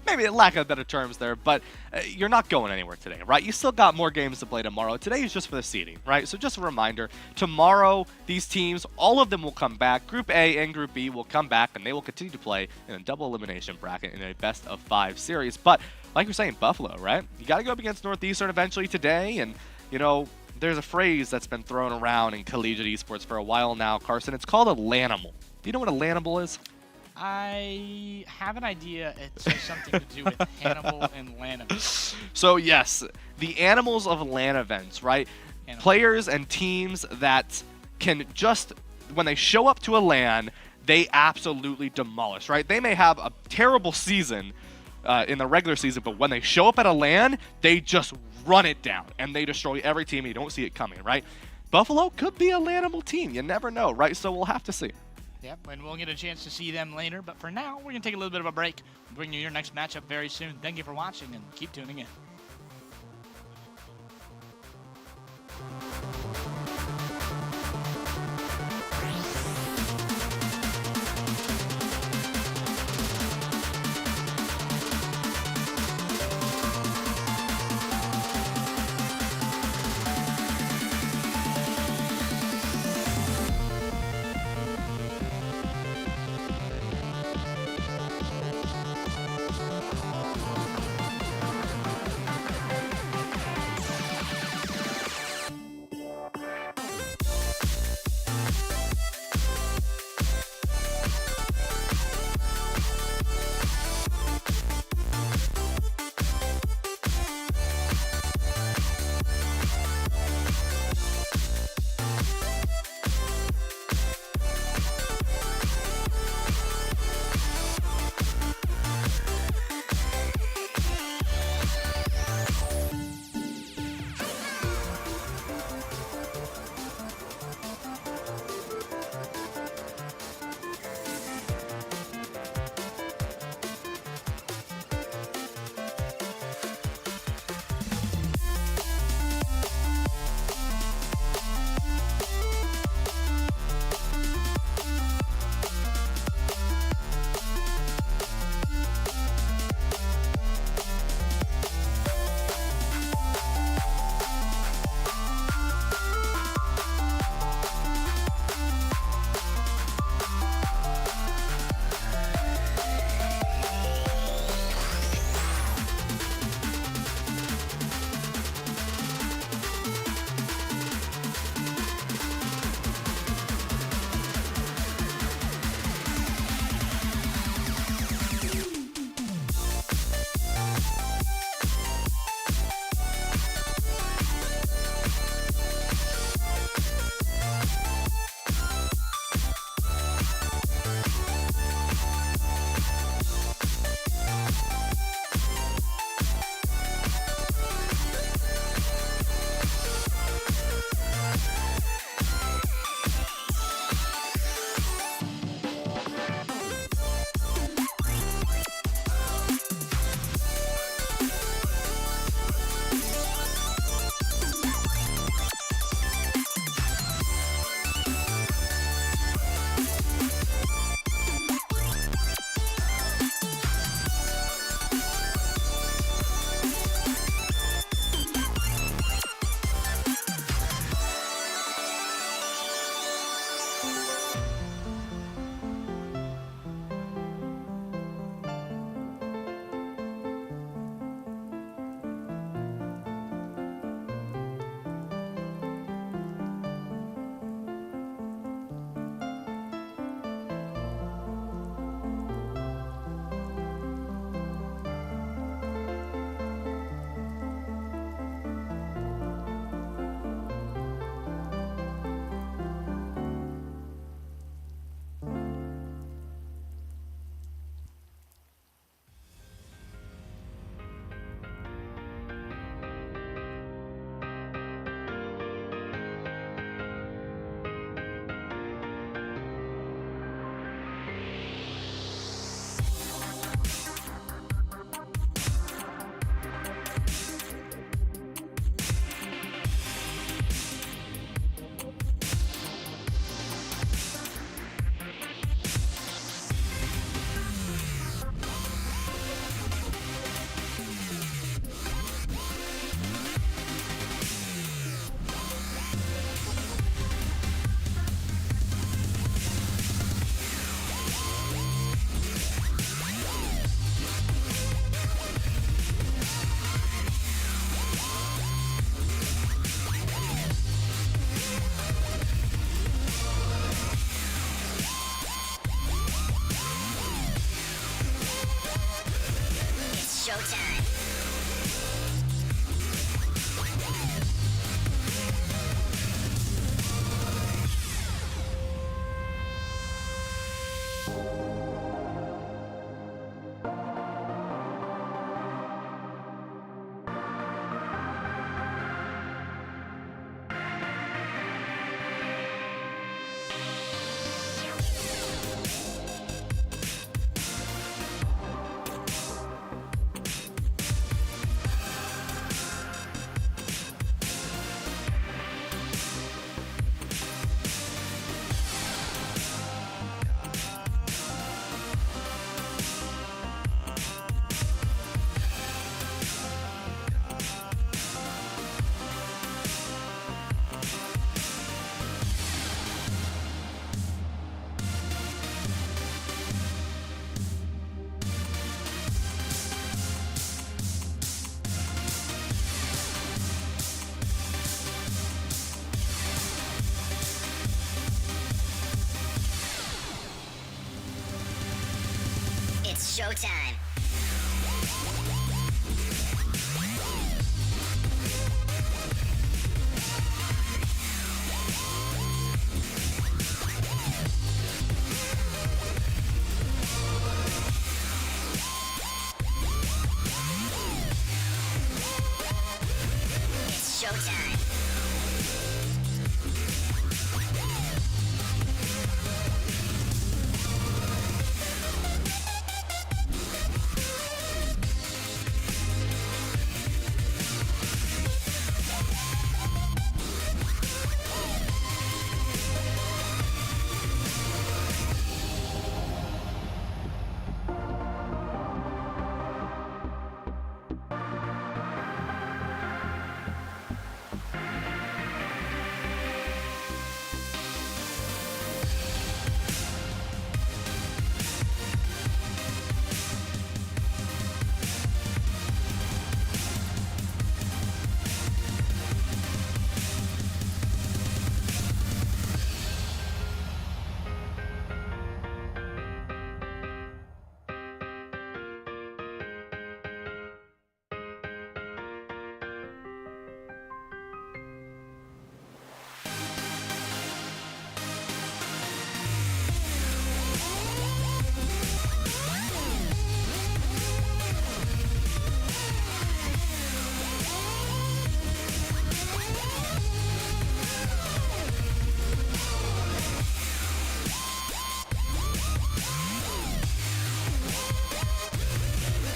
maybe a lack of better terms there, but you're not going anywhere today, right? You still got more games to play tomorrow. Today is just for the seeding, right? So just a reminder, tomorrow, these teams, all of them will come back. Group A and Group B will come back, and they will continue to play in a double elimination bracket in a best-of-5 series. But like you're saying, Buffalo, right? You got to go up against Northeastern eventually today, and, there's a phrase that's been thrown around in collegiate esports for a while now, Carson. It's called a Lanimal. Do you know what a Lanimal is? I have an idea. It has something to do with Hannibal and Lanham. So yes, the animals of LAN events, right? Animals. Players and teams that can just, when they show up to a LAN, they absolutely demolish, right? They may have a terrible season in the regular season, but when they show up at a LAN, they just run it down, and they destroy every team, and you don't see it coming, right? Buffalo could be a LANable team. You never know, right? So we'll have to see. Yep, and we'll get a chance to see them later, but for now, we're going to take a little bit of a break. We'll bring you your next matchup very soon. Thank you for watching, and keep tuning in. Showtime. It's showtime. It's showtime.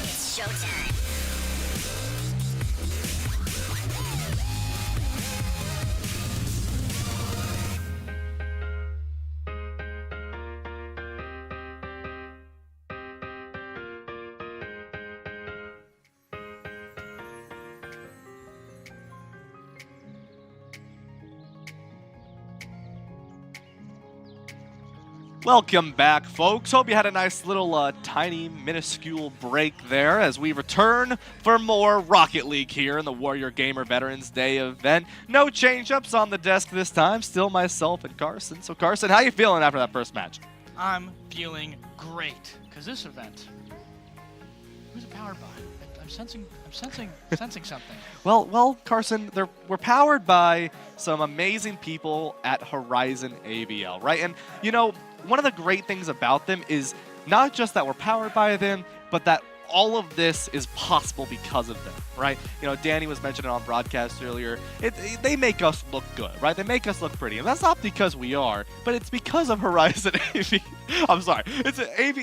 It's showtime. Welcome back, folks. Hope you had a nice little tiny, minuscule break there as we return for more Rocket League here in the Warrior Gamer Veterans Day event. No change-ups on the desk this time. Still myself and Carson. So, Carson, how you feeling after that first match? I'm feeling great because this event, who's it powered by? I'm sensing something. Well, Carson, we're powered by some amazing people at Horizon ABL, right? And, you know, one of the great things about them is not just that we're powered by them, but that all of this is possible because of them, right? You know, Danny was mentioning on broadcast earlier, they make us look good, right? They make us look pretty. And that's not because we are, but it's because of Horizon ABL. I'm sorry.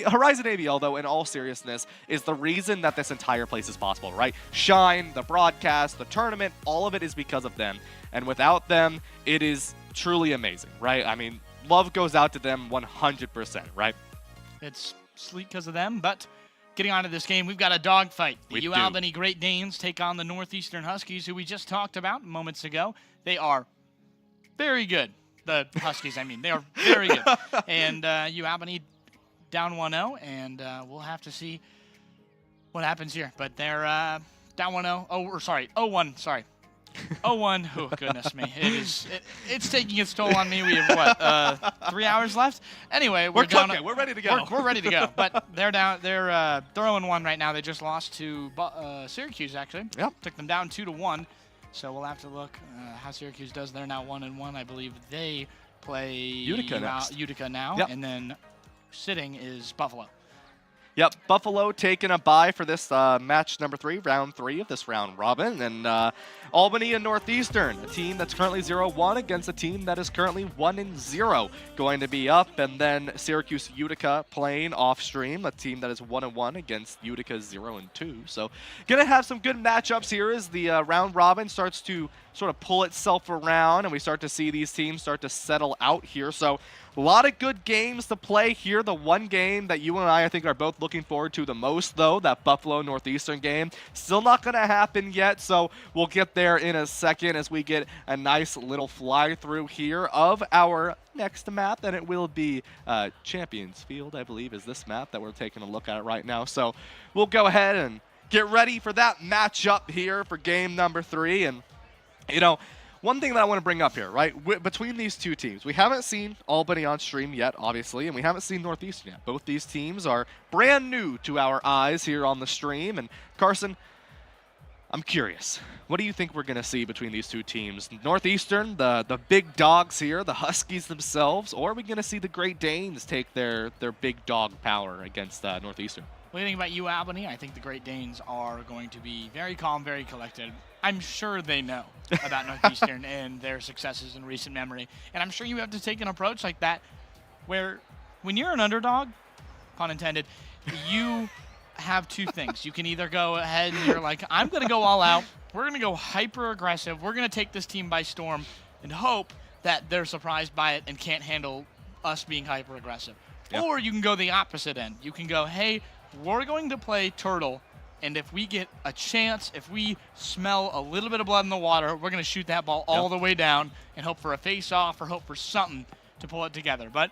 Horizon ABL, though, in all seriousness, is the reason that this entire place is possible, right? Shine, the broadcast, the tournament, all of it is because of them. And without them, it is truly amazing, right? I mean, love goes out to them 100%, right? It's sleek because of them, but getting on to this game, we've got a dogfight. The We do. Albany Great Danes take on the Northeastern Huskies, who we just talked about moments ago. They are very good. The Huskies, I mean, they are very good. And Albany down 1-0, and we'll have to see what happens here. But they're down 1-0. 0-1, sorry. 0-1. Oh, goodness me. It's taking its toll on me. We have, 3 hours left? Anyway, We're down. cooking. We're ready to go. We're ready to go. But they're down. They're 0-1 right now. They just lost to Syracuse, actually. Yep. Took them down 2-1. So we'll have to look how Syracuse does. They're now 1-1. I believe they play Utica next. Utica now. Yep. And then sitting is Buffalo. Yep, Buffalo taking a bye for this match number 3, round 3 of this round robin. And Albany and Northeastern, a team that's currently 0-1 against a team that is currently 1-0, going to be up. And then Syracuse Utica playing off stream, a team that is 1-1 against Utica's 0-2. So going to have some good matchups here as the round robin starts to sort of pull itself around and we start to see these teams start to settle out here. So a lot of good games to play here. The one game that you and I think, are both looking forward to the most, though, that Buffalo-Northeastern game, still not going to happen yet, so we'll get there in a second as we get a nice little fly-through here of our next map, and it will be Champions Field, I believe, is this map that we're taking a look at right now. So we'll go ahead and get ready for that matchup here for game number 3, and, you know, one thing that I want to bring up here, right? Between these two teams, we haven't seen Albany on stream yet, obviously, and we haven't seen Northeastern yet. Both these teams are brand new to our eyes here on the stream. And Carson, I'm curious. What do you think we're going to see between these two teams? Northeastern, the big dogs here, the Huskies themselves, or are we going to see the Great Danes take their big dog power against Northeastern? What do you think about you, Albany? I think the Great Danes are going to be very calm, very collected. I'm sure they know about Northeastern and their successes in recent memory. And I'm sure you have to take an approach like that where when you're an underdog, pun intended, you have two things. You can either go ahead and you're like, I'm going to go all out. We're going to go hyper aggressive. We're going to take this team by storm and hope that they're surprised by it and can't handle us being hyper aggressive. Yep. Or you can go the opposite end. You can go, hey, we're going to play turtle. And if we get a chance, if we smell a little bit of blood in the water, we're going to shoot that ball all the way down and hope for a face-off or hope for something to pull it together. But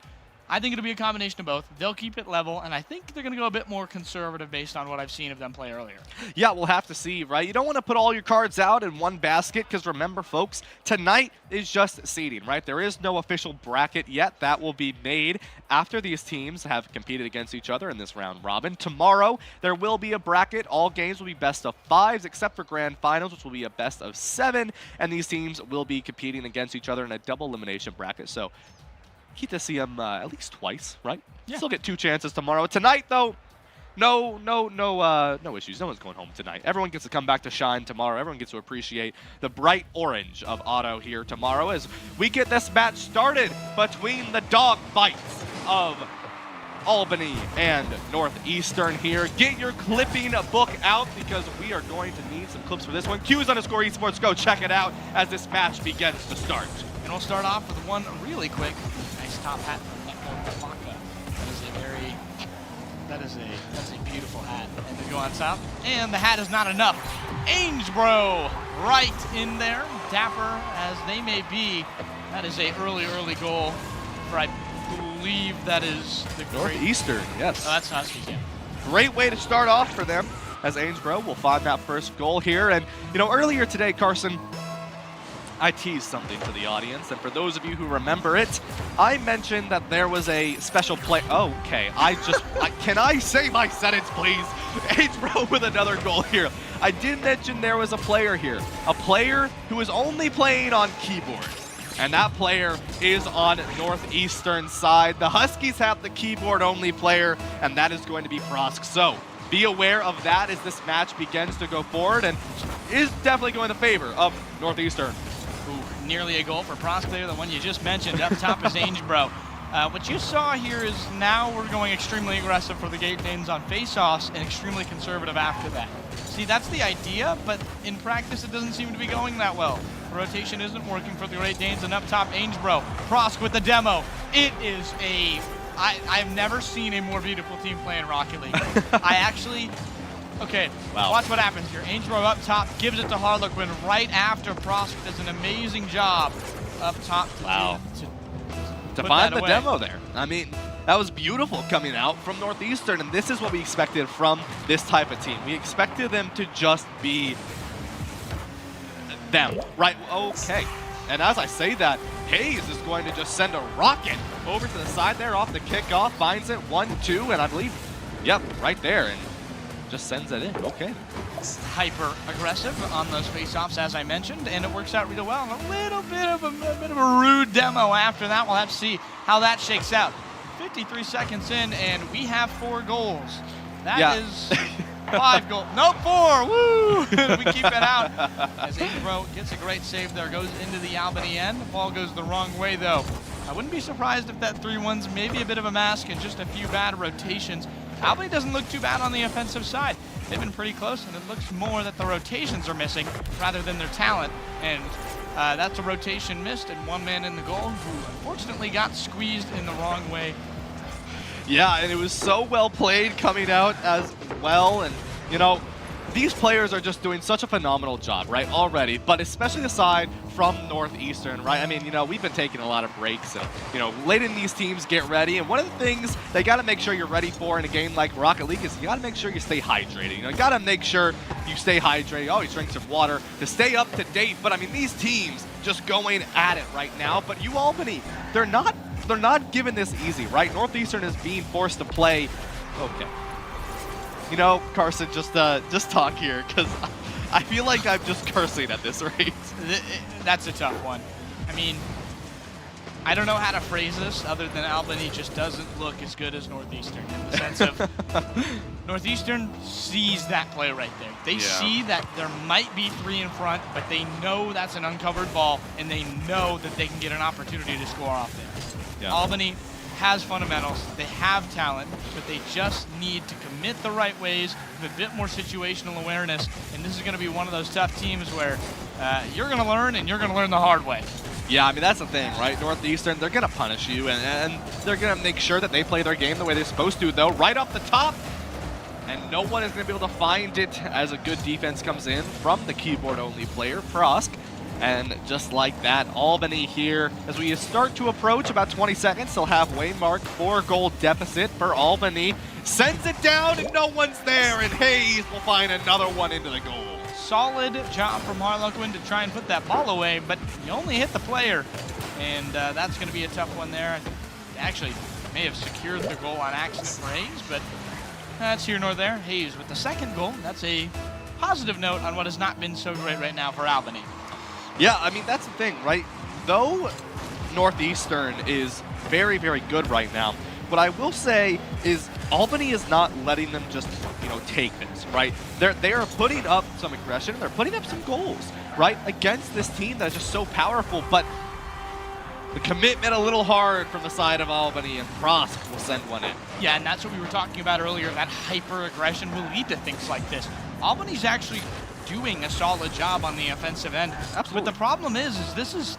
I think it'll be a combination of both. They'll keep it level, and I think they're going to go a bit more conservative based on what I've seen of them play earlier. Yeah, we'll have to see, right? You don't want to put all your cards out in one basket because remember, folks, tonight is just seeding, right? There is no official bracket yet. That will be made after these teams have competed against each other in this round robin. Tomorrow, there will be a bracket. All games will be best of 5s except for grand finals, which will be a best of 7, and these teams will be competing against each other in a double elimination bracket. So keep to see them at least twice, right? Yeah. Still get 2 chances tomorrow. Tonight, though, no issues. No one's going home tonight. Everyone gets to come back to shine tomorrow. Everyone gets to appreciate the bright orange of Auto here tomorrow as we get this match started between the dog fights of Albany and Northeastern here. Get your clipping book out because we are going to need some clips for this one. Qs_esports, go check it out as this match begins to start. And we'll start off with one really quick. Nice top hat from Echo Flocka. That's a beautiful hat. And to go on top. And the hat is not enough. Angebro right in there. Dapper as they may be. That is a early goal for, I believe that is the Northeastern, yes. Oh, that's Huskies, yeah. Great way to start off for them as Angebro will find that first goal here. And, you know, earlier today, Carson, I teased something to the audience, and for those of you who remember it, I mentioned that there was a special play. Oh, okay, can I say my sentence, please? Angebro with another goal here. I did mention there was a player here, a player who is only playing on keyboard, and that player is on Northeastern's side. The Huskies have the keyboard-only player, and that is going to be Frosk. So be aware of that as this match begins to go forward, and is definitely going in the favor of Northeastern. Ooh, nearly a goal for Prosk there, the one you just mentioned. Up top is Angebro. What you saw here is now we're going extremely aggressive for the Great Danes on face-offs and extremely conservative after that. See, that's the idea, but in practice it doesn't seem to be going that well. The rotation isn't working for the Great Danes, and up top, Angebro. Prosk with the demo. It is I've never seen a more beautiful team play in Rocket League. Okay, wow. Watch what happens here. Angebro up top, gives it to Harlequin right after Prosk does an amazing job up top to find the demo there. I mean, that was beautiful coming out from Northeastern, and this is what we expected from this type of team. We expected them to just be them, right? Okay. And as I say that, Hayes is going to just send a rocket over to the side there off the kickoff, finds it 1-2, and I believe, yep, right there, and just sends it in. Okay. Hyper aggressive on those face-offs, as I mentioned, and it works out really well. And a little bit of a rude demo after that. We'll have to see how that shakes out. 53 seconds in, and we have 4 goals. That is 5 goals. Nope, 4. Woo! We keep it out. As Angebro gets a great save there, goes into the Albany end. The ball goes the wrong way, though. I wouldn't be surprised if that 3-1's maybe a bit of a mask and just a few bad rotations. Albany doesn't look too bad on the offensive side. They've been pretty close, and it looks more that the rotations are missing rather than their talent. And that's a rotation missed and 1 man in the goal who unfortunately got squeezed in the wrong way. Yeah, and it was so well played coming out as well. And, you know, these players are just doing such a phenomenal job, right, already, but especially aside from Northeastern, right? I mean, we've been taking a lot of breaks and, letting these teams get ready. And one of the things they got to make sure you're ready for in a game like Rocket League is you got to make sure you stay hydrated. You got to make sure you stay hydrated, always drink some water to stay up to date. But I mean, these teams just going at it right now. But Albany, they're not giving this easy, right? Northeastern is being forced to play. Okay. Carson, just talk here, because I feel like I'm just cursing at this rate. That's a tough one. I mean, I don't know how to phrase this other than Albany just doesn't look as good as Northeastern in the sense of Northeastern sees that play right there. They see that there might be 3 in front, but they know that's an uncovered ball, and they know that they can get an opportunity to score off there. Yeah. Albany has fundamentals, they have talent, but they just need to commit the right ways with a bit more situational awareness, and this is going to be one of those tough teams where you're going to learn, and you're going to learn the hard way. Yeah, I mean, that's the thing, right? Northeastern, they're going to punish you, and they're going to make sure that they play their game the way they're supposed to, though, right off the top, and no one is going to be able to find it as a good defense comes in from the keyboard-only player, Prosk. And just like that, Albany here, as we start to approach about 20 seconds, they'll halfway mark, 4-goal deficit for Albany. Sends it down and no one's there, and Hayes will find another one into the goal. Solid job from Harlequin to try and put that ball away, but he only hit the player, and that's going to be a tough one there. Actually, may have secured the goal on accident for Hayes, but that's here nor there. Hayes with the second goal. That's a positive note on what has not been so great right now for Albany. Yeah, I mean, that's the thing, right? Though Northeastern is very, very good right now, what I will say is Albany is not letting them just, take this, right? They are putting up some aggression. They're putting up some goals, right, against this team that is just so powerful. But the commitment a little hard from the side of Albany, and Prosk will send one in. Yeah, and that's what we were talking about earlier. That hyper-aggression will lead to things like this. Albany's actually doing a solid job on the offensive end. Absolutely. But the problem is this is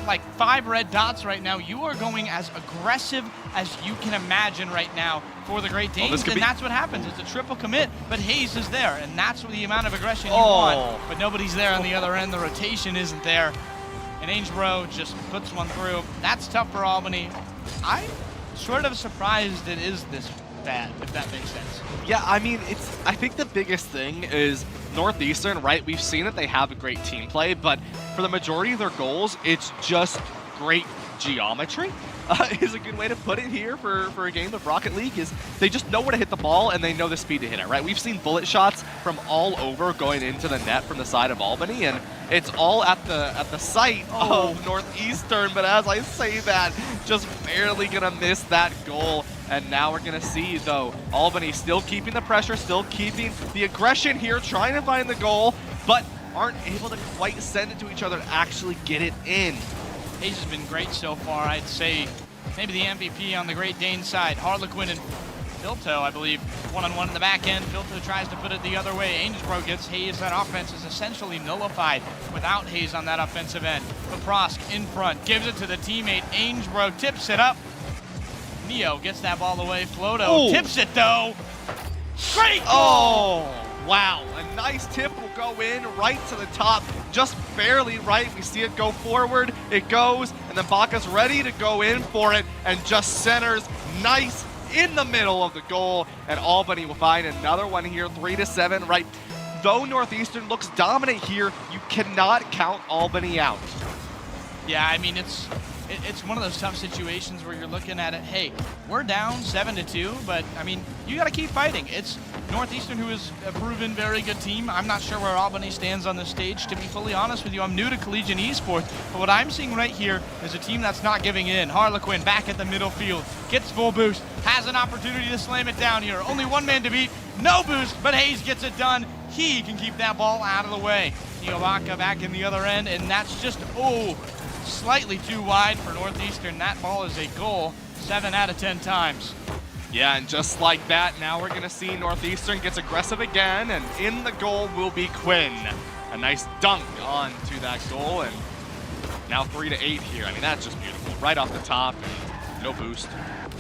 like 5 red dots right now. You are going as aggressive as you can imagine right now for the Great Danes, and that's what happens. It's a triple commit, but Hayes is there, and that's the amount of aggression you want. But nobody's there on the other end. The rotation isn't there, and Angebro just puts one through. That's tough for Albany. I'm sort of surprised it is this bad, if that makes sense. Yeah, I mean, I think the biggest thing is Northeastern, right? We've seen that they have a great team play, but for the majority of their goals, it's just great geometry. Is a good way to put it here for a game of Rocket League, is they just know where to hit the ball and they know the speed to hit it, right? We've seen bullet shots from all over going into the net from the side of Albany, and it's all at the site of Northeastern, but as I say that, just barely gonna miss that goal. And now we're gonna see, though, Albany still keeping the pressure, still keeping the aggression here, trying to find the goal, but aren't able to quite send it to each other to actually get it in. Hayes has been great so far. I'd say maybe the MVP on the Great Dane side. Harlequin and Filto, I believe, one-on-one in the back end. Filto tries to put it the other way. Angebro gets Hayes. That offense is essentially nullified without Hayes on that offensive end. But Prosk in front, gives it to the teammate. Angebro tips it up. Neo gets that ball away. Floto tips it, though. Great goal! Wow, a nice tip will go in right to the top, just barely right. We see it go forward, it goes, and then Baca's ready to go in for it, and just centers nice in the middle of the goal, and Albany will find another one here, 3-7, right? Though Northeastern looks dominant here, you cannot count Albany out. Yeah, I mean, it's one of those tough situations where you're looking at it, hey, we're down 7-2, but I mean, you got to keep fighting. It's Northeastern, who is a proven very good team. I'm not sure where Albany stands on this stage, to be fully honest with you. I'm new to collegiate esports, but what I'm seeing right here is a team that's not giving in. Harlequin back at the middle field, gets full boost, has an opportunity to slam it down here. Only one man to beat, no boost, but Hayes gets it done. He can keep that ball out of the way. Baca back in the other end, and that's just, slightly too wide for Northeastern. That ball is a goal 7 out of 10 times. Yeah, and just like that, now we're going to see Northeastern gets aggressive again, and in the goal will be Quinn. A nice dunk onto that goal, and now 3-8 here. I mean, that's just beautiful. Right off the top. And No boost.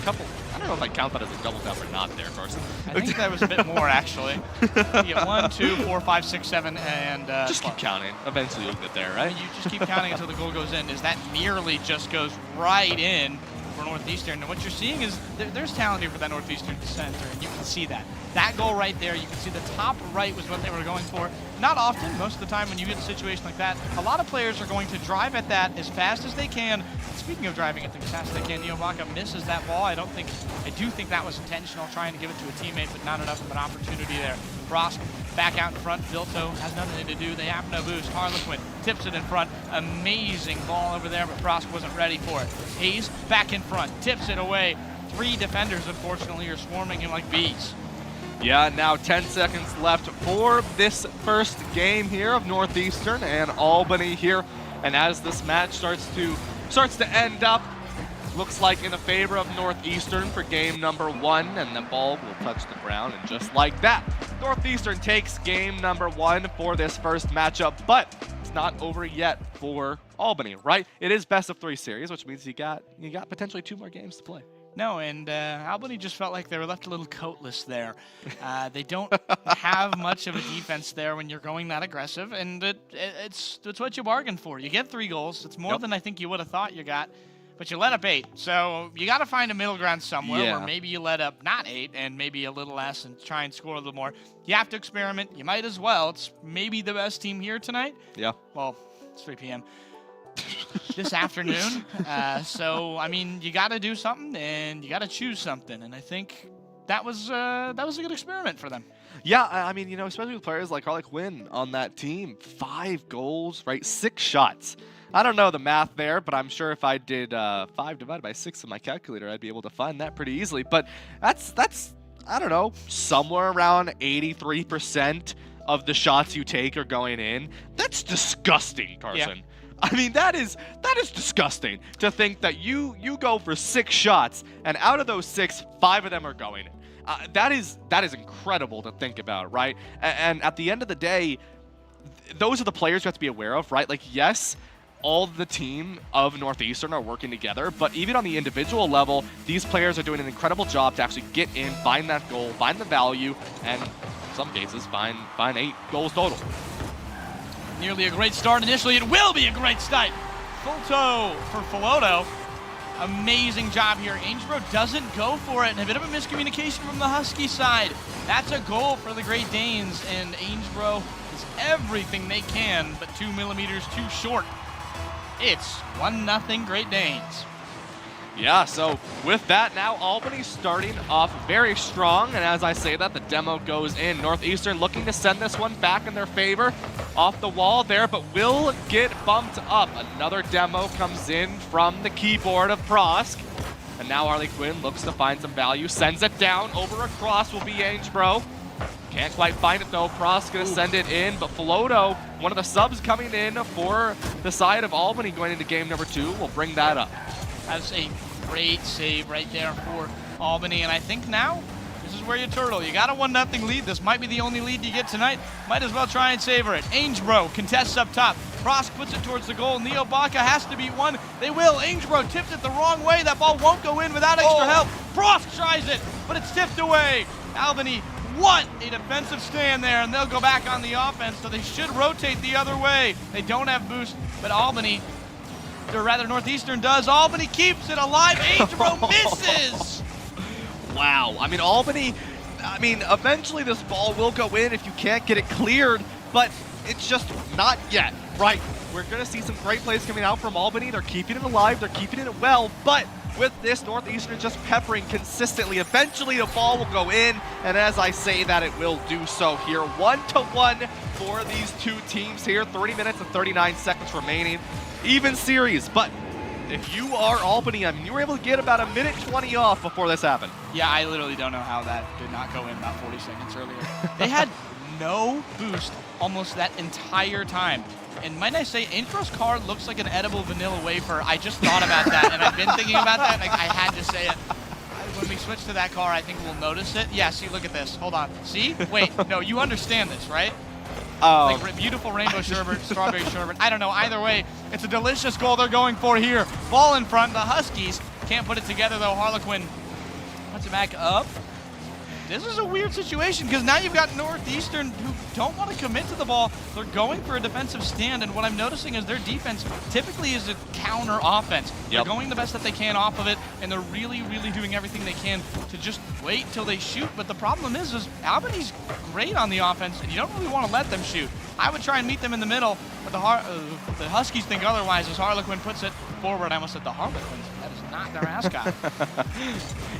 Couple. I don't know if I count that as a double tap or not there, Carson. I think that was a bit more, actually. You get 1, 2, 4, 5, 6, 7, and just keep counting. Eventually you'll get there, right? You just keep counting until the goal goes in. As that nearly just goes right in for Northeastern. And what you're seeing is there's talent here for that Northeastern center, and you can see that. That goal right there, you can see the top right was what they were going for. Not often, most of the time when you get a situation like that, a lot of players are going to drive at that as fast as they can. Speaking of driving at things as fast as they can, Neobaka misses that ball. I do think that was intentional, trying to give it to a teammate, but not enough of an opportunity there. Frost back out in front. Vilto has nothing to do. They have no boost. Harlequin tips it in front. Amazing ball over there, but Frost wasn't ready for it. Hayes back in front, tips it away. 3 defenders, unfortunately, are swarming him like bees. Yeah, now 10 seconds left for this first game here of Northeastern and Albany here. And as this match starts to end up, looks like in the favor of Northeastern for game number 1, and the ball will touch the ground, and just like that, Northeastern takes game number 1 for this first matchup, but it's not over yet for Albany, right? It is best of 3 series, which means you got potentially 2 more games to play. No, and Albany just felt like they were left a little coatless there. They don't have much of a defense there when you're going that aggressive, and it's what you bargained for. You get 3 goals. It's more than I think you would have thought you got, but you let up 8. So you got to find a middle ground somewhere where maybe you let up not 8 and maybe a little less and try and score a little more. You have to experiment. You might as well. It's maybe the best team here tonight. Yeah. Well, it's 3 p.m. this afternoon. So, I mean, you got to do something and you got to choose something. And I think that was a good experiment for them. Yeah, I mean, especially with players like Harley Quinn on that team. 5 goals, right? 6 shots. I don't know the math there, but I'm sure if I did 5 divided by 6 on my calculator, I'd be able to find that pretty easily. But that's I don't know, somewhere around 83% of the shots you take are going in. That's disgusting, Carson. Yeah. I mean, that is disgusting to think that you go for 6 shots, and out of those 6, 5 of them are going in. That is incredible to think about, right? And at the end of the day, those are the players you have to be aware of, right? Like, yes, all the team of Northeastern are working together, but even on the individual level, these players are doing an incredible job to actually get in, find that goal, find the value, and in some cases, find 8 goals total. Nearly a great start initially. It will be a great start. Full toe for Filoto. Amazing job here. Ainsborough doesn't go for it, and a bit of a miscommunication from the Husky side. That's a goal for the Great Danes, and Ainsborough is everything they can, but 2 millimeters too short. It's 1-0 Great Danes. Yeah, so with that, now Albany starting off very strong, and as I say that, the demo goes in. Northeastern looking to send this one back in their favor. Off the wall there, but will get bumped up. Another demo comes in from the keyboard of Prosk, and now Harley Quinn looks to find some value, sends it down, over across will be Ainsborough. Can't quite find it though. Prosk gonna send it in, but Filoto, one of the subs coming in for the side of Albany going into game number 2, will bring that up. That's a great save right there for Albany, and I think now this is where you turtle. You got a 1-0 lead. This might be the only lead you get tonight. Might as well try and savor it. Ainsborough contests up top. Prosk puts it towards the goal. Neobaka has to beat one. They will. Ainsborough tipped it the wrong way. That ball won't go in without extra help. Prosk tries it, but it's tipped away. Albany, what a defensive stand there, and they'll go back on the offense, so they should rotate the other way. They don't have boost, but Albany, or rather Northeastern does. Albany keeps it alive. Ainsborough misses. Wow. I mean, Albany, eventually this ball will go in if you can't get it cleared, but it's just not yet. Right. We're going to see some great plays coming out from Albany. They're keeping it alive. They're keeping it well, but with this, Northeastern just peppering consistently. Eventually the ball will go in, and as I say that, it will do so here. 1-1 for these 2 teams here. 30 minutes and 39 seconds remaining. Even series, but if you are Albany, you were able to get about 1:20 off before this happened. Yeah, I literally don't know how that did not go in about 40 seconds earlier. They had no boost almost that entire time. And might I say, Ainsborough's car looks like an edible vanilla wafer. I just thought about that, and I've been thinking about that, and I had to say it. When we switch to that car, I think we'll notice it. Yeah, see, look at this. Hold on. See? Wait, no, you understand this, right? Like beautiful rainbow sherbet, strawberry sherbet. I don't know. Either way, it's a delicious goal they're going for here. Ball in front. The Huskies Can't put it together, though. Harlequin puts it back up. This is a weird situation because now you've got Northeastern who don't want to commit to the ball. They're going for a defensive stand, and what I'm noticing is their defense typically is a counter offense. They're going the best that they can off of it, and they're really, really doing everything they can to just wait till they shoot. But the problem is Albany's great on the offense, and you don't really want to let them shoot. I would try and meet them in the middle, but the Huskies think otherwise as Harlequin puts it forward. I almost said the Harlequins. That is not their mascot.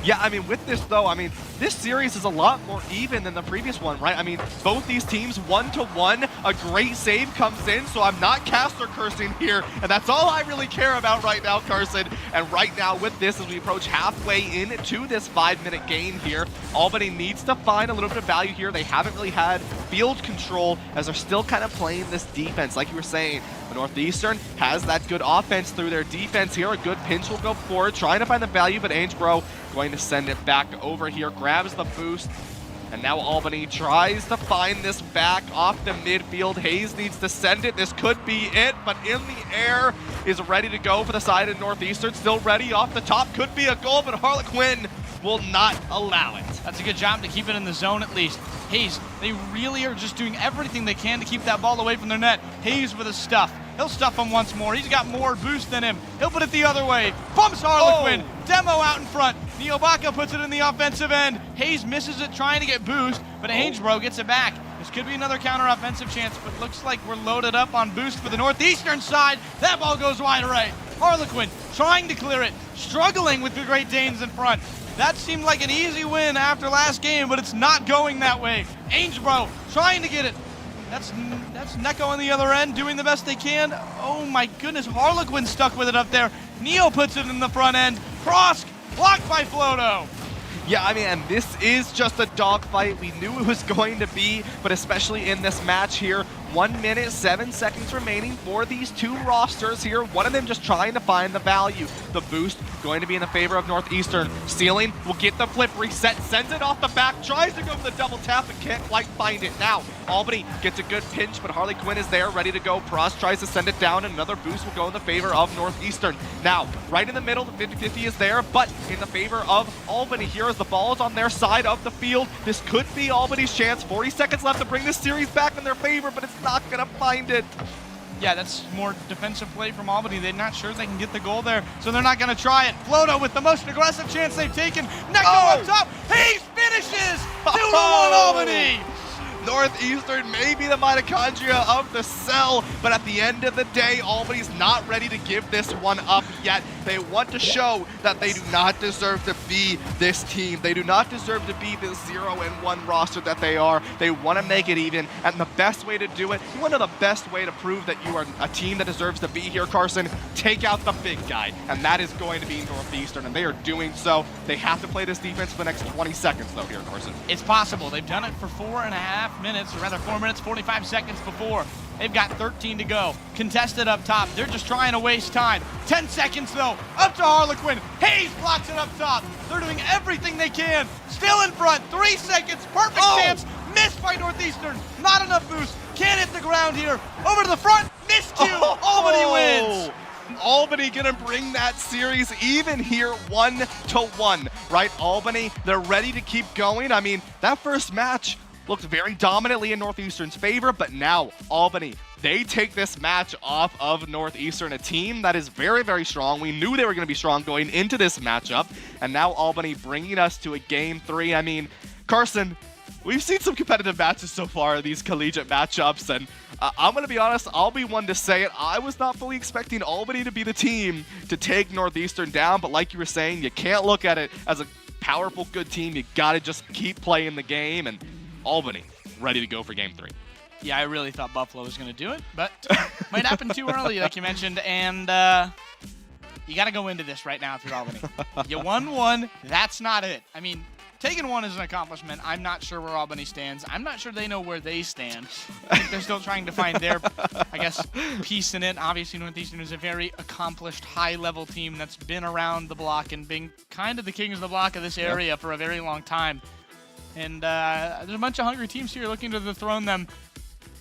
Yeah, I mean, with this, though, I mean, this series is a lot more even than the previous one, right? I mean, both these teams 1-1, a great save comes in, so I'm not caster cursing here, and that's all I really care about right now, Carson. And right now, with this, as we approach halfway into this 5-minute game here, Albany needs to find a little bit of value here. They haven't really had field control as they're still kind of playing this defense, like you were saying. But Northeastern has that good offense through their defense here. A good pinch will go forward, trying to find the value, but Angebro going to send it back over here, grabs the boost, and now Albany tries to find this back off the midfield. Hayes needs to send it. This could be it, but in the air is ready to go for the side of Northeastern. Still ready off the top. Could be a goal, but Harlequin will not allow it. That's a good job to keep it in the zone at least. Hayes, they really are just doing everything they can to keep that ball away from their net. Hayes with a stuff. He'll stuff him once more. He's got more boost than him. He'll put it the other way. Bumps Harlequin. Demo out in front. Neobaka puts it in the offensive end. Hayes misses it trying to get boost, but Angebro gets it back. This could be another counter-offensive chance, but looks like we're loaded up on boost for the Northeastern side. That ball goes wide right. Harlequin trying to clear it, struggling with the Great Danes in front. That seemed like an easy win after last game, but it's not going that way. Angebro trying to get it. That's Neko on the other end doing the best they can. Oh my goodness, Harlequin stuck with it up there. Neo puts it in the front end. Cross blocked by Floto. Yeah, I mean, and this is just a dogfight. We knew it was going to be, but especially in this match here, 1 minute, 7 seconds remaining for these two rosters here. One of them just trying to find the value. The boost going to be in the favor of Northeastern. Stealing will get the flip reset, sends it off the back, tries to go for the double tap, but can't quite find it. Now, Albany gets a good pinch, but Harley Quinn is there, ready to go. Prost tries to send it down, and another boost will go in the favor of Northeastern. Now, right in the middle, the 50-50 is there, but in the favor of Albany here as the ball is on their side of the field. This could be Albany's chance. 40 seconds left to bring this series back in their favor, but it's not gonna find it. Yeah, that's more defensive play from Albany. They're not sure they can get the goal there, so they're not going to try it. Floto with the most aggressive chance they've taken. Neko up top. Hayes finishes! 2-1 Albany! Northeastern may be the mitochondria of the cell, but at the end of the day, Albany's not ready to give this one up yet. They want to show that they do not deserve to be this team. They do not deserve to be the 0-1 roster that they are. They want to make it even, and the best way to do it, you want to know the best way to prove that you are a team that deserves to be here, Carson? Take out the big guy, and that is going to be Northeastern, and they are doing so. They have to play this defense for the next 20 seconds, though, here, Carson. It's possible. They've done it for 4.5 minutes, or rather 4 minutes, 45 seconds before. They've got 13 to go. Contested up top. They're just trying to waste time. 10 seconds, though. Up to Harlequin. Hayes blocks it up top. They're doing everything they can. Still in front. 3 seconds. Perfect chance. Missed by Northeastern. Not enough boost. Can't hit the ground here. Over to the front. Miscue. Albany wins. Albany gonna bring that series even here, 1-1, right? Albany, they're ready to keep going. I mean, that first match looked very dominantly in Northeastern's favor, but now Albany, they take this match off of Northeastern, a team that is very, very strong. We knew they were going to be strong going into this matchup, and now Albany bringing us to a Game 3. I mean, Carson, we've seen some competitive matches so far, these collegiate matchups, and I'm going to be honest, I'll be one to say it. I was not fully expecting Albany to be the team to take Northeastern down, but like you were saying, you can't look at it as a powerful, good team. You got to just keep playing the game, and Albany ready to go for Game 3. Yeah, I really thought Buffalo was going to do it, but might happen too early, like you mentioned, and you got to go into this right now if you're Albany. You won one, that's not it. I mean, taking one is an accomplishment. I'm not sure where Albany stands. I'm not sure they know where they stand. I think they're still trying to find their, I guess, piece in it. Obviously, Northeastern is a very accomplished, high-level team that's been around the block and been kind of the kings of the block of this area for a very long time. And there's a bunch of hungry teams here looking to dethrone them.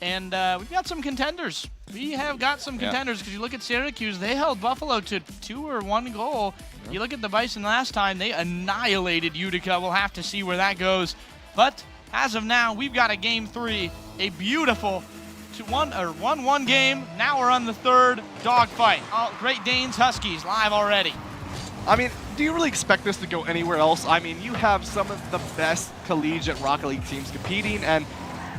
And we've got some contenders. We have got some contenders because you look at Syracuse, they held Buffalo to 2 or 1 goal. You look at the Bison last time, they annihilated Utica. We'll have to see where that goes. But as of now, we've got a game 3, a beautiful 1-1 game. Now we're on the 3rd dogfight. Great Danes Huskies live already. I mean, do you really expect this to go anywhere else? I mean, you have some of the best collegiate Rocket League teams competing, and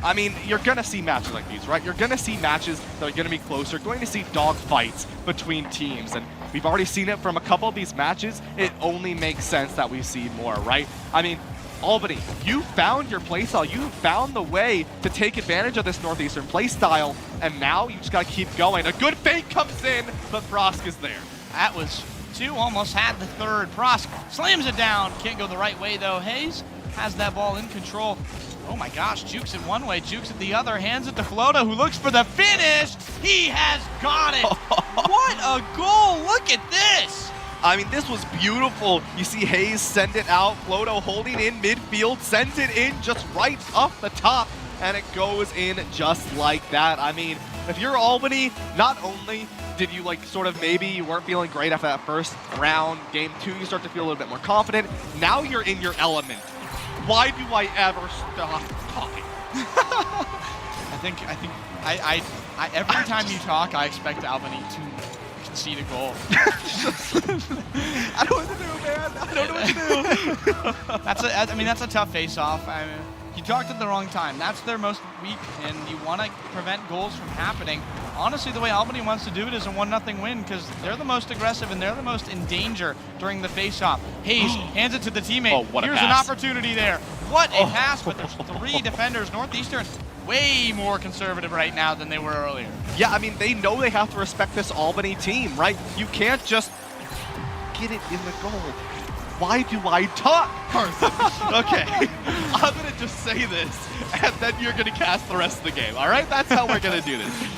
I mean, you're going to see matches like these, right? You're going to see matches that are going to be close. You're going to see dogfights between teams, and we've already seen it from a couple of these matches. It only makes sense that we see more, right? I mean, Albany, you found your playstyle. You found the way to take advantage of this Northeastern playstyle, and now you just got to keep going. A good fake comes in, but Frosk is there. That was 2, almost had the 3rd. Frosk slams it down. Can't go the right way, though. Hayes has that ball in control. Oh my gosh, Jukes it one way, Jukes it the other, hands it to Floto, who looks for the finish. He has got it. What a goal, look at this. I mean, this was beautiful. You see Hayes send it out, Floto holding in midfield, sends it in just right off the top, and it goes in just like that. I mean, if you're Albany, not only did you sort of maybe you weren't feeling great after that first round, game 2, you start to feel a little bit more confident. Now you're in your element. Why do I ever stop talking? I every time you talk, I expect Albany to concede a goal. I don't know what to do, man. I don't know what to do. That's a tough face-off. I mean, you talked at the wrong time. That's their most weak, and you want to prevent goals from happening. Honestly, the way Albany wants to do it is a 1-0 win because they're the most aggressive and they're the most in danger during the face-off. Hayes hands it to the teammate. Oh, what a Here's pass. an opportunity there. What a pass, but there's 3 defenders. Northeastern way more conservative right now than they were earlier. Yeah, I mean, they know they have to respect this Albany team, right? You can't just get it in the goal. Why do I talk, Carson? Okay, I'm going to just say this, and then you're going to cast the rest of the game, all right? That's how we're going to do this.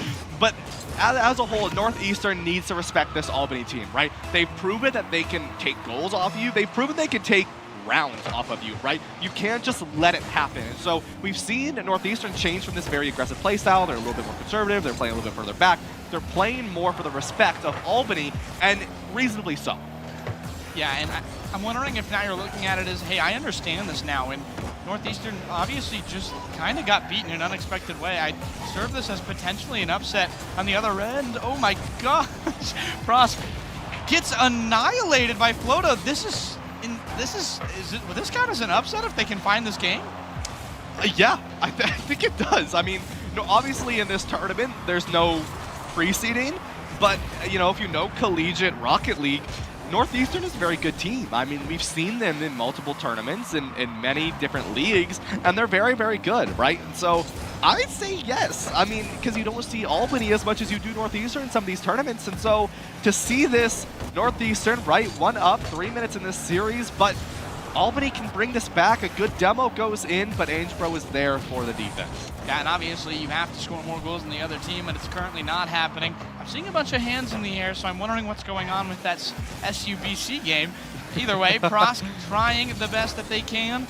But as a whole, Northeastern needs to respect this Albany team, right? They've proven that they can take goals off of you. They've proven they can take rounds off of you, right? You can't just let it happen. And so we've seen Northeastern change from this very aggressive play style. They're a little bit more conservative. They're playing a little bit further back. They're playing more for the respect of Albany, and reasonably so. Yeah, and I'm wondering if now you're looking at it as, hey, I understand this now, and Northeastern obviously just kind of got beaten in an unexpected way. I serve this as potentially an upset on the other end. Oh my gosh, Frost gets annihilated by Floto. Will this count as an upset if they can find this game? Yeah, I think it does. I mean, obviously in this tournament, there's no pre-seeding, but if you know collegiate Rocket League, Northeastern is a very good team. I mean, we've seen them in multiple tournaments in many different leagues, and they're very, very good, right? And so I'd say yes. I mean, because you don't see Albany as much as you do Northeastern in some of these tournaments, and so to see this Northeastern, right, 1 up, 3 minutes in this series, but Albany can bring this back. A good demo goes in, but Angebro is there for the defense. Yeah, and obviously you have to score more goals than the other team, and it's currently not happening. I'm seeing a bunch of hands in the air, so I'm wondering what's going on with that SUBC game. Either way, Prosk trying the best that they can.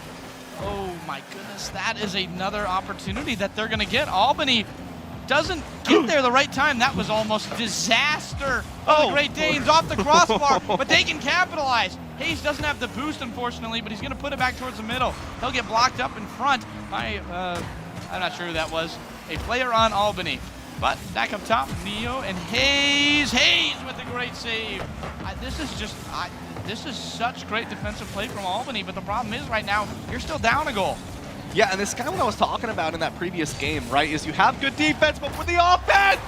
Oh my goodness, that is another opportunity that they're going to get. Albany doesn't get there the right time. That was almost disaster. The Great Danes off the crossbar, but they can capitalize. Hayes doesn't have the boost, unfortunately, but he's going to put it back towards the middle. He'll get blocked up in front by, I'm not sure who that was, a player on Albany. But back up top, Neo and Hayes. Hayes with a great save. This is such great defensive play from Albany, but the problem is right now, you're still down a goal. Yeah, and this is kind of what I was talking about in that previous game, right? Is you have good defense, but for the offense!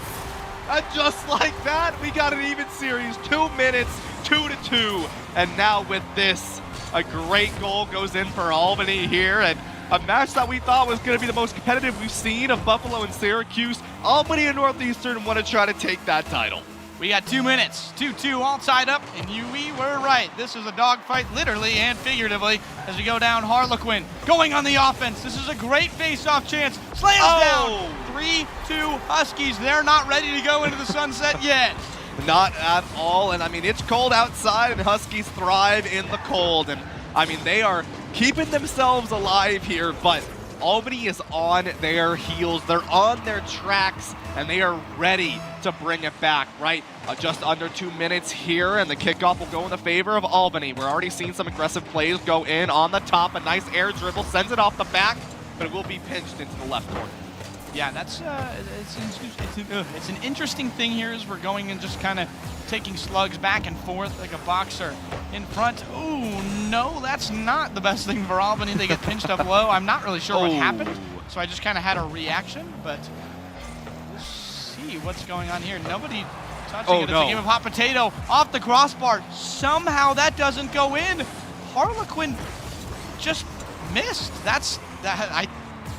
And just like that, we got an even series. 2 minutes, 2-2. And now with this, a great goal goes in for Albany here. And a match that we thought was going to be the most competitive we've seen of Buffalo and Syracuse. Albany and Northeastern want to try to take that title. We got 2 minutes, 2-2 all tied up, and we were right. This is a dogfight, literally and figuratively, as we go down. Harlequin going on the offense. This is a great face-off chance. Slams down. 3-2 Huskies. They're not ready to go into the sunset yet. Not at all, and I mean, it's cold outside, and Huskies thrive in the cold. And I mean, they are keeping themselves alive here, but Albany is on their heels, they're on their tracks, and they are ready to bring it back, right? Just under 2 minutes here, and the kickoff will go in the favor of Albany. We're already seeing some aggressive plays go in on the top. A nice air dribble sends it off the back, but it will be pinched into the left corner. Yeah, that's it's an interesting thing here as we're going and just kind of taking slugs back and forth like a boxer in front. Ooh, no, that's not the best thing for Albany. They get pinched up low. I'm not really sure what happened, so I just kind of had a reaction, but we'll see what's going on here. Nobody touching it. It's a game of hot potato off the crossbar. Somehow that doesn't go in. Harlequin just missed.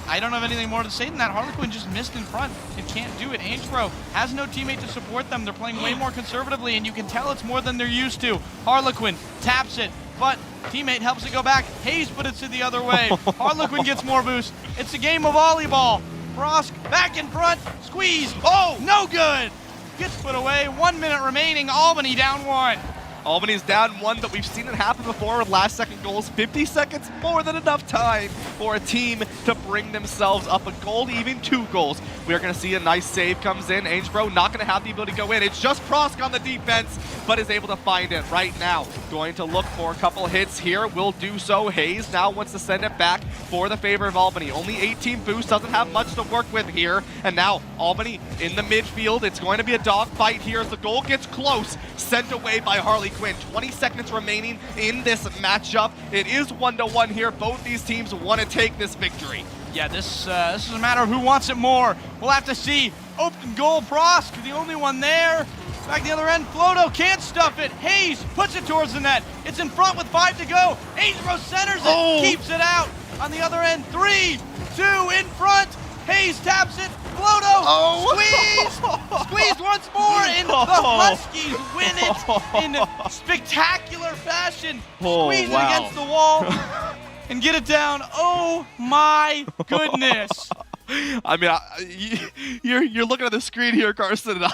I don't have anything more to say than that. Harlequin just missed in front and can't do it. Ainsborough has no teammate to support them. They're playing way more conservatively, and you can tell it's more than they're used to. Harlequin taps it, but teammate helps it go back. Hayes put it to the other way. Harlequin gets more boost. It's a game of volleyball. Brosk back in front. Squeeze. Oh, no good. Gets put away. 1 minute remaining. Albany down 1. Albany's down 1, but we've seen it happen before with last-second goals. 50 seconds, more than enough time for a team to bring themselves up a goal, even 2 goals. We are going to see a nice save comes in. Ainsborough not going to have the ability to go in. It's just Prosk on the defense, but is able to find it right now. Going to look for a couple hits here. Will do so. Hayes now wants to send it back for the favor of Albany. Only 18 boost, doesn't have much to work with here. And now Albany in the midfield. It's going to be a dogfight here as the goal gets close. Sent away by Harley Quinn. 20 seconds remaining in this matchup. It is 1-1 here. Both these teams want to take this victory. Yeah, this is a matter of who wants it more. We'll have to see. Open goal, Prosk, the only one there. Back the other end, Floto can't stuff it. Hayes puts it towards the net. It's in front with 5 to go. Ainsborough centers it, keeps it out. On the other end, 3, 2 in front. Hayes taps it. Floto, squeezed once more, and the Huskies win it in spectacular fashion. Squeeze it against the wall and get it down. Oh my goodness. I mean, you're looking at the screen here, Carson, and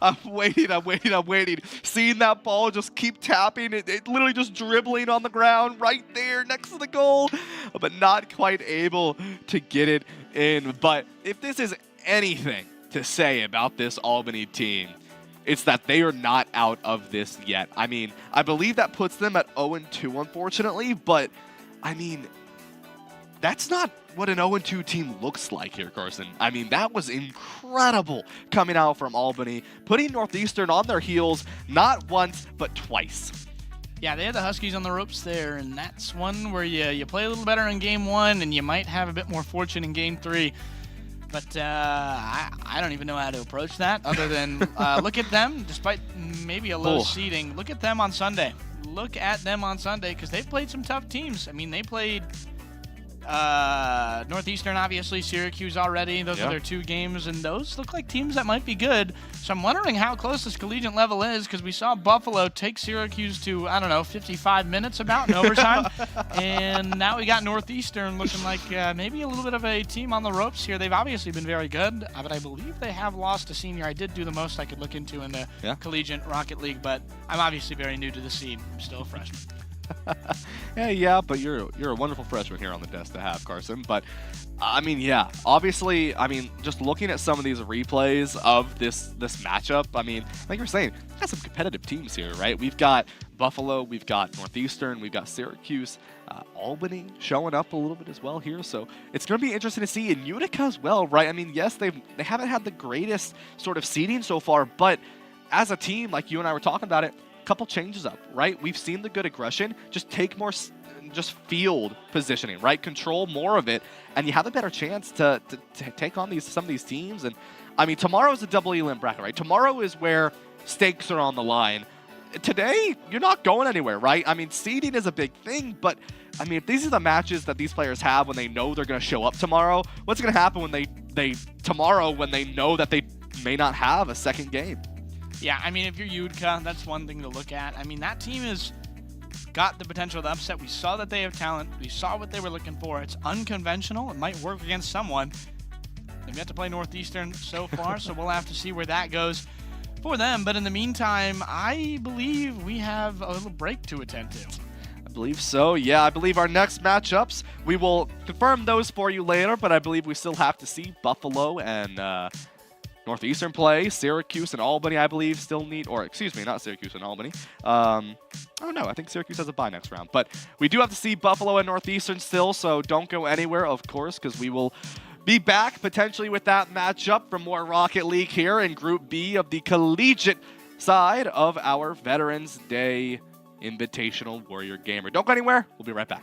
I'm waiting. Seeing that ball just keep tapping, it literally just dribbling on the ground right there next to the goal, but not quite able to get it in. But if this is anything to say about this Albany team, it's that they are not out of this yet. I mean, I believe that puts them at 0-2, unfortunately, but I mean, that's not what an 0-2 team looks like here, Carson. I mean, that was incredible coming out from Albany, putting Northeastern on their heels not once, but twice. Yeah, they had the Huskies on the ropes there, and that's one where you play a little better in Game 1, and you might have a bit more fortune in Game 3. But I don't even know how to approach that other than look at them, despite maybe a low seeding. Look at them on Sunday. Look at them on Sunday, because they've played some tough teams. I mean, they played Northeastern, obviously, Syracuse already. Those are their 2 games, and those look like teams that might be good. So I'm wondering how close this collegiate level is, because we saw Buffalo take Syracuse to, I don't know, 55 minutes about in overtime. And now we got Northeastern looking like maybe a little bit of a team on the ropes here. They've obviously been very good, but I believe they have lost a senior. I did do the most I could look into in the collegiate Rocket League, but I'm obviously very new to the scene. I'm still a freshman. Yeah, but you're a wonderful freshman here on the desk to have, Carson. But I mean, yeah, obviously, I mean, just looking at some of these replays of this matchup, I mean, like you're saying, we've got some competitive teams here, right? We've got Buffalo, we've got Northeastern, we've got Syracuse, Albany showing up a little bit as well here. So it's going to be interesting to see in Utica as well, right? I mean, yes, they haven't had the greatest sort of seeding so far, but as a team, like you and I were talking about it, couple changes up, right? We've seen the good aggression. Just take more, just field positioning, right? Control more of it, and you have a better chance to take on some of these teams. And I mean, tomorrow is a double elim bracket, right? Tomorrow is where stakes are on the line. Today, you're not going anywhere, right? I mean, seeding is a big thing, but I mean, if these are the matches that these players have when they know they're going to show up tomorrow, what's going to happen when they know that they may not have a second game? Yeah, I mean, if you're Utica, that's one thing to look at. I mean, that team has got the potential to upset. We saw that they have talent. We saw what they were looking for. It's unconventional. It might work against someone. They've yet to play Northeastern so far, so we'll have to see where that goes for them. But in the meantime, I believe we have a little break to attend to. I believe so. Yeah, I believe our next matchups, we will confirm those for you later, but I believe we still have to see Buffalo and Northeastern play. Syracuse and Albany, I believe, still need, or excuse me, not Syracuse and Albany. Oh no, I think Syracuse has a bye next round. But we do have to see Buffalo and Northeastern still, so don't go anywhere, of course, because we will be back potentially with that matchup for more Rocket League here in Group B of the collegiate side of our Veterans Day Invitational Warrior Gamer. Don't go anywhere. We'll be right back.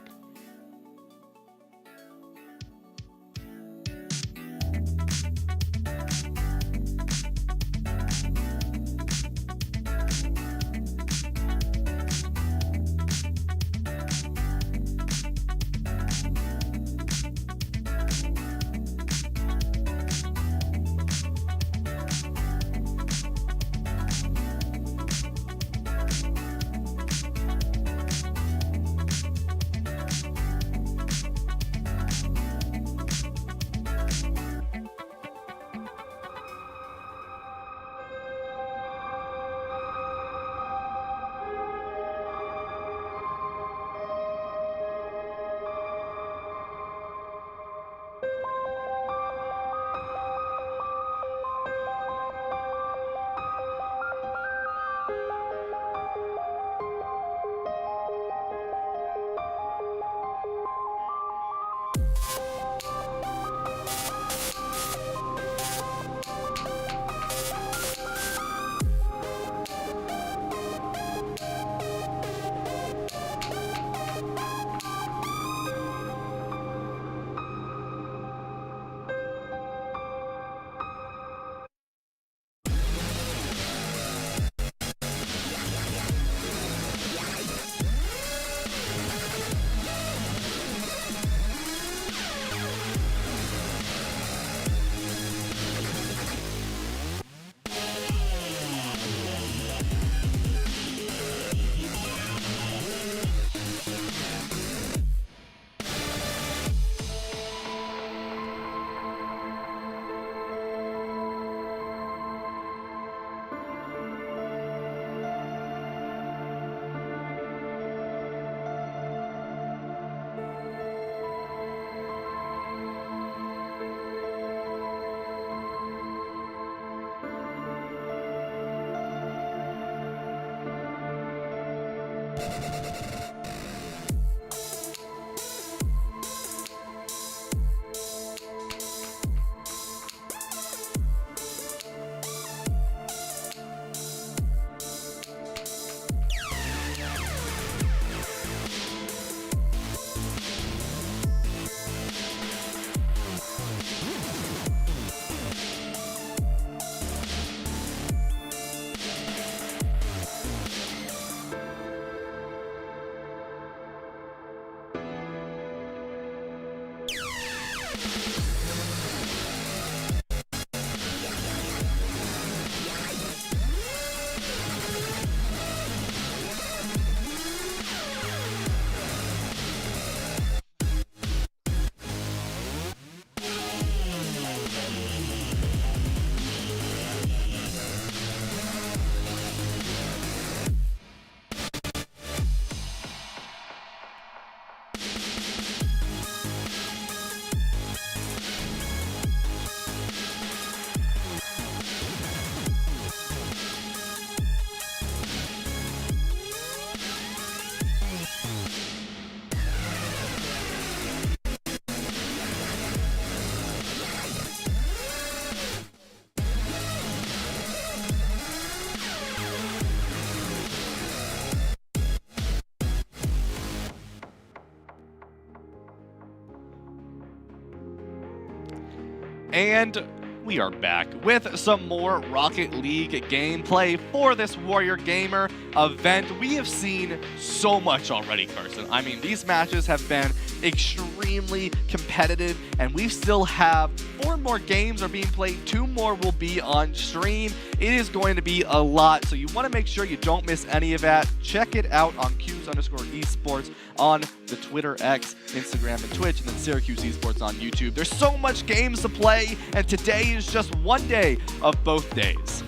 And we are back with some more Rocket League gameplay for this Warrior Gamer event. We have seen so much already, Carson. I mean, these matches have been extremely competitive, and we still have 4 more games are being played. 2 more will be on stream. It is going to be a lot, so you want to make sure you don't miss any of that. Check it out on Qs_esports on the Twitter, X, Instagram, and Twitch, and then Syracuse Esports on YouTube. There's so much games to play, and today is just one day of both days.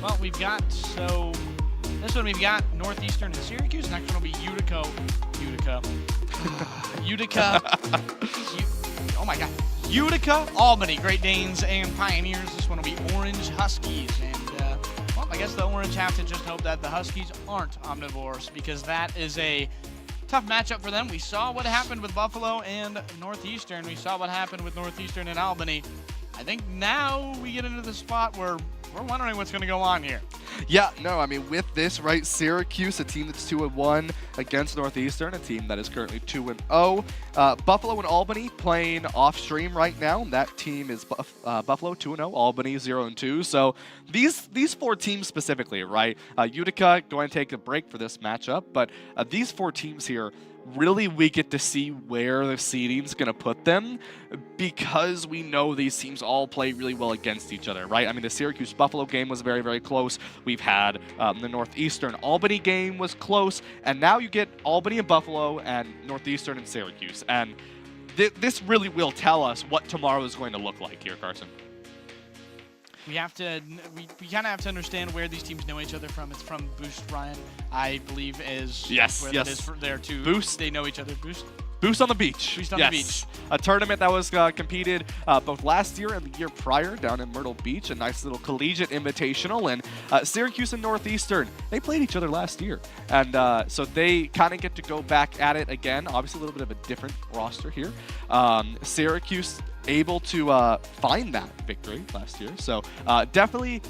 Well, we've got This one we've got Northeastern and Syracuse. Next one will be Utica. Oh my God. Utica, Albany, Great Danes, and Pioneers. This one will be Orange Huskies. And, well, I guess the Orange have to just hope that the Huskies aren't omnivores, because that is a tough matchup for them. We saw what happened with Buffalo and Northeastern. We saw what happened with Northeastern and Albany. I think now we get into the spot where we're wondering what's going to go on here. Yeah, no, I mean, with this, right, Syracuse, a team that's 2-1 against Northeastern, a team that is currently 2-0. Buffalo and Albany playing off stream right now. That team is Buffalo 2-0, Albany 0-2. So these four teams specifically, right? Utica going to take a break for this matchup, but these four teams here, really we get to see where the seeding's going to put them, because we know these teams all play really well against each other, right? I mean, the Syracuse-Buffalo game was very, very close. We've had the Northeastern-Albany game was close, and now you get Albany and Buffalo and Northeastern and Syracuse. And this really will tell us what tomorrow is going to look like here, Carson. We kind of have to understand where these teams know each other from. It's from Boost, Ryan, I believe, is where that is for there too. Boost. They know each other. Boost on the Beach. Boost on the Beach. A tournament that was competed both last year and the year prior down in Myrtle Beach. A nice little collegiate invitational. And Syracuse and Northeastern, they played each other last year. And so they kind of get to go back at it again. Obviously a little bit of a different roster here. Syracuse able to find that victory last year. So definitely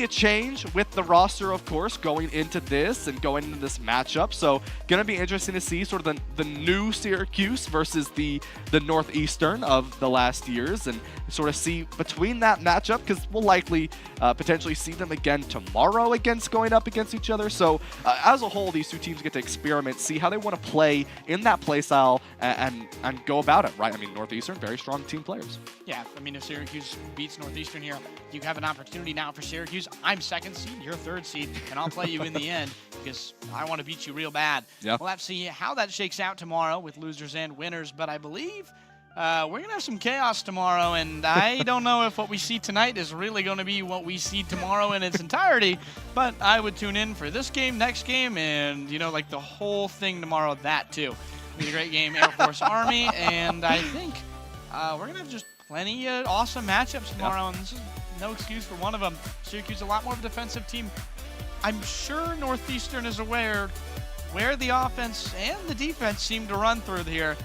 a change with the roster, of course, going into this and going into this matchup. So going to be interesting to see sort of the new Syracuse versus the Northeastern of the last years, and sort of see between that matchup, because we'll likely potentially see them again tomorrow going up against each other. So as a whole, these two teams get to experiment, see how they want to play in that play style, and go about it, right? I mean, Northeastern, very strong team players. Yeah, I mean, if Syracuse beats Northeastern here, you have an opportunity now for Syracuse. I'm second seed, you're third seed, and I'll play you in the end because I want to beat you real bad. Yeah. We'll have to see how that shakes out tomorrow with losers and winners, but I believe we're going to have some chaos tomorrow, and I don't know if what we see tonight is really going to be what we see tomorrow in its entirety, but I would tune in for this game, next game, and, like the whole thing tomorrow, that too. It'll be a great game, Air Force Army, and I think we're going to have just plenty of awesome matchups tomorrow, and this is no excuse for one of them. Syracuse is a lot more of a defensive team. I'm sure Northeastern is aware where the offense and the defense seem to run through here.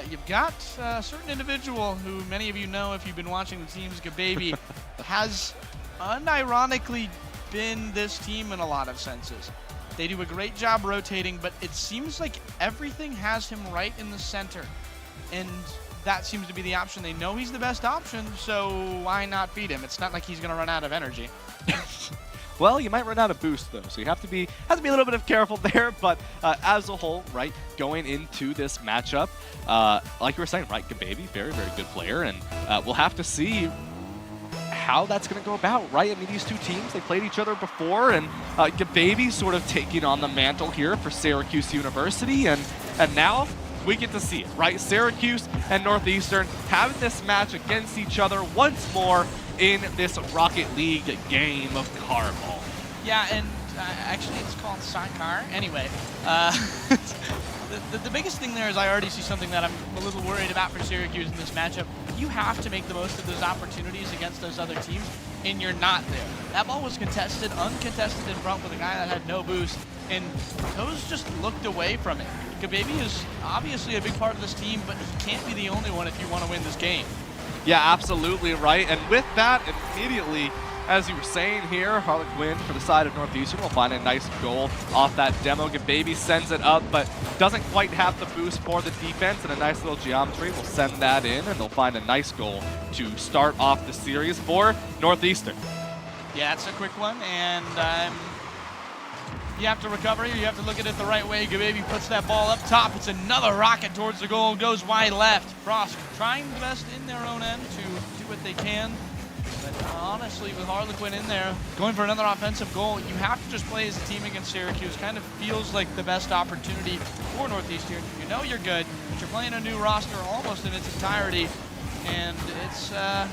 You've got a certain individual who many of you know if you've been watching the teams, Gababy, has unironically been this team in a lot of senses. They do a great job rotating, but it seems like everything has him right in the center. And that seems to be the option. They know he's the best option, so why not beat him? It's not like he's going to run out of energy. Well, you might run out of boost, though, so you have to be a little bit careful there. But as a whole, right, going into this matchup, like you were saying, right, Gababy, very, very good player, and we'll have to see how that's going to go about, right? I mean, these two teams, they played each other before, and Gababy sort of taking on the mantle here for Syracuse University, and now we get to see it, right? Syracuse and Northeastern having this match against each other once more in this Rocket League game of Carball. Yeah, and actually it's called Sidecar. Anyway, the biggest thing there is I already see something that I'm a little worried about for Syracuse in this matchup. You have to make the most of those opportunities against those other teams, and you're not there. That ball was uncontested in front with a guy that had no boost, and Toes just looked away from it. Gababy is obviously a big part of this team, but he can't be the only one if you want to win this game. Yeah, absolutely right. And with that, immediately, as you were saying here, Harlequin for the side of Northeastern will find a nice goal off that demo. Gababy sends it up, but doesn't quite have the boost for the defense, and a nice little geometry will send that in, and they'll find a nice goal to start off the series for Northeastern. Yeah, it's a quick one, and you have to recover here. You have to look at it the right way. Gababy puts that ball up top. It's another rocket towards the goal. Goes wide left. Frost trying the best in their own end to do what they can. But honestly, with Harlequin in there, going for another offensive goal, you have to just play as a team against Syracuse. Kind of feels like the best opportunity for Northeastern. You know you're good, but you're playing a new roster almost in its entirety. And it's, a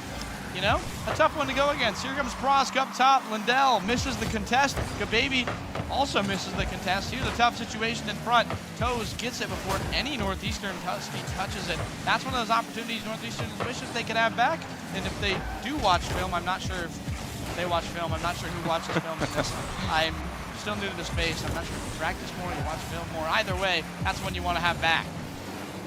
tough one to go against. Here comes Prosk up top. Lindell misses the contest. Gababy also misses the contest. Here's a tough situation in front. Toes gets it before any Northeastern Husky touches it. That's one of those opportunities Northeastern wishes they could have back. And if they do watch film, I'm not sure if they watch film. I'm not sure who watches film in this. I'm still new to the space. I'm not sure if you practice more, you watch film more. Either way, that's one you want to have back.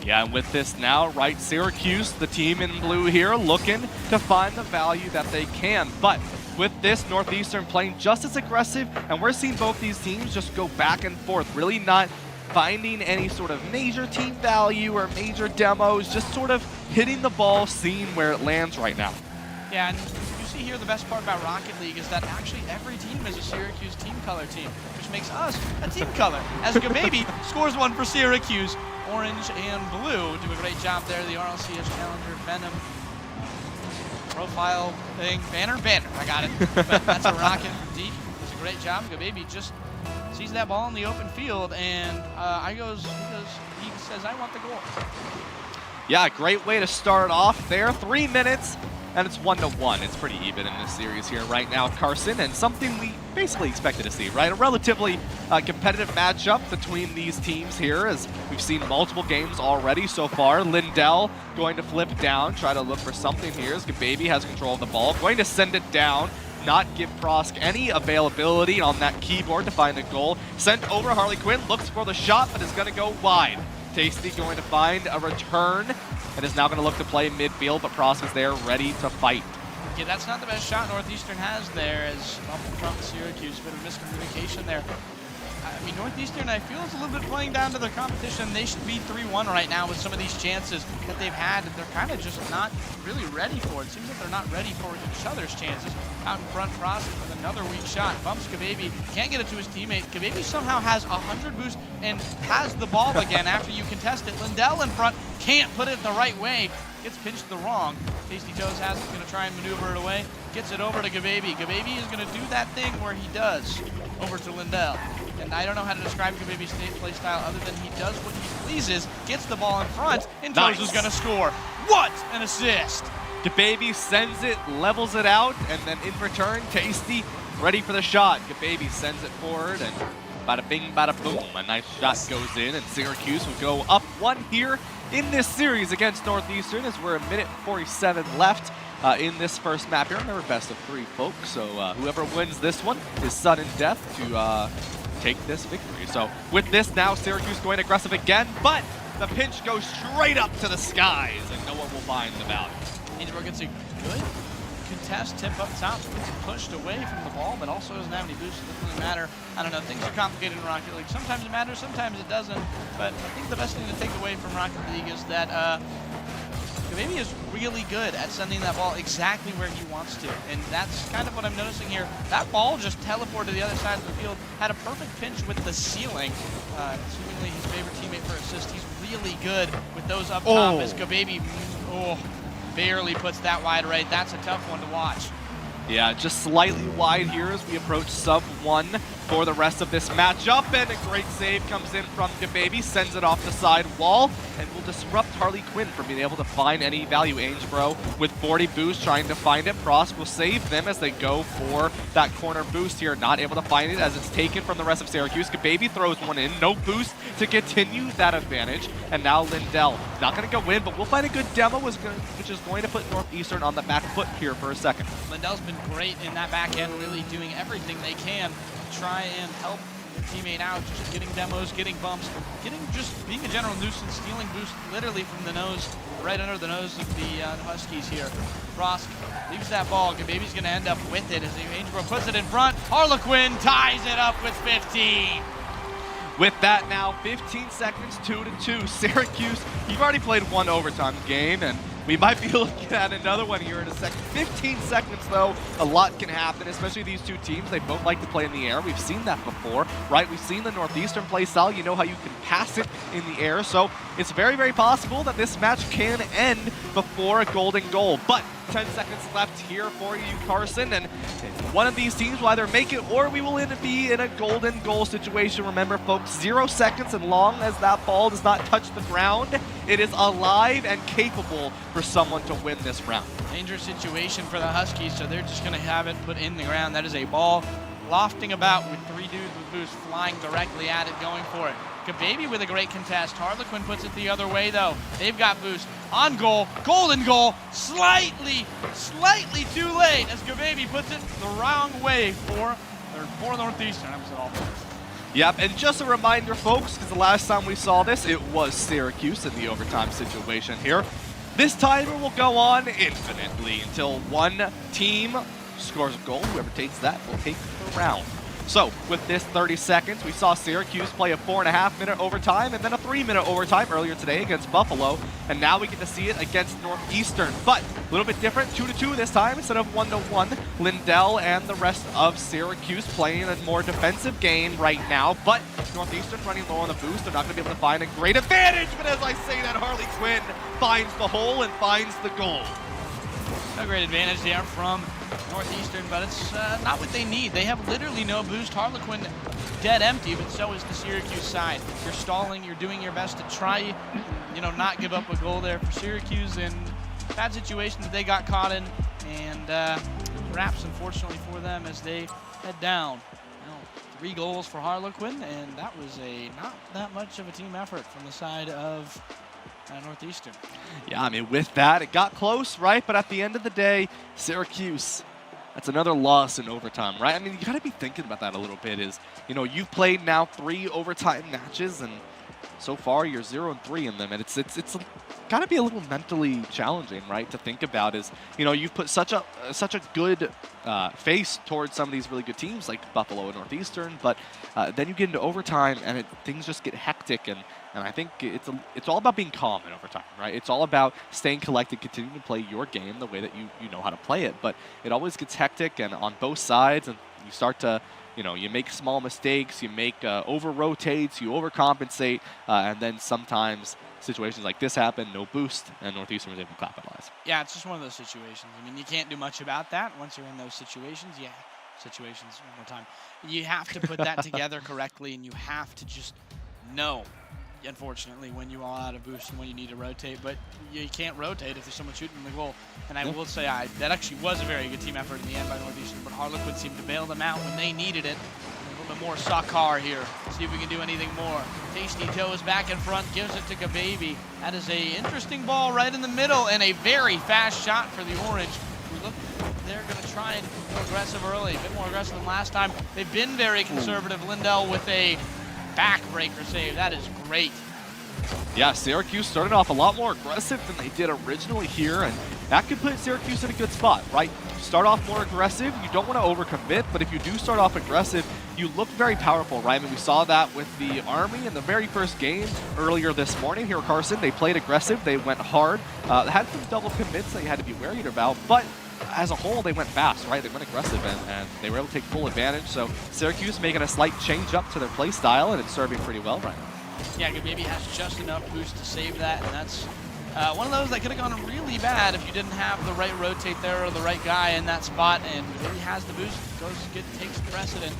Yeah, and with this now, right, Syracuse, the team in blue here, looking to find the value that they can. But with this, Northeastern playing just as aggressive, and we're seeing both these teams just go back and forth, really not finding any sort of major team value or major demos, just sort of hitting the ball, seeing where it lands right now. Yeah, and you see here the best part about Rocket League is that actually every team is a Syracuse team color team, which makes us a team color. As Gababy scores one for Syracuse, orange and blue do a great job there. The RLCS Challenger Venom profile thing, banner, I got it. But that's a rocket from deep. It's a great job. Gababy just sees that ball in the open field, and he says, I want the goal. Yeah, great way to start off there. 3 minutes, and it's 1-1. It's pretty even in this series here right now, Carson, and something we basically expected to see, right? A relatively competitive matchup between these teams here, as we've seen multiple games already so far. Lindell going to flip down, try to look for something here, as Gababy has control of the ball, going to send it down, not give Prosk any availability on that keyboard to find a goal. Sent over, Harley Quinn looks for the shot, but is going to go wide. Tasty going to find a return and is now going to look to play midfield, but Prosk is there ready to fight. Yeah, that's not the best shot Northeastern has there, as up in front of Syracuse. Bit of miscommunication there. I mean, Northeastern, I feel, is a little bit playing down to their competition. They should be 3-1 right now with some of these chances that they've had, and they're kind of just not really ready for it. It seems like they're not ready for each other's chances. Out in front, Prosk with another weak shot. Bumps Gababy, can't get it to his teammate. Gababy somehow has 100 boost and has the ball again after you contest it. Lindell in front, can't put it the right way. Gets pinched the wrong. Tasty Toes has it, going to try and maneuver it away. Gets it over to Gababy. Gababy is going to do that thing where he does over to Lindell. And I don't know how to describe Gababy's play style other than he does what he pleases, gets the ball in front, and Toes is going to score. What an assist! Gababy sends it, levels it out, and then in return, Tasty ready for the shot. Gababy sends it forward, and bada bing, bada boom. A nice shot goes in, and Syracuse will go up 1 here in this series against Northeastern, as we're a minute 47 left in this first map here. Remember, best of 3, folks, so whoever wins this one is sudden death to take this victory. So with this now, Syracuse going aggressive again, but the pinch goes straight up to the skies, and no one will find the value. Ainsborough gets a good contest, tip up top, gets pushed away from the ball, but also doesn't have any boost. It doesn't really matter. I don't know, things are complicated in Rocket League. Sometimes it matters, sometimes it doesn't. But I think the best thing to take away from Rocket League is that Gababy is really good at sending that ball exactly where he wants to. And that's kind of what I'm noticing here. That ball just teleported to the other side of the field, had a perfect pinch with the ceiling. Seemingly his favorite teammate for assist. He's really good with those up top as Gababy barely puts that wide right. That's a tough one to watch. Yeah, just slightly wide here as we approach sub 1 for the rest of this matchup. And a great save comes in from Gababy, sends it off the side wall, and will disrupt Harley Quinn from being able to find any value. Ainsborough with 40 boost trying to find it. Prosk will save them as they go for that corner boost here. Not able to find it as it's taken from the rest of Syracuse. Gababy throws one in, no boost to continue that advantage. And now Lindell, not going to go in, but we'll find a good demo, which is going to put Northeastern on the back foot here for a second. Lindell's been great in that back end, really doing everything they can to try and help their teammate out, just getting demos, getting bumps, just being a general nuisance, stealing boost literally from the nose, right under the nose of the Huskies here. Prosk leaves that ball. Gababy's going to end up with it as Ainsborough puts it in front. Harlequin ties it up with 15. With that now, 15 seconds, 2-2. Syracuse, you've already played one overtime game, and we might be looking at another one here in a second. 15 seconds, though, a lot can happen, especially these two teams. They both like to play in the air. We've seen that before, right? We've seen the Northeastern play style. You know how you can pass it in the air, so it's very, very possible that this match can end before a golden goal. But 10 seconds left here for you, Carson, and one of these teams will either make it or we will be in a golden goal situation. Remember, folks, 0 seconds, and long as that ball does not touch the ground, it is alive and capable for someone to win this round. Dangerous situation for the Huskies, so they're just going to have it put in the ground. That is a ball lofting about with 3 dudes with boost flying directly at it, going for it. Gababy with a great contest. Harlequin puts it the other way though. They've got boost on goal, golden goal, slightly too late as Gababy puts it the wrong way for Northeastern. That was it all. Yep, and just a reminder, folks, because the last time we saw this, it was Syracuse in the overtime situation here. This timer will go on infinitely until one team scores a goal. Whoever takes that will take the round. So, with this 30 seconds, we saw Syracuse play a 4.5-minute overtime and then a 3-minute overtime earlier today against Buffalo, and now we get to see it against Northeastern. But a little bit different, 2-2 this time instead of 1-1. Lindell and the rest of Syracuse playing a more defensive game right now, but Northeastern running low on the boost. They're not going to be able to find a great advantage, but as I say that, Harley Quinn finds the hole and finds the goal. No great advantage there from Northeastern, but it's not what they need. They have literally no boost. Harlequin dead empty, but so is the Syracuse side. You're stalling, you're doing your best to try, not give up a goal there for Syracuse in bad situations that they got caught in, and wraps, unfortunately for them, as they head down. 3 goals for Harlequin, and that was not that much of a team effort from the side of Northeastern. Yeah, I mean, with that, it got close, right? But at the end of the day, Syracuse, that's another loss in overtime, right? I mean, you got to be thinking about that a little bit is, you've played now 3 overtime matches, and so far you're 0-3 in them, and it's got to be a little mentally challenging, right, to think about is, you've put such a good face towards some of these really good teams like Buffalo and Northeastern, but then you get into overtime and things just get hectic, and I think it's all about being calm in overtime, right? It's all about staying collected, continuing to play your game the way that you know how to play it, but it always gets hectic and on both sides, and you start to you make small mistakes, you make over-rotates, you overcompensate, and then sometimes situations like this happen, no boost, and Northeastern was able to capitalize. Yeah, it's just one of those situations. I mean, you can't do much about that once you're in those situations. One more time. You have to put that together correctly, and you have to just know, unfortunately, when you are out of boost and when you need to rotate, but you can't rotate if there's someone shooting the goal. And I will say that actually was a very good team effort in the end by Northeastern, but Harlequin seemed to bail them out when they needed it. A little bit more Sakar here. See if we can do anything more. Tasty Toes back in front, gives it to Gababy. That is a interesting ball right in the middle and a very fast shot for the Orange. They're going to try and be more aggressive early, a bit more aggressive than last time. They've been very conservative. Lindell with a backbreaker save. That is great. Yeah, Syracuse started off a lot more aggressive than they did originally here, and that could put Syracuse in a good spot, right? Start off more aggressive, you don't want to overcommit, but if you do start off aggressive, you look very powerful, right? I mean, we saw that with the Army in the very first game earlier this morning here at Carson. They played aggressive, they went hard, had some double commits that you had to be worried about, but as a whole, they went fast, right? They went aggressive, and they were able to take full advantage. So Syracuse making a slight change up to their play style, and it's serving pretty well right now. Yeah, Gababy has just enough boost to save that, and that's one of those that could have gone really bad if you didn't have the right rotate there or the right guy in that spot, and Gababy has the boost, takes precedent.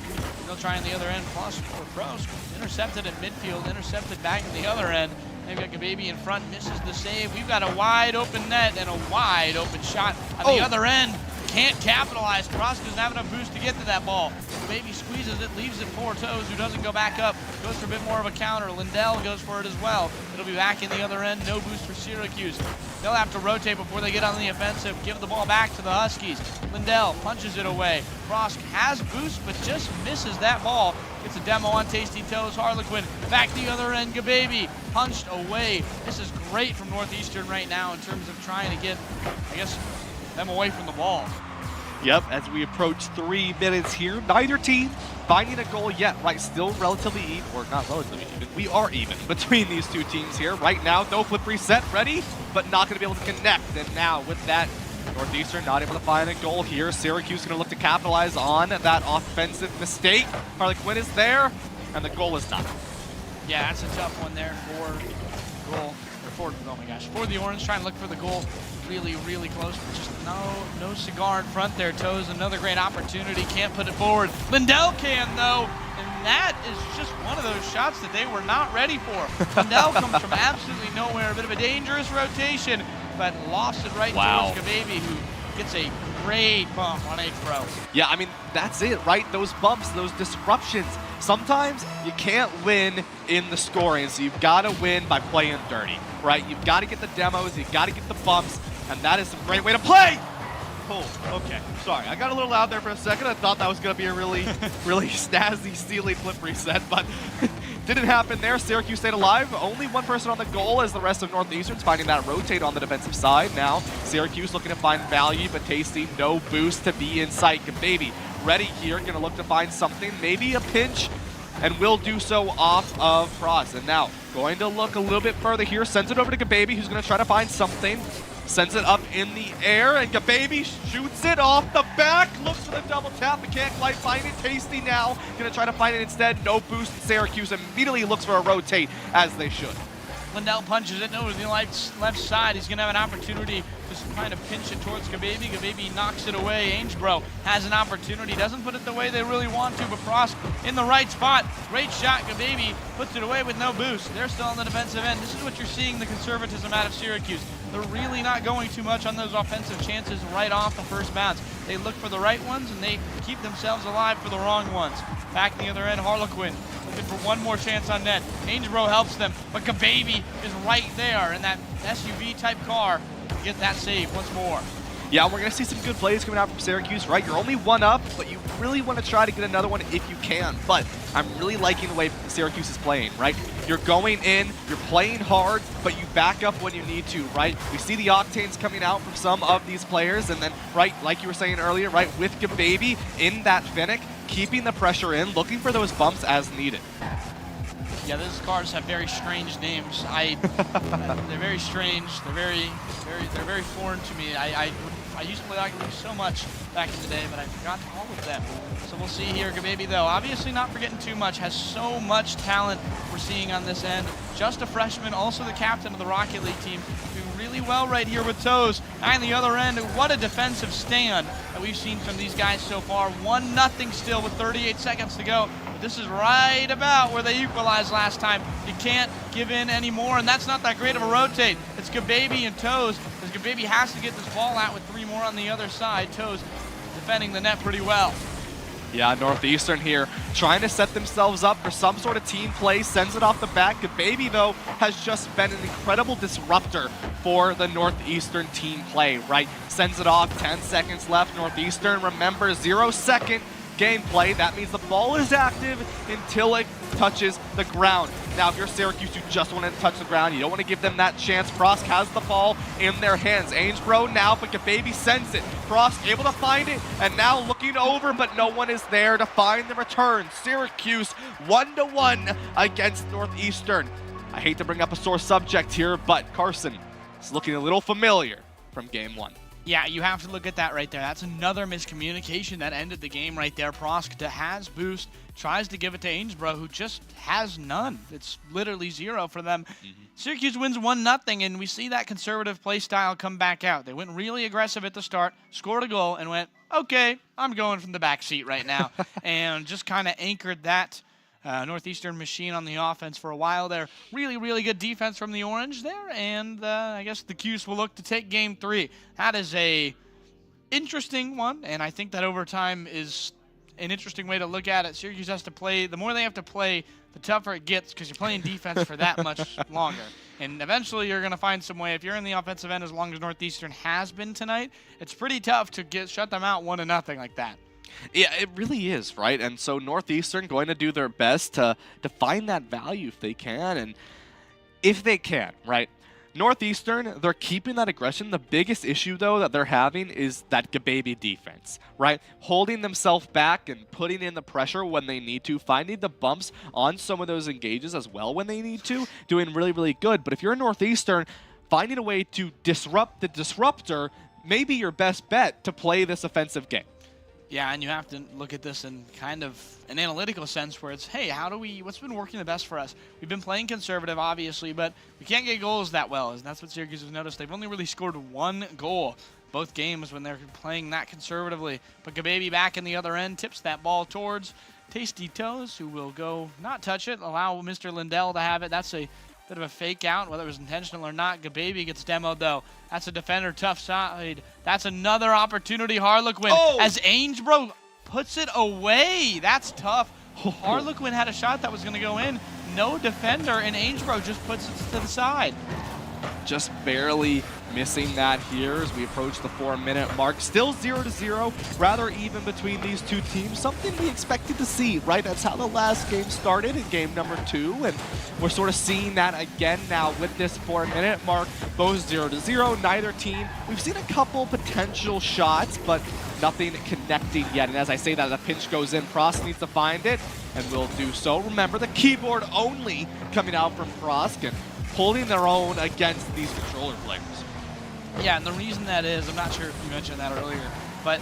They'll try on the other end, plus for pros, intercepted at midfield, intercepted back at the other end. They've got Gababy in front, misses the save. We've got a wide open net and a wide open shot at the other end. Can't capitalize. Cross doesn't have enough boost to get to that ball. Gababy squeezes it, leaves it for Toes, who doesn't go back up. Goes for a bit more of a counter. Lindell goes for it as well. It'll be back in the other end. No boost for Syracuse. They'll have to rotate before they get on the offensive. Give the ball back to the Huskies. Lindell punches it away. Cross has boost, but just misses that ball. Gets a demo on Tasty Toes. Harlequin back the other end. Gababy punched away. This is great from Northeastern right now in terms of trying to get, them away from the ball. Yep, as we approach 3 minutes here, neither team finding a goal yet, right? Still relatively even, or not relatively even, we are even between these two teams here. Right now, no flip reset, ready, but not going to be able to connect. And now with that, Northeastern not able to find a goal here. Syracuse going to look to capitalize on that offensive mistake. Harlequin is there, and the goal is not. Yeah, that's a tough one there for goal. For the Orange, trying to look for the goal. Really, really close, but just no cigar in front there. Toes, another great opportunity, can't put it forward. Lindell can, though, and that is just one of those shots that they were not ready for. Lindell comes from absolutely nowhere, a bit of a dangerous rotation, but lost it right towards Gababy, who gets a great bump on H-Bro. Yeah, I mean, that's it, right? Those bumps, those disruptions. Sometimes you can't win in the scoring, so you've got to win by playing dirty, right? You've got to get the demos, you've got to get the bumps, and that is a great way to play! Cool. Okay. Sorry, I got a little loud there for a second. I thought that was going to be a really, really snazzy ceiling flip reset, but didn't happen there. Syracuse stayed alive. Only one person on the goal as the rest of Northeastern's finding that rotate on the defensive side. Now, Syracuse looking to find value, but Tasty, no boost to be in sight. Baby ready here, going to look to find something, maybe a pinch, and will do so off of Frost. And now, going to look a little bit further here, sends it over to Gababy, who's going to try to find something. Sends it up in the air, and Gababy shoots it off the back. Looks for the double tap, but can't quite find it. Tasty now, gonna try to find it instead. No boost. Syracuse immediately looks for a rotate, as they should. Lindell punches it over the left side. He's going to have an opportunity to kind of pinch it towards Gababy. Gababy knocks it away. Aingebro has an opportunity. Doesn't put it the way they really want to, but Frost in the right spot. Great shot. Gababy puts it away with no boost. They're still on the defensive end. This is what you're seeing, the conservatism out of Syracuse. They're really not going too much on those offensive chances right off the first bounce. They look for the right ones, and they keep themselves alive for the wrong ones. Back in the other end, Harlequin looking for one more chance on net. Aingebro helps them, but Gababy is right there in that SUV-type car to get that save once more. Yeah, we're going to see some good plays coming out from Syracuse, right? You're only one up, but you really want to try to get another one if you can. But I'm really liking the way Syracuse is playing, right? You're going in, you're playing hard, but you back up when you need to, right? We see the octanes coming out from some of these players, and then, right, like you were saying earlier, right, with Gababy in that Fennec, keeping the pressure in, looking for those bumps as needed. Yeah, those cars have very strange names. They're very strange. They're very foreign to me. I used to play Rocket League so much back in the day, but I forgot all of them. So we'll see here. Gababy, though, obviously not forgetting too much, has so much talent we're seeing on this end. Just a freshman, also the captain of the Rocket League team, doing really well right here with Toes. And the other end, what a defensive stand that we've seen from these guys so far. 1-0 still with 38 seconds to go. This is right about where they equalized last time. You can't give in anymore, and that's not that great of a rotate. It's Gababy and Toes, because Gababy has to get this ball out with 3 more on the other side. Toes defending the net pretty well. Yeah, Northeastern here trying to set themselves up for some sort of team play, sends it off the back. Gababy, though, has just been an incredible disruptor for the Northeastern team play, right? Sends it off, 10 seconds left. Northeastern, remember, 0-second gameplay. That means the ball is active until it touches the ground. Now, if you're Syracuse, you just want to touch the ground. You don't want to give them that chance. Frost has the ball in their hands. Aingebro now, but Gababy sends it. Frost able to find it, and now looking over, but no one is there to find the return. Syracuse 1-1 against Northeastern. I hate to bring up a sore subject here, but Carson is looking a little familiar from game 1. Yeah, you have to look at that right there. That's another miscommunication that ended the game right there. Prosk has boost, tries to give it to Aingebro, who just has none. It's literally 0 for them. Syracuse wins 1-0, and we see that conservative play style come back out. They went really aggressive at the start, scored a goal, and went, okay, I'm going from the back seat right now, and just kind of anchored that Northeastern machine on the offense for a while there. Really, really good defense from the Orange there, and I guess the Cuse will look to take game 3. That is a interesting one, and I think that overtime is an interesting way to look at it. Syracuse has to play, the more they have to play, the tougher it gets, because you're playing defense for that much longer. And eventually you're going to find some way. If you're in the offensive end as long as Northeastern has been tonight, it's pretty tough to shut them out 1-0 like that. Yeah, it really is, right? And so Northeastern going to do their best to find that value if they can, and if they can, right? Northeastern, they're keeping that aggression. The biggest issue, though, that they're having is that Gababy defense, right? Holding themselves back and putting in the pressure when they need to, finding the bumps on some of those engages as well when they need to, doing really, really good. But if you're Northeastern, finding a way to disrupt the disruptor may be your best bet to play this offensive game. Yeah, and you have to look at this in kind of an analytical sense where it's, hey, what's been working the best for us? We've been playing conservative, obviously, but we can't get goals that well, and that's what Syracuse has noticed. They've only really scored 1 goal both games when they're playing that conservatively. But Gababy back in the other end tips that ball towards Tasty Toes, who will go not touch it, allow Mr. Lindell to have it. That's a Bit of a fake out, whether it was intentional or not. Gababy gets demoed though. That's a defender, tough side. That's another opportunity. Harlequin as Aingebro puts it away. That's tough. Harlequin had a shot that was going to go in. No defender, and Aingebro just puts it to the side. Just barely missing that here as we approach the 4-minute mark. Still 0-0, rather even between these two teams. Something we expected to see, right? That's how the last game started in game number 2, and we're sort of seeing that again now with this 4-minute mark. Both 0-0, neither team. We've seen a couple potential shots, but nothing connecting yet. And as I say that, the pinch goes in. Prosk needs to find it, and will do so. Remember, the keyboard only coming out from Prosk, and holding their own against these controller players. Yeah, and the reason that is, I'm not sure if you mentioned that earlier, but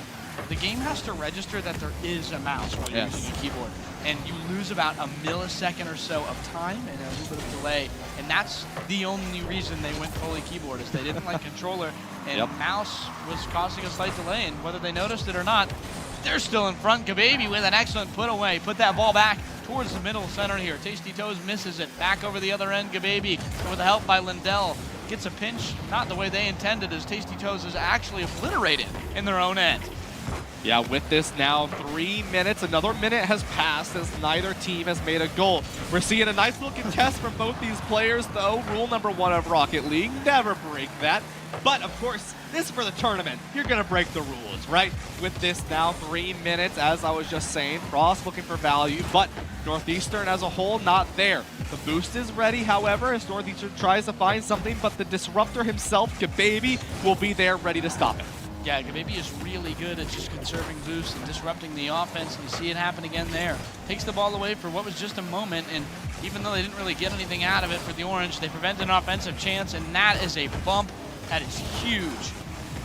the game has to register that there is a mouse while you're using a keyboard. And you lose about a millisecond or so of time and a little bit of delay. And that's the only reason they went fully keyboard, is they didn't like controller, and mouse was causing a slight delay. And whether they noticed it or not, they're still in front. Gababy with an excellent put away. Put that ball back towards the middle center here. Tasty Toes misses it. Back over the other end, Gababy with the help by Lindell. Gets a pinch, not the way they intended, as Tasty Toes is actually obliterated in their own end. Yeah, with this now 3 minutes, another minute has passed as neither team has made a goal. We're seeing a nice little contest from both these players, though. Rule number 1 of Rocket League, never break that. But of course, this is for the tournament. You're gonna break the rules, right? With this now 3 minutes, as I was just saying, Frost looking for value, but Northeastern as a whole, not there. The boost is ready, however, as Northeastern tries to find something, but the disruptor himself, Gababy, will be there ready to stop it. Yeah, Gababy is really good at just conserving boosts and disrupting the offense, and you see it happen again there. Takes the ball away for what was just a moment, and even though they didn't really get anything out of it for the Orange, they prevent an offensive chance, and that is a bump. That is huge.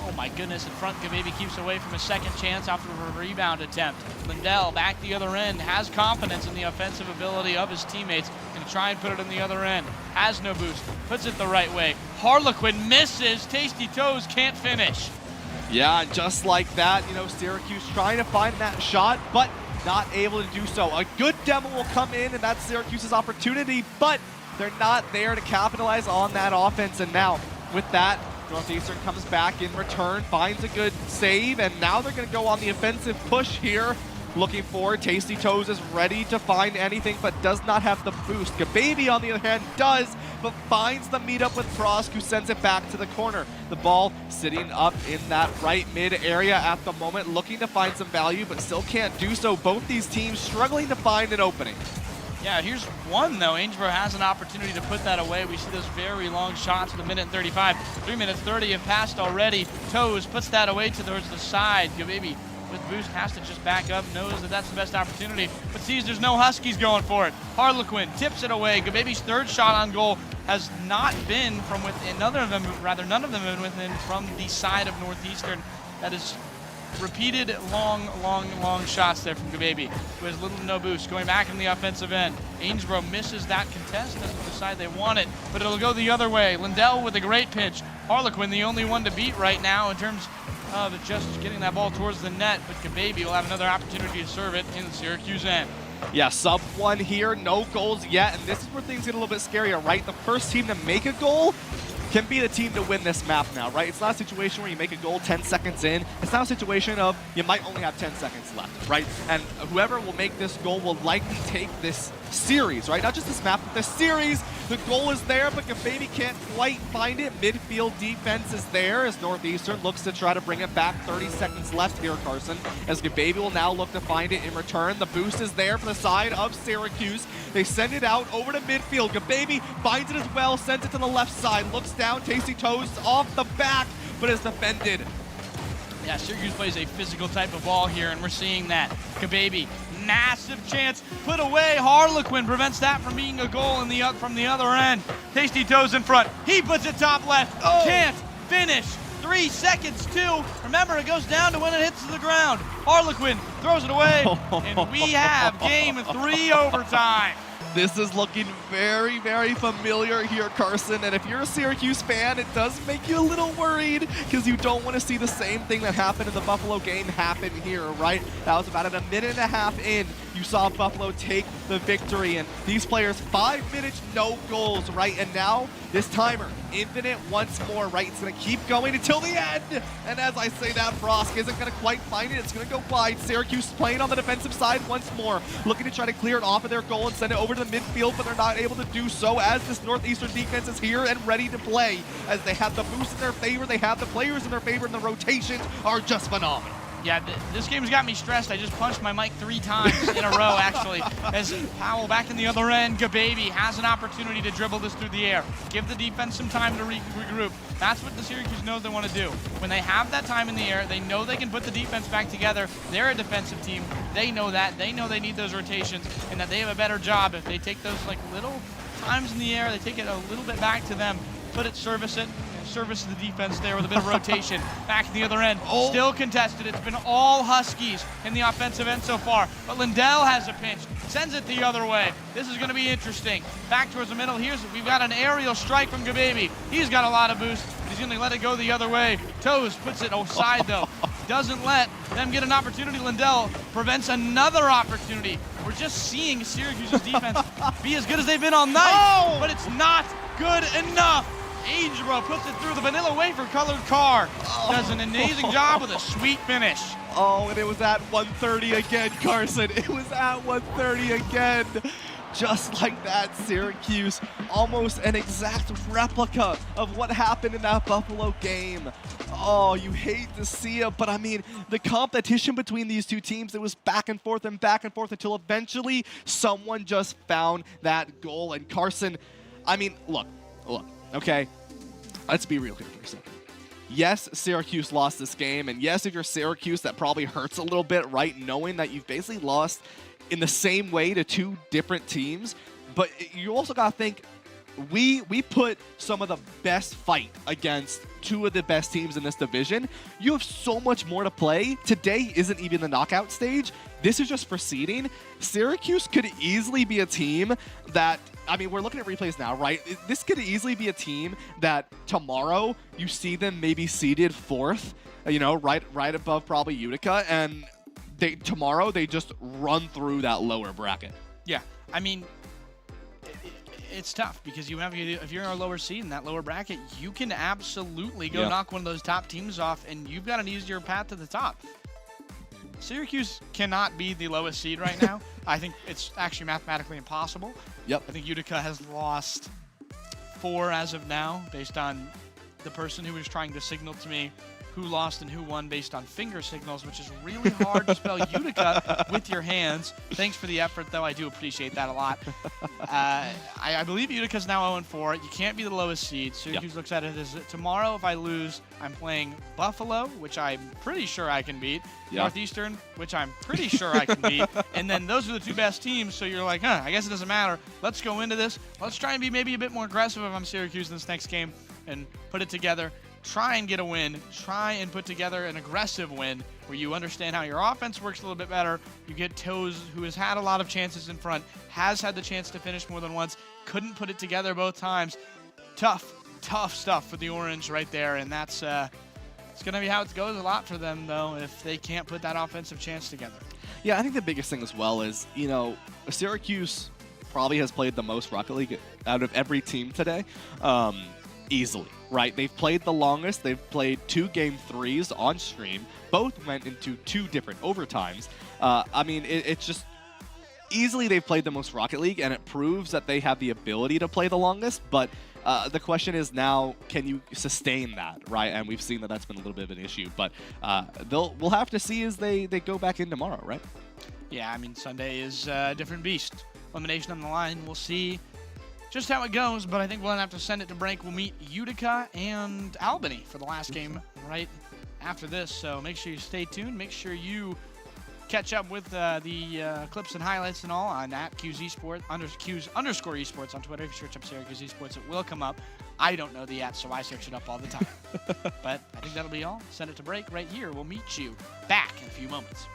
Oh my goodness, in front, Gababy keeps away from a second chance after a rebound attempt. Lindell back the other end, has confidence in the offensive ability of his teammates, and try and put it in the other end. Has no boost, puts it the right way. Harlequin misses, Tasty Toes can't finish. Yeah, just like that, you know, Syracuse trying to find that shot, but not able to do so. A good demo will come in, and that's Syracuse's opportunity, but they're not there to capitalize on that offense. And now, with that, Northeastern comes back in return, finds a good save, and now they're going to go on the offensive push here. Looking forward, Tasty Toes is ready to find anything, but does not have the boost. Gababy, on the other hand, does, but finds the meetup with Prosk, who sends it back to the corner. The ball sitting up in that right mid area at the moment, looking to find some value, but still can't do so. Both these teams struggling to find an opening. Yeah, here's one, though. Aingebro has an opportunity to put that away. We see those very long shots with 1:35. 3 minutes 30 have passed already. Toes puts that away towards the side. Gababy with boost has to just back up, knows that that's the best opportunity, but sees there's no Huskies going for it. Harlequin tips it away. Gababy's third shot on goal has not been from within, none of them have been within from the side of Northeastern. That is repeated long shots there from Gababy, who has little to no boost. Going back in the offensive end. Aingebro misses that contest, doesn't decide they want it, but it'll go the other way. Lindell with a great pinch. Harlequin the only one to beat right now in terms of just getting that ball towards the net, but Gababy will have another opportunity to serve it in the Syracuse end. Yeah, sub 1 here, no goals yet, and this is where things get a little bit scarier, right? The first team to make a goal can be the team to win this map now, right? It's not a situation where you make a goal 10 seconds in. It's not a situation of you might only have 10 seconds left, right? And whoever will make this goal will likely take this series, right? Not just this map, but the series. The goal is there, but Gababy can't quite find it. Midfield defense is there as Northeastern looks to try to bring it back. 30 seconds left here, Carson, as Gababy will now look to find it in return. The boost is there for the side of Syracuse. They send it out over to midfield. Gababy finds it as well, sends it to the left side, looks down, Tasty Toes off the back, but is defended. Yeah, Syracuse plays a physical type of ball here, and we're seeing that. Gababy, massive chance, put away. Harlequin prevents that from being a goal from the other end. Tasty Toes in front. He puts it top left. Can't finish. 3 seconds, 2. Remember, it goes down to when it hits the ground. Harlequin throws it away, and we have game 3 overtime. This is looking very, very familiar here, Carson. And if you're a Syracuse fan, it does make you a little worried because you don't want to see the same thing that happened in the Buffalo game happen here, right? That was about a minute and a half in. You saw Buffalo take the victory, and these players, 5 minutes, no goals, right? And now this timer, infinite once more, right? It's going to keep going until the end. And as I say that, Frost isn't going to quite find it. It's going to go wide. Syracuse playing on the defensive side once more, looking to try to clear it off of their goal and send it over to the midfield, but they're not able to do so as this Northeastern defense is here and ready to play. As they have the boost in their favor, they have the players in their favor, and the rotations are just phenomenal. Yeah, this game's got me stressed. I just punched my mic 3 times in a row, actually. As Powell back in the other end, Gababy has an opportunity to dribble this through the air. Give the defense some time to regroup. That's what the Syracuse knows they want to do. When they have that time in the air, they know they can put the defense back together. They're a defensive team. They know that. They know they need those rotations and that they have a better job if they take those like little times in the air, they take it a little bit back to them, put it, service the defense there with a bit of rotation. Back in the other end, still contested. It's been all Huskies in the offensive end so far, but Lindell has a pinch, sends it the other way. This is going to be interesting. Back towards the middle, we've got an aerial strike from Gababy. He's got a lot of boost. He's going to let it go the other way. Toes puts it offside though. Doesn't let them get an opportunity. Lindell prevents another opportunity. We're just seeing Syracuse's defense be as good as they've been all night, but it's not good enough. Agebro puts it through the vanilla wafer colored car. Does an amazing job with a sweet finish. Oh, and it was at 1:30 again, Carson. It was at 1:30 again. Just like that, Syracuse, almost an exact replica of what happened in that Buffalo game. Oh, you hate to see it, but I mean, the competition between these two teams, it was back and forth until eventually someone just found that goal. And Carson, I mean, look, okay, let's be real here for a second. Yes, Syracuse lost this game, and yes, if you're Syracuse, that probably hurts a little bit, right? Knowing that you've basically lost in the same way to two different teams, but you also got to think, we put some of the best fight against two of the best teams in this division. You have so much more to play. Today isn't even the knockout stage. This is just for seeding. Syracuse could easily be a team that, I mean, we're looking at replays now, right? This could easily be a team that tomorrow you see them maybe seeded 4th, you know, right above probably Utica, and tomorrow they just run through that lower bracket. Yeah, I mean, it's tough because if you're in a lower seed in that lower bracket, you can absolutely go knock one of those top teams off, and you've got an easier path to the top. Syracuse cannot be the lowest seed right now. I think it's actually mathematically impossible. Yep. I think Utica has lost 4 as of now, based on the person who was trying to signal to me who lost and who won based on finger signals, which is really hard to spell Utica with your hands. Thanks for the effort, though. I do appreciate that a lot. I believe Utica's now 0-4. You can't be the lowest seed. Syracuse looks at it as tomorrow, if I lose, I'm playing Buffalo, which I'm pretty sure I can beat. Northeastern, which I'm pretty sure I can beat. And then those are the 2 best teams, so you're like, I guess it doesn't matter. Let's go into this. Let's try and be maybe a bit more aggressive if I'm Syracuse in this next game and put it together. Try and get a win. Try and put together an aggressive win where you understand how your offense works a little bit better. You get Toes, who has had a lot of chances in front, has had the chance to finish more than once, couldn't put it together both times. Tough stuff for the Orange right there, and that's it's going to be how it goes a lot for them, though, if they can't put that offensive chance together. Yeah, I think the biggest thing as well is, you know, Syracuse probably has played the most Rocket League out of every team today. Easily, right? They've played the longest. They've played 2 game 3s on stream. Both went into 2 different overtimes. I mean, it's just easily they've played the most Rocket League, and it proves that they have the ability to play the longest. But the question is now, can you sustain that, right? And we've seen that that's been a little bit of an issue. But we'll have to see as they go back in tomorrow, right? Yeah, I mean, Sunday is a different beast. Elimination on the line. We'll see just how it goes, but I think we'll have to send it to break. We'll meet Utica and Albany for the last game right after this, so make sure you stay tuned. Make sure you catch up with the clips and highlights and all on at QZ Qs_Esports on Twitter. If you search up Syracuse Esports, it will come up. I don't know the @ so I search it up all the time. But I think that'll be all. Send it to break right here. We'll meet you back in a few moments.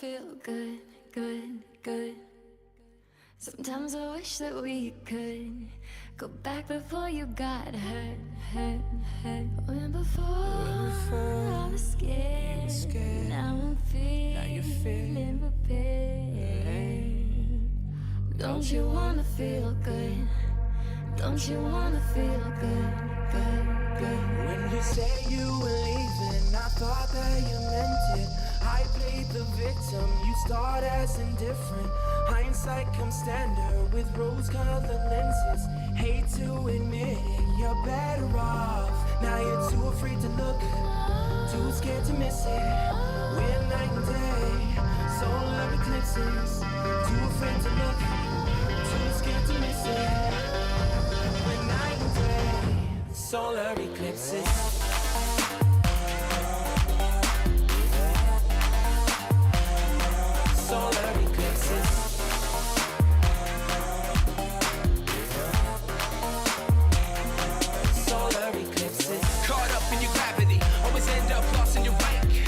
feel good, good, good. Sometimes I wish that we could go back before you got hurt, hurt, hurt. When before I was scared, now I'm feeling prepared. Don't you wanna feel good? Don't you wanna feel good, good, good? When you say you were leaving, I thought that you meant it. I played the victim, you start as indifferent. Hindsight comes standard with rose-colored lenses. Hate to admit it, you're better off. Now you're too afraid to look, too scared to miss it. We're night and day, solar eclipses. Too afraid to look, too scared to miss it. We're night and day, solar eclipses. Solar eclipses. Solar eclipses. Caught up in your gravity, always end up lost in your wake.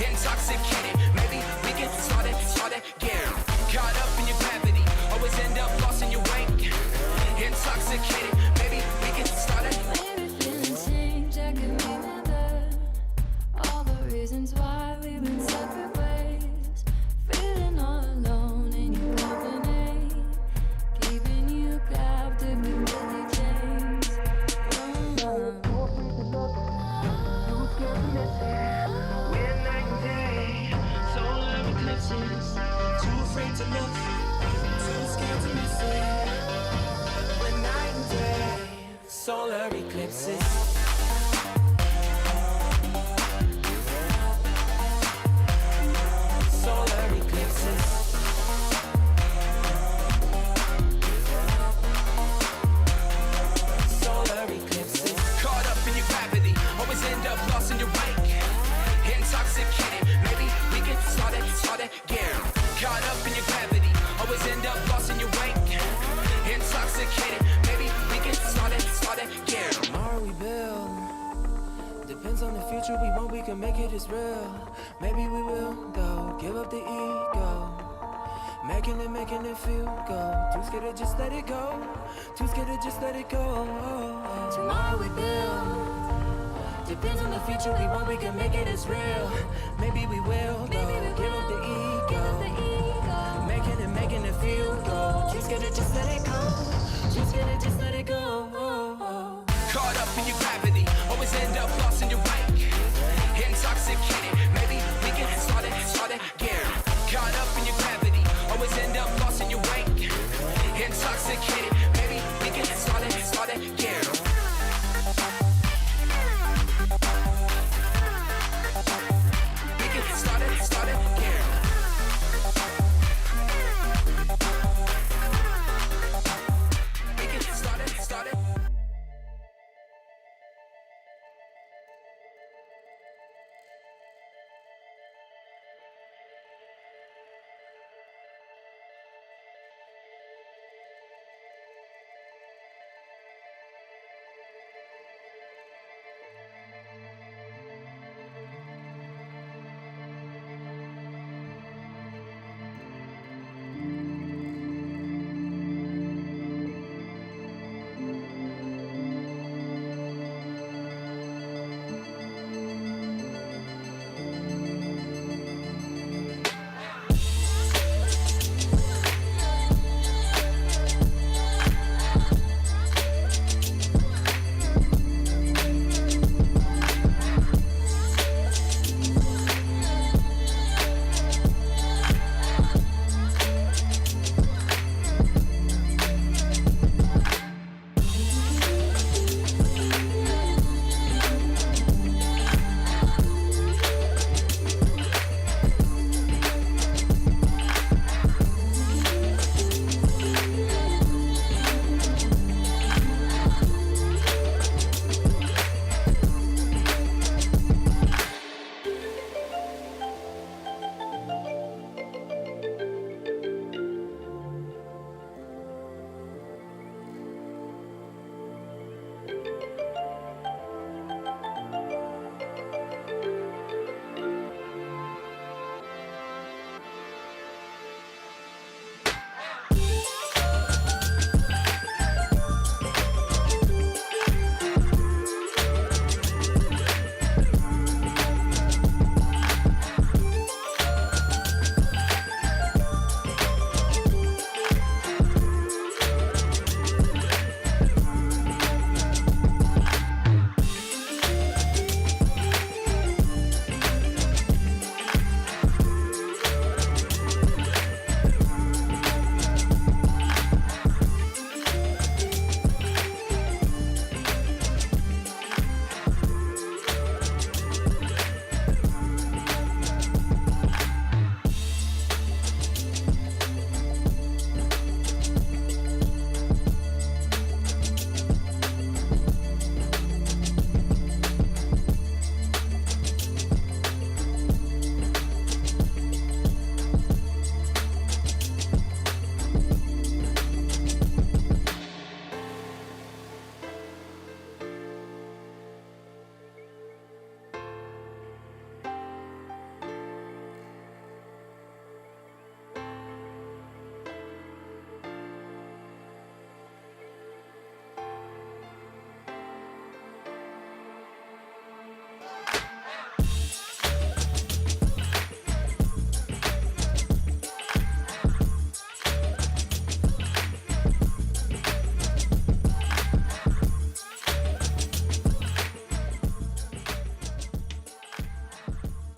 Intoxicated, maybe we can start again. Caught up in your gravity, always end up lost in your wake. Intoxicated, maybe we can start it. Maybe feelings change, I could be another. All the reasons why we went separate ways. Feeling all alone in your company, keeping you captive with Billy James. We're night and day, solar eclipses. Too afraid to look, too scared to miss it. We're night and day, solar eclipses. Solar eclipses. Solar eclipses. Caught up in your gravity, always end up lost in your wake. Intoxicated, maybe we can start again. Caught up in your gravity, always end up lost in your wake. Intoxicated, maybe we can start again. Tomorrow we build. Depends on the future we want, we can make it as real. Maybe we will, though. Give up the ego. Making it feel good. Too scared to just let it go. Too scared to just let it go. Tomorrow we build. Depends on the future we want, we can make it as real. Maybe we will, though. Give up the ego. Making it feel good. Too scared to just let it go. Too scared to just let it go. Caught up in your gravity, always end up lost in your wake. Intoxicated, maybe we can start again. Caught up in your gravity, always end up lost in your wake. Intoxicated, maybe we can start again. We can start again. We can start it.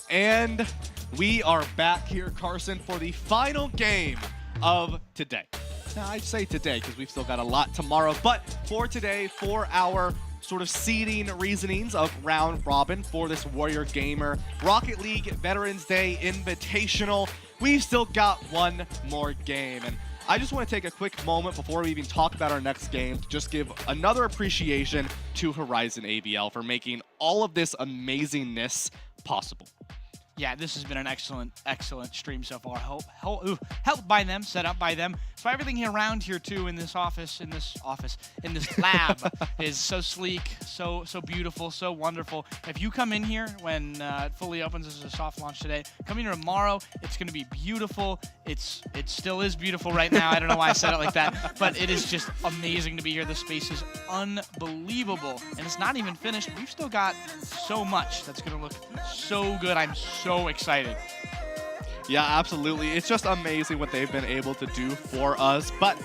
And we are back here, Carson, for the final game of today. Now, I say today because we've still got a lot tomorrow, but for today, for our sort of seeding reasonings of round robin for this Warrior Gamer Rocket League Veterans Day Invitational, we've still got one more game. And I just want to take a quick moment before we even talk about our next game to just give another appreciation to Horizon ABL for making all of this amazingness possible. Yeah, this has been an excellent stream so far. Helped by them, set up by them. So everything around here too in this lab is so sleek, so beautiful, so wonderful. If you come in here when it fully opens, this is a soft launch today. Come in here tomorrow, it's going to be beautiful. It still is beautiful right now. I don't know why I said it like that, but it is just amazing to be here. The space is unbelievable, and it's not even finished. We've still got so much that's going to look so good. I'm so excited. Yeah, absolutely. It's just amazing what they've been able to do for us. But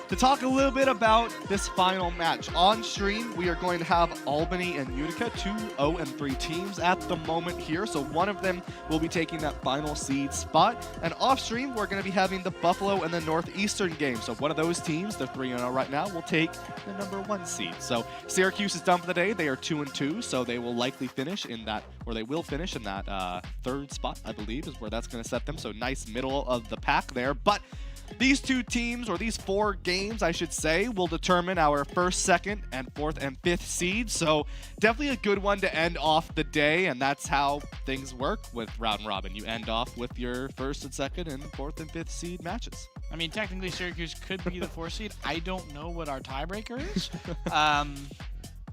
to talk a little bit about this final match, on stream, we are going to have Albany and Utica, 2 0-3 teams at the moment here. So one of them will be taking that final seed spot. And off stream, we're going to be having the Buffalo and the Northeastern game. So one of those teams, they're 3-0 right now, will take the #1 seed. So Syracuse is done for the day. They are 2-2, so they will likely finish in that, or they will finish in that third spot, I believe, is where that's going to set them. So nice middle of the pack there. But these two teams, or these 4 games, I should say, will determine our 1st, 2nd, and 4th and 5th seeds. So definitely a good one to end off the day, and that's how things work with round robin. You end off with your 1st and 2nd and 4th and 5th seed matches. I mean, technically Syracuse could be the 4th seed. I don't know what our tiebreaker is.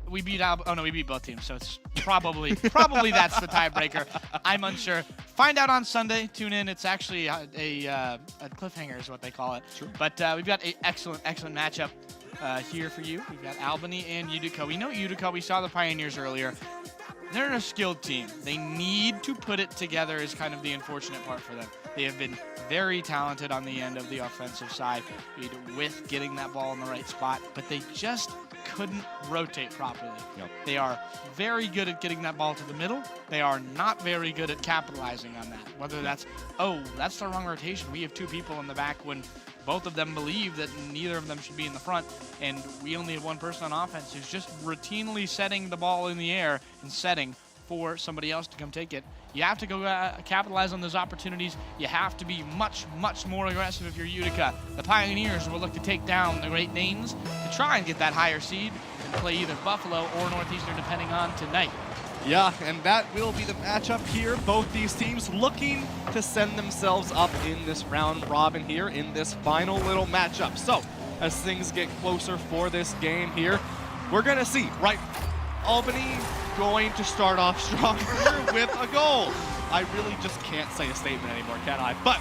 We beat we beat both teams, so it's probably that's the tiebreaker. I'm unsure. Find out on Sunday. Tune in. It's actually a cliffhanger is what they call it. Sure. But we've got an excellent matchup here for you. We've got Albany and Utica. We know Utica. We saw the Pioneers earlier. They're a skilled team. They need to put it together is kind of the unfortunate part for them. They have been very talented on the end of the offensive side with getting that ball in the right spot, but they just couldn't rotate properly. Yep. They are very good at getting that ball to the middle. They are not very good at capitalizing on that. Whether that's, oh, that's the wrong rotation. We have 2 people in the back when both of them believe that neither of them should be in the front, and we only have 1 person on offense who's just routinely setting the ball in the air and setting for somebody else to come take it. You have to go capitalize on those opportunities. You have to be much more aggressive if you're Utica. The Pioneers will look to take down the Great Danes to try and get that higher seed and play either Buffalo or Northeastern depending on tonight. Yeah, and that will be the matchup here. Both these teams looking to send themselves up in this round robin here in this final little matchup. So, as things get closer for this game here, we're going to see, right? Albany going to start off strong with a goal. I really just can't say a statement anymore, can I? But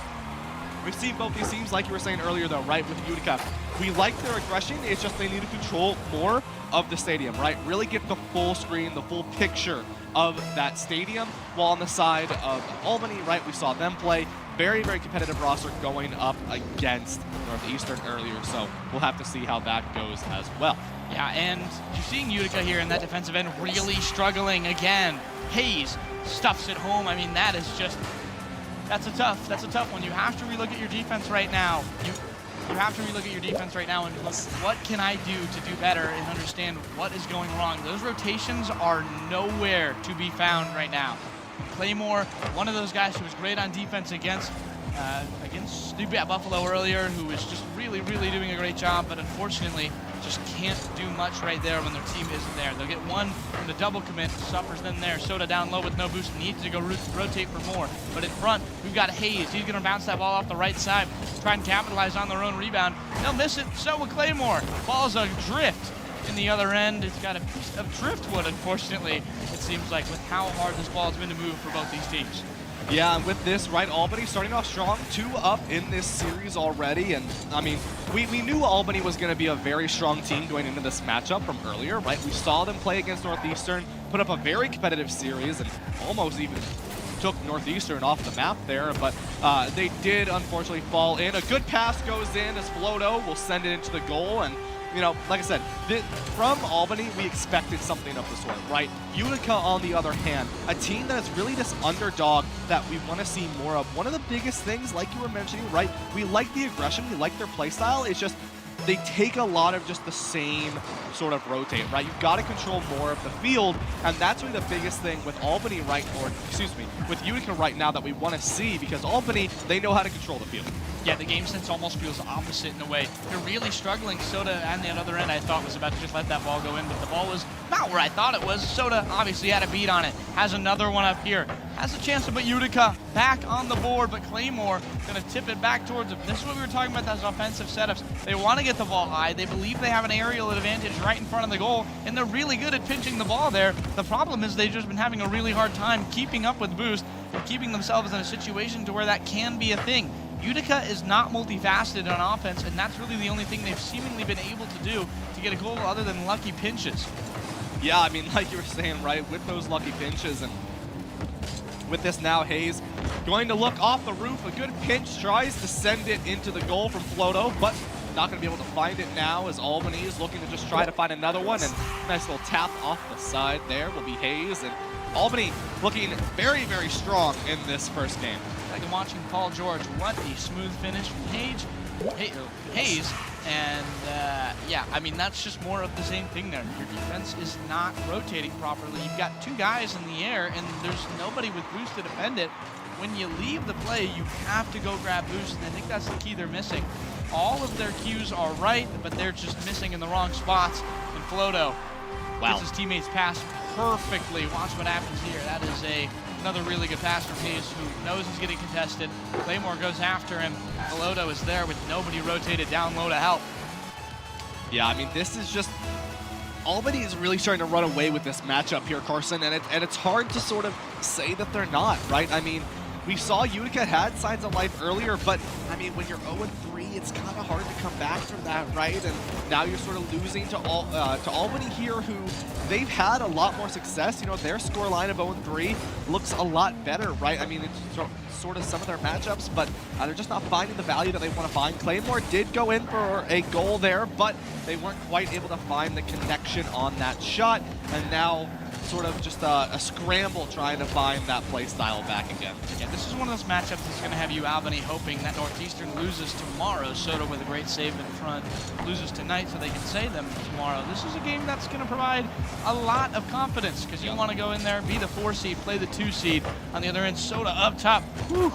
we've seen both these teams, like you were saying earlier, though, right, with Utica. We like their aggression. It's just they need to control more of the stadium, right? Really get the full screen, the full picture of that stadium. While on the side of Albany, right, we saw them play. Very competitive roster going up against Northeastern earlier, so we'll have to see how that goes as well. Yeah, and you're seeing Utica here in that defensive end really struggling again. Hayes stuffs it home. I mean, that's a tough one. You have to relook at your defense right now. You have to relook at your defense right now and look, what can I do to do better and understand what is going wrong? Those rotations are nowhere to be found right now. Claymore, one of those guys who was great on defense against Buffalo earlier, who was just really doing a great job, but unfortunately just can't do much right there when their team isn't there. They'll get one from the double commit, suffers them there. Soda down low with no boost, needs to go rotate for more. But in front, we've got Hayes. He's going to bounce that ball off the right side, try and capitalize on their own rebound. They'll miss it, so will Claymore. Ball's adrift in the other end. It's got a piece of driftwood, unfortunately, it seems like, with how hard this ball has been to move for both these teams. Yeah, and with this, right, Albany starting off strong, 2 up in this series already. And, I mean, we knew Albany was going to be a very strong team going into this matchup from earlier, right? We saw them play against Northeastern, put up a very competitive series, and almost even took Northeastern off the map there. But they did, unfortunately, fall in. A good pass goes in as Floto will send it into the goal, and you know, like I said, from Albany, we expected something of the sort, right? Utica, on the other hand, a team that is really this underdog that we want to see more of. One of the biggest things, like you were mentioning, right? We like the aggression, we like their play style. It's just they take a lot of just the same sort of rotate, right? You've got to control more of the field, and that's really the biggest thing with Albany with Utica right now that we want to see, because Albany, they know how to control the field. Yeah, the game sense almost feels opposite in a way. They're really struggling. Soda on the other end, I thought, was about to just let that ball go in, but the ball was not where I thought it was. Soda obviously had a beat on it. Has another one up here. Has a chance to put Utica back on the board, but Claymore going to tip it back towards him. This is what we were talking about, those offensive setups. They want to get the ball high. They believe they have an aerial advantage right in front of the goal, and they're really good at pinching the ball there. The problem is they've just been having a really hard time keeping up with Boost and keeping themselves in a situation to where that can be a thing. Utica is not multifaceted on offense, and that's really the only thing they've seemingly been able to do to get a goal other than lucky pinches. Yeah, I mean, like you were saying, right, with those lucky pinches, and with this now, Hayes going to look off the roof. A good pinch, tries to send it into the goal from Floto, but not going to be able to find it now, as Albany is looking to just try to find another one. And nice little tap off the side there will be Hayes. And Albany looking very, very strong in this first game. Like watching Paul George, what a smooth finish from Hayes. And yeah, I mean, that's just more of the same thing there. Your defense is not rotating properly. You've got two guys in the air, and there's nobody with Boost to defend it. When you leave the play, you have to go grab Boost, and I think that's the key they're missing. All of their cues are right, but they're just missing in the wrong spots. And Floto gets his teammates pass perfectly. Watch what happens here. That is another really good pass from Hayes, who knows he's getting contested. Claymore goes after him. Floto is there with nobody rotated down low to help. Yeah, I mean, this is just... Albany is really starting to run away with this matchup here, Carson, and it's hard to sort of say that they're not, right? I mean, we saw Utica had signs of life earlier, but, I mean, when you're 0-3, it's kind of hard to come back from that, right? And now you're sort of losing to Albany here, who they've had a lot more success. You know, their score line of 0-3 looks a lot better, right? I mean, it's sort of some of their matchups, but they're just not finding the value that they want to find. Claymore did go in for a goal there, but they weren't quite able to find the connection on that shot, and now sort of just a scramble trying to find that play style back again. Yeah, this is one of those matchups that's going to have you, Albany, hoping that Northeastern loses tomorrow. Soda with a great save in front loses tonight so they can save them tomorrow. This is a game that's going to provide a lot of confidence, because you want to go in there, be the 4 seed, play the 2 seed. On the other end, Soda up top. Whew,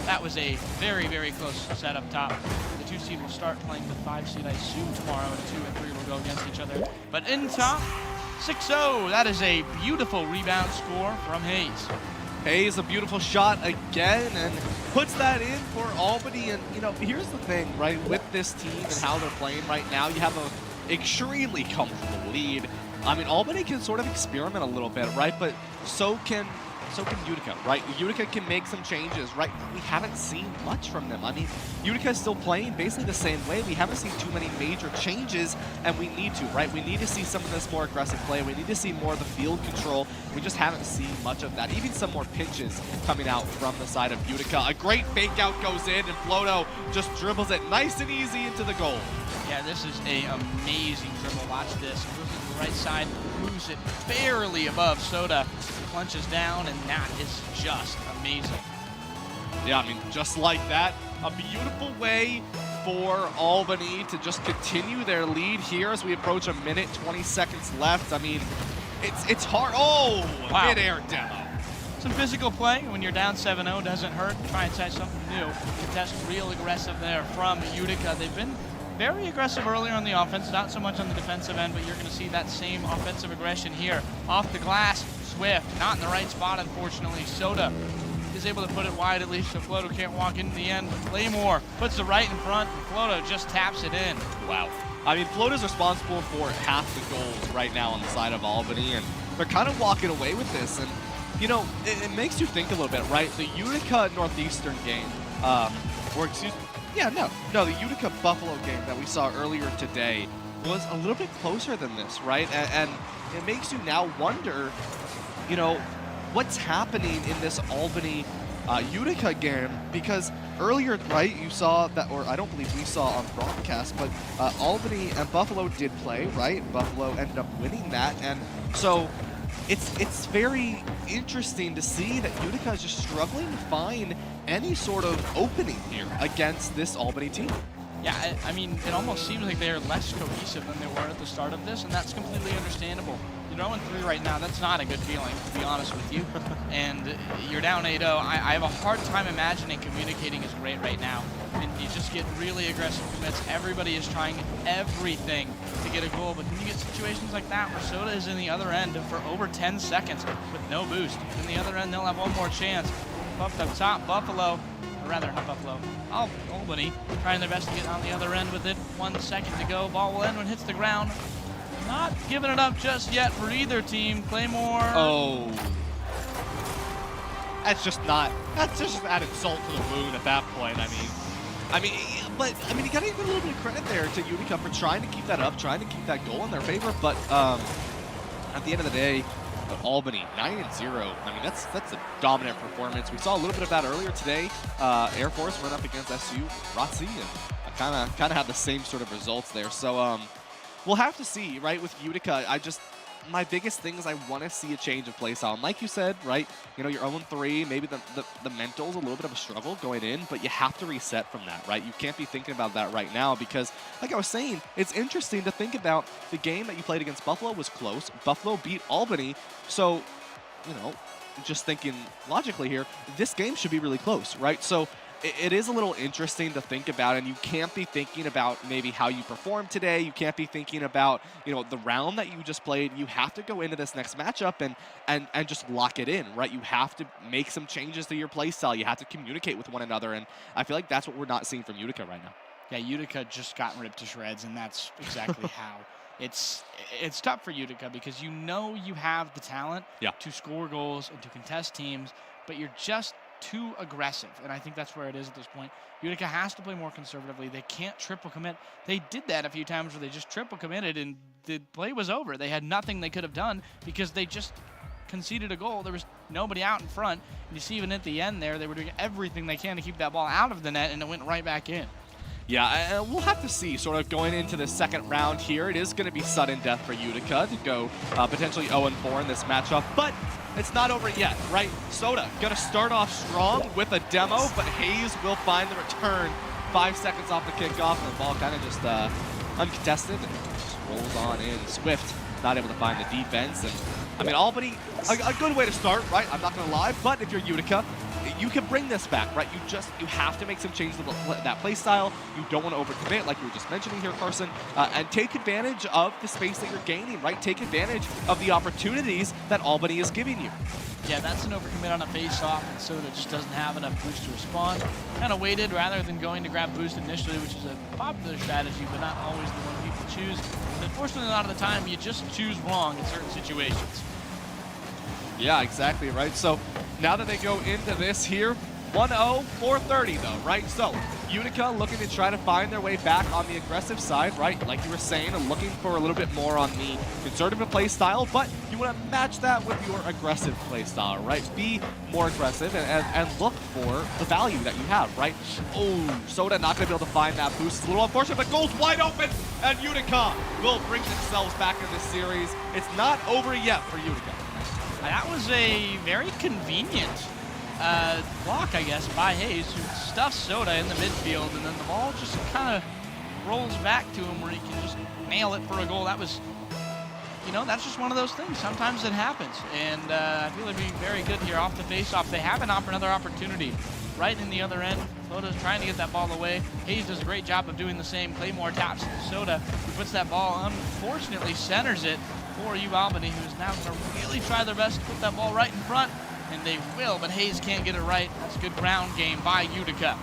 that was a very, very close set up top. The 2 seed will start playing the 5 seed, I assume, tomorrow, and 2 and 3 will go against each other. But in top, 6-0. That is a beautiful rebound score from Hayes. Hayes, a beautiful shot again, and puts that in for Albany. And, you know, here's the thing, right, with this team and how they're playing right now, you have an extremely comfortable lead. I mean, Albany can sort of experiment a little bit, right, but so can Utica, right? Utica can make some changes, right? We haven't seen much from them. I mean, Utica is still playing basically the same way. We haven't seen too many major changes, and we need to, right? We need to see some of this more aggressive play. We need to see more of the field control. We just haven't seen much of that. Even some more pinches coming out from the side of Utica. A great fake out goes in, and Floto just dribbles it nice and easy into the goal. Yeah, this is an amazing dribble. Watch this. Goes to the right side, moves it barely above Soda, plunges down, and that is just amazing. Yeah, I mean, just like that, a beautiful way for Albany to just continue their lead here as we approach a minute, 20 seconds left. I mean, it's hard. Oh, wow. Mid-air demo. Some physical play when you're down 7-0 doesn't hurt. Try and try something new. Contest real aggressive there from Utica. They've been very aggressive earlier on the offense, not so much on the defensive end, but you're going to see that same offensive aggression here. Off the glass, Swift, not in the right spot, unfortunately. Soda is able to put it wide at least, so Floto can't walk into the end. But Claymore puts it right in front, and Floto just taps it in. Wow. I mean, Floto's responsible for half the goals right now on the side of Albany, and they're kind of walking away with this. And, you know, it makes you think a little bit, right? The Utica Northeastern game, the Utica Buffalo game that we saw earlier today was a little bit closer than this, right? And it makes you now wonder, you know, what's happening in this Albany Utica game, because earlier, right, you saw that, or I don't believe we saw on broadcast, but Albany and Buffalo did play, right? Buffalo ended up winning that, and so it's very interesting to see that Utica is just struggling to find any sort of opening here against this Albany team. Yeah, I mean, it almost seems like they're less cohesive than they were at the start of this, and that's completely understandable. You're 0-3 right now. That's not a good feeling, to be honest with you. And you're down 8-0. I have a hard time imagining communicating is great right now. And you just get really aggressive commits. Everybody is trying everything to get a goal, but then you get situations like that where Soda is in the other end for over 10 seconds with no boost. In the other end, they'll have one more chance. Buffed up top, Buffalo. Rather, not Buffalo, Albany, trying their best to get on the other end with it. 1 second to go. Ball will end when it hits the ground. Not giving it up just yet for either team. Claymore. Oh. That's just add insult to the wound at that point. I mean, you gotta give a little bit of credit there to Utica for trying to keep that up, trying to keep that goal in their favor, but at the end of the day, Albany 9-0. I mean, that's a dominant performance. We saw a little bit of that earlier today. Air Force went up against SU ROTC, and kind of had the same sort of results there. So we'll have to see, right? With Utica, my biggest thing is I want to see a change of play style. And like you said, right? You know, you're 0-3. Maybe the mental's a little bit of a struggle going in, but you have to reset from that, right? You can't be thinking about that right now because, like I was saying, it's interesting to think about the game that you played against Buffalo was close. Buffalo beat Albany, so, you know, just thinking logically here, this game should be really close, right? So it is a little interesting to think about, and you can't be thinking about maybe how you performed today. You can't be thinking about, you know, the round that you just played. You have to go into this next matchup and just lock it in, right? You have to make some changes to your play style. You have to communicate with one another, and I feel like that's what we're not seeing from Utica right now. Yeah, Utica just got ripped to shreds, and that's exactly how. It's tough for Utica because you know you have the talent to score goals and to contest teams, but you're just too aggressive, and I think that's where it is at this point. Utica has to play more conservatively. They can't triple commit. They did that a few times where they just triple committed and the play was over. They had nothing they could have done because they just conceded a goal. There was nobody out in front. And you see even at the end there, they were doing everything they can to keep that ball out of the net, and it went right back in. Yeah, we'll have to see sort of going into the second round here. It is going to be sudden death for Utica to go potentially 0-4 in this matchup, but it's not over yet, right? Soda going to start off strong with a demo, but Hayes will find the return 5 seconds off the kickoff, and the ball kind of just uncontested and just rolls on in. Swift not able to find the defense, and I mean, Albany, a good way to start, right? I'm not going to lie, but if you're Utica, you can bring this back, right? You have to make some changes to that play style. You don't want to overcommit, like you were just mentioning here, Carson, and take advantage of the space that you're gaining, right? Take advantage of the opportunities that Albany is giving you. Yeah, that's an overcommit on a face-off, and Soda just doesn't have enough boost to respond. Kind of waited rather than going to grab boost initially, which is a popular strategy, but not always the one people choose. And unfortunately, a lot of the time, you just choose wrong in certain situations. Yeah, exactly, right? So now that they go into this here, 1-0, 4:30 though, right? So Utica looking to try to find their way back on the aggressive side, right? Like you were saying, and looking for a little bit more on the conservative play style, but you want to match that with your aggressive play style, right? Be more aggressive and look for the value that you have, right? Oh, Soda not going to be able to find that boost. It's a little unfortunate, but goal's wide open, and Utica will bring themselves back in this series. It's not over yet for Utica. That was a very convenient block, I guess, by Hayes, who stuffs Soda in the midfield, and then the ball just kind of rolls back to him where he can just nail it for a goal. That was, you know, that's just one of those things. Sometimes it happens, and I feel they're being very good here off the face-off. They have another opportunity right in the other end. Soda's trying to get that ball away. Hayes does a great job of doing the same. Claymore taps Soda, who puts that ball, unfortunately centers it for Albany, who's now going to really try their best to put that ball right in front, and they will, but Hayes can't get it right. That's a good ground game by Utica.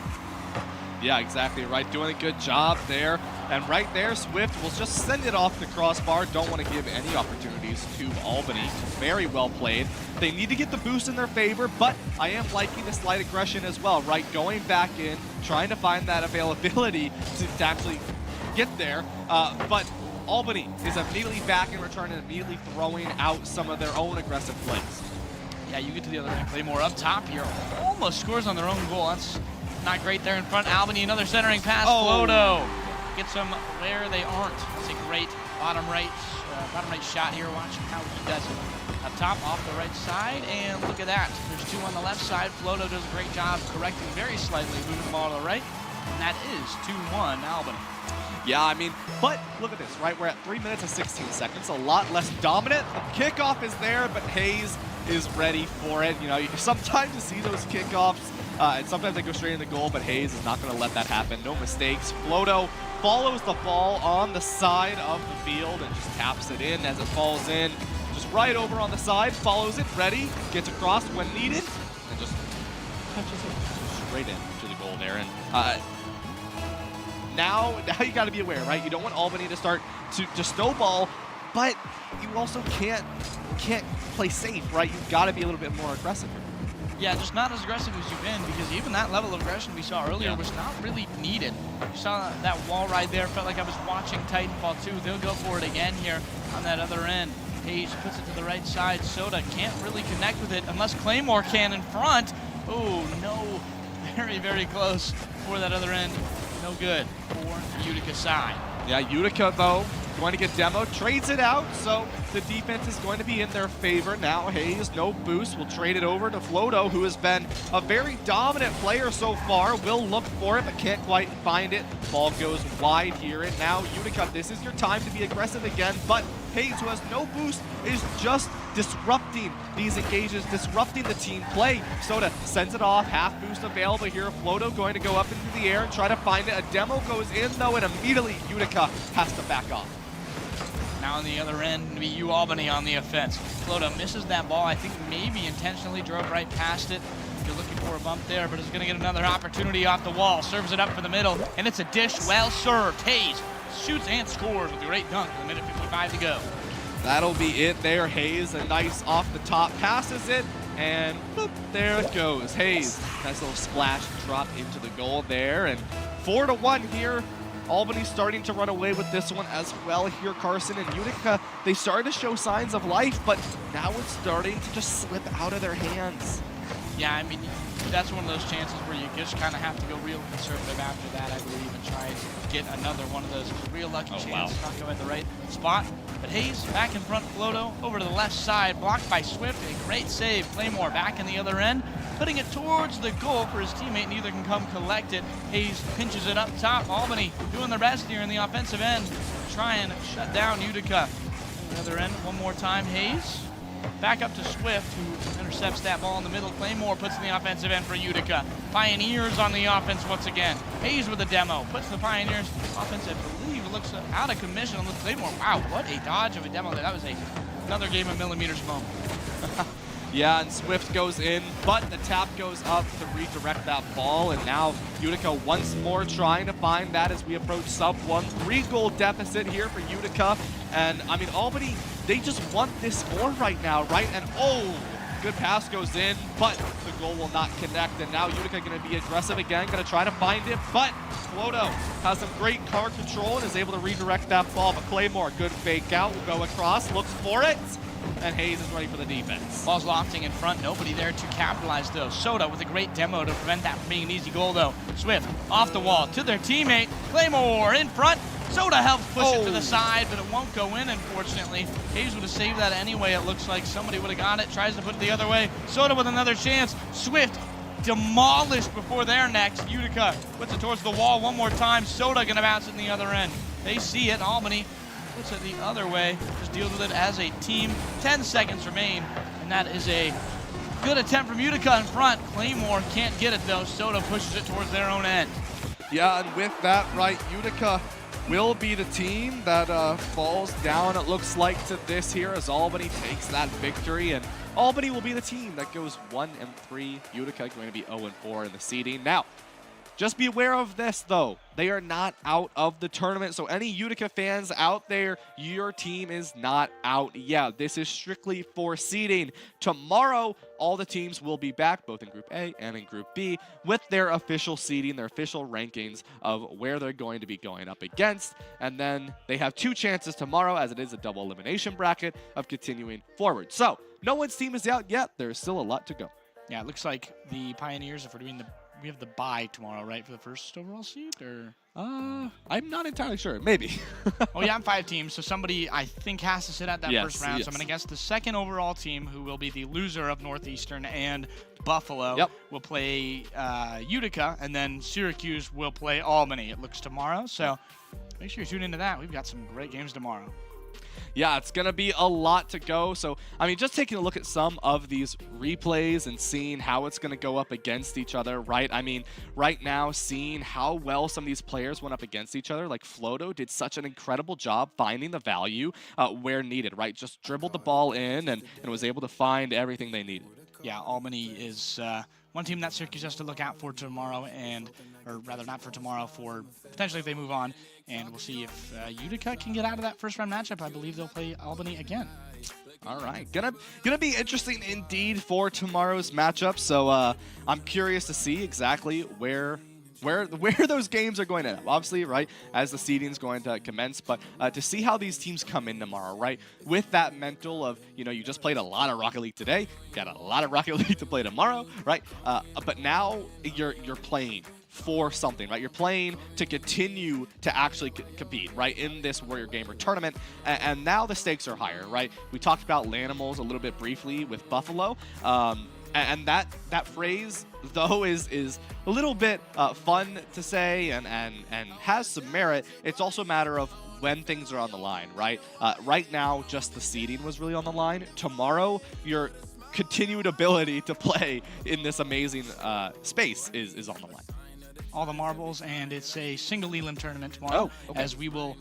Yeah, exactly right. Doing a good job there. And right there, Swift will just send it off the crossbar. Don't want to give any opportunities to Albany. Very well played. They need to get the boost in their favor, but I am liking the slight aggression as well, right? Going back in, trying to find that availability to actually get there. But Albany is immediately back in return and immediately throwing out some of their own aggressive plays. Yeah, you get to the other end. Claymore up top here. Almost scores on their own goal. That's not great there in front. Albany, another centering pass. Floto gets them where they aren't. It's a great bottom right shot here. Watch how he does it. Up top, off the right side, and look at that. There's two on the left side. Floto does a great job correcting very slightly, moving the ball to the right. And that is 2-1 Albany. Yeah, I mean, but look at this, right? We're at 3 minutes and 16 seconds, a lot less dominant. The kickoff is there, but Hayes is ready for it. You know, sometimes you see those kickoffs, and sometimes they go straight into goal, but Hayes is not going to let that happen. No mistakes. Floto follows the ball on the side of the field and just taps it in as it falls in. Just right over on the side, follows it, ready, gets across when needed, and just touches it straight into the goal there. And now you got to be aware, right? You don't want Albany to start to snowball, but you also can't play safe, right? You've got to be a little bit more aggressive here. Yeah, just not as aggressive as you've been, because even that level of aggression we saw earlier was not really needed. You saw that wall ride there, felt like I was watching Titanfall 2. They'll go for it again here on that other end. Hayes puts it to the right side. Soda can't really connect with it unless Claymore can in front. Oh, no. Very, very close for that other end. No good for Utica side. Yeah, Utica, though, going to get demo, trades it out, so the defense is going to be in their favor. Now Hayes, no boost, will trade it over to Floto, who has been a very dominant player so far. Will look for it, but can't quite find it. Ball goes wide here, and now Utica, this is your time to be aggressive again, but Hayes, who has no boost, is just disrupting these engages, disrupting the team play. Soda sends it off, half boost available here. Floto going to go up into the air and try to find it. A demo goes in though, and immediately Utica has to back off. Now on the other end, going to be UAlbany on the offense. Floto misses that ball. I think maybe intentionally drove right past it. You're looking for a bump there, but is going to get another opportunity off the wall. Serves it up for the middle, and it's a dish well served. Hayes shoots and scores with a great dunk with a minute 55 to go. That'll be it there. Hayes, a nice off the top, passes it, and boop, there it goes. Hayes, nice little splash drop into the goal there, and 4-1 here. Albany starting to run away with this one as well here. Carson and Utica, they started to show signs of life, but now it's starting to just slip out of their hands. Yeah, I mean, that's one of those chances where you just kind of have to go real conservative after that, I believe, and try and get another one of those real lucky chances, not go at the right spot. But Hayes back in front, Floto over to the left side, blocked by Swift, a great save. Claymore back in the other end, putting it towards the goal for his teammate, neither can come collect it. Hayes pinches it up top. Albany doing their best here in the offensive end, try and shut down Utica. On the other end, one more time, Hayes. Back up to Swift, who intercepts that ball in the middle. Claymore puts in the offensive end for Utica. Pioneers on the offense once again. Hayes with a demo, puts the Pioneers offense, I believe, looks out of commission on the Claymore. Wow, what a dodge of a demo there. That was another game of millimeters moment. Yeah, and Swift goes in, but the tap goes up to redirect that ball, and now Utica once more trying to find that as we approach sub-1. 3-goal deficit here for Utica, and I mean, Albany, they just want this more right now, right? And oh, good pass goes in, but the goal will not connect, and now Utica going to be aggressive again, going to try to find it, but Floto has some great car control and is able to redirect that ball, but Claymore, good fake out, will go across, looks for it, and Hayes is ready for the defense. Ball's lofting in front, nobody there to capitalize though. Soda with a great demo to prevent that from being an easy goal though. Swift off the wall to their teammate, Claymore in front. Soda helps push it to the side, but it won't go in, unfortunately. Hayes would have saved that anyway, it looks like. Somebody would have got it, tries to put it the other way. Soda with another chance. Swift demolished before their next. Utica puts it towards the wall one more time. Soda gonna bounce it in the other end. They see it, Albany puts it the other way, just deals with it as a team. 10 seconds remain, and that is a good attempt from Utica in front. Claymore can't get it though. Soda pushes it towards their own end. Yeah, and with that, right, Utica will be the team that falls down, it looks like, to this here as Albany takes that victory, and Albany will be the team that goes 1-3. Utica going to be 0-4 in the seeding. Now, just be aware of this, though. They are not out of the tournament, so any Utica fans out there, your team is not out. Yeah, this is strictly for seeding. Tomorrow, all the teams will be back, both in Group A and in Group B, with their official seeding, their official rankings of where they're going to be going up against. And then they have 2 chances tomorrow, as it is a double elimination bracket, of continuing forward. So, no one's team is out yet. There's still a lot to go. Yeah, it looks like the Pioneers, if we're doing we have the bye tomorrow, right, for the first overall seed, or? I'm not entirely sure. Maybe. Oh yeah, I'm 5 teams, so somebody I think has to sit at that Yes, first round. yes. So I'm gonna guess the second overall team, who will be the loser of Northeastern and Buffalo, Yep. will play Utica, and then Syracuse will play Albany. It looks tomorrow, so make sure you tune into that. We've got some great games tomorrow. Yeah, it's going to be a lot to go. So, I mean, just taking a look at some of these replays and seeing how it's going to go up against each other, right? I mean, right now, seeing how well some of these players went up against each other, like Floto did such an incredible job finding the value where needed, right? Just dribbled the ball in and was able to find everything they needed. Yeah, Albany is one team that Syracuse has to look out for tomorrow, or rather not for tomorrow, for potentially if they move on. And we'll see if Utica can get out of that first round matchup. I believe they'll play Albany again. All right, gonna be interesting indeed for tomorrow's matchup. So I'm curious to see exactly where those games are going to end up. Obviously, right, as the seeding's going to commence, but to see how these teams come in tomorrow, right, with that mental of, you know, you just played a lot of Rocket League today, got a lot of Rocket League to play tomorrow, right, but now you're playing for something, right? You're playing to continue to actually compete, right, in this Warrior Gamer tournament, and now the stakes are higher, right? We talked about Lanimals a little bit briefly with Buffalo, and that phrase, though, is a little bit fun to say and has some merit. It's also a matter of when things are on the line, right? Right now, just the seeding was really on the line. Tomorrow, your continued ability to play in this amazing space is on the line. All the marbles, and it's a single elim tournament tomorrow, okay. as we will,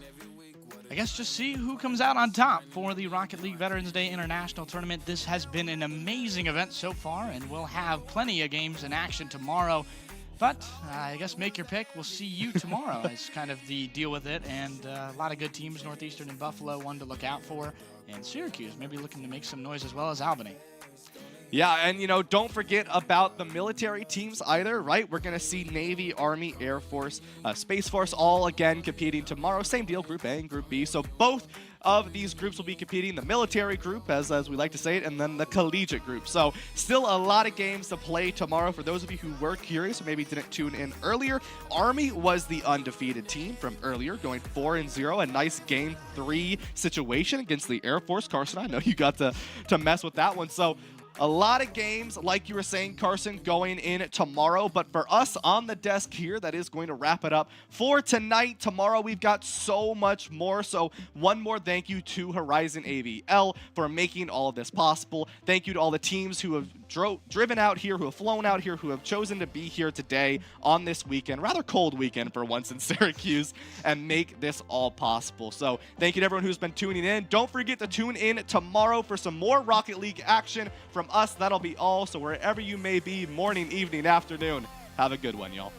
I guess, just see who comes out on top for the Rocket League Veterans Day International Tournament. This has been an amazing event so far, and we'll have plenty of games in action tomorrow. But I guess make your pick. We'll see you tomorrow is kind of the deal with it. And a lot of good teams, Northeastern and Buffalo, one to look out for. And Syracuse maybe looking to make some noise as well as Albany. Yeah, and, you know, don't forget about the military teams either, right? We're going to see Navy, Army, Air Force, Space Force all again competing tomorrow. Same deal, Group A and Group B. So both of these groups will be competing, the military group, as we like to say it, and then the collegiate group. So still a lot of games to play tomorrow. For those of you who were curious or maybe didn't tune in earlier, Army was the undefeated team from earlier, going 4-0. A nice Game 3 situation against the Air Force. Carson, I know you got to mess with that one. So a lot of games, like you were saying, Carson, going in tomorrow. But for us on the desk here, that is going to wrap it up for tonight. Tomorrow, we've got so much more. So one more thank you to Horizon AVL for making all of this possible. Thank you to all the teams who have driven out here, who have flown out here, who have chosen to be here today on this weekend, rather cold weekend for once in Syracuse, and make this all possible. So thank you to everyone who's been tuning in. Don't forget to tune in tomorrow for some more Rocket League action from us. That'll be all. So wherever you may be, morning, evening, afternoon, have a good one, y'all.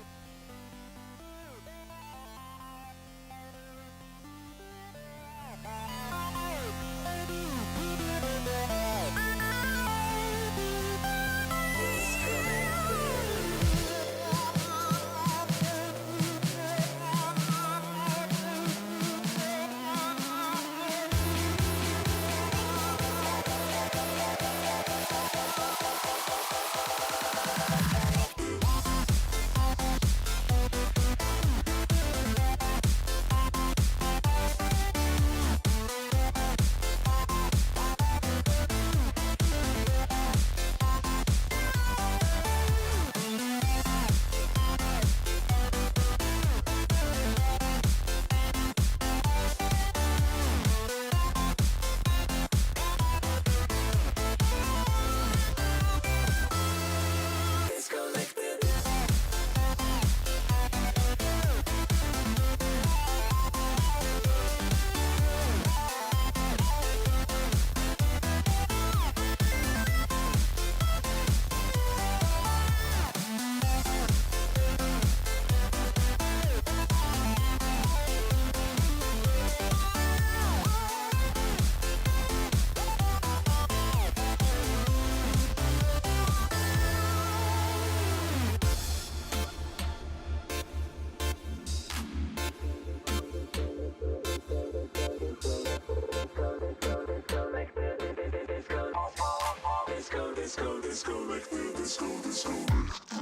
let's go like this, let's go, let's go.